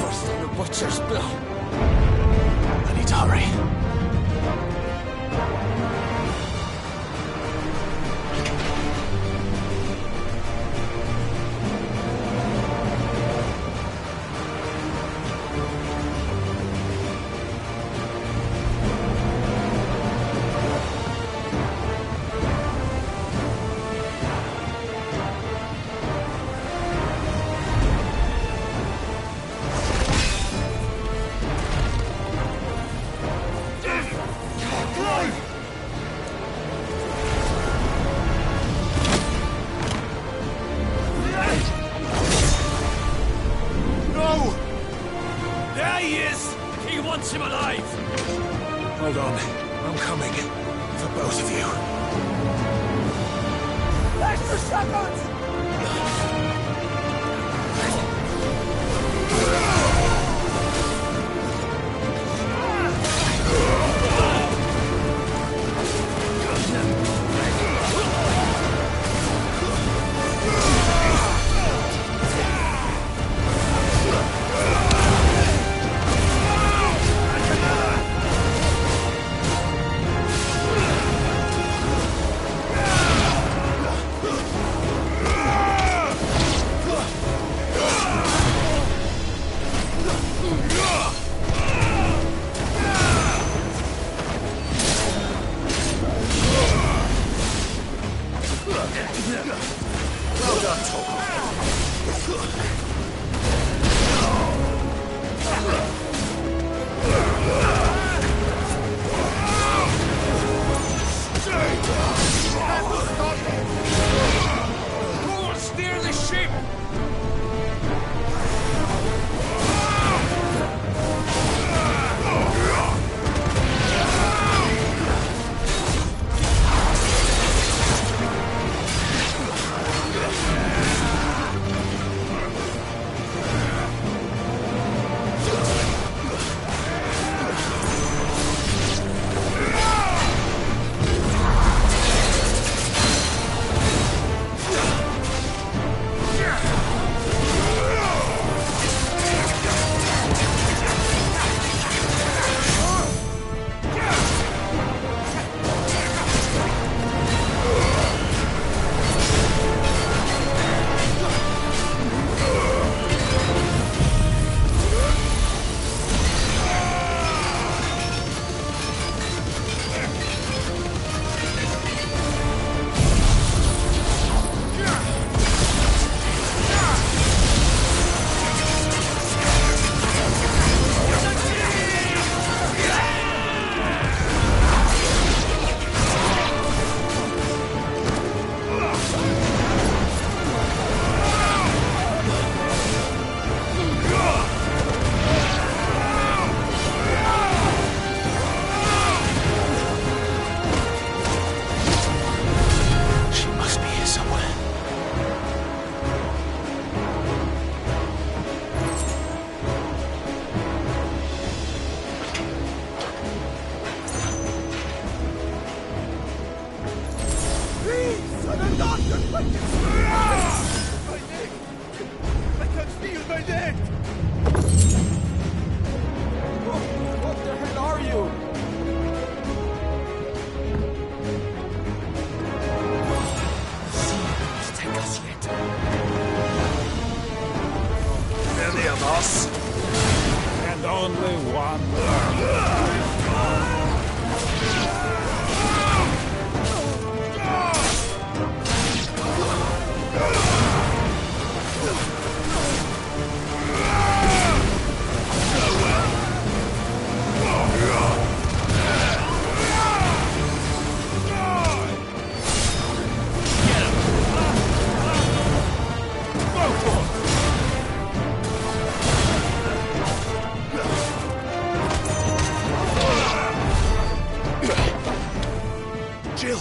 S12: First on the butcher's bill.
S9: I need to hurry.
S16: Hold on. I'm coming. For both of you.
S12: Extra seconds!
S16: Well done, Torkel.
S12: Who will steer the ship?
S16: And only one. Jill!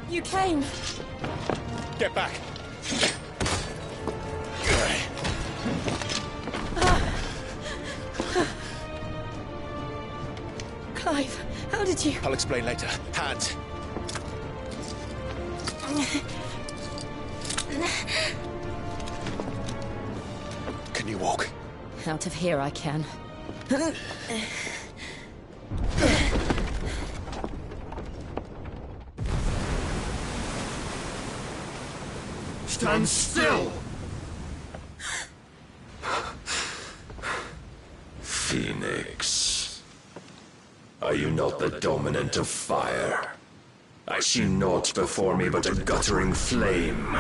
S15: You came.
S16: Get back!
S15: Clive, how did you...
S16: I'll explain later. Hands!
S9: you walk?
S22: Out of here I can.
S9: Stand still!
S3: Phoenix. Are you not the dominant of fire? I see naught before me but a guttering flame.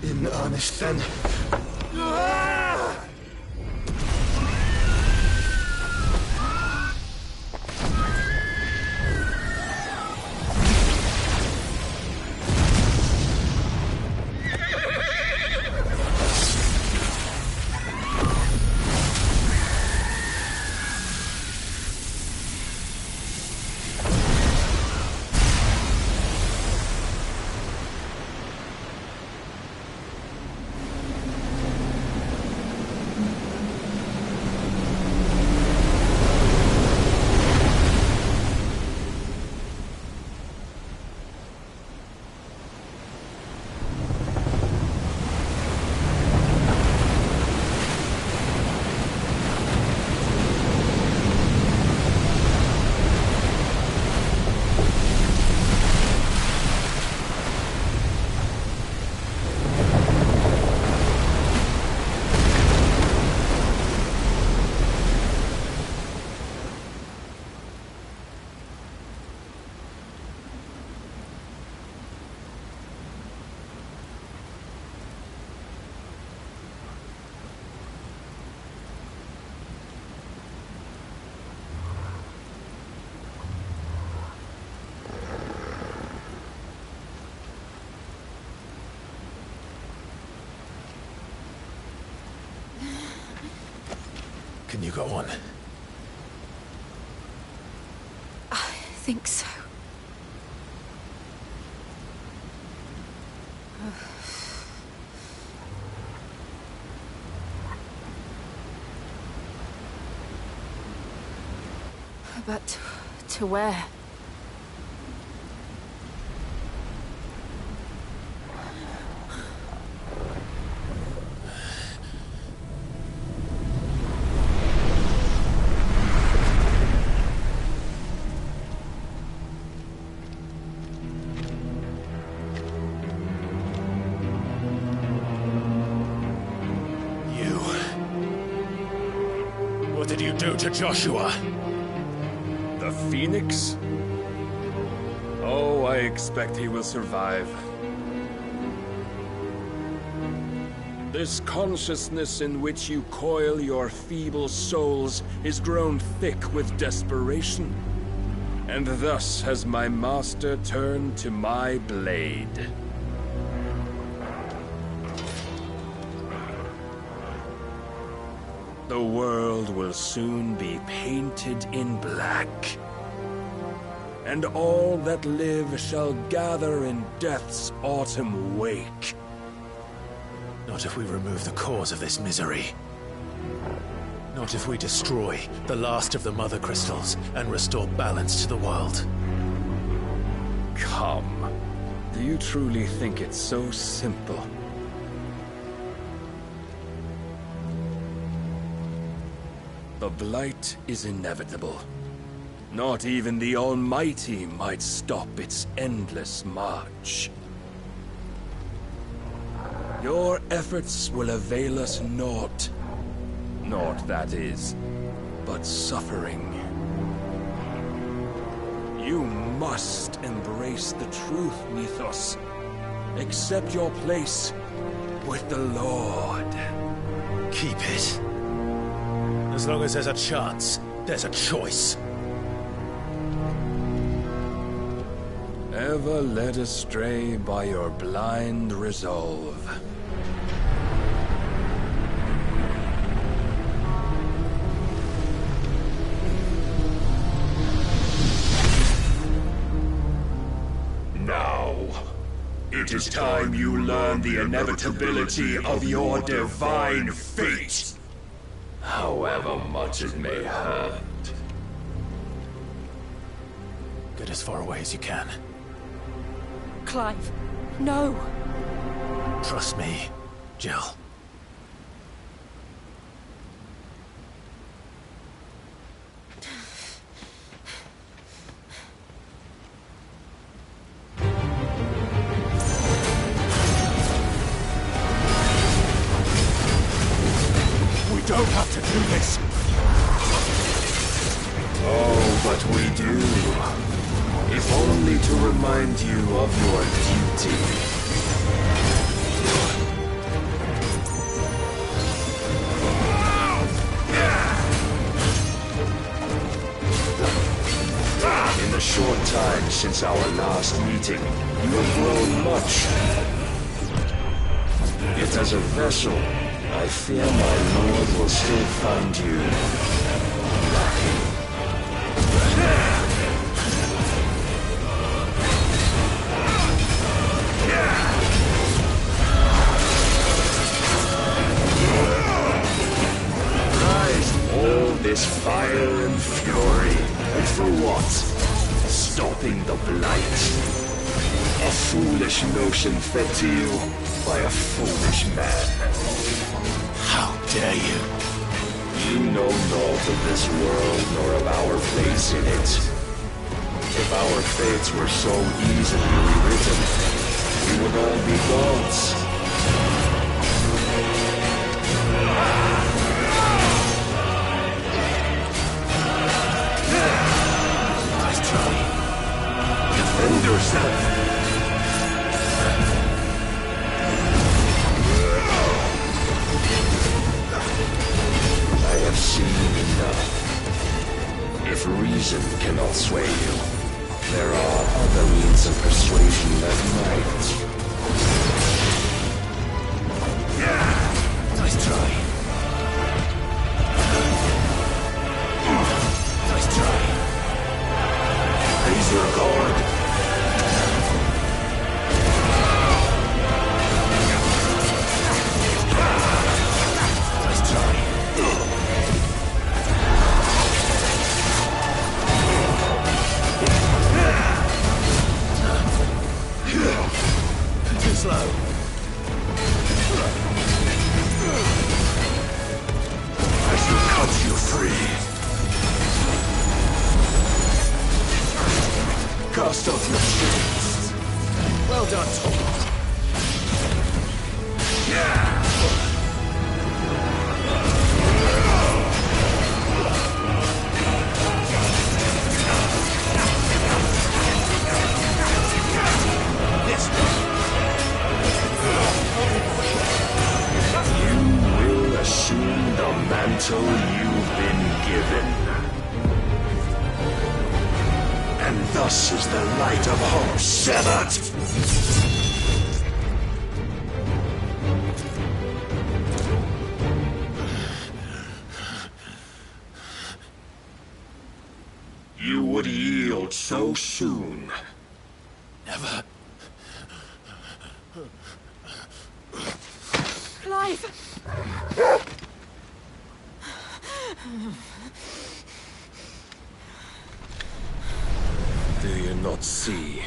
S9: In earnest, then. Can you go on?
S22: I think so. But to where?
S9: What did you do to Joshua?
S3: The Phoenix? Oh, I expect he will survive. This consciousness in which you coil your feeble souls is grown thick with desperation. And thus has my master turned to my blade. The world will soon be painted in black. And all that live shall gather in death's autumn wake.
S9: Not if we remove the cause of this misery. Not if we destroy the last of the Mother Crystals and restore balance to the world.
S3: Come. Do you truly think it's so simple? The Blight is inevitable. Not even the Almighty might stop its endless march. Your efforts will avail us naught. Naught, that is, but suffering. You must embrace the truth, Mythos. Accept your place with the Lord.
S9: Keep it. As long as there's a chance, there's a choice.
S3: Ever led astray by your blind resolve. It is time you learn the inevitability of your divine fate. However much it may hurt.
S9: Get as far away as you can.
S15: Clive, no.
S9: Trust me, Jill.
S3: We don't have to do this. Oh, but we do. If only to remind you of your duty. In the short time since our last meeting, you have grown much. Yet as a vessel, I fear my lord will still find you lacking. All this fire and fury, and for what? Stopping the blight. A foolish notion fed to you by a foolish man.
S9: How dare you?
S3: You know naught of this world nor of our place in it. If our fates were so easily rewritten, we would all be gods.
S9: Nice try.
S3: Defend yourself. I have seen enough. If reason cannot sway you, there are other means of persuasion that might.
S9: Nice try. Nice try.
S3: Raise your guard.
S9: Nice try. Too slow.
S3: I shall cut you free. Cast off your shields.
S9: Well done, Tom.
S3: You will assume the mantle you've been given. And thus is the light of hope severed. You would yield so soon.
S9: Never.
S15: Clive!
S3: Do you not see?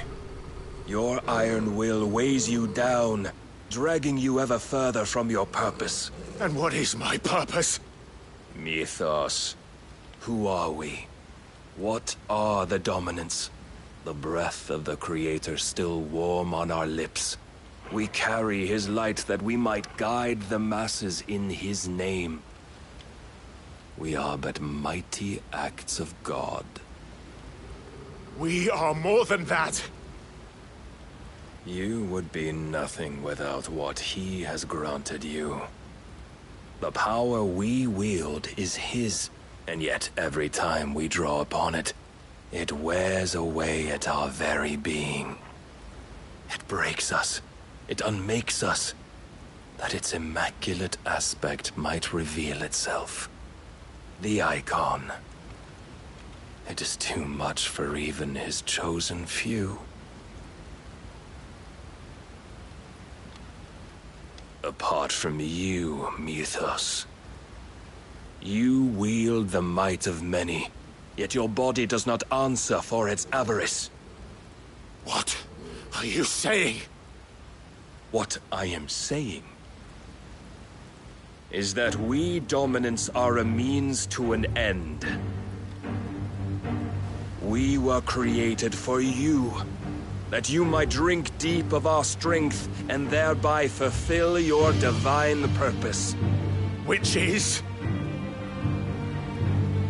S3: Your iron will weighs you down, dragging you ever further from your purpose.
S9: And what is my purpose?
S3: Mythos. Who are we? What are the dominants? The breath of the Creator still warm on our lips. We carry his light that we might guide the masses in his name. We are but mighty acts of God.
S9: We are more than that.
S3: You would be nothing without what he has granted you. The power we wield is his, and yet every time we draw upon it, it wears away at our very being. It breaks us. It unmakes us, that its immaculate aspect might reveal itself. The icon. It is too much for even his chosen few. apart from you, Mythos. You wield the might of many, yet your body does not answer for its avarice.
S19: What are you saying?
S3: What I am saying is that we dominants are a means to an end. We were created for you, that you might drink deep of our strength and thereby fulfill your divine purpose.
S19: Which is?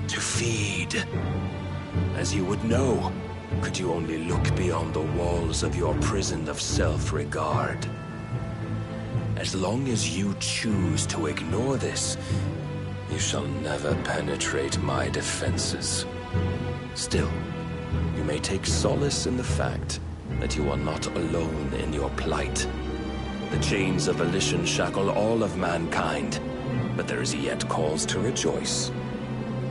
S3: To feed. As you would know, could you only look beyond the walls of your prison of self-regard. As long as you choose to ignore this, you shall never penetrate my defenses. Still, you may take solace in the fact that you are not alone in your plight. The chains of volition shackle all of mankind, but there is yet cause to rejoice.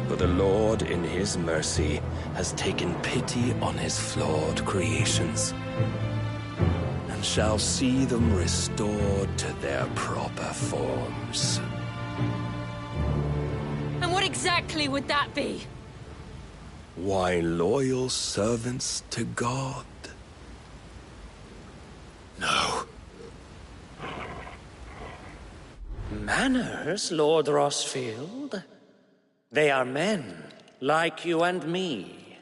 S3: For the Lord, in his mercy, has taken pity on his flawed creations, and shall see them restored to their proper forms.
S15: And what exactly would that be?
S3: Why, loyal servants to God.
S19: No.
S10: Manners, Lord Rossfield? They are men, like you and me.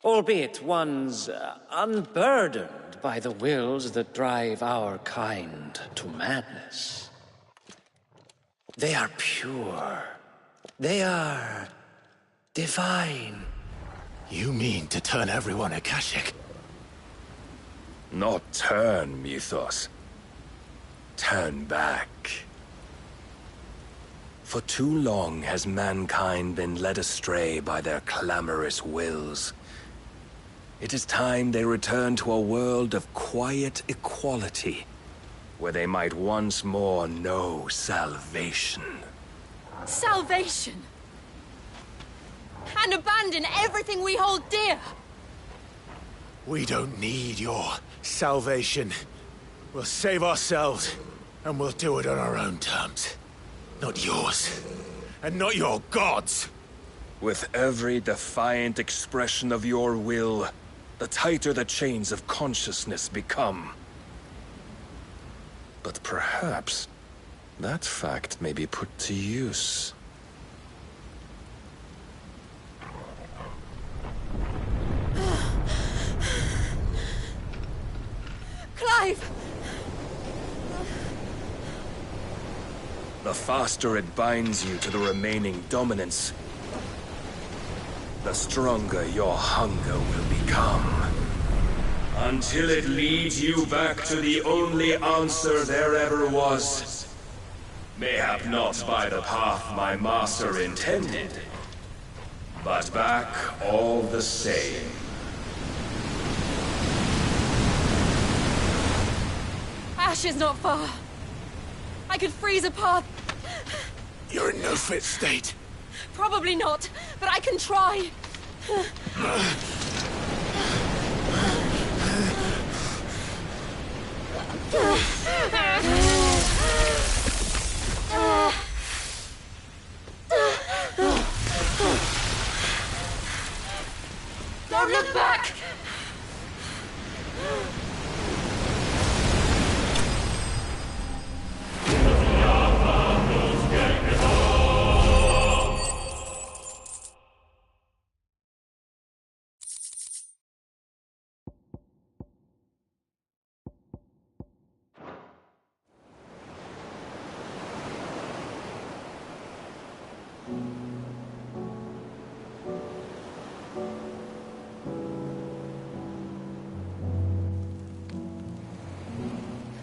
S10: Albeit ones unburdened by the wills that drive our kind to madness. They are pure. They are divine.
S9: You mean to turn everyone Akashic?
S3: Not turn, Mythos. Turn back. For too long has mankind been led astray by their clamorous wills. It is time they return to a world of quiet equality, where they might once more know salvation.
S15: Salvation? And abandon everything we hold dear?
S9: We don't need your salvation. We'll save ourselves, and we'll do it on our own terms. Not yours. And not your gods!
S3: With every defiant expression of your will, the tighter the chains of consciousness become. But perhaps that fact may be put to use.
S15: Clive!
S3: The faster it binds you to the remaining dominance, the stronger your hunger will become. Until it leads you back to the only answer there ever was. Mayhap not by the path my master intended, but back all the same.
S15: Ash is not far. I could freeze a path.
S9: You're in no fit state.
S15: Probably not, but I can try. Don't look back!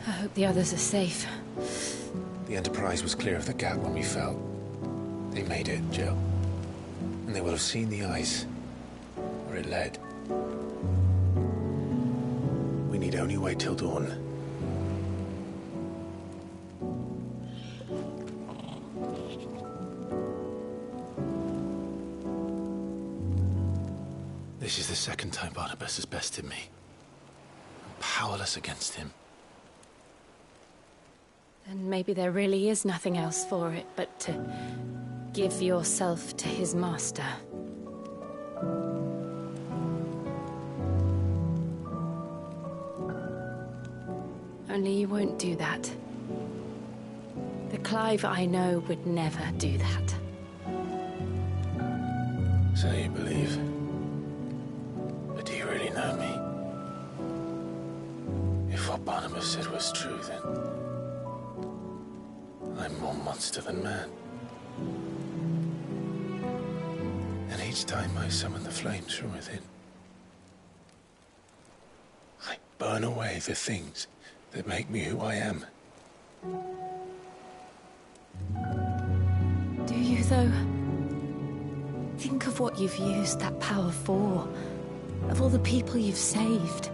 S22: I hope the others are safe.
S9: The Enterprise was clear of the gap when we fell. They made it, Jill. And they will have seen the ice, where it led. We need only wait till dawn. This is the second time Barnabas has bested me. I'm powerless against him.
S22: then maybe there really is nothing else for it but to give yourself to his master. Only you won't do that. The Clive I know would never do that.
S24: So you believe? But do you really know me? If what Barnabas said was true, then I'm more monster than man. And each time I summon the flames from within, I burn away the things that make me who I am.
S22: Do you, though? Think of what you've used that power for, of all the people you've saved.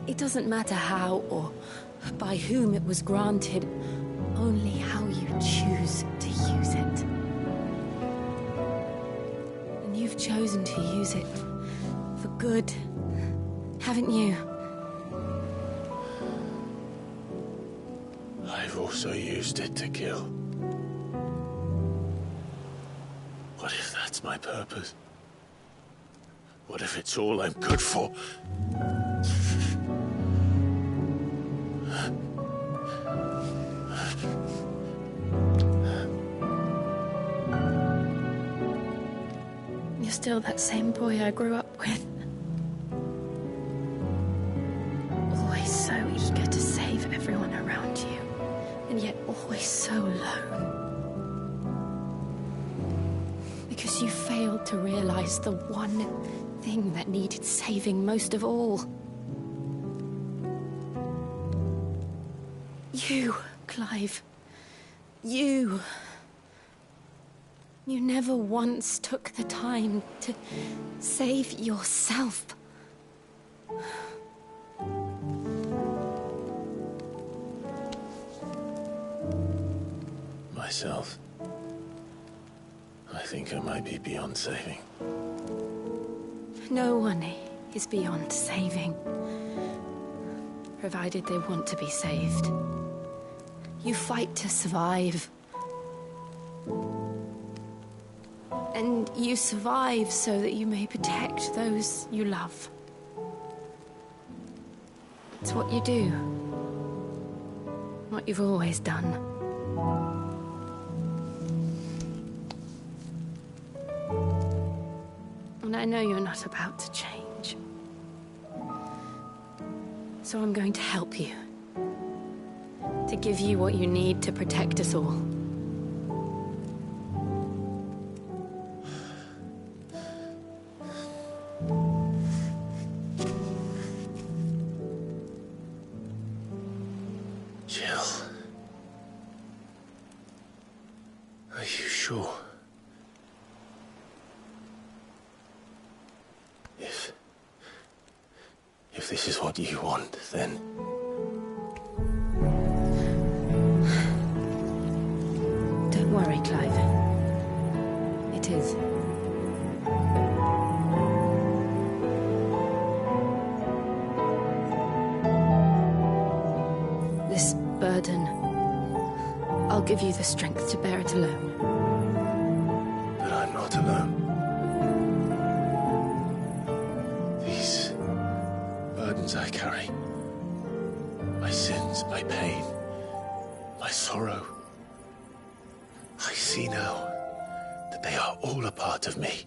S22: It doesn't matter how or by whom it was granted, only how you choose to use it. And you've chosen to use it for good, haven't you?
S24: I've also used it to kill. What if that's my purpose? What if it's all I'm good for?
S22: You're still that same boy I grew up with. Always so eager to save everyone around you, and yet always so alone. Because you failed to realize the one thing that needed saving most of all. You, Clive. You. You never once took the time to save yourself.
S24: Myself. I think I might be beyond saving.
S22: No one is beyond saving, provided they want to be saved. You fight to survive. And you survive so that you may protect those you love. It's what you do. What you've always done. And I know you're not about to change. So I'm going to help you. To give you what you need to protect us all.
S24: Jill. Are you sure? If this is what you want, then...
S22: Don't worry, Clive. It is. This burden, I'll give you the strength to bear it alone.
S24: But I'm not alone. These burdens I carry, my sins, my pain, my sorrow, I see now that they are all a part of me.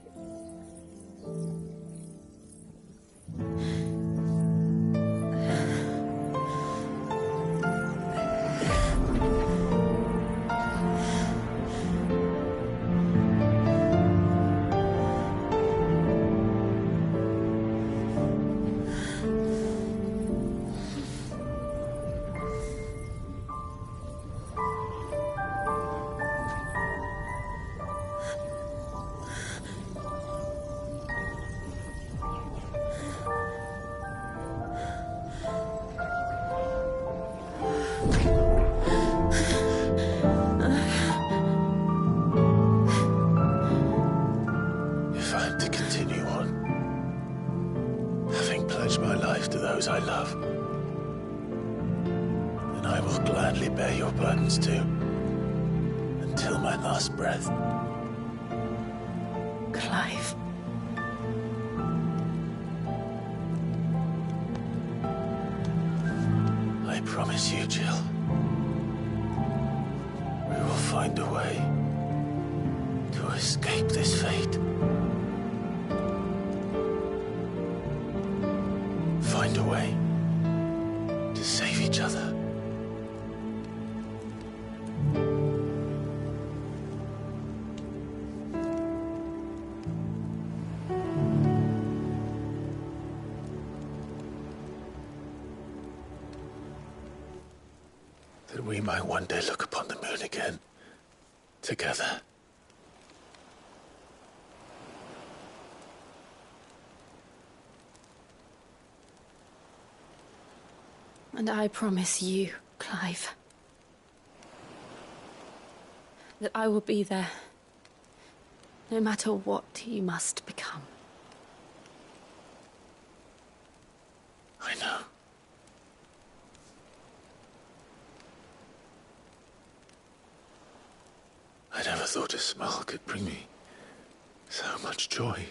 S24: If I'm to continue on, having pledged my life to those I love,
S9: will gladly bear your burdens too, until my last breath.
S15: Clive.
S9: I promise you, Jill, we will find a way to escape this fate. Find a way to save each other. That we might one day look upon the moon again, together.
S15: And I promise you, Clive, that I will be there, no matter what you must become.
S9: I know. I never thought a smile could bring me so much joy.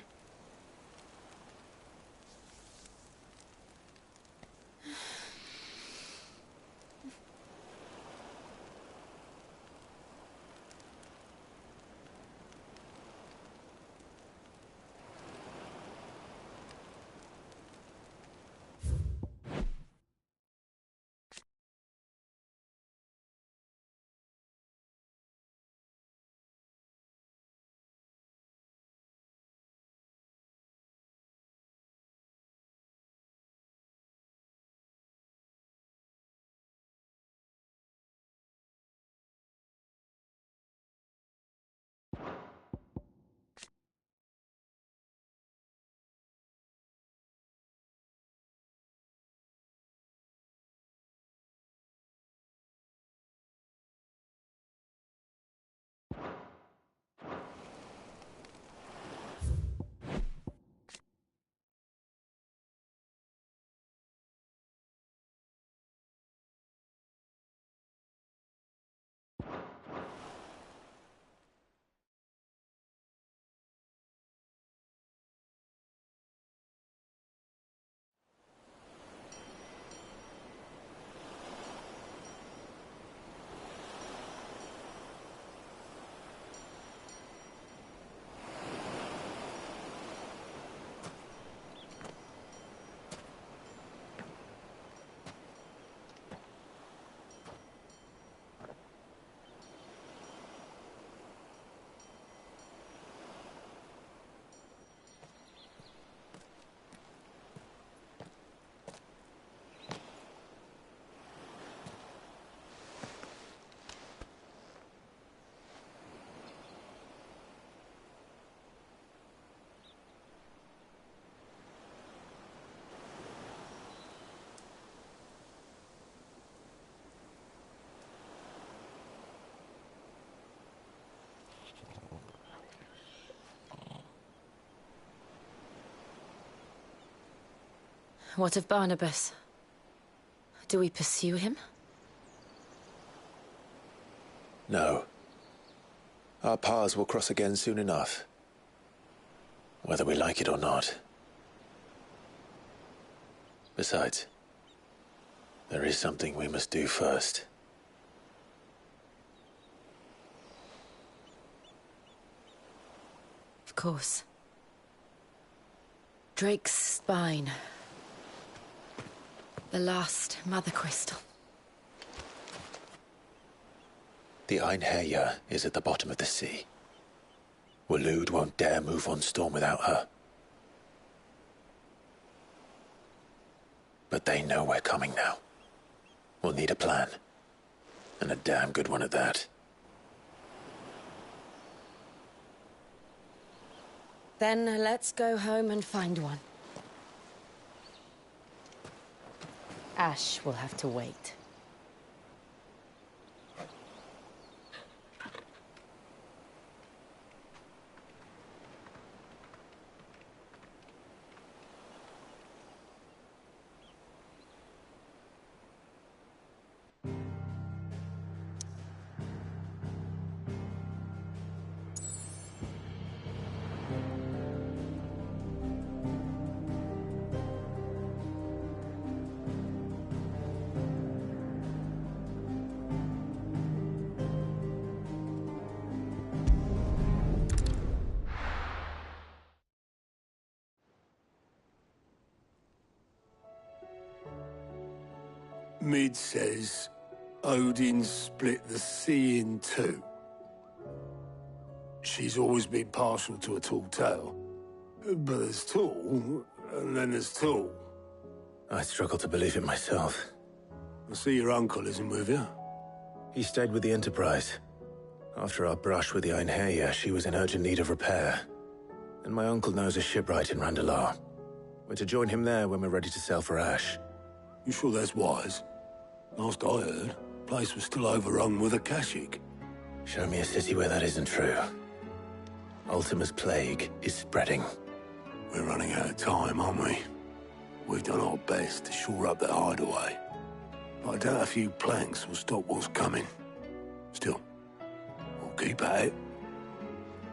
S15: What of Barnabas? Do we pursue him?
S9: No. Our paths will cross again soon enough. Whether we like it or not. Besides, there is something we must do first.
S15: Of course. Drake's spine. The last Mother Crystal.
S9: The Einherja is at the bottom of the sea. Waloed won't dare move on Storm without her. But they know we're coming now. We'll need a plan. And a damn good one at that.
S15: Then let's go home and find one. Ash will have to wait.
S18: Mid says Odin split the sea in two. She's always been partial to a tall tale. But there's tall, and then there's tall.
S24: I struggle to believe it myself.
S18: I see your uncle isn't with you.
S24: He stayed with the Enterprise. After our brush with the Einherja, she was in urgent need of repair. And my uncle knows a shipwright in Randalar. We're to join him there when we're ready to sail for Ash.
S18: You sure that's wise? Last I heard, the place was still overrun with Akashic.
S24: Show me a city where that isn't true. Ultima's plague is spreading.
S18: We're running out of time, aren't we? We've done our best to shore up that hideaway. But I doubt a few planks will stop what's coming. Still, we'll keep at it.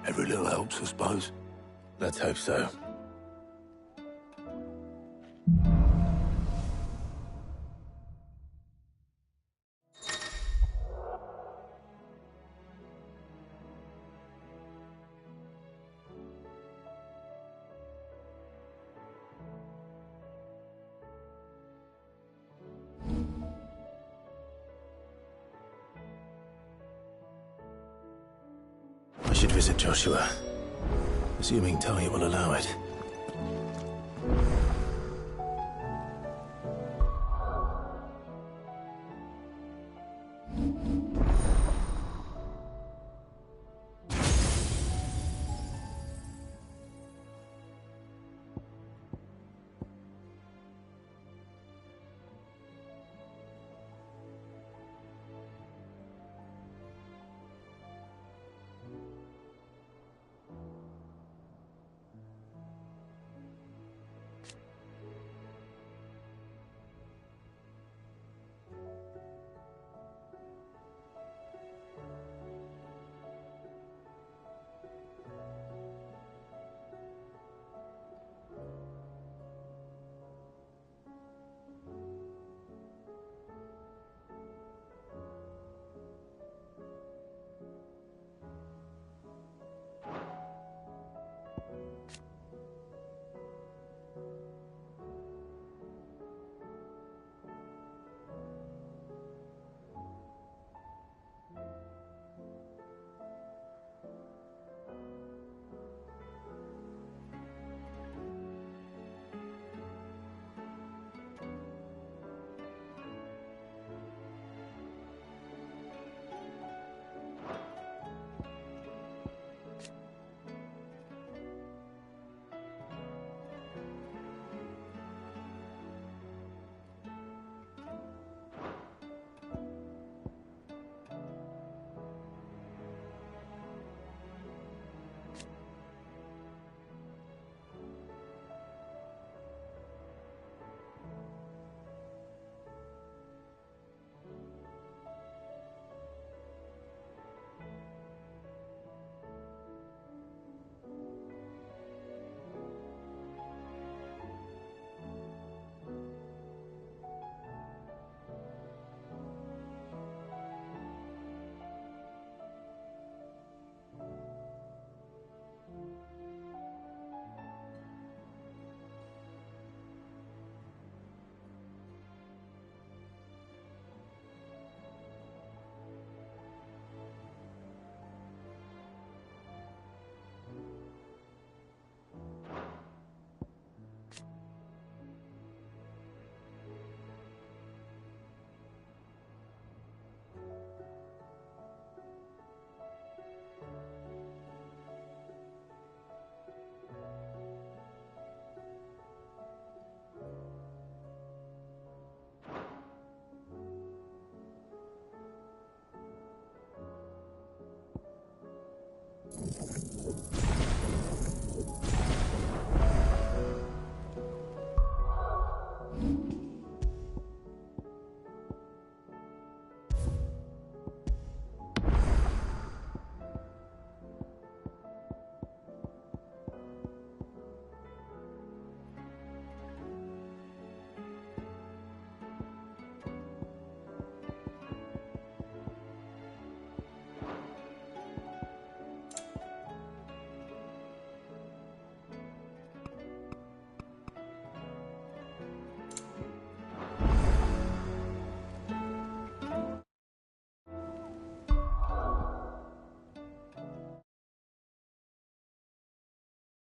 S18: Every little helps, I suppose.
S24: Let's hope so. I should visit Joshua, assuming Talia will allow it.